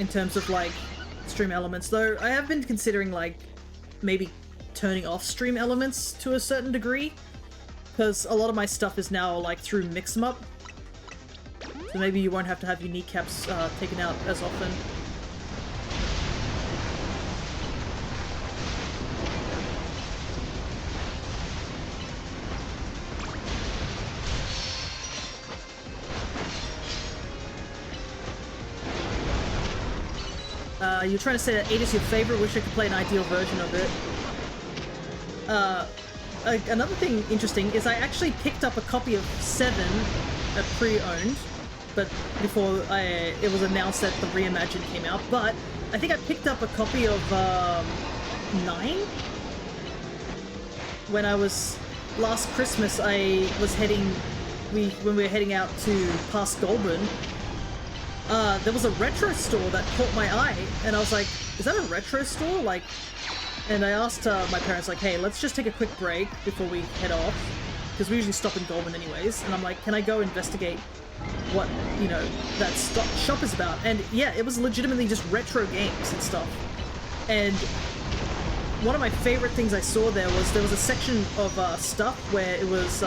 In terms of, like, stream elements. Though, I have been considering, like, maybe turning off stream elements to a certain degree. Because a lot of my stuff is now, like, through Mix-em-up. So maybe you won't have to have your kneecaps taken out as often. You're trying to say that 8 is your favorite? Wish I could play an ideal version of it. uh, another thing interesting is I actually picked up a copy of 7, pre-owned, but before it was announced that the Reimagined came out, but I think I picked up a copy of 9? When I was... Last Christmas, I was heading... when we were heading out to past Goulburn, there was a retro store that caught my eye, and I was like, is that a retro store? Like, and I asked my parents, like, hey, let's just take a quick break before we head off, because we usually stop in Goulburn anyways, and I'm like, can I go investigate what, you know, that shop is about? And yeah, it was legitimately just retro games and stuff. And one of my favorite things I saw there was a section of stuff where it was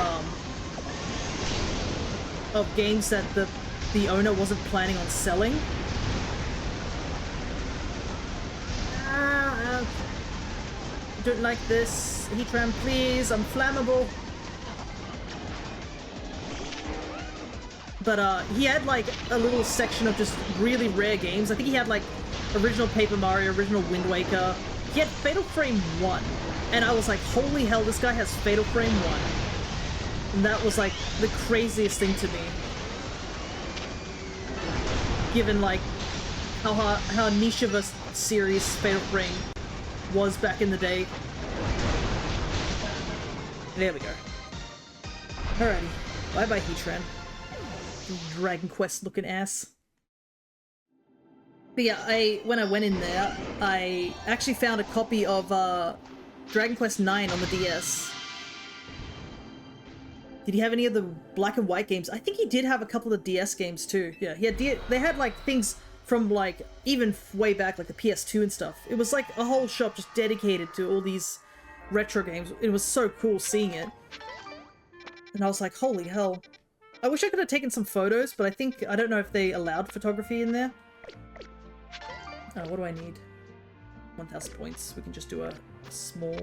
of games that the owner wasn't planning on selling. I don't like this. Heatran, please, I'm flammable. But he had like a little section of just really rare games. I think he had like original Paper Mario, original Wind Waker. He had Fatal Frame 1. And I was like, holy hell, this guy has Fatal Frame 1. And that was like the craziest thing to me. Given like how niche of a series Fatal Frame was back in the day. There we go. Alrighty. Bye bye, Heatran. Dragon Quest looking ass. But yeah, when I went in there, I actually found a copy of Dragon Quest 9 on the DS. Did he have any of the black and white games? I think he did have a couple of DS games too. Yeah, he had they had like things from like even way back, like the PS2 and stuff. It was like a whole shop just dedicated to all these retro games. It was so cool seeing it. And I was like, holy hell. I wish I could have taken some photos, but I don't know if they allowed photography in there. Oh, what do I need? 1,000 points. We can just do a small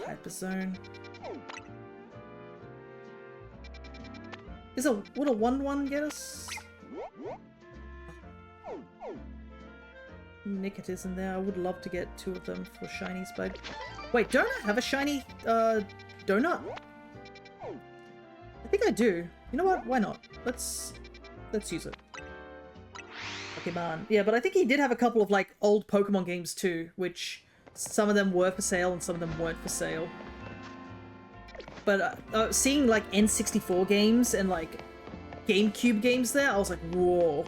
hyper zone. Would a 1-1 get us? Nickit is in there. I would love to get 2 of them for shinies, but wait, don't I have a shiny donut? I think I do. You know what? Why not? Let's use it. Pokemon. Yeah, but I think he did have a couple of like old Pokemon games too, which some of them were for sale and some of them weren't for sale. But seeing like N64 games and like GameCube games there, I was like, whoa.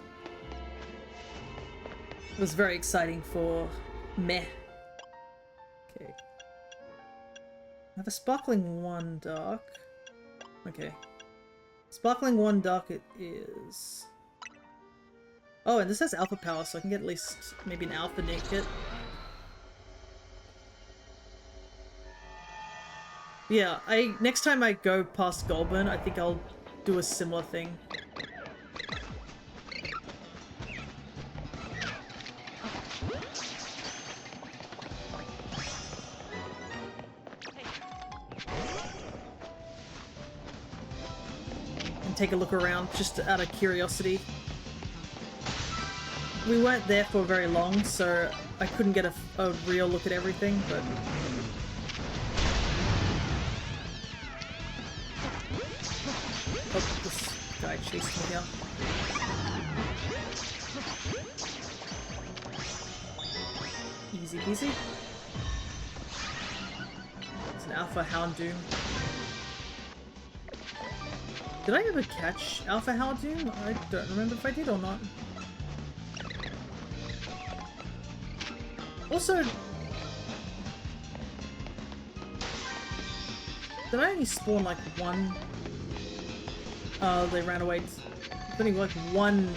It was very exciting for meh. Okay. I have a Sparkling 1 Dark. Okay. Sparkling 1 Dark it is. Oh, and this has Alpha Power, so I can get at least maybe an Alpha Naked. Yeah, next time I go past Goulburn, I think I'll do a similar thing. And take a look around, just out of curiosity. We weren't there for very long, so I couldn't get a real look at everything, but... Oh, this guy chased me down. Easy peasy. It's an Alpha Houndoom. Did I ever catch Alpha Houndoom? I don't remember if I did or not. Also, did I only spawn like one? They ran away. There's only like one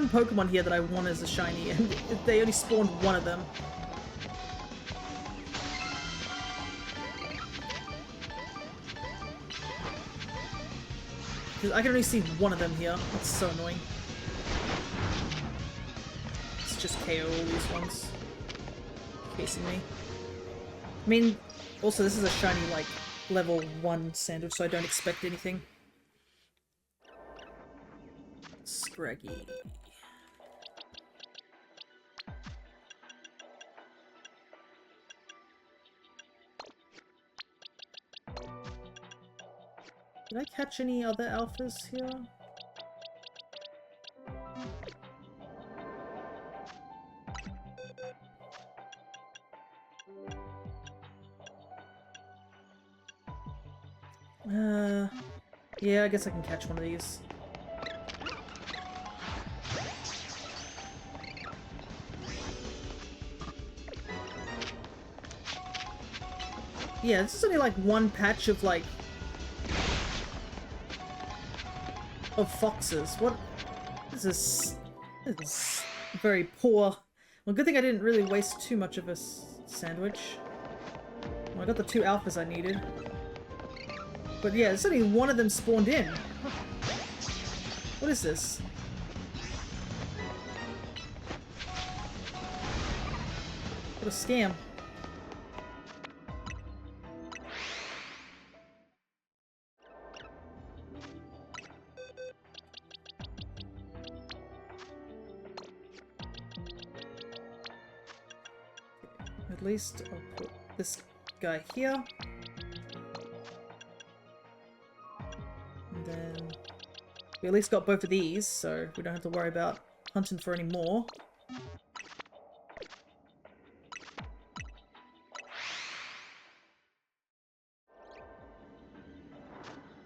Pokemon here that I want as a shiny, and they only spawned one of them. I can only see one of them here. That's so annoying. Let's just KO all these ones. Chasing me. I mean, also this is a shiny, like, level 1 sandwich, so I don't expect anything. Scraggy. Did I catch any other alphas here? Yeah, I guess I can catch one of these. Yeah, this is only like one patch of like... of foxes. What is this? This is very poor. Well, good thing I didn't really waste too much of a sandwich. Well, I got the 2 alphas I needed. But yeah, there's only one of them spawned in. What is this? What a scam. At least I'll put this guy here. And then we at least got both of these, so we don't have to worry about hunting for any more.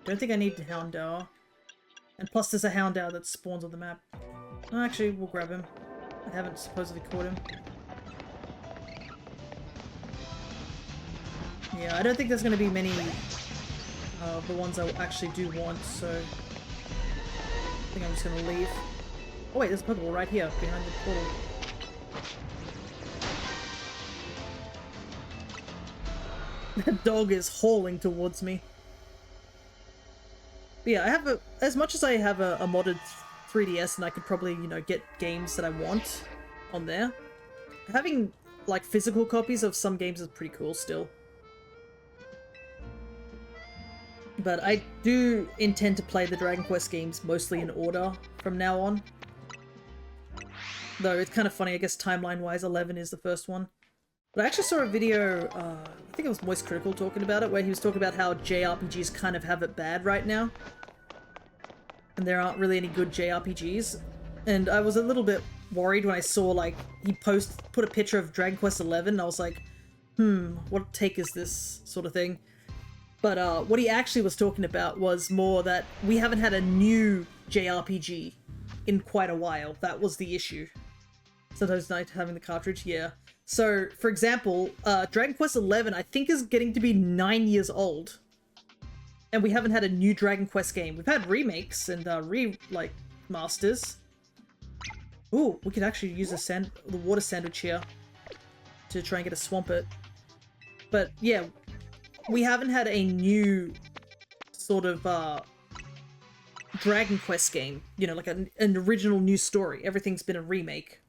Don't think I need the Houndour. And plus there's a Houndour that spawns on the map. Oh, actually, we'll grab him. I haven't supposedly caught him. Yeah, I don't think there's going to be many of the ones I actually do want, so I think I'm just going to leave. Oh wait, there's a Pokeball right here, behind the portal. That dog is hauling towards me. But yeah, I have as much as I have a modded 3DS and I could probably, you know, get games that I want on there, having like physical copies of some games is pretty cool still. But I do intend to play the Dragon Quest games mostly in order from now on. Though it's kind of funny, I guess timeline-wise 11 is the first one. But I actually saw a video, I think it was Moist Critical talking about it, where he was talking about how JRPGs kind of have it bad right now. And there aren't really any good JRPGs. And I was a little bit worried when I saw, like, he put a picture of Dragon Quest 11, and I was like, what take is this sort of thing? But what he actually was talking about was more that we haven't had a new JRPG in quite a while. That was the issue. Sometimes nice having the cartridge, yeah. So, for example, Dragon Quest 11 I think is getting to be 9 years old. And we haven't had a new Dragon Quest game. We've had remakes and masters. Ooh, we could actually use the water sandwich here to try and get a Swampert. But yeah, we haven't had a new sort of Dragon Quest game, you know, like an original new story. Everything's been a remake.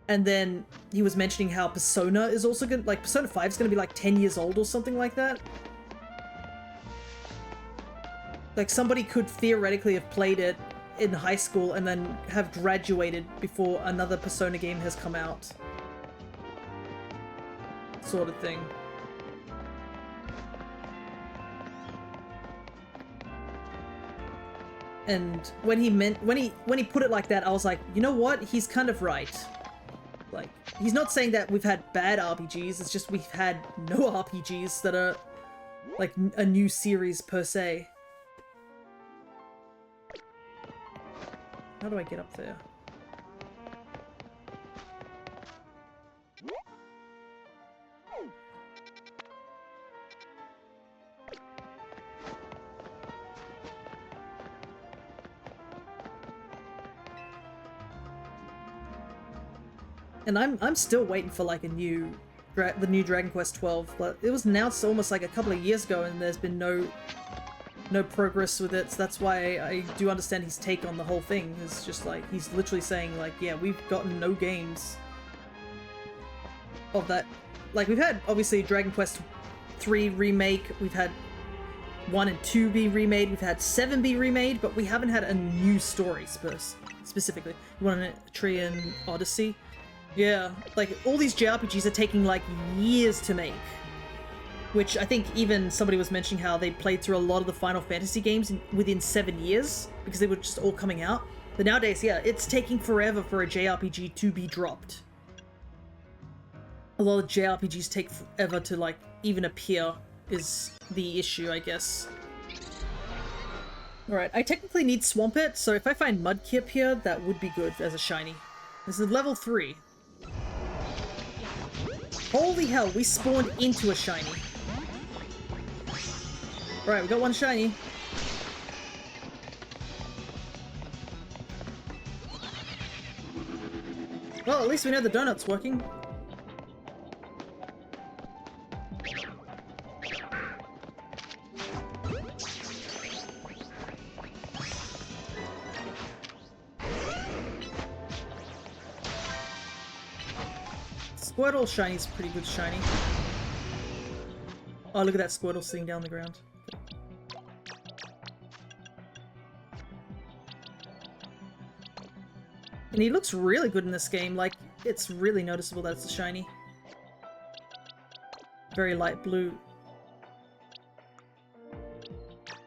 And then he was mentioning how Persona is also gonna, like, Persona 5 is gonna be like 10 years old or something like that. Like, somebody could theoretically have played it in high school and then have graduated before another Persona game has come out. Sort of thing. And when he put it like that, I was like, you know what? He's kind of right. Like, he's not saying that we've had bad RPGs, it's just we've had no RPGs that are like a new series per se. How do I get up there? And I'm still waiting for like the new Dragon Quest 12, but it was announced almost like a couple of years ago and there's been no progress with it, so that's why I do understand his take on the whole thing. It's just like, he's literally saying like, yeah, we've gotten no games of that. Like, we've had, obviously, Dragon Quest 3 remake, we've had 1 and 2 be remade, we've had 7 be remade, but we haven't had a new story specifically. You want a Tree and Odyssey? Yeah, like, all these JRPGs are taking like years to make. which I think even somebody was mentioning how they played through a lot of the Final Fantasy games within 7 years because they were just all coming out. But nowadays, yeah, it's taking forever for a JRPG to be dropped. A lot of JRPGs take forever to, like, even appear is the issue, I guess. Alright, I technically need Swampert, so if I find Mudkip here, that would be good as a shiny. This is level 3. Holy hell, we spawned into a shiny. Alright, we got one shiny. Well, at least we know the donut's working. Squirtle shiny's pretty good shiny. Oh, look at that Squirtle sitting down on the ground. And he looks really good in this game, like, it's really noticeable that it's a shiny. Very light blue.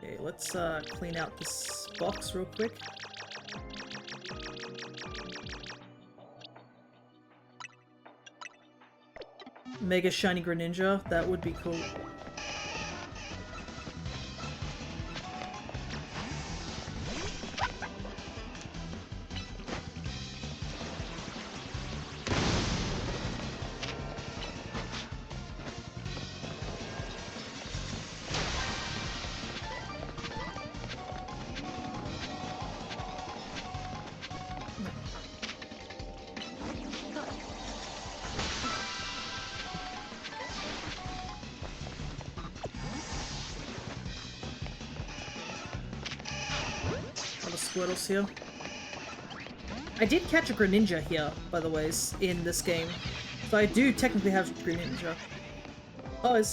Okay, let's clean out this box real quick. Mega shiny Greninja, that would be cool. Squirtles here. I did catch a Greninja here, by the ways, in this game. So I do technically have Greninja. Oh,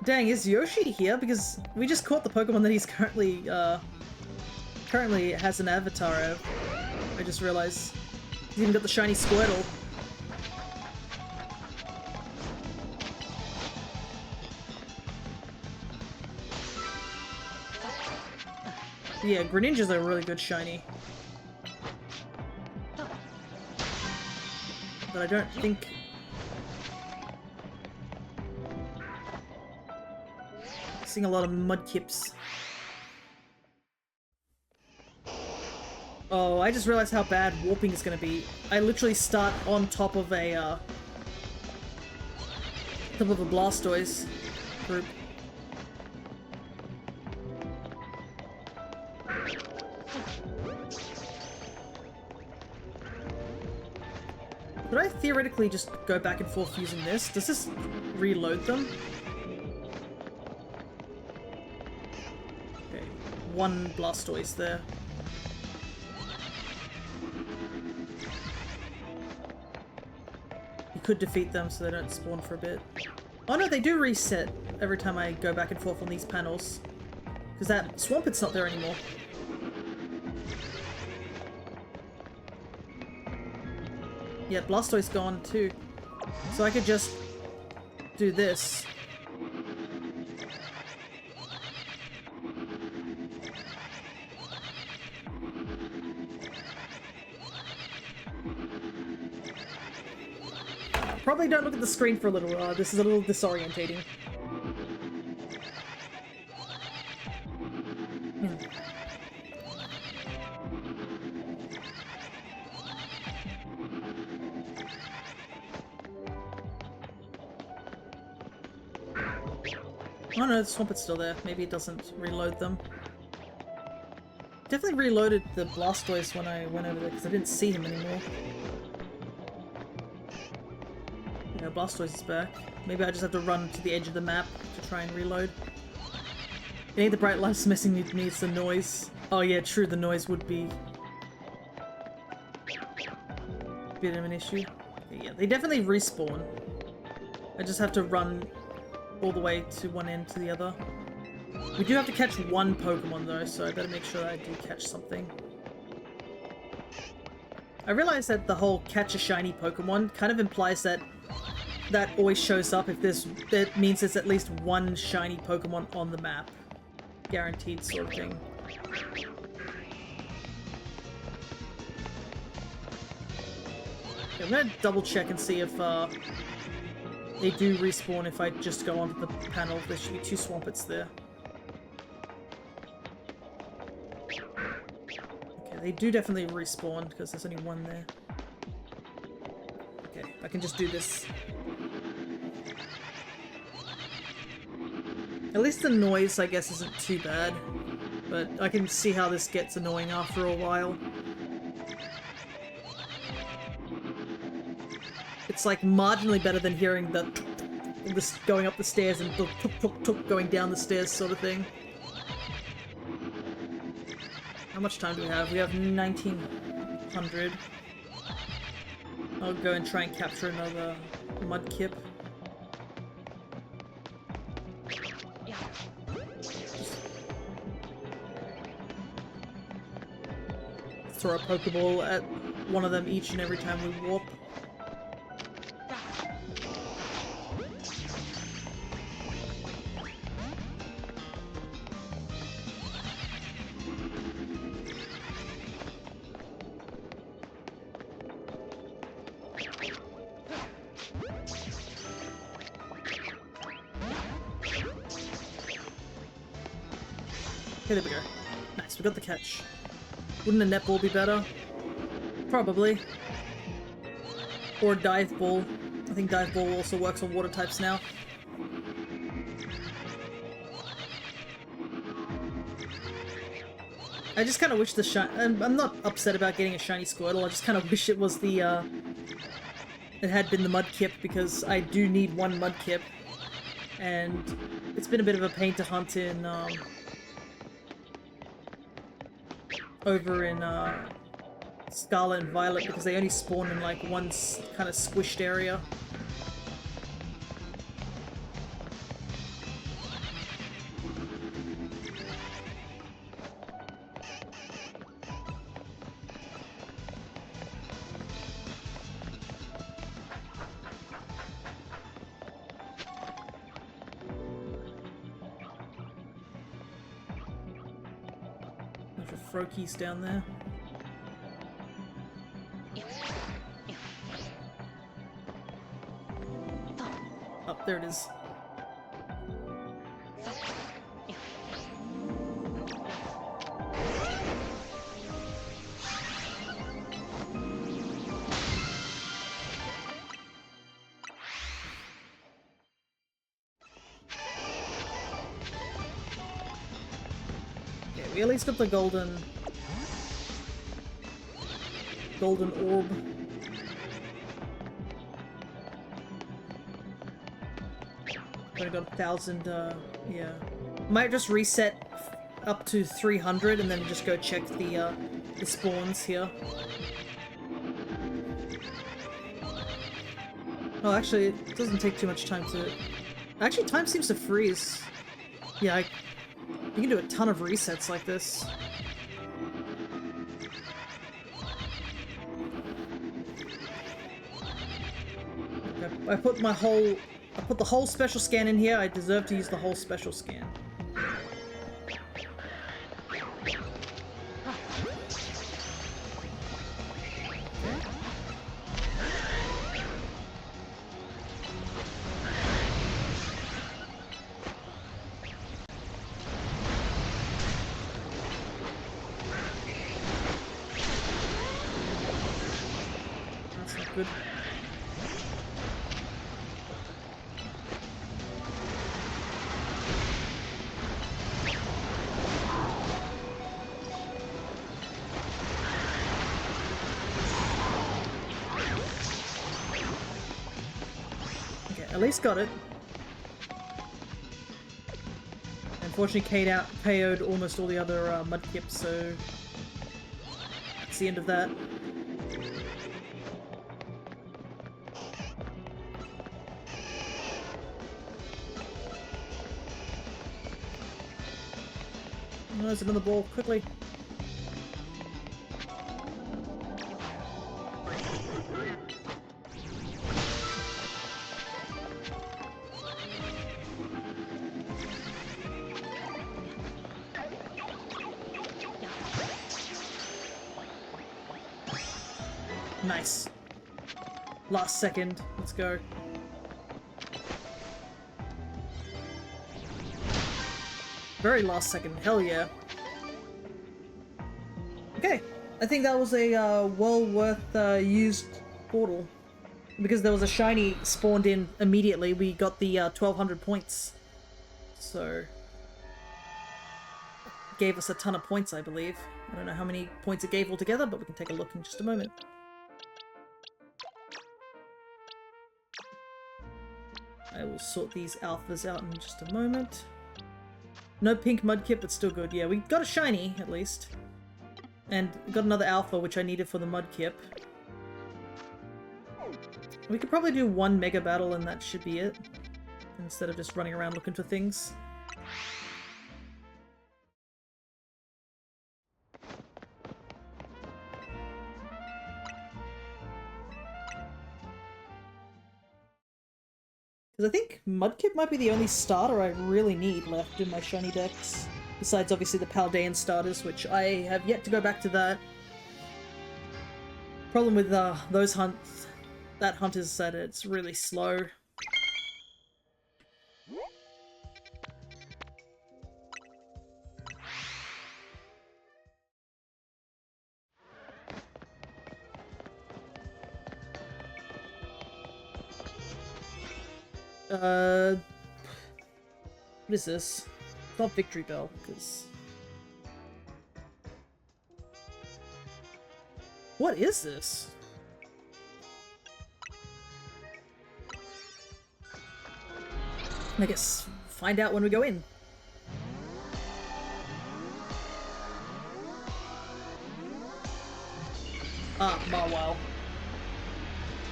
dang, is Yoshi here? Because we just caught the Pokemon that he's currently has an avatar of. I just realized. He's even got the shiny Squirtle. Yeah, Greninja's a really good shiny. But I don't think... I'm seeing a lot of Mudkips. Oh, I just realized how bad warping is going to be. I literally start on top of a Blastoise group. Could I theoretically just go back and forth using this? Does this reload them? Okay, one Blastoise there. You could defeat them so they don't spawn for a bit. Oh no, they do reset every time I go back and forth on these panels. Because that Swampert's not there anymore. Yeah, Blastoise gone too. So I could just do this. Probably don't look at the screen for a little while. This is a little disorientating. Oh no, the Swampert's still there. Maybe it doesn't reload them. Definitely reloaded the Blastoise when I went over there because I didn't see him anymore. Yeah, Blastoise is back. Maybe I just have to run to the edge of the map to try and reload. It ain't the bright lights messing with me, it's the noise. Oh yeah, true, the noise would be a bit of an issue. Okay, yeah, they definitely respawn. I just have to run all the way to one end to the other. We do have to catch one Pokemon though, so I better make sure that I do catch something. I realize that the whole catch a shiny Pokemon kind of implies that that always shows up if there's, that means there's at least one shiny Pokemon on the map. Guaranteed sort of thing. Okay, I'm gonna double check and see if they do respawn if I just go onto the panel. There should be 2 Swampets there. Okay, they do definitely respawn because there's only one there. Okay, I can just do this. At least the noise, I guess, isn't too bad, but I can see how this gets annoying after a while. It's like marginally better than hearing the going up the stairs and the tuk tuk tuk going down the stairs sort of thing. How much time do we have? We have 1900. I'll go and try and capture another Mudkip. Throw a Pokeball at one of them each and every time we warp. Okay, there we go. Nice, we got the catch. Wouldn't a netball be better? Probably. Or a dive ball. I think dive ball also works on water types now. I just kind of wish the shiny... I'm not upset about getting a shiny Squirtle, I just kind of wish it was the, it had been the Mudkip, because I do need one Mudkip. And it's been a bit of a pain to hunt in, over in Scarlet and Violet because they only spawn in like one kind of squished area. Froakies down there. Oh, there it is. We at least got the golden orb. But I got 1,000, yeah. Might just reset up to 300 and then just go check the spawns here. Oh, actually, it doesn't take too much time to... Actually, time seems to freeze. Yeah, you can do a ton of resets like this. I put the whole special scan in here. I deserve to use the whole special scan. That's not good. At least got it. Unfortunately, KO'd almost all the other Mudkips, so that's the end of that. Oh, there's another ball, quickly. Nice. Last second. Let's go. Very last second. Hell yeah. Okay. I think that was a well worth used portal. Because there was a shiny spawned in immediately, we got the 1200 points. So... gave us a ton of points, I believe. I don't know how many points it gave altogether, but we can take a look in just a moment. I will sort these alphas out in just a moment. No pink mudkip, but still good. Yeah, we got a shiny, at least. And got another alpha, which I needed for the mudkip. We could probably do one mega battle and that should be it. Instead of just running around looking for things. Because I think Mudkip might be the only starter I really need left in my shiny decks. Besides, obviously, the Paldean starters, which I have yet to go back to that. Problem with those hunts, that hunt is that it's really slow. What is this? It's not Victory Bell, because... What is this? I guess find out when we go in. Ah, Marwile.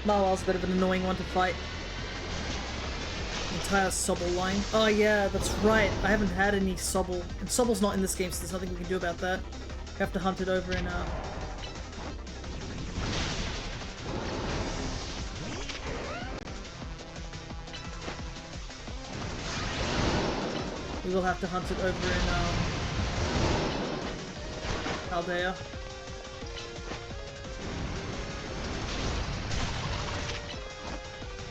Marwile's a bit of an annoying one to fight. Entire Sobble line. Oh yeah, that's right. I haven't had any Sobble. And Sobble's not in this game, so there's nothing we can do about that. We have to hunt it over in we will have to hunt it over in Aldea.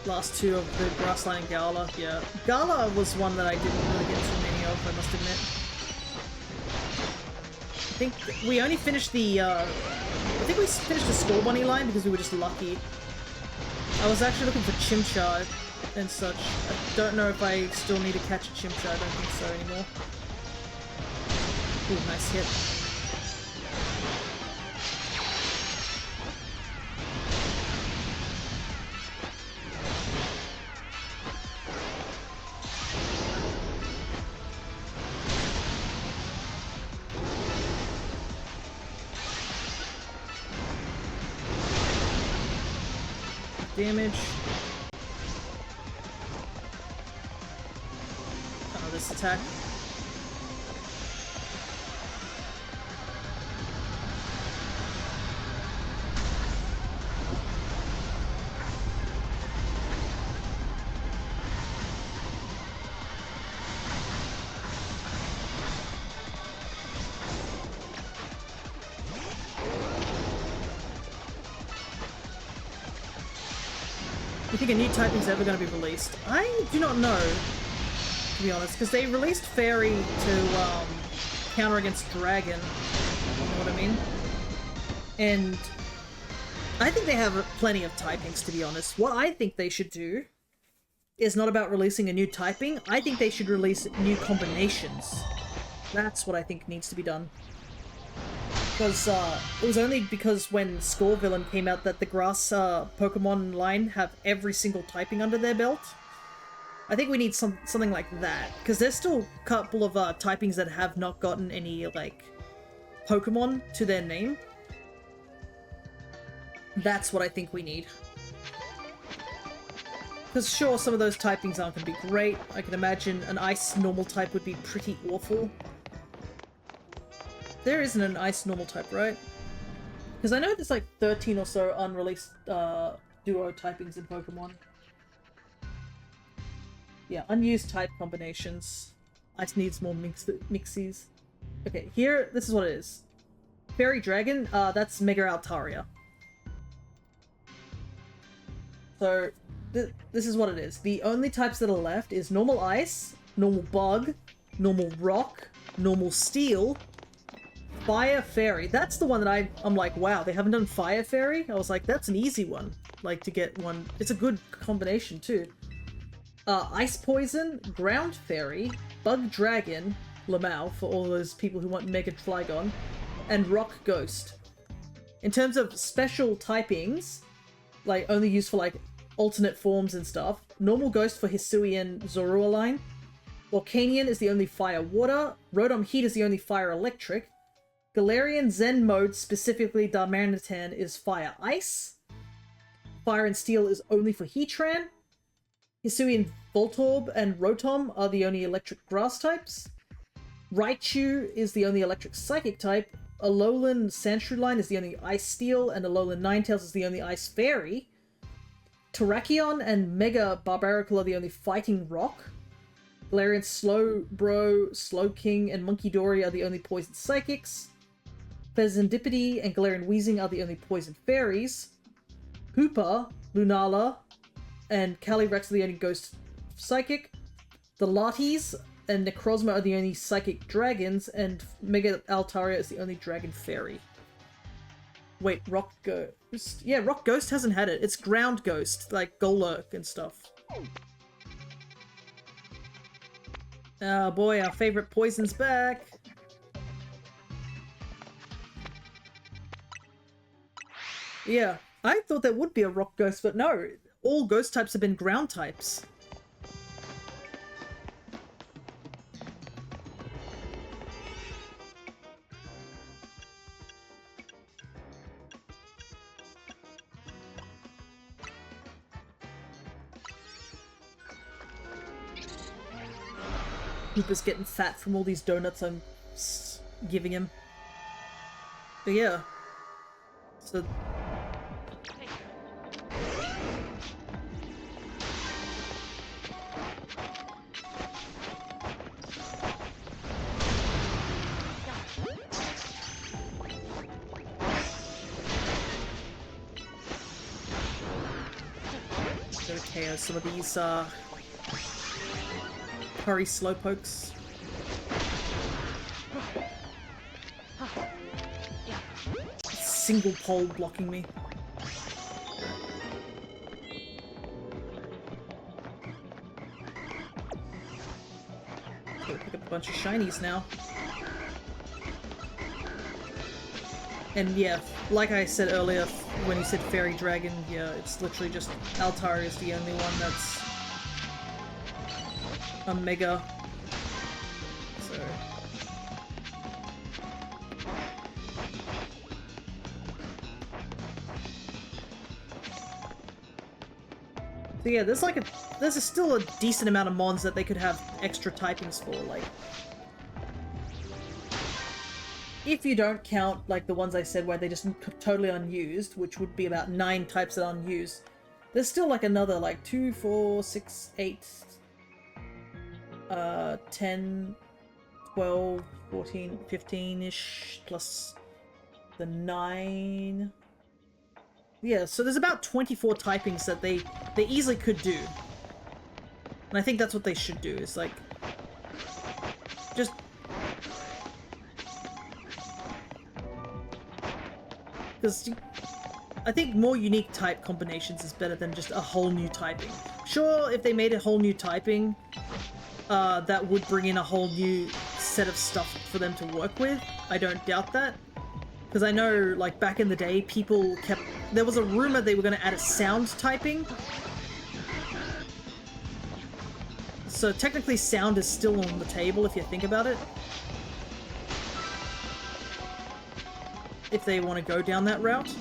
Last two of the Grassline and Gala, yeah. Gala was one that I didn't really get too many of, I must admit. I think we only finished the, I think we finished the Skull Bunny line because we were just lucky. I was actually looking for Chimchar and such. I don't know if I still need to catch a Chimchar, I don't think so anymore. Ooh, nice hit. Damage. Oh, this attack. You think a new typing's ever going to be released? I do not know, to be honest, because they released Fairy to counter against Dragon, you know what I mean? And I think they have plenty of typings, to be honest. What I think they should do is not about releasing a new typing, I think they should release new combinations. That's what I think needs to be done. Because it was only because when Scorevillain came out that the grass Pokemon line have every single typing under their belt. I think we need something like that, because there's still a couple of typings that have not gotten any, like, Pokemon to their name. That's what I think we need. Because sure, some of those typings aren't going to be great. I can imagine an Ice normal type would be pretty awful. There isn't an Ice normal type, right? Because I know there's like 13 or so unreleased duo typings in Pokemon. Yeah, unused type combinations. Ice needs more mixies. Okay, here, this is what it is. Fairy Dragon, that's Mega Altaria. So, this is what it is. The only types that are left is normal ice, normal bug, normal rock, normal steel, fire fairy. That's the one that I'm like, wow, they haven't done fire fairy? I was like, that's an easy one. Like, to get one. It's a good combination, too. Ice poison, ground fairy, bug dragon, Lamau, for all those people who want Mega Flygon, and rock ghost. In terms of special typings, like, only used for, like, alternate forms and stuff, normal ghost for Hisui and Zorua line, Volcanion is the only fire water, Rotom Heat is the only fire electric, Galarian Zen mode, specifically Darmanitan, is fire ice, fire and steel is only for Heatran, Hisui and Voltorb and Rotom are the only electric grass types, Raichu is the only electric psychic type, Alolan Sandshrew line is the only ice steel, and Alolan Ninetales is the only ice fairy, Terrakion and Mega Barbaracle are the only fighting rock. Galarian Slowbro, Slowking, and Munkidori are the only poison psychics. Fezandipiti and Galarian Weezing are the only poison fairies. Hoopa, Lunala, and Calyrex are the only ghost psychic. The Latis and Necrozma are the only psychic dragons, and Mega Altaria is the only dragon fairy. Wait, Rock Ghost? Yeah, Rock Ghost hasn't had it. It's Ground Ghost, like Golurk and stuff. Oh boy, our favorite poison's back. Yeah, I thought there would be a Rock Ghost, but no. All ghost types have been ground types. Hooper's getting fat from all these donuts I'm giving him. But yeah. So... Go KO some of these, Curry Slowpokes. Single pole blocking me. Gotta pick up a bunch of shinies now. And yeah, like I said earlier, when you said Fairy Dragon, yeah, it's literally just Altaria is the only one that's a Mega. So... So yeah, there's still a decent amount of mons that they could have extra typings for, like... If you don't count, like, the ones I said where they're just totally unused, which would be about 9 types that are unused, there's still, like, another, like, 2, 4, 6, 8... 10, 12, 14, 15-ish, plus the 9... Yeah, so there's about 24 typings that they easily could do. And I think that's what they should do, is like... Just... Because I think more unique type combinations is better than just a whole new typing. Sure, if they made a whole new typing, that would bring in a whole new set of stuff for them to work with. I don't doubt that. Because I know, like, back in the day, people kept... There was a rumor they were going to add a sound typing. So technically sound is still on the table if you think about it. If they want to go down that route.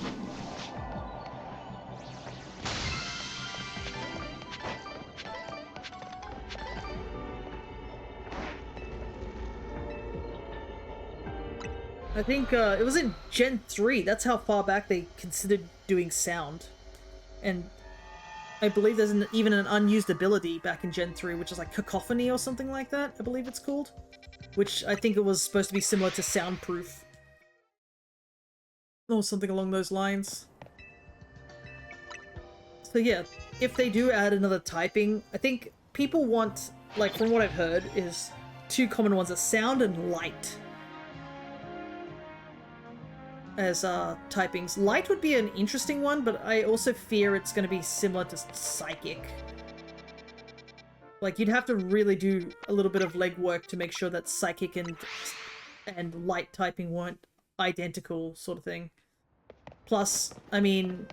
I think it was in Gen 3. That's how far back they considered doing sound. And I believe there's even an unused ability back in Gen 3, which is like Cacophony or something like that, I believe it's called. Which I think it was supposed to be similar to Soundproof. Or something along those lines. So yeah, if they do add another typing, I think people want, like from what I've heard, is two common ones are sound and light as typings. Light would be an interesting one, but I also fear it's going to be similar to psychic. Like, you'd have to really do a little bit of legwork to make sure that psychic and light typing weren't identical, sort of thing. Plus, I mean,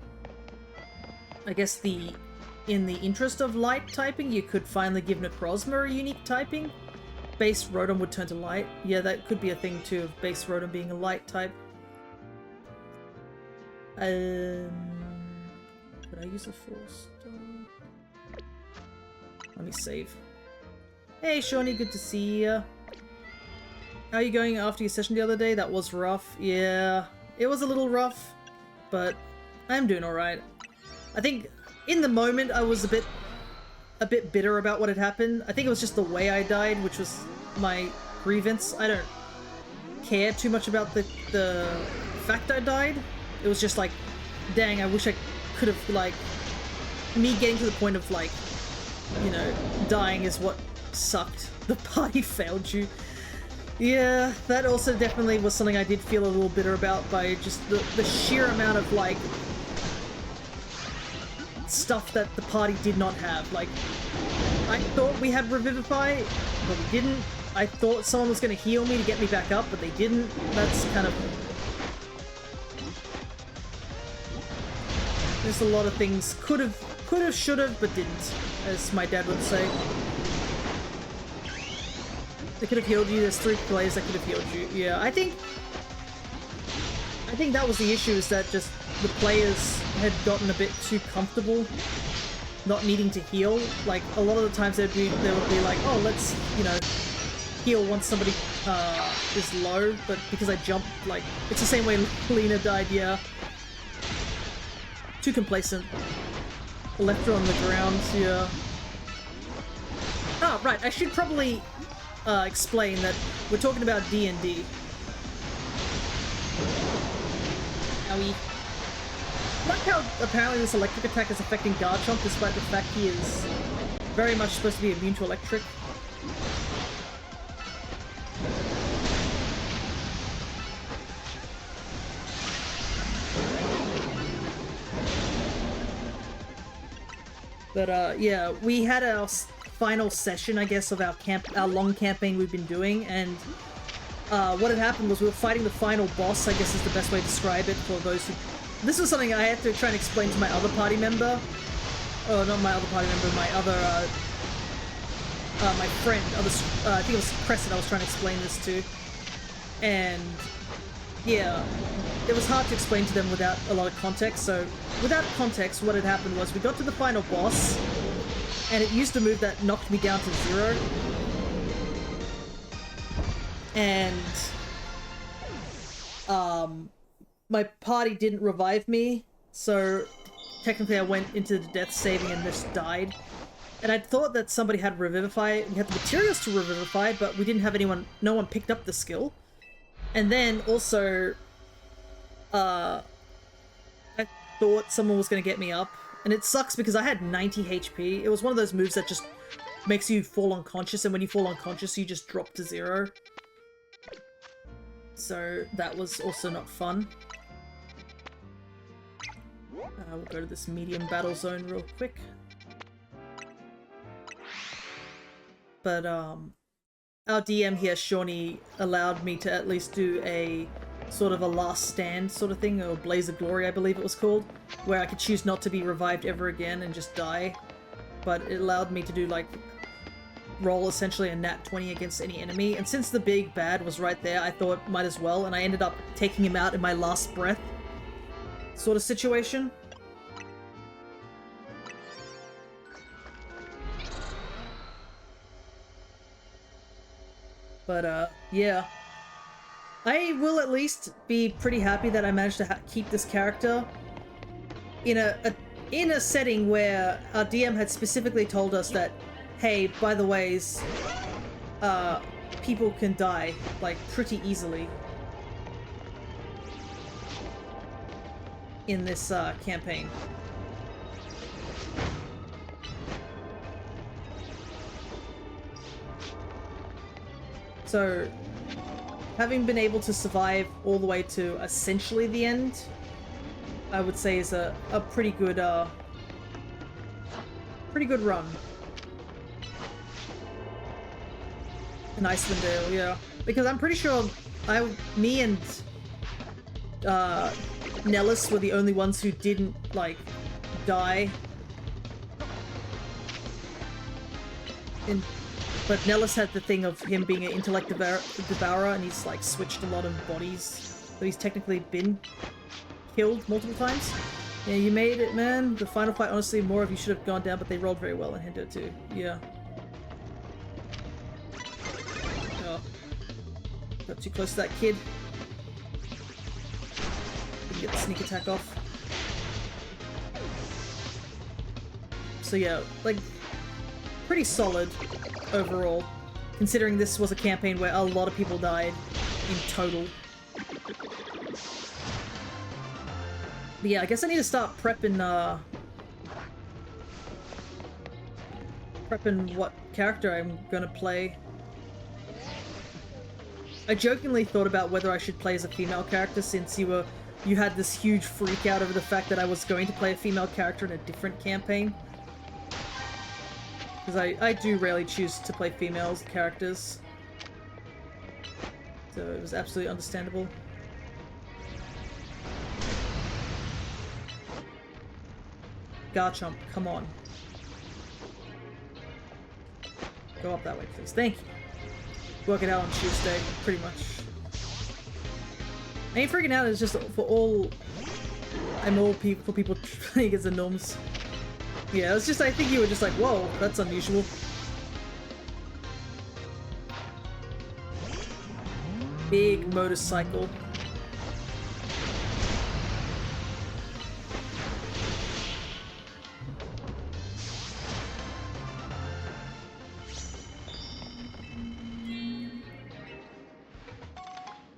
I guess in the interest of light typing, you could finally give Necrozma a unique typing. Base Rotom would turn to light. Yeah, that could be a thing too, of Base Rotom being a light type. Could I use a Force Star? Let me save. Hey Shawnee, good to see ya. How are you going after your session the other day? That was rough. Yeah, it was a little rough, but I'm doing alright. I think in the moment I was a bit bitter about what had happened. I think it was just the way I died, which was my grievance. I don't care too much about the fact I died. It was just like, dang, I wish I could have, like, me getting to the point of, like, you know, dying is what sucked. The party failed you. Yeah, that also definitely was something I did feel a little bitter about, by just the sheer amount of, like, stuff that the party did not have. Like, I thought we had Revivify, but we didn't. I thought someone was going to heal me to get me back up, but they didn't. That's kind of... There's a lot of things could have, should have, but didn't, as my dad would say. They could have healed you. There's 3 players that could have healed you. Yeah, I think that was the issue, is that just the players had gotten a bit too comfortable not needing to heal. Like, a lot of the times they would be like, oh, let's, you know, heal once somebody is low, but because I jumped, like, it's the same way Lena died, yeah. Too complacent. Left her on the ground, yeah. Oh, right, I should probably explain that we're talking about D&D. Owie. Like how apparently this electric attack is affecting Garchomp, despite the fact he is very much supposed to be immune to electric. But yeah, we had our final session, I guess, of our long campaign we've been doing, and what had happened was we were fighting the final boss, I guess is the best way to describe it for those who... This was something I had to try and explain to my other party member. Oh, not my other party member, my other, my friend, I think it was Crescent I was trying to explain this to. And, yeah, it was hard to explain to them without a lot of context, so without context, what had happened was we got to the final boss, and it used a move that knocked me down to 0. And, my party didn't revive me, so technically I went into the death saving and just died. And I thought that somebody had Revivify, we had the materials to Revivify, but we didn't have no one picked up the skill. And then also, I thought someone was going to get me up, and it sucks because I had 90 HP. It was one of those moves that just makes you fall unconscious, and when you fall unconscious, you just drop to 0. So that was also not fun. We'll go to this medium battle zone real quick. But, our DM here, Shawnee, allowed me to at least do a sort of a last stand sort of thing, or Blaze of Glory, I believe it was called, where I could choose not to be revived ever again and just die. But it allowed me to do, like, roll essentially a nat 20 against any enemy, and since the big bad was right there, I thought might as well, and I ended up taking him out in my last breath sort of situation. But, yeah. I will at least be pretty happy that I managed to keep this character in a setting where our DM had specifically told us that, hey, by the ways, people can die, like, pretty easily in this, campaign. So, having been able to survive all the way to essentially the end, I would say is a pretty good run. In Iceland Dale, yeah. Because I'm pretty sure me and Nellis were the only ones who didn't, like, die. But Nellis had the thing of him being an intellect devourer, and he's, like, switched a lot of bodies. So he's technically been killed multiple times. Yeah, you made it, man. The final fight, honestly, more of you should have gone down, but they rolled very well and hindered it too. Yeah. Oh. Got too close to that kid. Didn't get the sneak attack off. So yeah, like, pretty solid overall, considering this was a campaign where a lot of people died in total. But yeah, I guess I need to start prepping what character I'm gonna play. I jokingly thought about whether I should play as a female character, since you had this huge freak out over the fact that I was going to play a female character in a different campaign. Because I do rarely choose to play female characters. So it was absolutely understandable. Garchomp, come on. Go up that way, please. Thank you. Work it out on Tuesday, pretty much. I ain't freaking out, it's just for all people playing as the norms. Yeah, it's just, I think you were just like, whoa, that's unusual. Big motorcycle.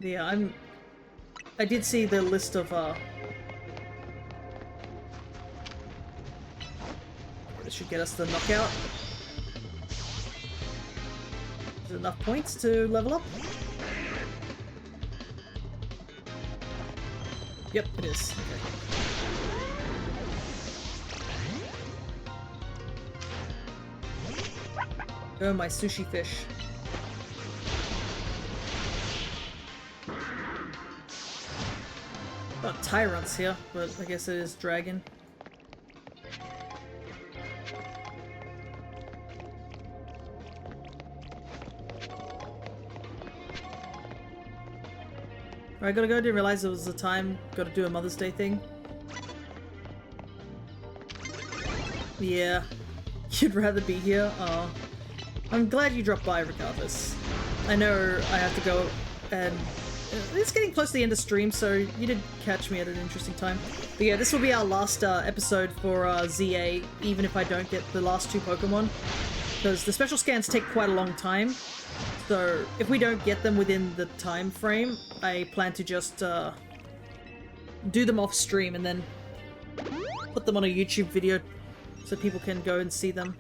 Yeah, I did see the list of, this should get us the knockout. Is it enough points to level up? Yep, it is. Okay. Oh, my sushi fish. Oh, Tyrant's here, but I guess it is dragon. Alright, gotta go. Didn't realize it was the time. Gotta do a Mother's Day thing. Yeah. You'd rather be here? Oh. I'm glad you dropped by regardless. I know I have to go and... It's getting close to the end of stream, so you did catch me at an interesting time. But yeah, this will be our last episode for ZA, even if I don't get the last 2 Pokemon. Because the special scans take quite a long time. So if we don't get them within the time frame, I plan to just do them off stream and then put them on a YouTube video so people can go and see them.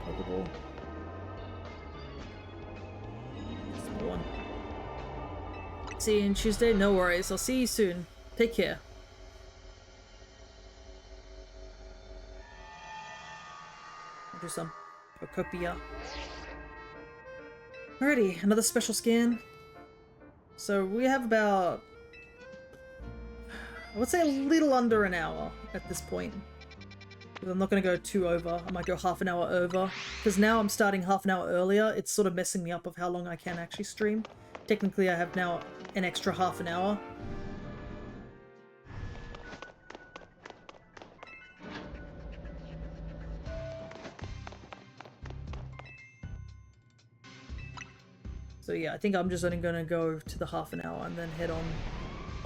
Pokeball. Spawn. See you on Tuesday? No worries. I'll see you soon. Take care. I'll do some Pokopia. Alrighty, another special scan. So we have about, I would say a little under an hour at this point. But I'm not going to go too over. I might go half an hour over. Because now I'm starting half an hour earlier. It's sort of messing me up of how long I can actually stream. Technically I have now an extra half an hour. So yeah, I think I'm just only going to go to the half an hour and then head on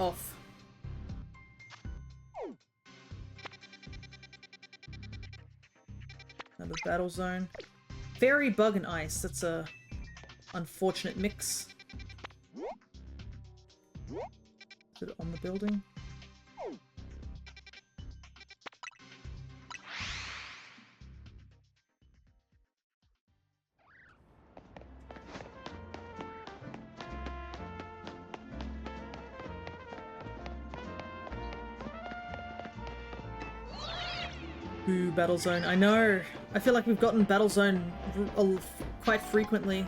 off. Another battle zone. Fairy, bug, and ice. That's a unfortunate mix. Is it on the building? Ooh, Battle Zone. I know. I feel like we've gotten Battle Zone quite frequently.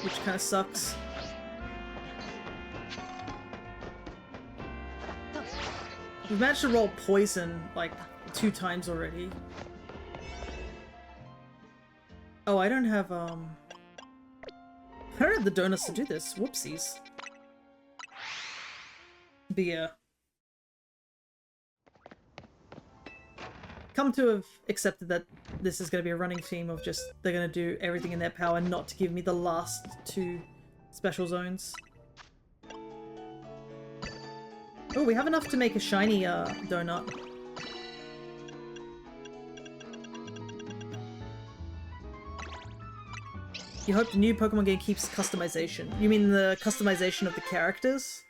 Which kind of sucks. We've managed to roll poison like 2 times already. Oh, I don't have I don't have the donuts to do this. Whoopsies. But yeah. Come to have accepted that this is going to be a running theme of just they're going to do everything in their power not to give me the last 2 special zones. Oh, we have enough to make a shiny donut. You hope the new Pokemon game keeps customization. You mean the customization of the characters?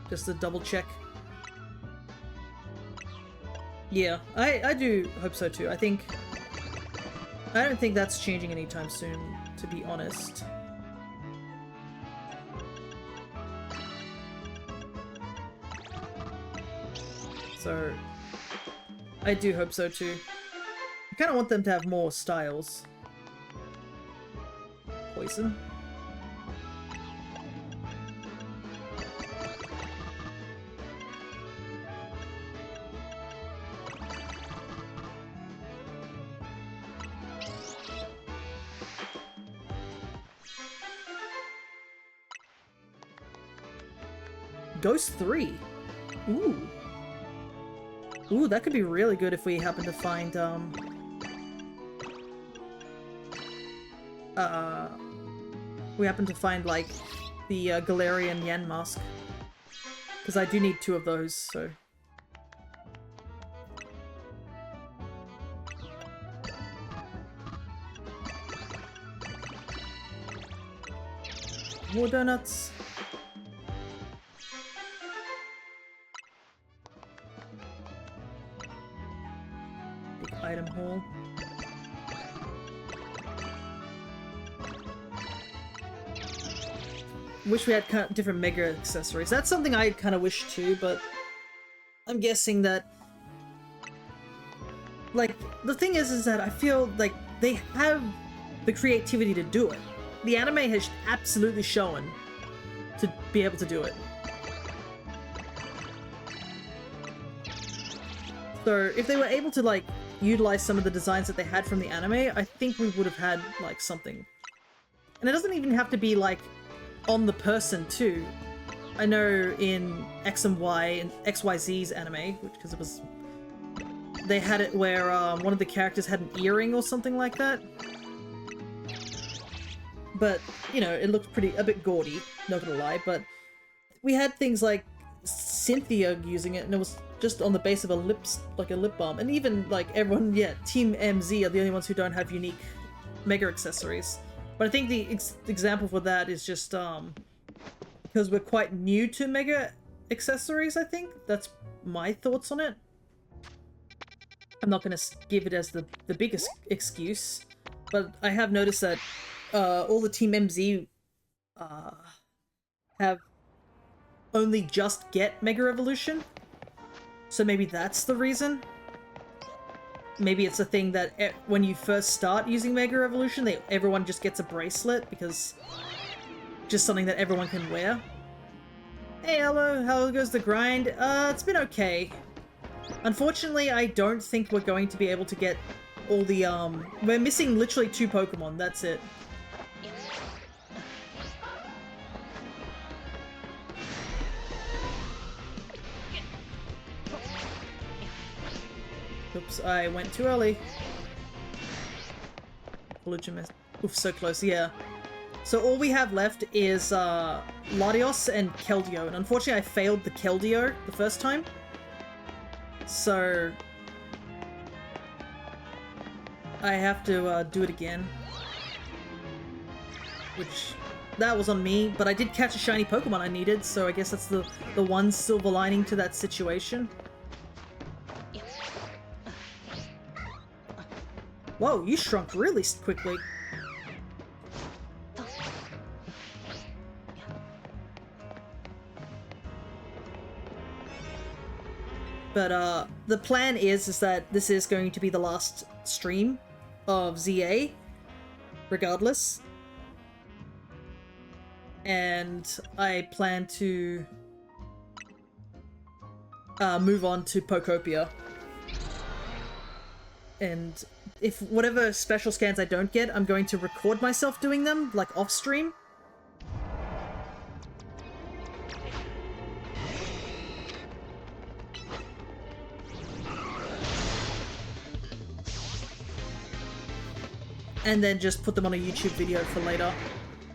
Just to double check. Yeah, I do hope so too. I don't think that's changing anytime soon, to be honest. So, I do hope so too. I kind of want them to have more styles. Poison. Ghost 3. Ooh. Ooh, that could be really good if we happen to find, like, the, Galarian Yen mask. Because I do need 2 of those, so... More donuts. Big item haul. Wish we had kind of different Mega accessories. That's something I kind of wish too, but I'm guessing that... Like, the thing is that I feel like they have the creativity to do it. The anime has absolutely shown to be able to do it. So if they were able to like utilize some of the designs that they had from the anime, I think we would have had like something. And it doesn't even have to be like on the person too. I know in X and Y and XYZ's anime, which because it was, they had it where one of the characters had an earring or something like that. But, you know, it looked a bit gaudy, not gonna lie, but we had things like Cynthia using it, and it was just on the base of a lip balm. And even, like, everyone, yeah, Team MZ are the only ones who don't have unique Mega accessories. But I think the example for that is just, because we're quite new to Mega accessories, I think. That's my thoughts on it. I'm not gonna give it as the biggest excuse, but I have noticed that all the Team MZ have only just get Mega Evolution. So maybe that's the reason. Maybe it's a thing that when you first start using Mega Evolution, everyone just gets a bracelet because just something that everyone can wear. Hey, hello, how goes the grind? It's been okay. Unfortunately, I don't think we're going to be able to get all the, we're missing literally 2 Pokemon, that's it. Oops, I went too early. Oof, so close, yeah. So all we have left is Latios and Keldeo, and unfortunately I failed the Keldeo the first time. So I have to do it again. Which, that was on me, but I did catch a shiny Pokemon I needed, so I guess that's the one silver lining to that situation. Whoa, you shrunk really quickly. But the plan is that this is going to be the last stream of ZA, regardless. And I plan to move on to Pokopia. And if whatever special scans I don't get, I'm going to record myself doing them, like off stream. And then just put them on a YouTube video for later.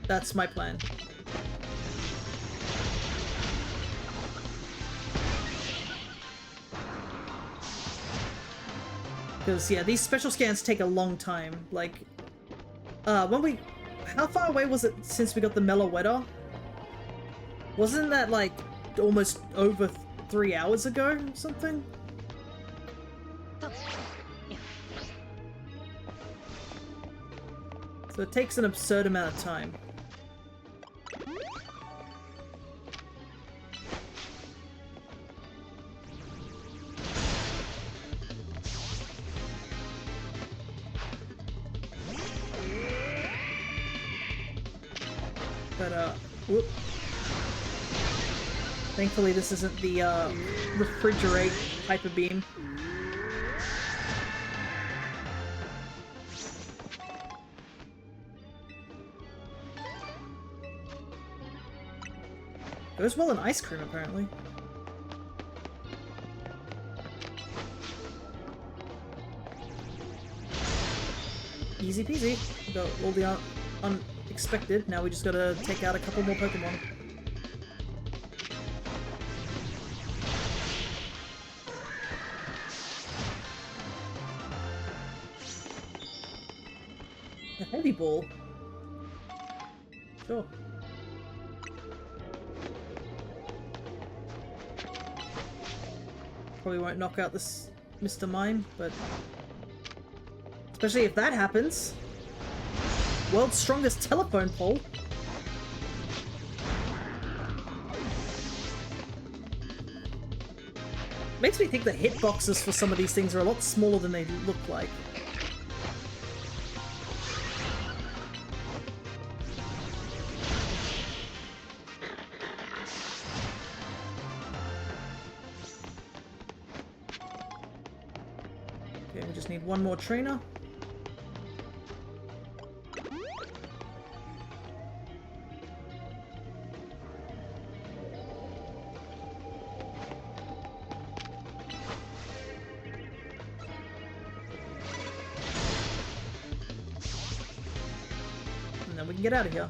That's my plan. Because, yeah, these special scans take a long time. Like, how far away was it since we got the Meloetta? Wasn't that, like, almost over 3 hours ago or something? So it takes an absurd amount of time. But, whoop. Thankfully this isn't the, refrigerate hyper beam. Goes well in ice cream, apparently. Easy peasy. Got all the unexpected. Now we just gotta take out a couple more Pokemon. A heavy ball. Sure. Probably won't knock out this Mr. Mime, but especially if that happens. World's strongest telephone pole. Makes me think the hitboxes for some of these things are a lot smaller than they look like. Okay, we just need one more trainer. And then we can get out of here.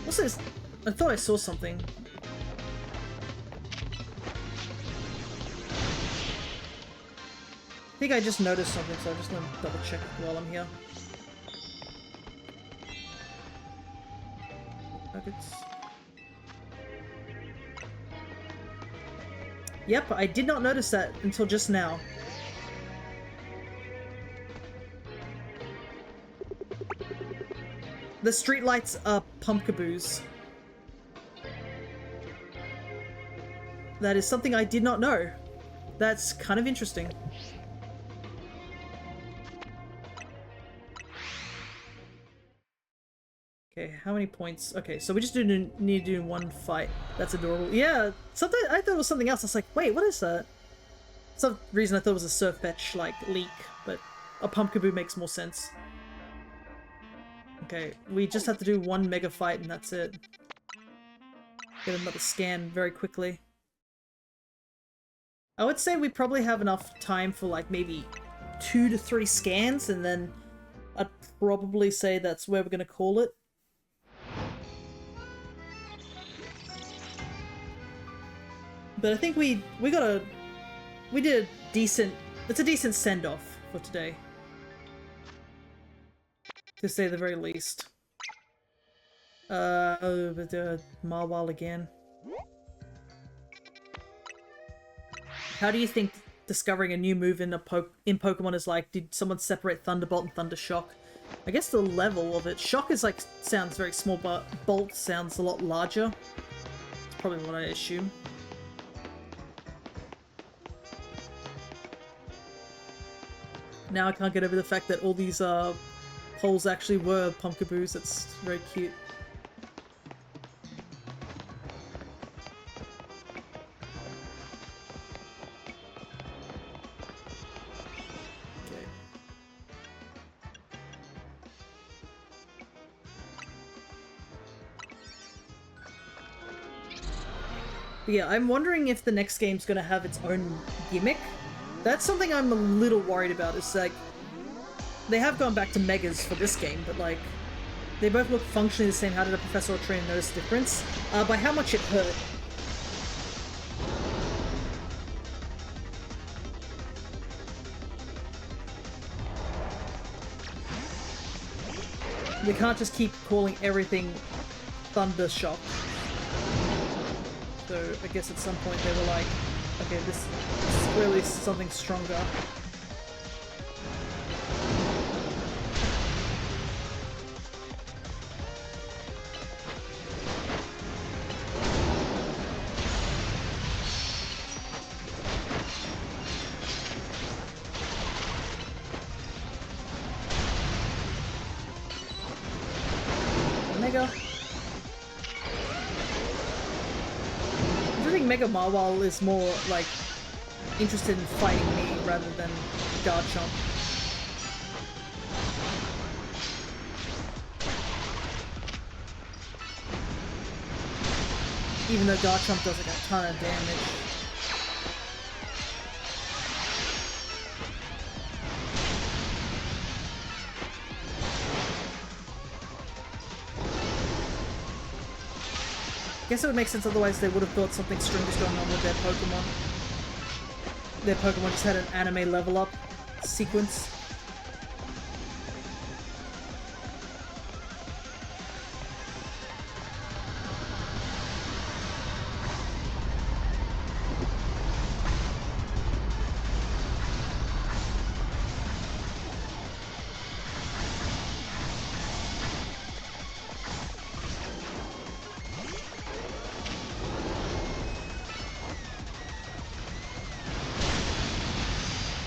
What's this? I thought I saw something. I think I just noticed something, so I'm just gonna double check while I'm here. Nuggets. Yep, I did not notice that until just now. The streetlights are pumpkaboos. That is something I did not know. That's kind of interesting. Okay, how many points? Okay, so we just need to do one fight. That's adorable. Yeah, something I thought it was something else. I was like, wait, what is that? For some reason I thought it was a surf fetch, like, leak, but a pumpkaboo makes more sense. Okay, we just have to do one mega fight and that's it. Get another scan very quickly. I would say we probably have enough time for like maybe 2 to 3 scans, and then I'd probably say that's where we're gonna call it. But I think we did a decent, it's a decent send-off for today. To say the very least. Marwile again. How do you think discovering a new move in Pokemon is like? Did someone separate Thunderbolt and Thundershock? I guess the level of it. Shock is like, sounds very small, but Bolt sounds a lot larger. That's probably what I assume. Now I can't get over the fact that all these poles actually were Pumpkaboos. That's very cute. Okay. But yeah, I'm wondering if the next game's gonna have its own gimmick. That's something I'm a little worried about. It's like, they have gone back to Megas for this game, but like, they both look functionally the same. How did a professor or trainer notice the difference? By how much it hurt. They can't just keep calling everything Thunder Shock. So I guess at some point they were like, okay, this is clearly something stronger. Mega. I think Mega Marwal is more like interested in fighting me rather than Garchomp. Even though Garchomp does like a ton of damage. I guess it would make sense, otherwise they would have thought something strange was going on with their Pokemon. Their Pokemon just had an anime level up sequence.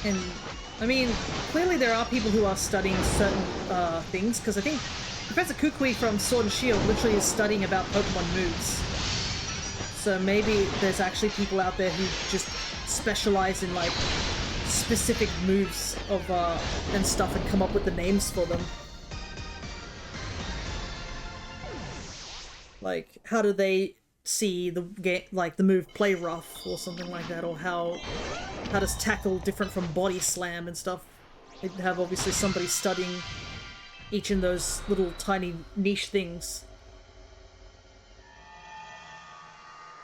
And, I mean, clearly there are people who are studying certain things, because I think Professor Kukui from Sword and Shield literally is studying about Pokemon moves. So maybe there's actually people out there who just specialize in, like, specific moves of, and stuff and come up with the names for them. Like, how do they see the game, like the move Play Rough or something like that, or how does tackle different from body slam and stuff. They'd have obviously somebody studying each of those little tiny niche things.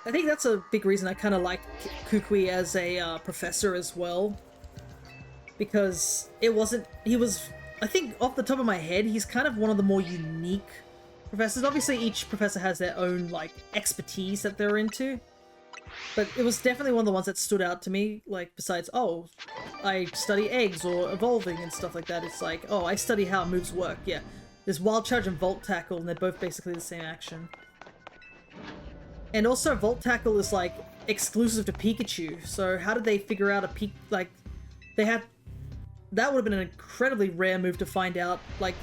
I think that's a big reason I kind of like Kukui as a professor as well, because it wasn't, he was, I think off the top of my head, he's kind of one of the more unique professors. Obviously each professor has their own like expertise that they're into, but it was definitely one of the ones that stood out to me, like, besides, oh, I study eggs or evolving and stuff like that. It's like, oh, I study how moves work. Yeah, there's Wild Charge and Volt Tackle, and they're both basically the same action. And also, Volt Tackle is, like, exclusive to Pikachu, so how did they figure out like, they had... That would have been an incredibly rare move to find out, like...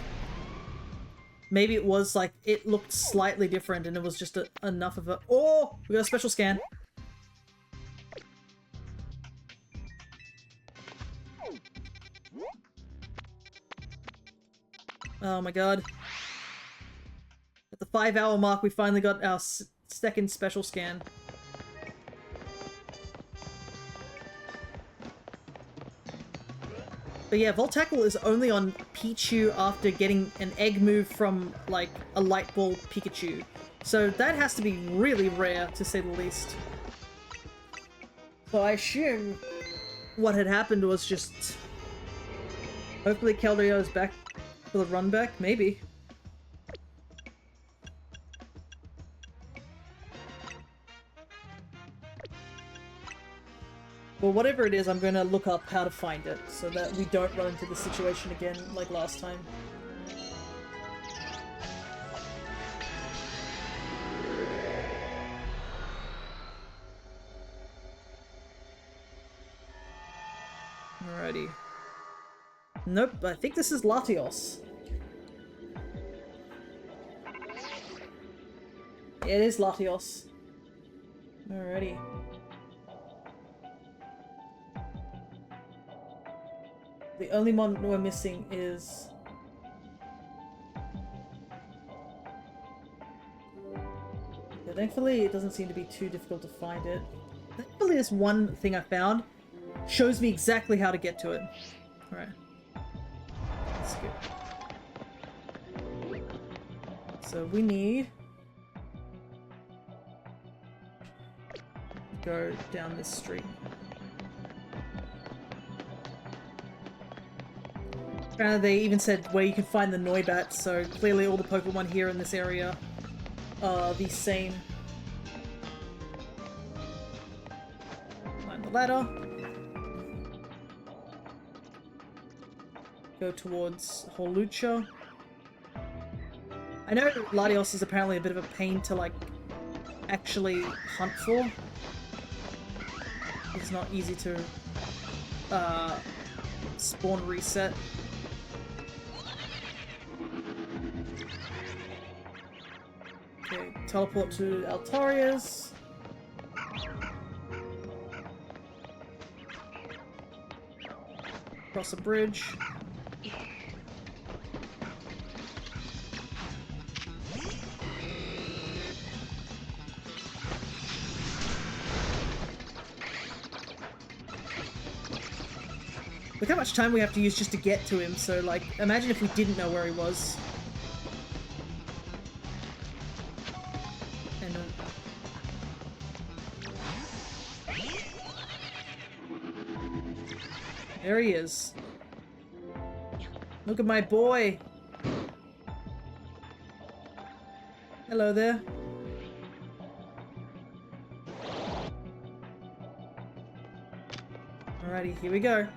Maybe it was, like, it looked slightly different, and it was just enough of a... Oh! We got a special scan. Oh my god. At the 5-hour mark, we finally got our second special scan. But yeah, Volt Tackle is only on Pichu after getting an egg move from, like, a Light Ball Pikachu. So that has to be really rare, to say the least. So I assume what had happened was just... Hopefully Keldeo is back for the run back? Maybe. Well, whatever it is, I'm gonna look up how to find it, so that we don't run into this situation again like last time. Alrighty. Nope, I think this is Latios. It is Latios. Alrighty. The only one we're missing is... Yeah, thankfully it doesn't seem to be too difficult to find it. Thankfully this one thing I found shows me exactly how to get to it. Alright. Let's skip. So we need... go down this street. Apparently they even said where you can find the Noibat, so clearly all the Pokemon here in this area are the same. Climb the ladder. Go towards Hawlucha. I know Latios is apparently a bit of a pain to like actually hunt for. It's not easy to spawn reset. Okay, teleport to Altaria's. Cross a bridge. Look how much time we have to use just to get to him, so like, imagine if we didn't know where he was. And, there he is. Look at my boy! Hello there. Alrighty, here we go.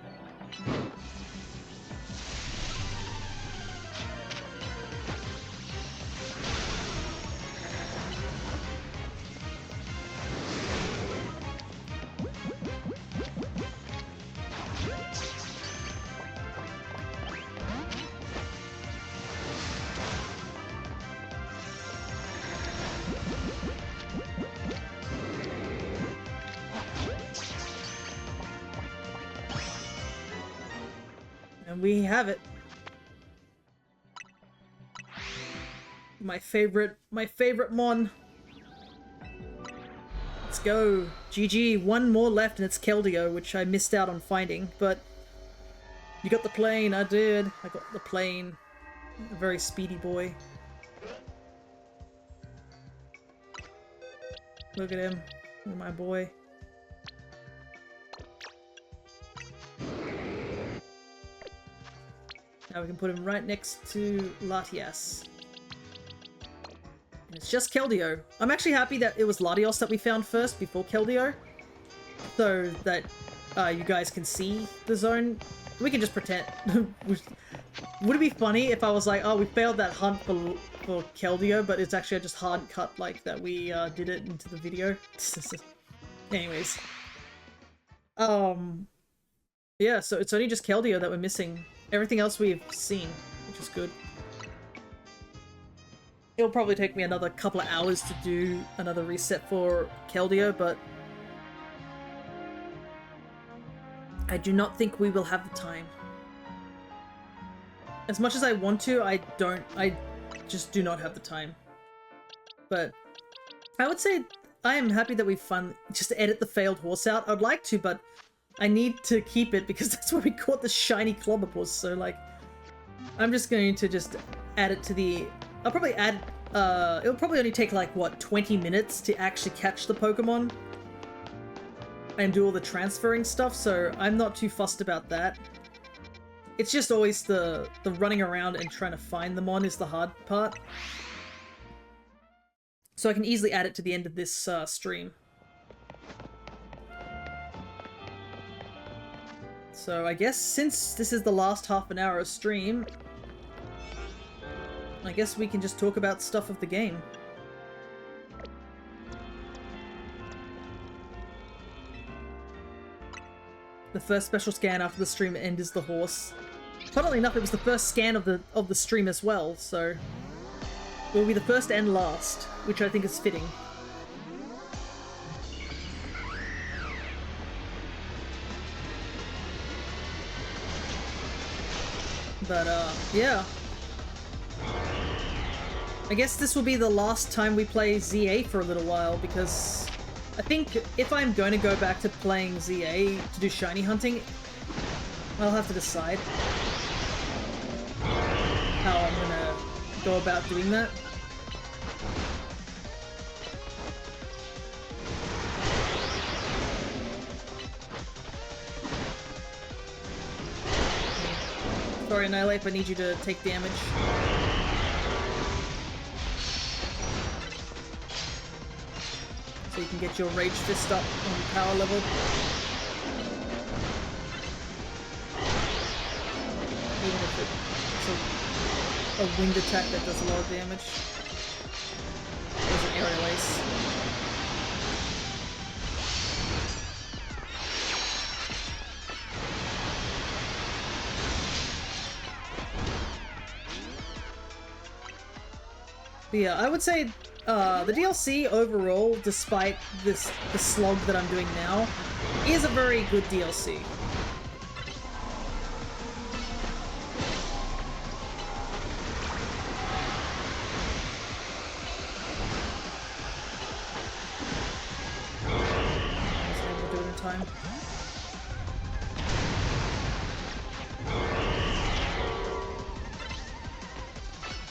And we have it. My favorite mon. Let's go. GG. One more left and it's Keldeo, which I missed out on finding, but you got the plane. I did. I got the plane. A very speedy boy. Look at him. Look at my boy. Now we can put him right next to Latias. And it's just Keldeo. I'm actually happy that it was Latios that we found first before Keldeo. So that you guys can see the zone. We can just pretend. Would it be funny if I was like, oh, we failed that hunt for Keldeo, but it's actually just hard cut like that we did it into the video? Anyways. Yeah, so it's only just Keldeo that we're missing. Everything else we've seen, which is good. It'll probably take me another couple of hours to do another reset for Keldeo, but I do not think we will have the time. As much as I want to, I just do not have the time. But I would say I am happy that we've just to edit the failed horse out. I'd like to, but I need to keep it because that's where we caught the shiny Clobberpuss, so like, I'm just going to just add it to the... I'll probably add... it'll probably only take like, what, 20 minutes to actually catch the Pokemon and do all the transferring stuff, so I'm not too fussed about that. It's just always the running around and trying to find them on is the hard part. So I can easily add it to the end of this stream. So I guess since this is the last half an hour of stream, I guess we can just talk about stuff of the game. The first special scan after the stream end is the horse. Funnily enough, it was the first scan of the stream as well, so it will be the first and last, which I think is fitting. But yeah. I guess this will be the last time we play ZA for a little while, because I think if I'm going to go back to playing ZA to do shiny hunting, I'll have to decide how I'm gonna go about doing that. Sorry, Annihilate, I need you to take damage. So you can get your Rage Fist up on power level. Even if it's a winged attack that does a lot of damage. There's an Aerial Ace. But yeah, I would say the DLC overall, despite the slog that I'm doing now, is a very good DLC. Time.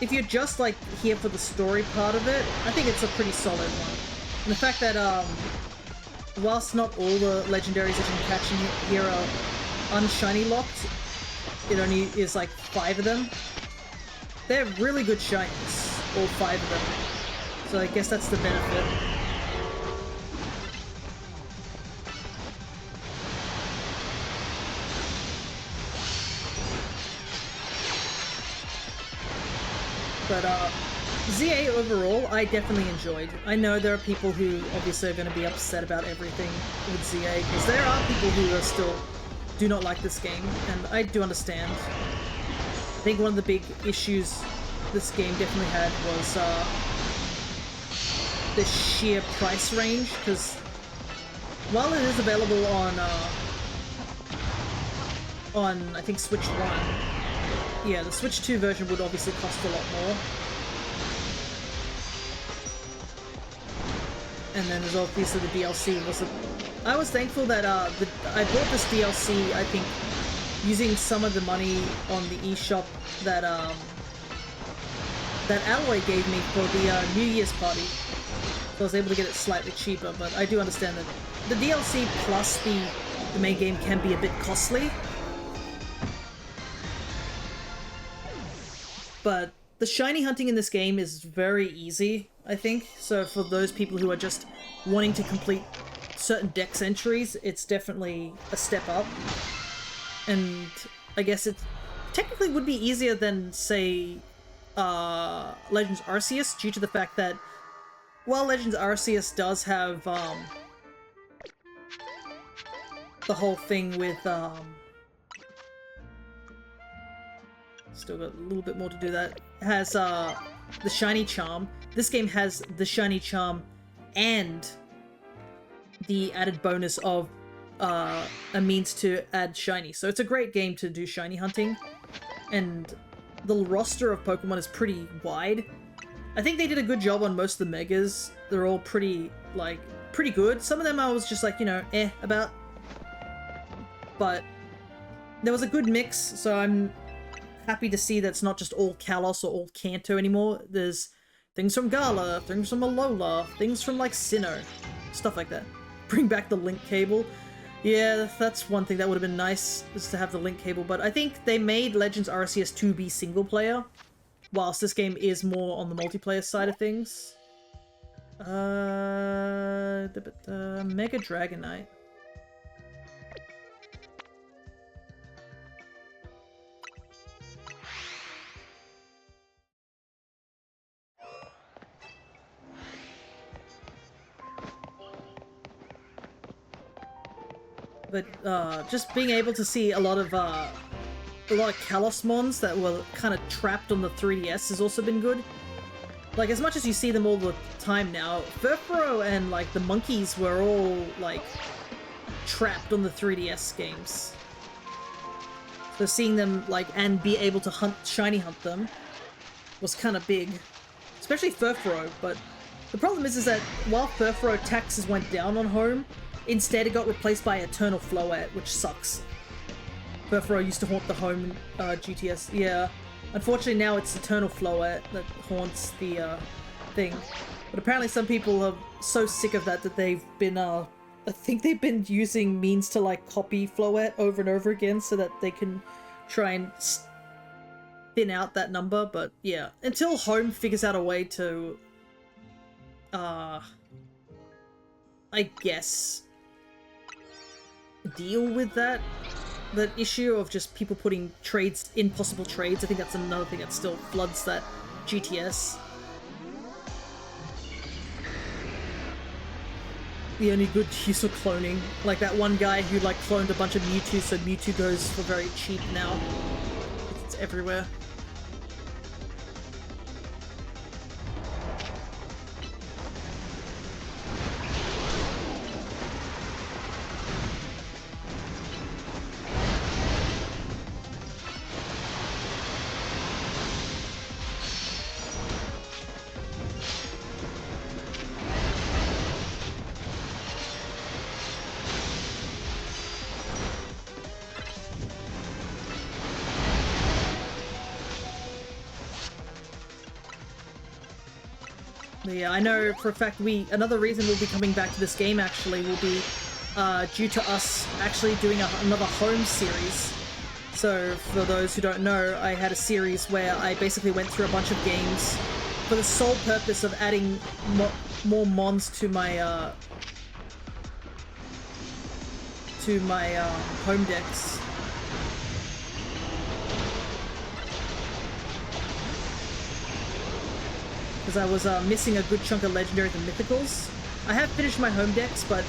If you're just like here for the story part of it, I think it's a pretty solid one. And the fact that whilst not all the legendaries that you can catch in here are unshiny locked, it only is like 5 of them. They're really good shinies, all 5 of them. So I guess that's the benefit. But ZA overall, I definitely enjoyed. I know there are people who obviously are going to be upset about everything with ZA, because there are people who are still do not like this game, and I do understand. I think one of the big issues this game definitely had was the sheer price range, because while it is available on I think Switch 1, yeah, the Switch 2 version would obviously cost a lot more. And then there's obviously the DLC. I was thankful that I bought this DLC, I think, using some of the money on the eShop that that Alloy gave me for the New Year's party. So I was able to get it slightly cheaper, but I do understand that the DLC plus the main game can be a bit costly. But the shiny hunting in this game is very easy, I think. So for those people who are just wanting to complete certain dex entries, it's definitely a step up. And I guess it technically would be easier than, say, Legends Arceus, due to the fact that while Legends Arceus does have the whole thing with still got a little bit more to do that. It has the shiny charm. This game has the shiny charm and the added bonus of a means to add shiny. So it's a great game to do shiny hunting. And the roster of Pokemon is pretty wide. I think they did a good job on most of the Megas. They're all pretty good. Some of them I was just like, you know, about. But there was a good mix, so I'm happy to see that it's not just all Kalos or all Kanto anymore. There's things from Gala, things from Alola, things from like Sinnoh, stuff like that. Bring back the link cable. Yeah, that's one thing that would have been nice, is to have the link cable, but I think they made Legends Arceus to be single player, whilst this game is more on the multiplayer side of things. Mega Dragonite. But just being able to see a lot of a lot of Kalos mons that were kind of trapped on the 3DS has also been good. Like, as much as you see them all the time now, Furfuro and, like, the monkeys were all, like, trapped on the 3DS games. So seeing them, like, and be able to shiny hunt them was kind of big. Especially Furfuro, but the problem is that while Furfuro taxes went down on home, instead it got replaced by Eternal Floette, which sucks. Furfuro used to haunt the home GTS. Yeah. Unfortunately now it's Eternal Floette that haunts the thing. But apparently some people are so sick of that they've been, I think they've been using means to like copy Floette over and over again so that they can try and thin out that number. But yeah, until home figures out a way to, I guess, deal with that issue of just people putting trades, impossible trades. I think that's another thing that still floods that GTS. The only good use of cloning, like that one guy who like cloned a bunch of Mewtwo, so Mewtwo goes for very cheap now. It's everywhere. Yeah, I know for a fact another reason we'll be coming back to this game actually will be due to us actually doing another home series. So for those who don't know, I had a series where I basically went through a bunch of games for the sole purpose of adding more mons to my home decks. Because I was missing a good chunk of legendaries and mythicals. I have finished my home decks, but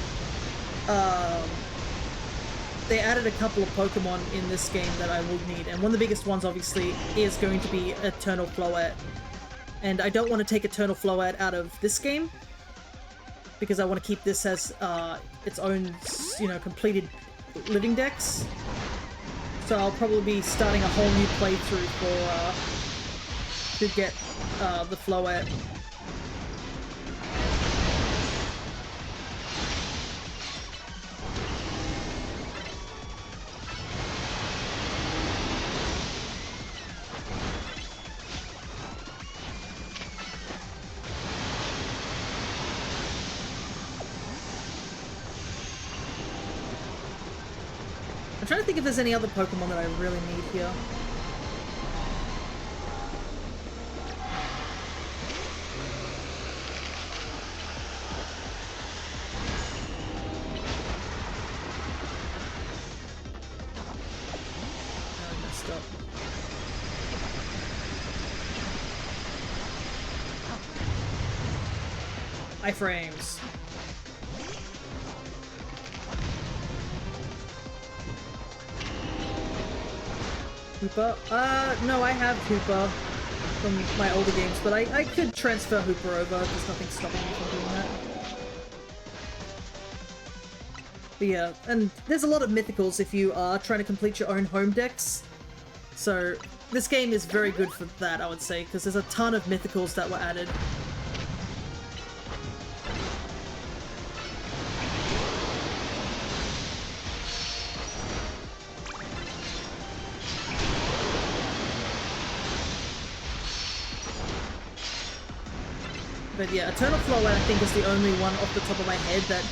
they added a couple of Pokemon in this game that I will need, and one of the biggest ones obviously is going to be Eternal Floette. And I don't want to take Eternal Floette out of this game, because I want to keep this as its own, you know, completed Living Dex. So I'll probably be starting a whole new playthrough for to get the Floette. I'm trying to think if there's any other Pokemon that I really need here. Iframes. Hooper? No, I have Hooper from my older games, but I could transfer Hooper over. There's nothing stopping me from doing that. But yeah, and there's a lot of mythicals if you are trying to complete your own home decks. So this game is very good for that, I would say, because there's a ton of mythicals that were added. But yeah, Eternal Floette I think is the only one off the top of my head that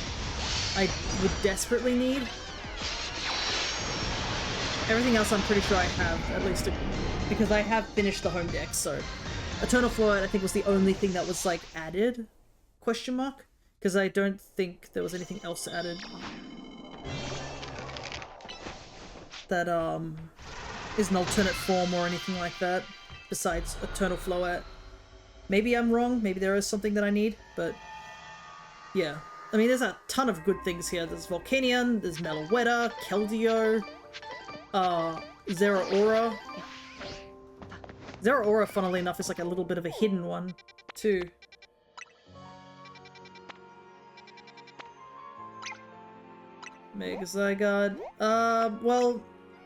I would desperately need. Everything else I'm pretty sure I have, at least because I have finished the home deck, so Eternal Floette I think was the only thing that was like added, question mark, because I don't think there was anything else added that is an alternate form or anything like that besides Eternal Floette. Maybe I'm wrong, maybe there is something that I need, but yeah. I mean, there's a ton of good things here. There's Volcanion, there's Meloetta, Keldeo, Zeraora. Zeraora, funnily enough, is like a little bit of a hidden one, too. Mega Zygarde. Well,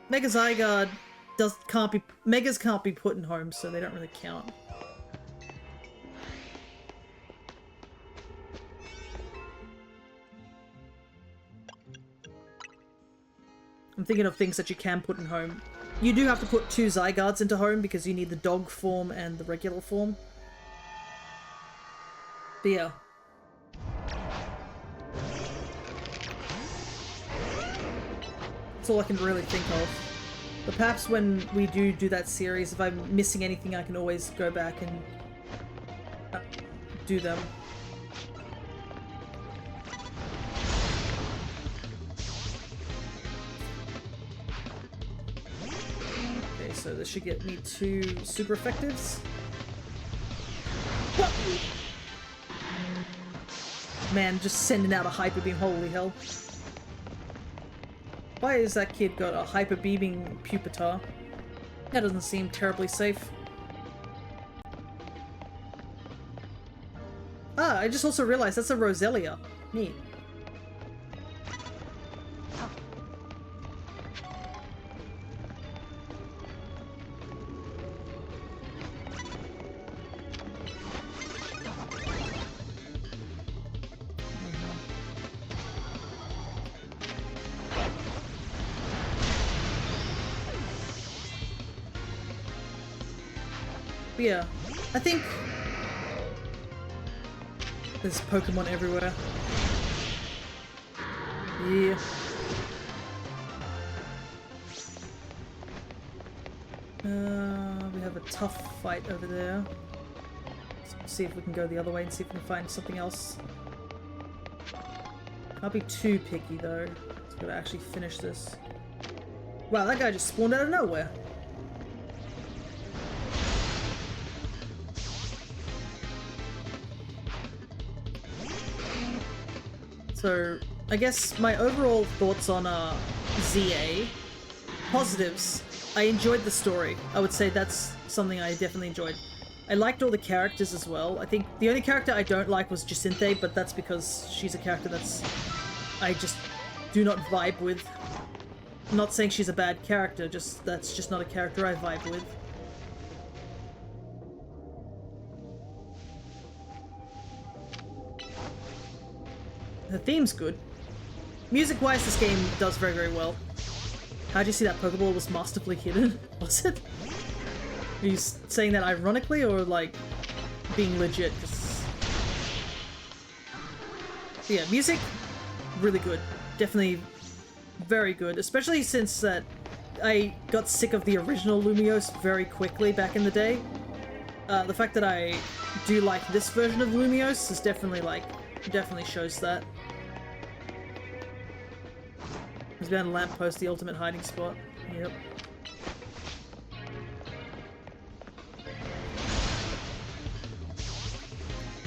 Mega Zygarde Megas can't be put in home, so they don't really count. I'm thinking of things that you can put in home. You do have to put 2 Zygardes into home because you need the dog form and the regular form. But yeah. That's all I can really think of. But perhaps when we do that series, if I'm missing anything, I can always go back and do them. Okay, so this should get me 2 super effectives. Man, just sending out a hyper beam, holy hell. Why has that kid got a hyper beaming Pupitar? That doesn't seem terribly safe. Ah, I just also realized that's a Roselia. Neat. But yeah, I think there's Pokemon everywhere. Yeah. We have a tough fight over there. Let's see if we can go the other way and see if we can find something else. Can't be too picky though. Just gotta actually finish this. Wow, that guy just spawned out of nowhere. So, I guess my overall thoughts on ZA, positives. I enjoyed the story. I would say that's something I definitely enjoyed. I liked all the characters as well. I think the only character I don't like was Jacinthe, but that's because she's a character I just do not vibe with. I'm not saying she's a bad character, that's just not a character I vibe with. The theme's good. Music-wise, this game does very, very well. How'd you see that Pokeball was masterfully hidden? Was it? Are you saying that ironically or, like, being legit? Yeah, music, really good. Definitely very good. Especially since that I got sick of the original Lumiose very quickly back in the day. The fact that I do like this version of Lumiose is definitely, definitely shows that. He's behind a lamppost, the ultimate hiding spot. Yep.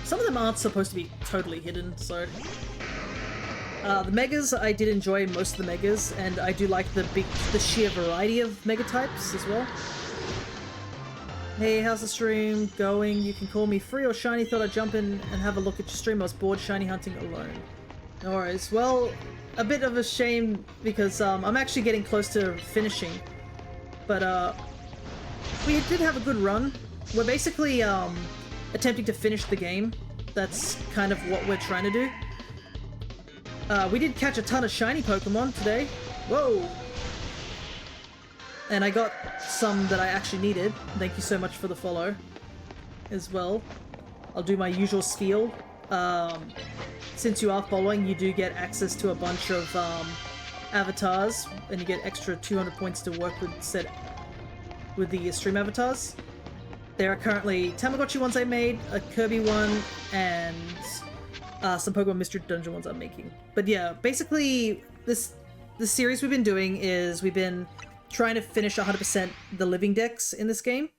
Some of them aren't supposed to be totally hidden, so... the Megas, I did enjoy most of the Megas, and I do like the sheer variety of Mega types as well. Hey, how's the stream going? You can call me Free or Shiny. Thought I'd jump in and have a look at your stream. I was bored shiny hunting alone. No worries. Well, a bit of a shame because I'm actually getting close to finishing. But we did have a good run. We're basically attempting to finish the game. That's kind of what we're trying to do. We did catch a ton of shiny Pokemon today. Whoa! And I got some that I actually needed. Thank you so much for the follow as well. I'll do my usual spiel. Since you are following, you do get access to a bunch of avatars, and you get extra 200 points to work with the stream avatars. There are currently Tamagotchi ones I made, a Kirby one, and some Pokemon Mystery Dungeon ones I'm making. But yeah, basically the series we've been doing is we've been trying to finish 100% the Living Dex in this game.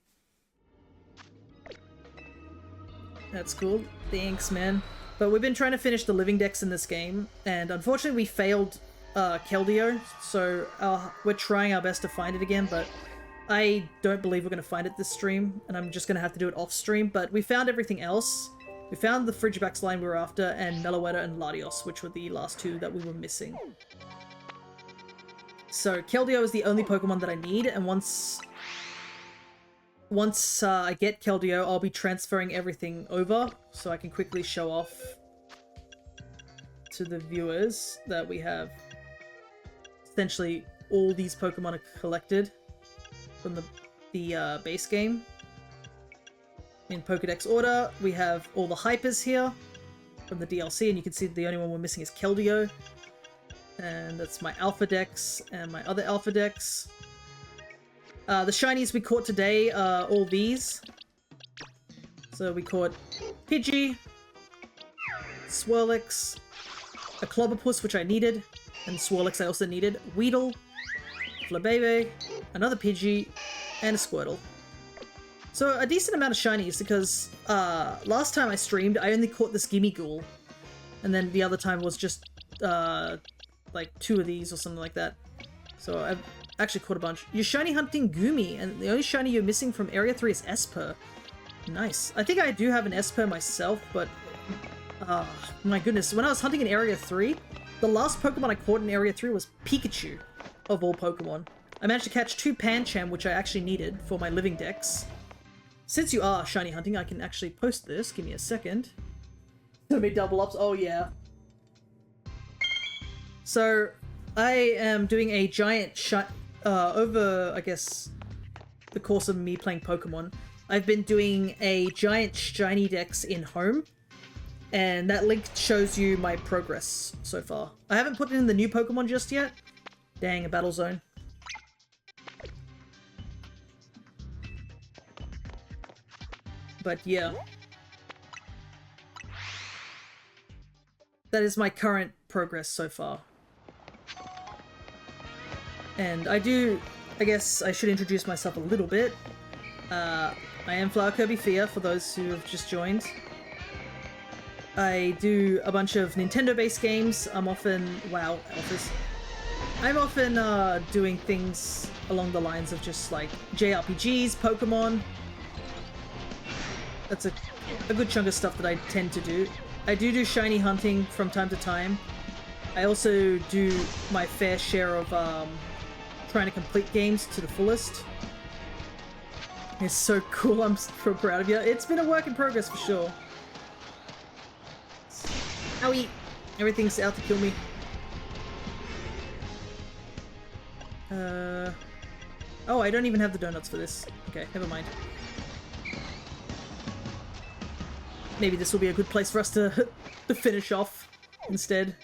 That's cool. Thanks, man. But we've been trying to finish the Living Dex in this game, and unfortunately we failed Keldeo, so we're trying our best to find it again, but I don't believe we're going to find it this stream, and I'm just going to have to do it off stream, but we found everything else. We found the Frigibax line we were after, and Meloetta and Latios, which were the last two that we were missing. So Keldeo is the only Pokemon that I need, and once I get Keldeo, I'll be transferring everything over, so I can quickly show off to the viewers that we have essentially all these Pokemon are collected from the base game. In Pokedex order, we have all the Hypers here from the DLC, and you can see the only one we're missing is Keldeo. And that's my Alpha Dex and my other Alpha Dex. The shinies we caught today are all these. So we caught Pidgey, Swirlix, a Clobberpuss, which I needed, and Swirlix I also needed, Weedle, Flabebe, another Pidgey, and a Squirtle. So a decent amount of shinies, because last time I streamed, I only caught this Gimmighoul, and then the other time was just like 2 of these or something like that. So I've actually caught a bunch. You're shiny hunting Goomy, and the only shiny you're missing from Area 3 is Esper. Nice. I think I do have an Esper myself, but my goodness, when I was hunting in Area 3, the last Pokemon I caught in Area 3 was Pikachu, of all Pokemon. I managed to catch 2 Pancham, which I actually needed for my Living Dex. Since you are shiny hunting, I can actually post this. Give me a second. Gonna be double ups. Oh yeah. So I am doing a giant over, I guess, the course of me playing Pokemon. I've been doing a giant shiny dex in home, and that link shows you my progress so far. I haven't put in the new Pokemon just yet. Dang, a battle zone. But yeah. That is my current progress so far. And I guess I should introduce myself a little bit. I am Flower Kirby Fia, for those who have just joined. I do a bunch of Nintendo-based games. I'm often doing things along the lines of just like JRPGs, Pokemon. That's a good chunk of stuff that I tend to do. I do shiny hunting from time to time. I also do my fair share of trying to complete games to the fullest. It's so cool, I'm so proud of you. It's been a work in progress for sure. Owie! Everything's out to kill me. Oh, I don't even have the donuts for this. Okay, never mind. Maybe this will be a good place for us to finish off instead,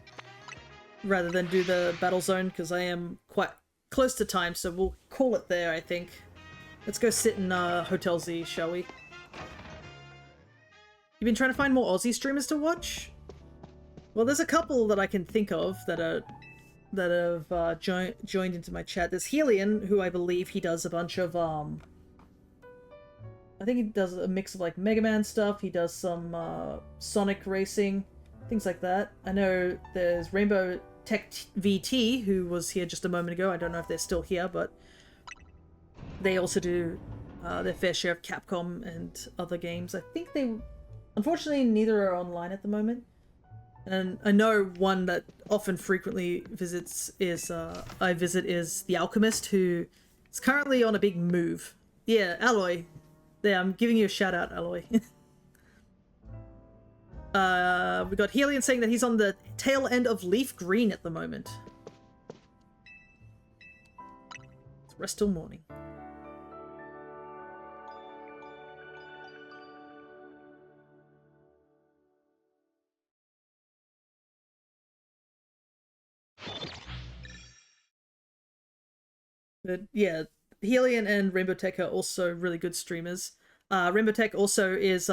rather than do the battle zone, because I am quite close to time, so we'll call it there, I think. Let's go sit in Hotel Z, shall we? You've been trying to find more Aussie streamers to watch? Well, there's a couple that I can think of that have joined into my chat. There's Helion, who I believe he does a bunch of I think he does a mix of like Mega Man stuff. He does some Sonic racing, things like that. I know there's Rainbow Tech VT, who was here just a moment ago. I don't know if they're still here, but they also do their fair share of Capcom and other games. I think unfortunately, neither are online at the moment. And I know one that often frequently visits is The Alchemist, who is currently on a big move. Yeah, Alloy. There, I'm giving you a shout out, Alloy. We got Helion saying that he's on the tail end of Leaf Green at the moment. Let's rest till morning. But yeah, Helion and Rainbow Tech are also really good streamers. Rainbow Tech also is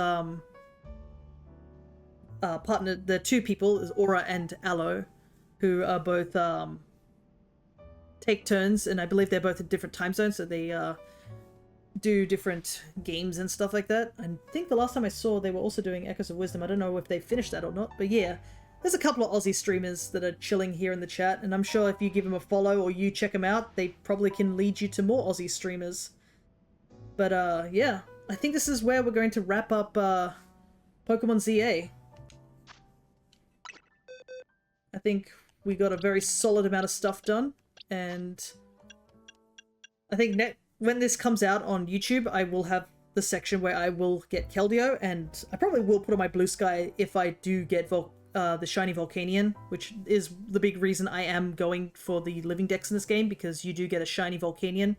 partnered. The 2 people is Aura and Aloe, who are both take turns, and I believe they're both in different time zones, so they do different games and stuff like that. I think the last time I saw, they were also doing Echoes of Wisdom. I don't know if they finished that or not, but yeah, there's a couple of Aussie streamers that are chilling here in the chat, and I'm sure if you give them a follow or you check them out, they probably can lead you to more Aussie streamers. But yeah, I think this is where we're going to wrap up Pokemon ZA. I think we got a very solid amount of stuff done, and I think when this comes out on YouTube, I will have the section where I will get Keldeo, and I probably will put on my Blue Sky if I do get the shiny Volcanion, which is the big reason I am going for the Living Dex in this game, because you do get a shiny Volcanion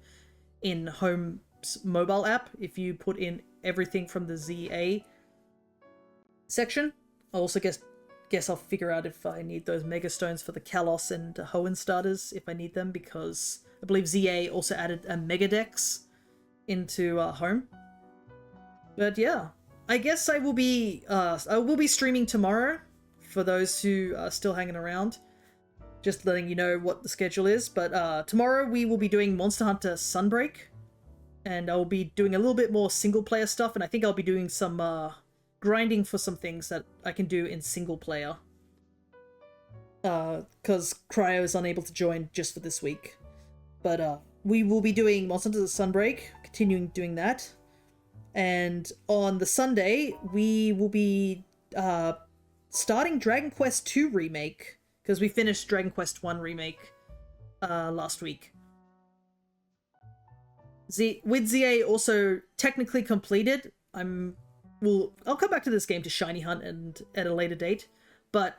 in Home's mobile app if you put in everything from the ZA section. I also guess I'll figure out if I need those Mega Stones for the Kalos and Hoenn starters, if I need them, because I believe ZA also added a Mega Dex into Home. But yeah, I guess I will be streaming tomorrow for those who are still hanging around. Just letting you know what the schedule is. But tomorrow we will be doing Monster Hunter Sunbreak, and I'll be doing a little bit more single player stuff, and I think I'll be doing some grinding for some things that I can do in single player. Because Cryo is unable to join just for this week. But we will be doing Monster Hunter Sunbreak, continuing doing that. And on the Sunday, we will be starting Dragon Quest II Remake, because we finished Dragon Quest I Remake last week. With ZA also technically completed, I'll come back to this game to Shiny Hunt and at a later date, but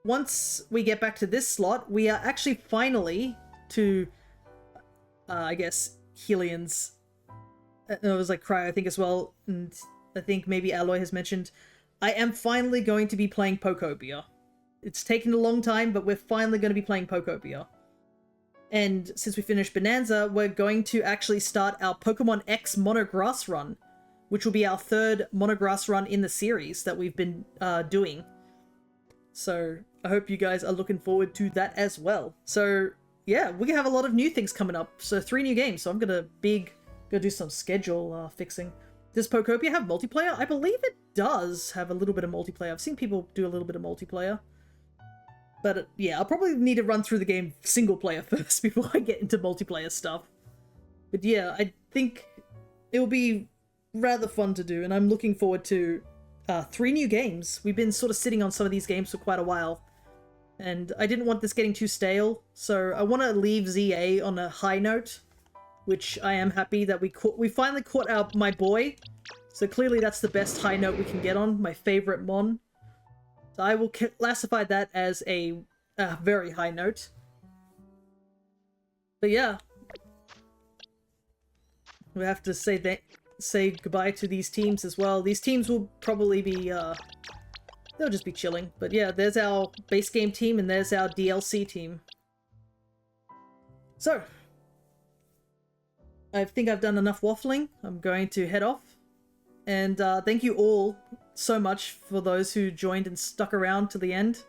once we get back to this slot, we are actually finally to, I guess, Helian's. It was like Cryo, I think, as well, and I think maybe Alloy has mentioned, I am finally going to be playing Pokopia. It's taken a long time, but we're finally going to be playing Pokopia. And since we finished Bonanza, we're going to actually start our Pokemon X Monograss run, which will be our third Monograss run in the series that we've been doing. So I hope you guys are looking forward to that as well. So yeah, we have a lot of new things coming up. So 3 new games. So I'm gonna go do some schedule fixing. Does Pokopia have multiplayer? I believe it does have a little bit of multiplayer. I've seen people do a little bit of multiplayer. But yeah, I'll probably need to run through the game single player first before I get into multiplayer stuff. But yeah, I think it will be rather fun to do, and I'm looking forward to 3 new games. We've been sort of sitting on some of these games for quite a while, and I didn't want this getting too stale, so I want to leave ZA on a high note, which I am happy that we finally caught out my boy. So clearly that's the best high note we can get on, my favorite Mon. So I will classify that as a very high note. But yeah, we have to say goodbye to these teams as well. These teams will probably be, they'll just be chilling. But yeah, there's our base game team and there's our DLC team. So, I think I've done enough waffling. I'm going to head off. And thank you all so much for those who joined and stuck around to the end.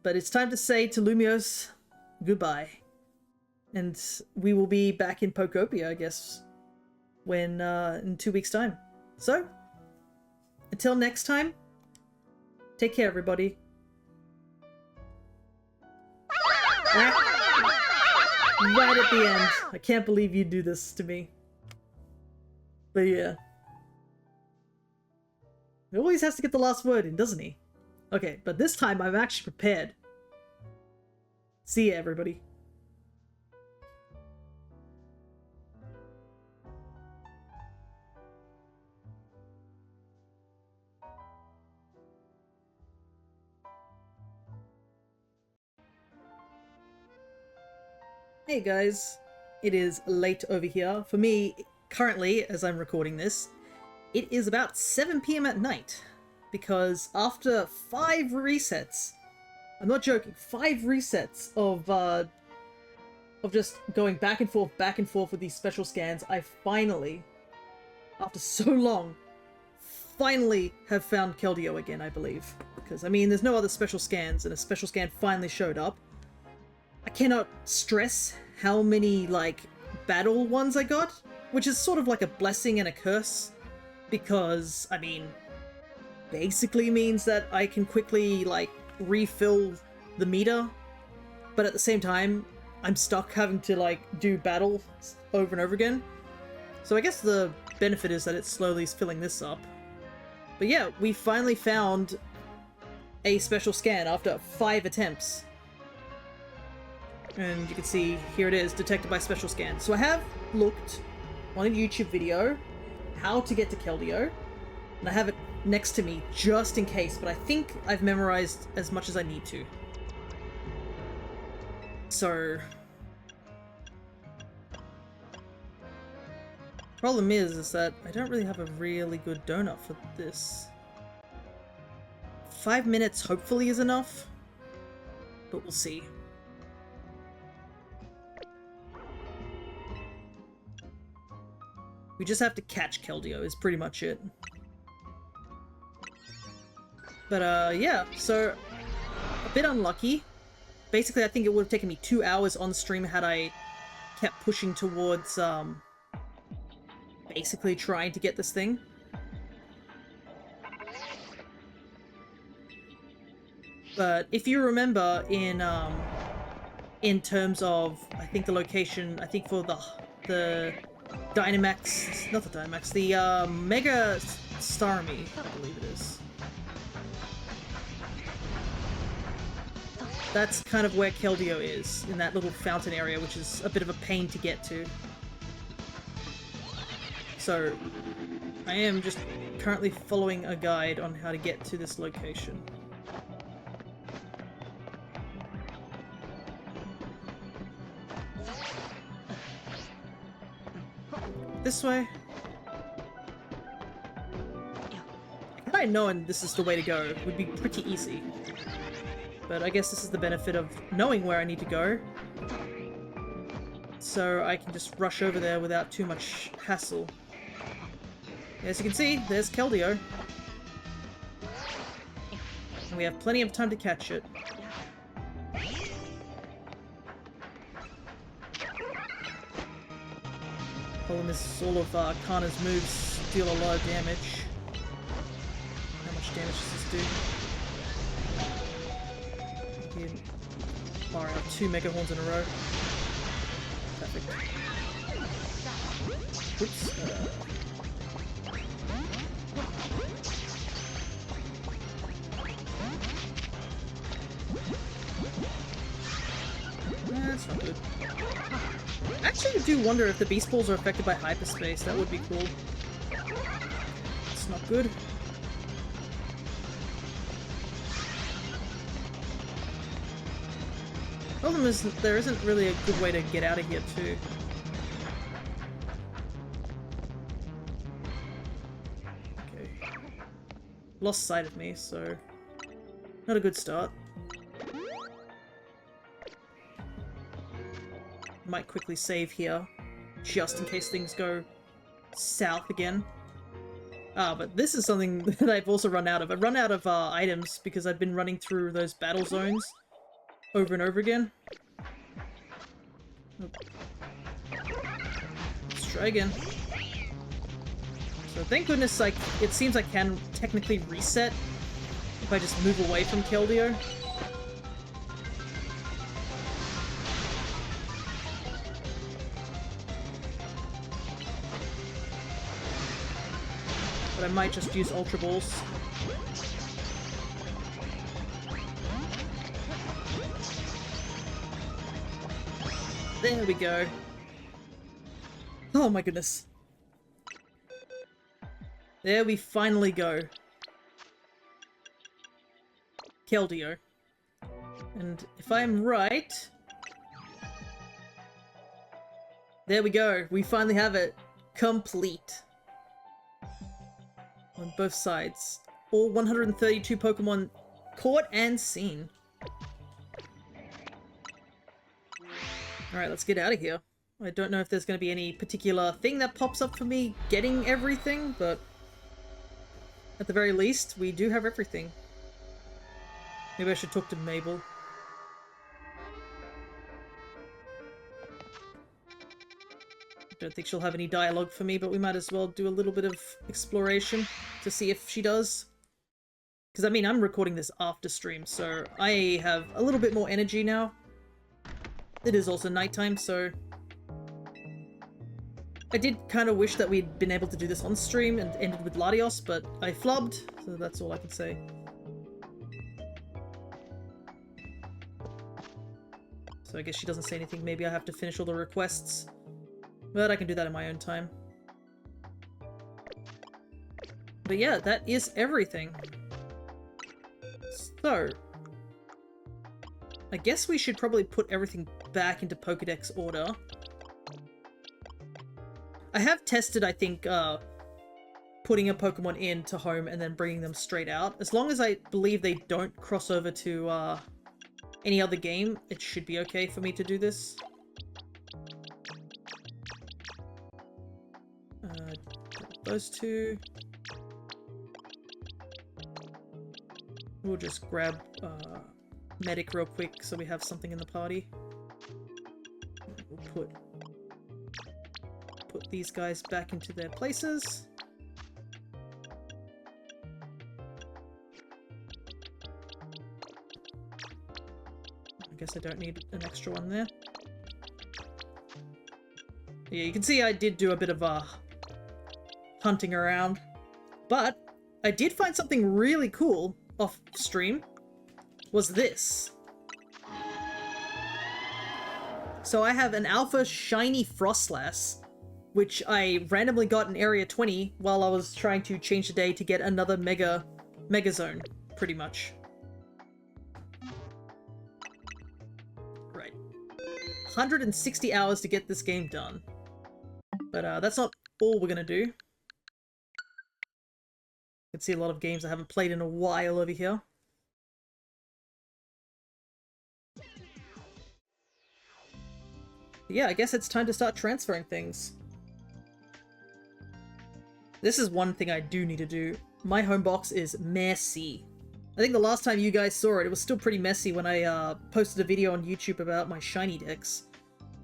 But it's time to say to Lumiose, goodbye. And we will be back in Pokopia, I guess, when in 2 weeks' time. So, until next time, take care, everybody. Right at the end. I can't believe you do this to me. But yeah. He always has to get the last word in, doesn't he? Okay, but this time I'm actually prepared. See ya, everybody. Hey guys, it is late over here. For me, currently, as I'm recording this, it is about 7 PM at night, because after 5 resets, I'm not joking, 5 resets of just going back and forth with these special scans, I finally, after so long, finally have found Keldeo again, I believe. Because, I mean, there's no other special scans, and a special scan finally showed up. I cannot stress how many, like, battle ones I got, which is sort of like a blessing and a curse. Because, I mean, basically means that I can quickly, like, refill the meter, but at the same time, I'm stuck having to, like, do battles over and over again. So I guess the benefit is that it slowly is filling this up. But yeah, we finally found a special scan after 5 attempts. And you can see, here it is, detected by special scan. So I have looked on a YouTube video how to get to Keldeo, and I have it next to me just in case, but I think I've memorized as much as I need to. So... problem is that I don't really have a really good donut for this. 5 minutes hopefully is enough, but we'll see. We just have to catch Keldeo is pretty much it. But yeah, so a bit unlucky. Basically, I think it would have taken me 2 hours on stream had I kept pushing towards basically trying to get this thing. But if you remember in terms of, I think the location, I think for the Dynamax, not the Dynamax, the Mega Starmie, I believe it is. That's kind of where Keldeo is, in that little fountain area, which is a bit of a pain to get to. So, I am just currently following a guide on how to get to this location. This way. Had I known this is the way to go, it would be pretty easy. But I guess this is the benefit of knowing where I need to go. So I can just rush over there without too much hassle. As you can see, there's Keldeo. And we have plenty of time to catch it. Problem is, all of Kana's moves deal a lot of damage. How much damage does this do? Again, fire out 2 Mega Horns in a row. Perfect. Oops. That's not good. Actually, I do wonder if the Beast Balls are affected by hyperspace. That would be cool. It's not good. Problem is, there isn't really a good way to get out of here, too. Okay. Lost sight of me, so... not a good start. Might quickly save here, just in case things go south again. Ah, but this is something that I've also run out of. I've run out of items because I've been running through those battle zones over and over again. Oh. Let's try again. So thank goodness, like, it seems I can technically reset if I just move away from Keldeo. But I might just use Ultra Balls. There we go. Oh my goodness. There we finally go. Keldeo. And if I'm right... there we go. We finally have it. Complete. On both sides. All 132 Pokemon caught and seen. Alright, let's get out of here. I don't know if there's going to be any particular thing that pops up for me getting everything, but at the very least, we do have everything. Maybe I should talk to Mabel. I don't think she'll have any dialogue for me, but we might as well do a little bit of exploration to see if she does. Because, I mean, I'm recording this after stream, so I have a little bit more energy now. It is also nighttime, so... I did kind of wish that we'd been able to do this on stream and ended with Latios, but I flubbed, so that's all I can say. So I guess she doesn't say anything. Maybe I have to finish all the requests. But I can do that in my own time. But yeah, that is everything. So... I guess we should probably put everything back into Pokedex order. I have tested, I think, putting a Pokemon into home and then bringing them straight out. As long as I believe they don't cross over to any other game, it should be okay for me to do this. Those two. We'll just grab Medic real quick so we have something in the party. We'll put these guys back into their places. I guess I don't need an extra one there. Yeah, you can see I did do a bit of hunting around, but I did find something really cool off stream. Was this. So I have an alpha shiny Frostlass, which I randomly got in Area 20 while I was trying to change the day to get another Mega Zone, pretty much. Right. 160 hours to get this game done. But that's not all we're gonna do. You can see a lot of games I haven't played in a while over here. Yeah, I guess it's time to start transferring things. This is one thing I do need to do. My home box is messy. I think the last time you guys saw it, it was still pretty messy when I posted a video on YouTube about my shiny decks.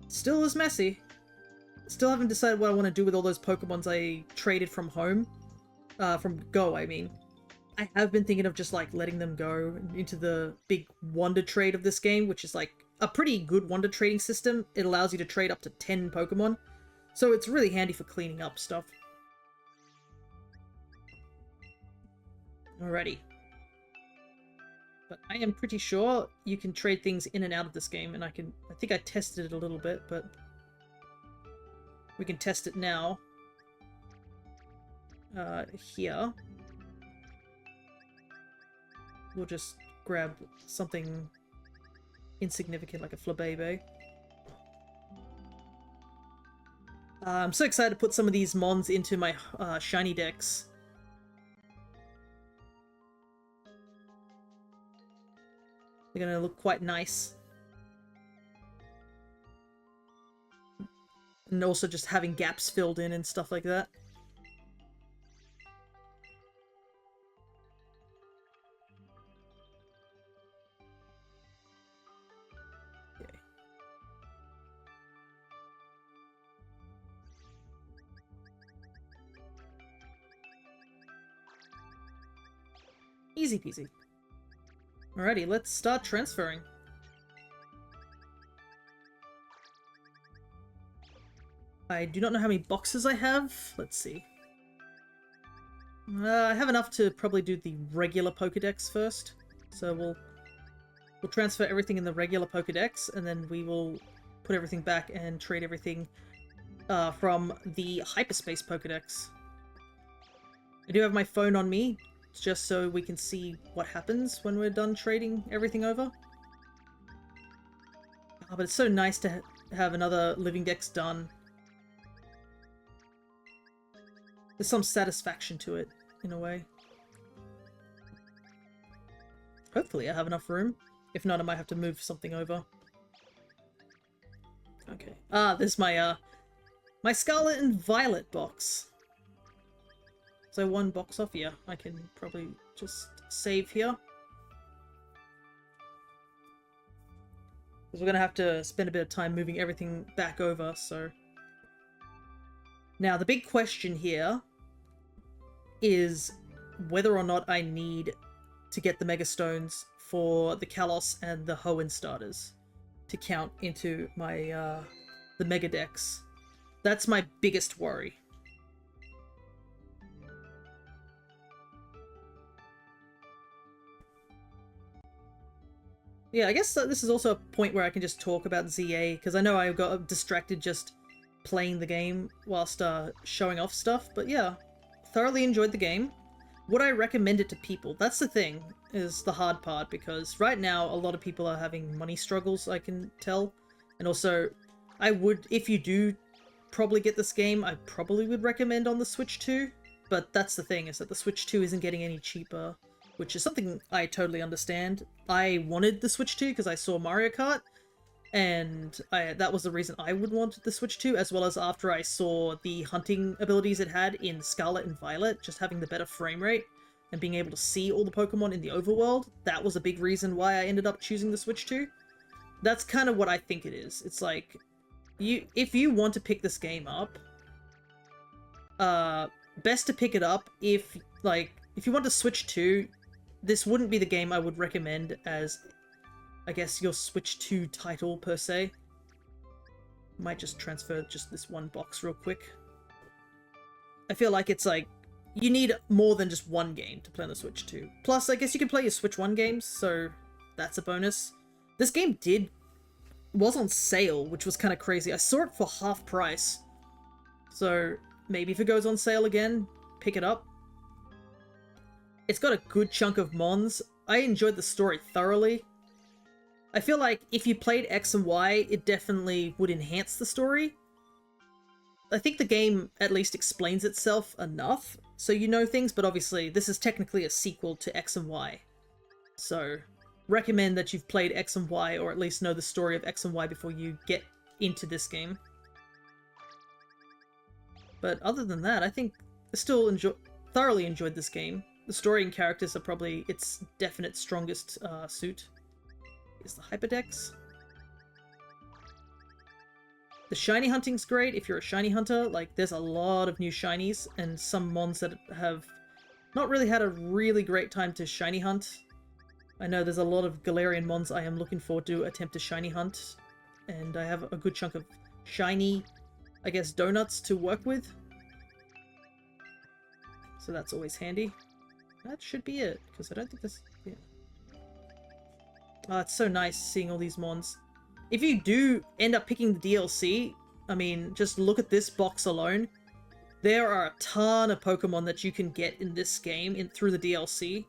Still is messy. Still haven't decided what I want to do with all those Pokemons I traded from home. From Go, I mean. I have been thinking of just like letting them go into the big Wonder Trade of this game, which is like a pretty good Wonder Trading system. It allows you to trade up to 10 Pokemon, so it's really handy for cleaning up stuff. Alrighty. But I am pretty sure you can trade things in and out of this game, and I think I tested it a little bit, but we can test it now. Here. We'll just grab something insignificant like a Flabébé. I'm so excited to put some of these mons into my shiny decks. They're gonna look quite nice. And also just having gaps filled in and stuff like that. Easy peasy. Alrighty, let's start transferring. I do not know how many boxes I have. Let's see. I have enough to probably do the regular Pokedex first. So we'll transfer everything in the regular Pokedex, and then we will put everything back and trade everything from the Hyperspace Pokedex. I do have my phone on me, just so we can see what happens when we're done trading everything over. Oh, but it's so nice to have another Living Dex done. There's some satisfaction to it, in a way. Hopefully I have enough room. If not, I might have to move something over. Okay. There's my, my Scarlet and Violet box. So one box off here. I can probably just save here. Because we're going to have to spend a bit of time moving everything back over, so... Now, the big question here is whether or not I need to get the Mega Stones for the Kalos and the Hoenn starters to count into my the Mega Dex. That's my biggest worry. Yeah, I guess this is also a point where I can just talk about ZA, because I know I got distracted just playing the game whilst showing off stuff, but yeah, thoroughly enjoyed the game. Would I recommend it to people? That's the thing, is the hard part, because right now a lot of people are having money struggles, I can tell. And also, I would, if you do probably get this game, I probably would recommend on the Switch 2, but that's the thing, is that the Switch 2 isn't getting any cheaper, which is something I totally understand. I wanted the Switch 2 because I saw Mario Kart, and that was the reason I would want the Switch 2, as well as after I saw the hunting abilities it had in Scarlet and Violet, just having the better frame rate and being able to see all the Pokemon in the overworld. That was a big reason why I ended up choosing the Switch 2. That's kind of what I think it is. It's like, if you want to pick this game up, best to pick it up if you want to Switch 2, this wouldn't be the game I would recommend as, I guess, your Switch 2 title, per se. Might just transfer just this one box real quick. I feel like it's like, you need more than just one game to play on the Switch 2. Plus, I guess you can play your Switch 1 games, so that's a bonus. This game was on sale, which was kind of crazy. I saw it for half price. So maybe if it goes on sale again, pick it up. It's got a good chunk of mons. I enjoyed the story thoroughly. I feel like if you played X and Y, it definitely would enhance the story. I think the game at least explains itself enough, so you know things, but obviously this is technically a sequel to X and Y. So, recommend that you've played X and Y, or at least know the story of X and Y before you get into this game. But other than that, I think I still thoroughly enjoyed this game. The story and characters are probably its definite strongest suit. Is the Hyperdex. The shiny hunting's great if you're a shiny hunter. Like, there's a lot of new shinies, and some mons that have not really had a really great time to shiny hunt. I know there's a lot of Galarian mons I am looking forward to attempt to shiny hunt, and I have a good chunk of shiny, I guess, donuts to work with. So that's always handy. That should be it, because I don't think this... Yeah. Oh, it's so nice seeing all these mons. If you do end up picking the DLC, I mean, just look at this box alone. There are a ton of Pokemon that you can get in this game through the DLC.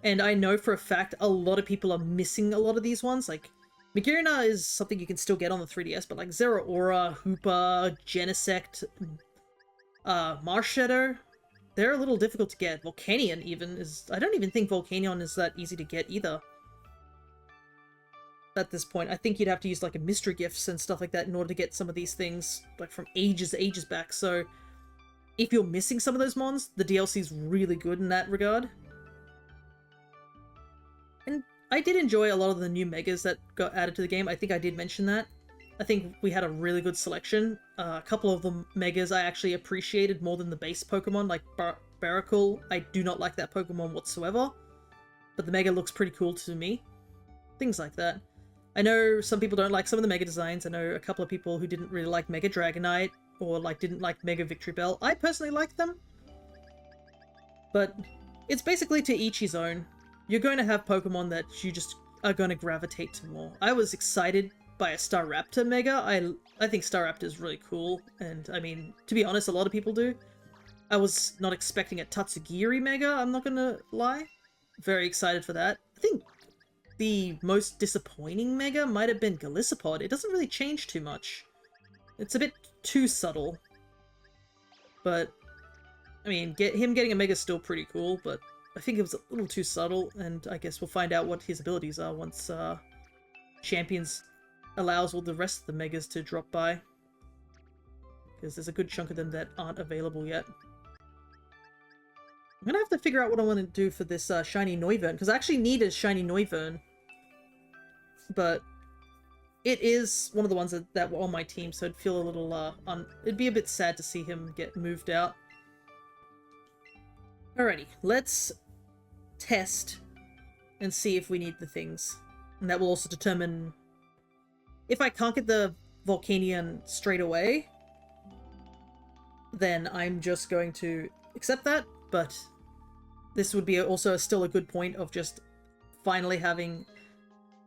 And I know for a fact a lot of people are missing a lot of these ones. Like, Magearna is something you can still get on the 3DS, but like Zeraora, Hoopa, Genesect, Marshadow, they're a little difficult to get. Volcanion even is... I don't even think Volcanion is that easy to get either. At this point, I think you'd have to use like a mystery gifts and stuff like that in order to get some of these things, like from ages back. So if you're missing some of those mons, the DLC is really good in that regard. And I did enjoy a lot of the new megas that got added to the game. I think I did mention that. I think we had a really good selection. A couple of the megas I actually appreciated more than the base Pokemon, like Baracle. I do not like that Pokemon whatsoever, but the mega looks pretty cool to me. Things like that. I know some people don't like some of the mega designs. I know a couple of people who didn't really like Mega Dragonite, or like didn't like Mega Victory Bell. I personally like them, but it's basically to each his own. You're going to have Pokemon that you just are going to gravitate to more. I was excited by a Staraptor Mega. I think Staraptor is really cool, and I mean, to be honest, a lot of people do. I was not expecting a Tatsugiri Mega, I'm not gonna lie. Very excited for that. I think the most disappointing Mega might have been Golisopod. It doesn't really change too much. It's a bit too subtle. But, I mean, him getting a Mega is still pretty cool, but I think it was a little too subtle, and I guess we'll find out what his abilities are once Champions allows all the rest of the Megas to drop by. Because there's a good chunk of them that aren't available yet. I'm gonna have to figure out what I want to do for this shiny Noivern, because I actually need a shiny Noivern. But it is one of the ones that were on my team, so it'd feel a little it'd be a bit sad to see him get moved out. Alrighty, let's test and see if we need the things. And that will also determine if I can't get the Volcanion straight away, then I'm just going to accept that, but this would be also still a good point of just finally having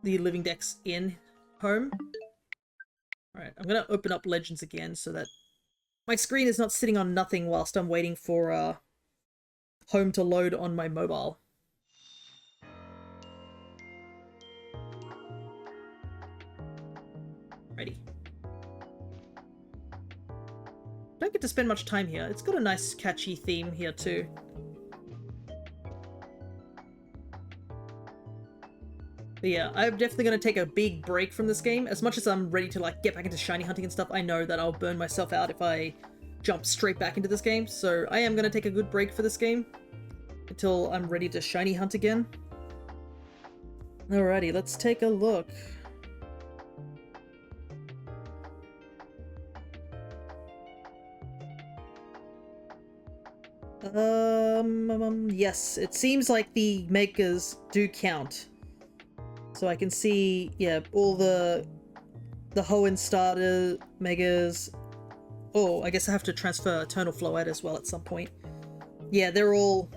the Living Dex in home. Alright, I'm gonna open up Legends again so that my screen is not sitting on nothing whilst I'm waiting for home to load on my mobile. Ready. Don't get to spend much time here. It's got a nice catchy theme here too. But yeah, I'm definitely going to take a big break from this game. As much as I'm ready to like get back into shiny hunting and stuff, I know that I'll burn myself out if I jump straight back into this game. So I am going to take a good break for this game until I'm ready to shiny hunt again. Alrighty, let's take a look. Yes, it seems like the megas do count. So I can see, yeah, all the Hoenn starter megas. Oh, I guess I have to transfer Eternal Floette as well at some point. Yeah, they're all...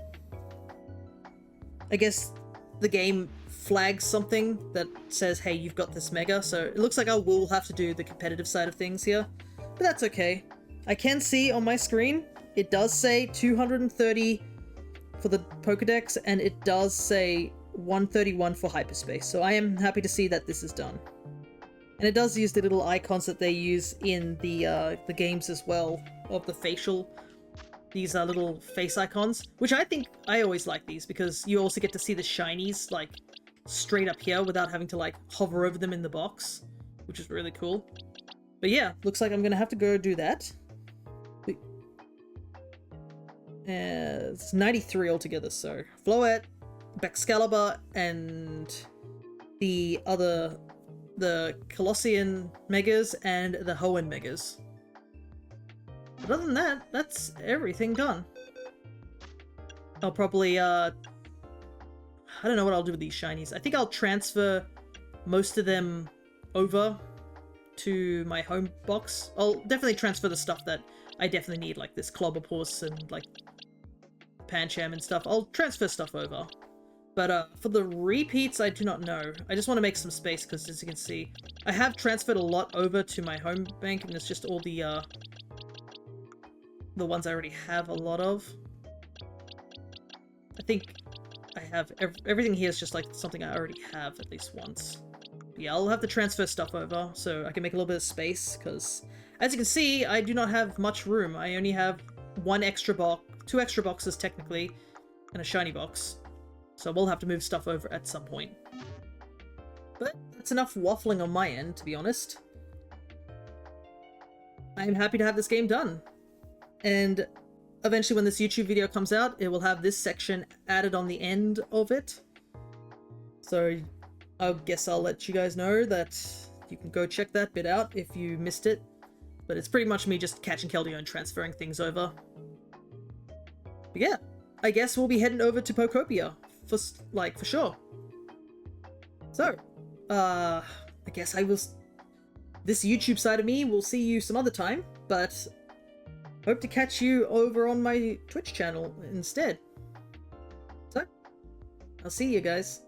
I guess the game flags something that says, hey, you've got this mega, so it looks like I will have to do the competitive side of things here. But that's okay. I can see on my screen, it does say 230 for the Pokedex, and it does say 131 for hyperspace, so I am happy to see that this is done. And it does use the little icons that they use in the games as well, of the facial, these little face icons, which I think I always like these, because you also get to see the shinies, like, straight up here without having to, like, hover over them in the box, which is really cool. But yeah, looks like I'm gonna have to go do that. It's 93 altogether, so Floette, Baxcalibur, and the Colossian megas and the Hoenn megas. But other than that, that's everything done. I'll probably, I don't know what I'll do with these shinies. I think I'll transfer most of them over to my home box. I'll definitely transfer the stuff that I definitely need, like this Clobberpuss and, like, Pancham and stuff. I'll transfer stuff over. But for the repeats, I do not know. I just want to make some space, because as you can see, I have transferred a lot over to my home bank, and it's just all the ones I already have a lot of. I think I have everything here is just like something I already have at least once. But yeah, I'll have to transfer stuff over so I can make a little bit of space, because as you can see, I do not have much room. I only have one extra box, 2 extra boxes technically, and a shiny box. So we'll have to move stuff over at some point. But that's enough waffling on my end, to be honest. I'm happy to have this game done. And eventually when this YouTube video comes out, it will have this section added on the end of it. So I guess I'll let you guys know that you can go check that bit out if you missed it. But it's pretty much me just catching Keldeo and transferring things over. But yeah, I guess we'll be heading over to Pokopia for sure. So, I guess I will... This YouTube side of me will see you some other time, but hope to catch you over on my Twitch channel instead. So, I'll see you guys.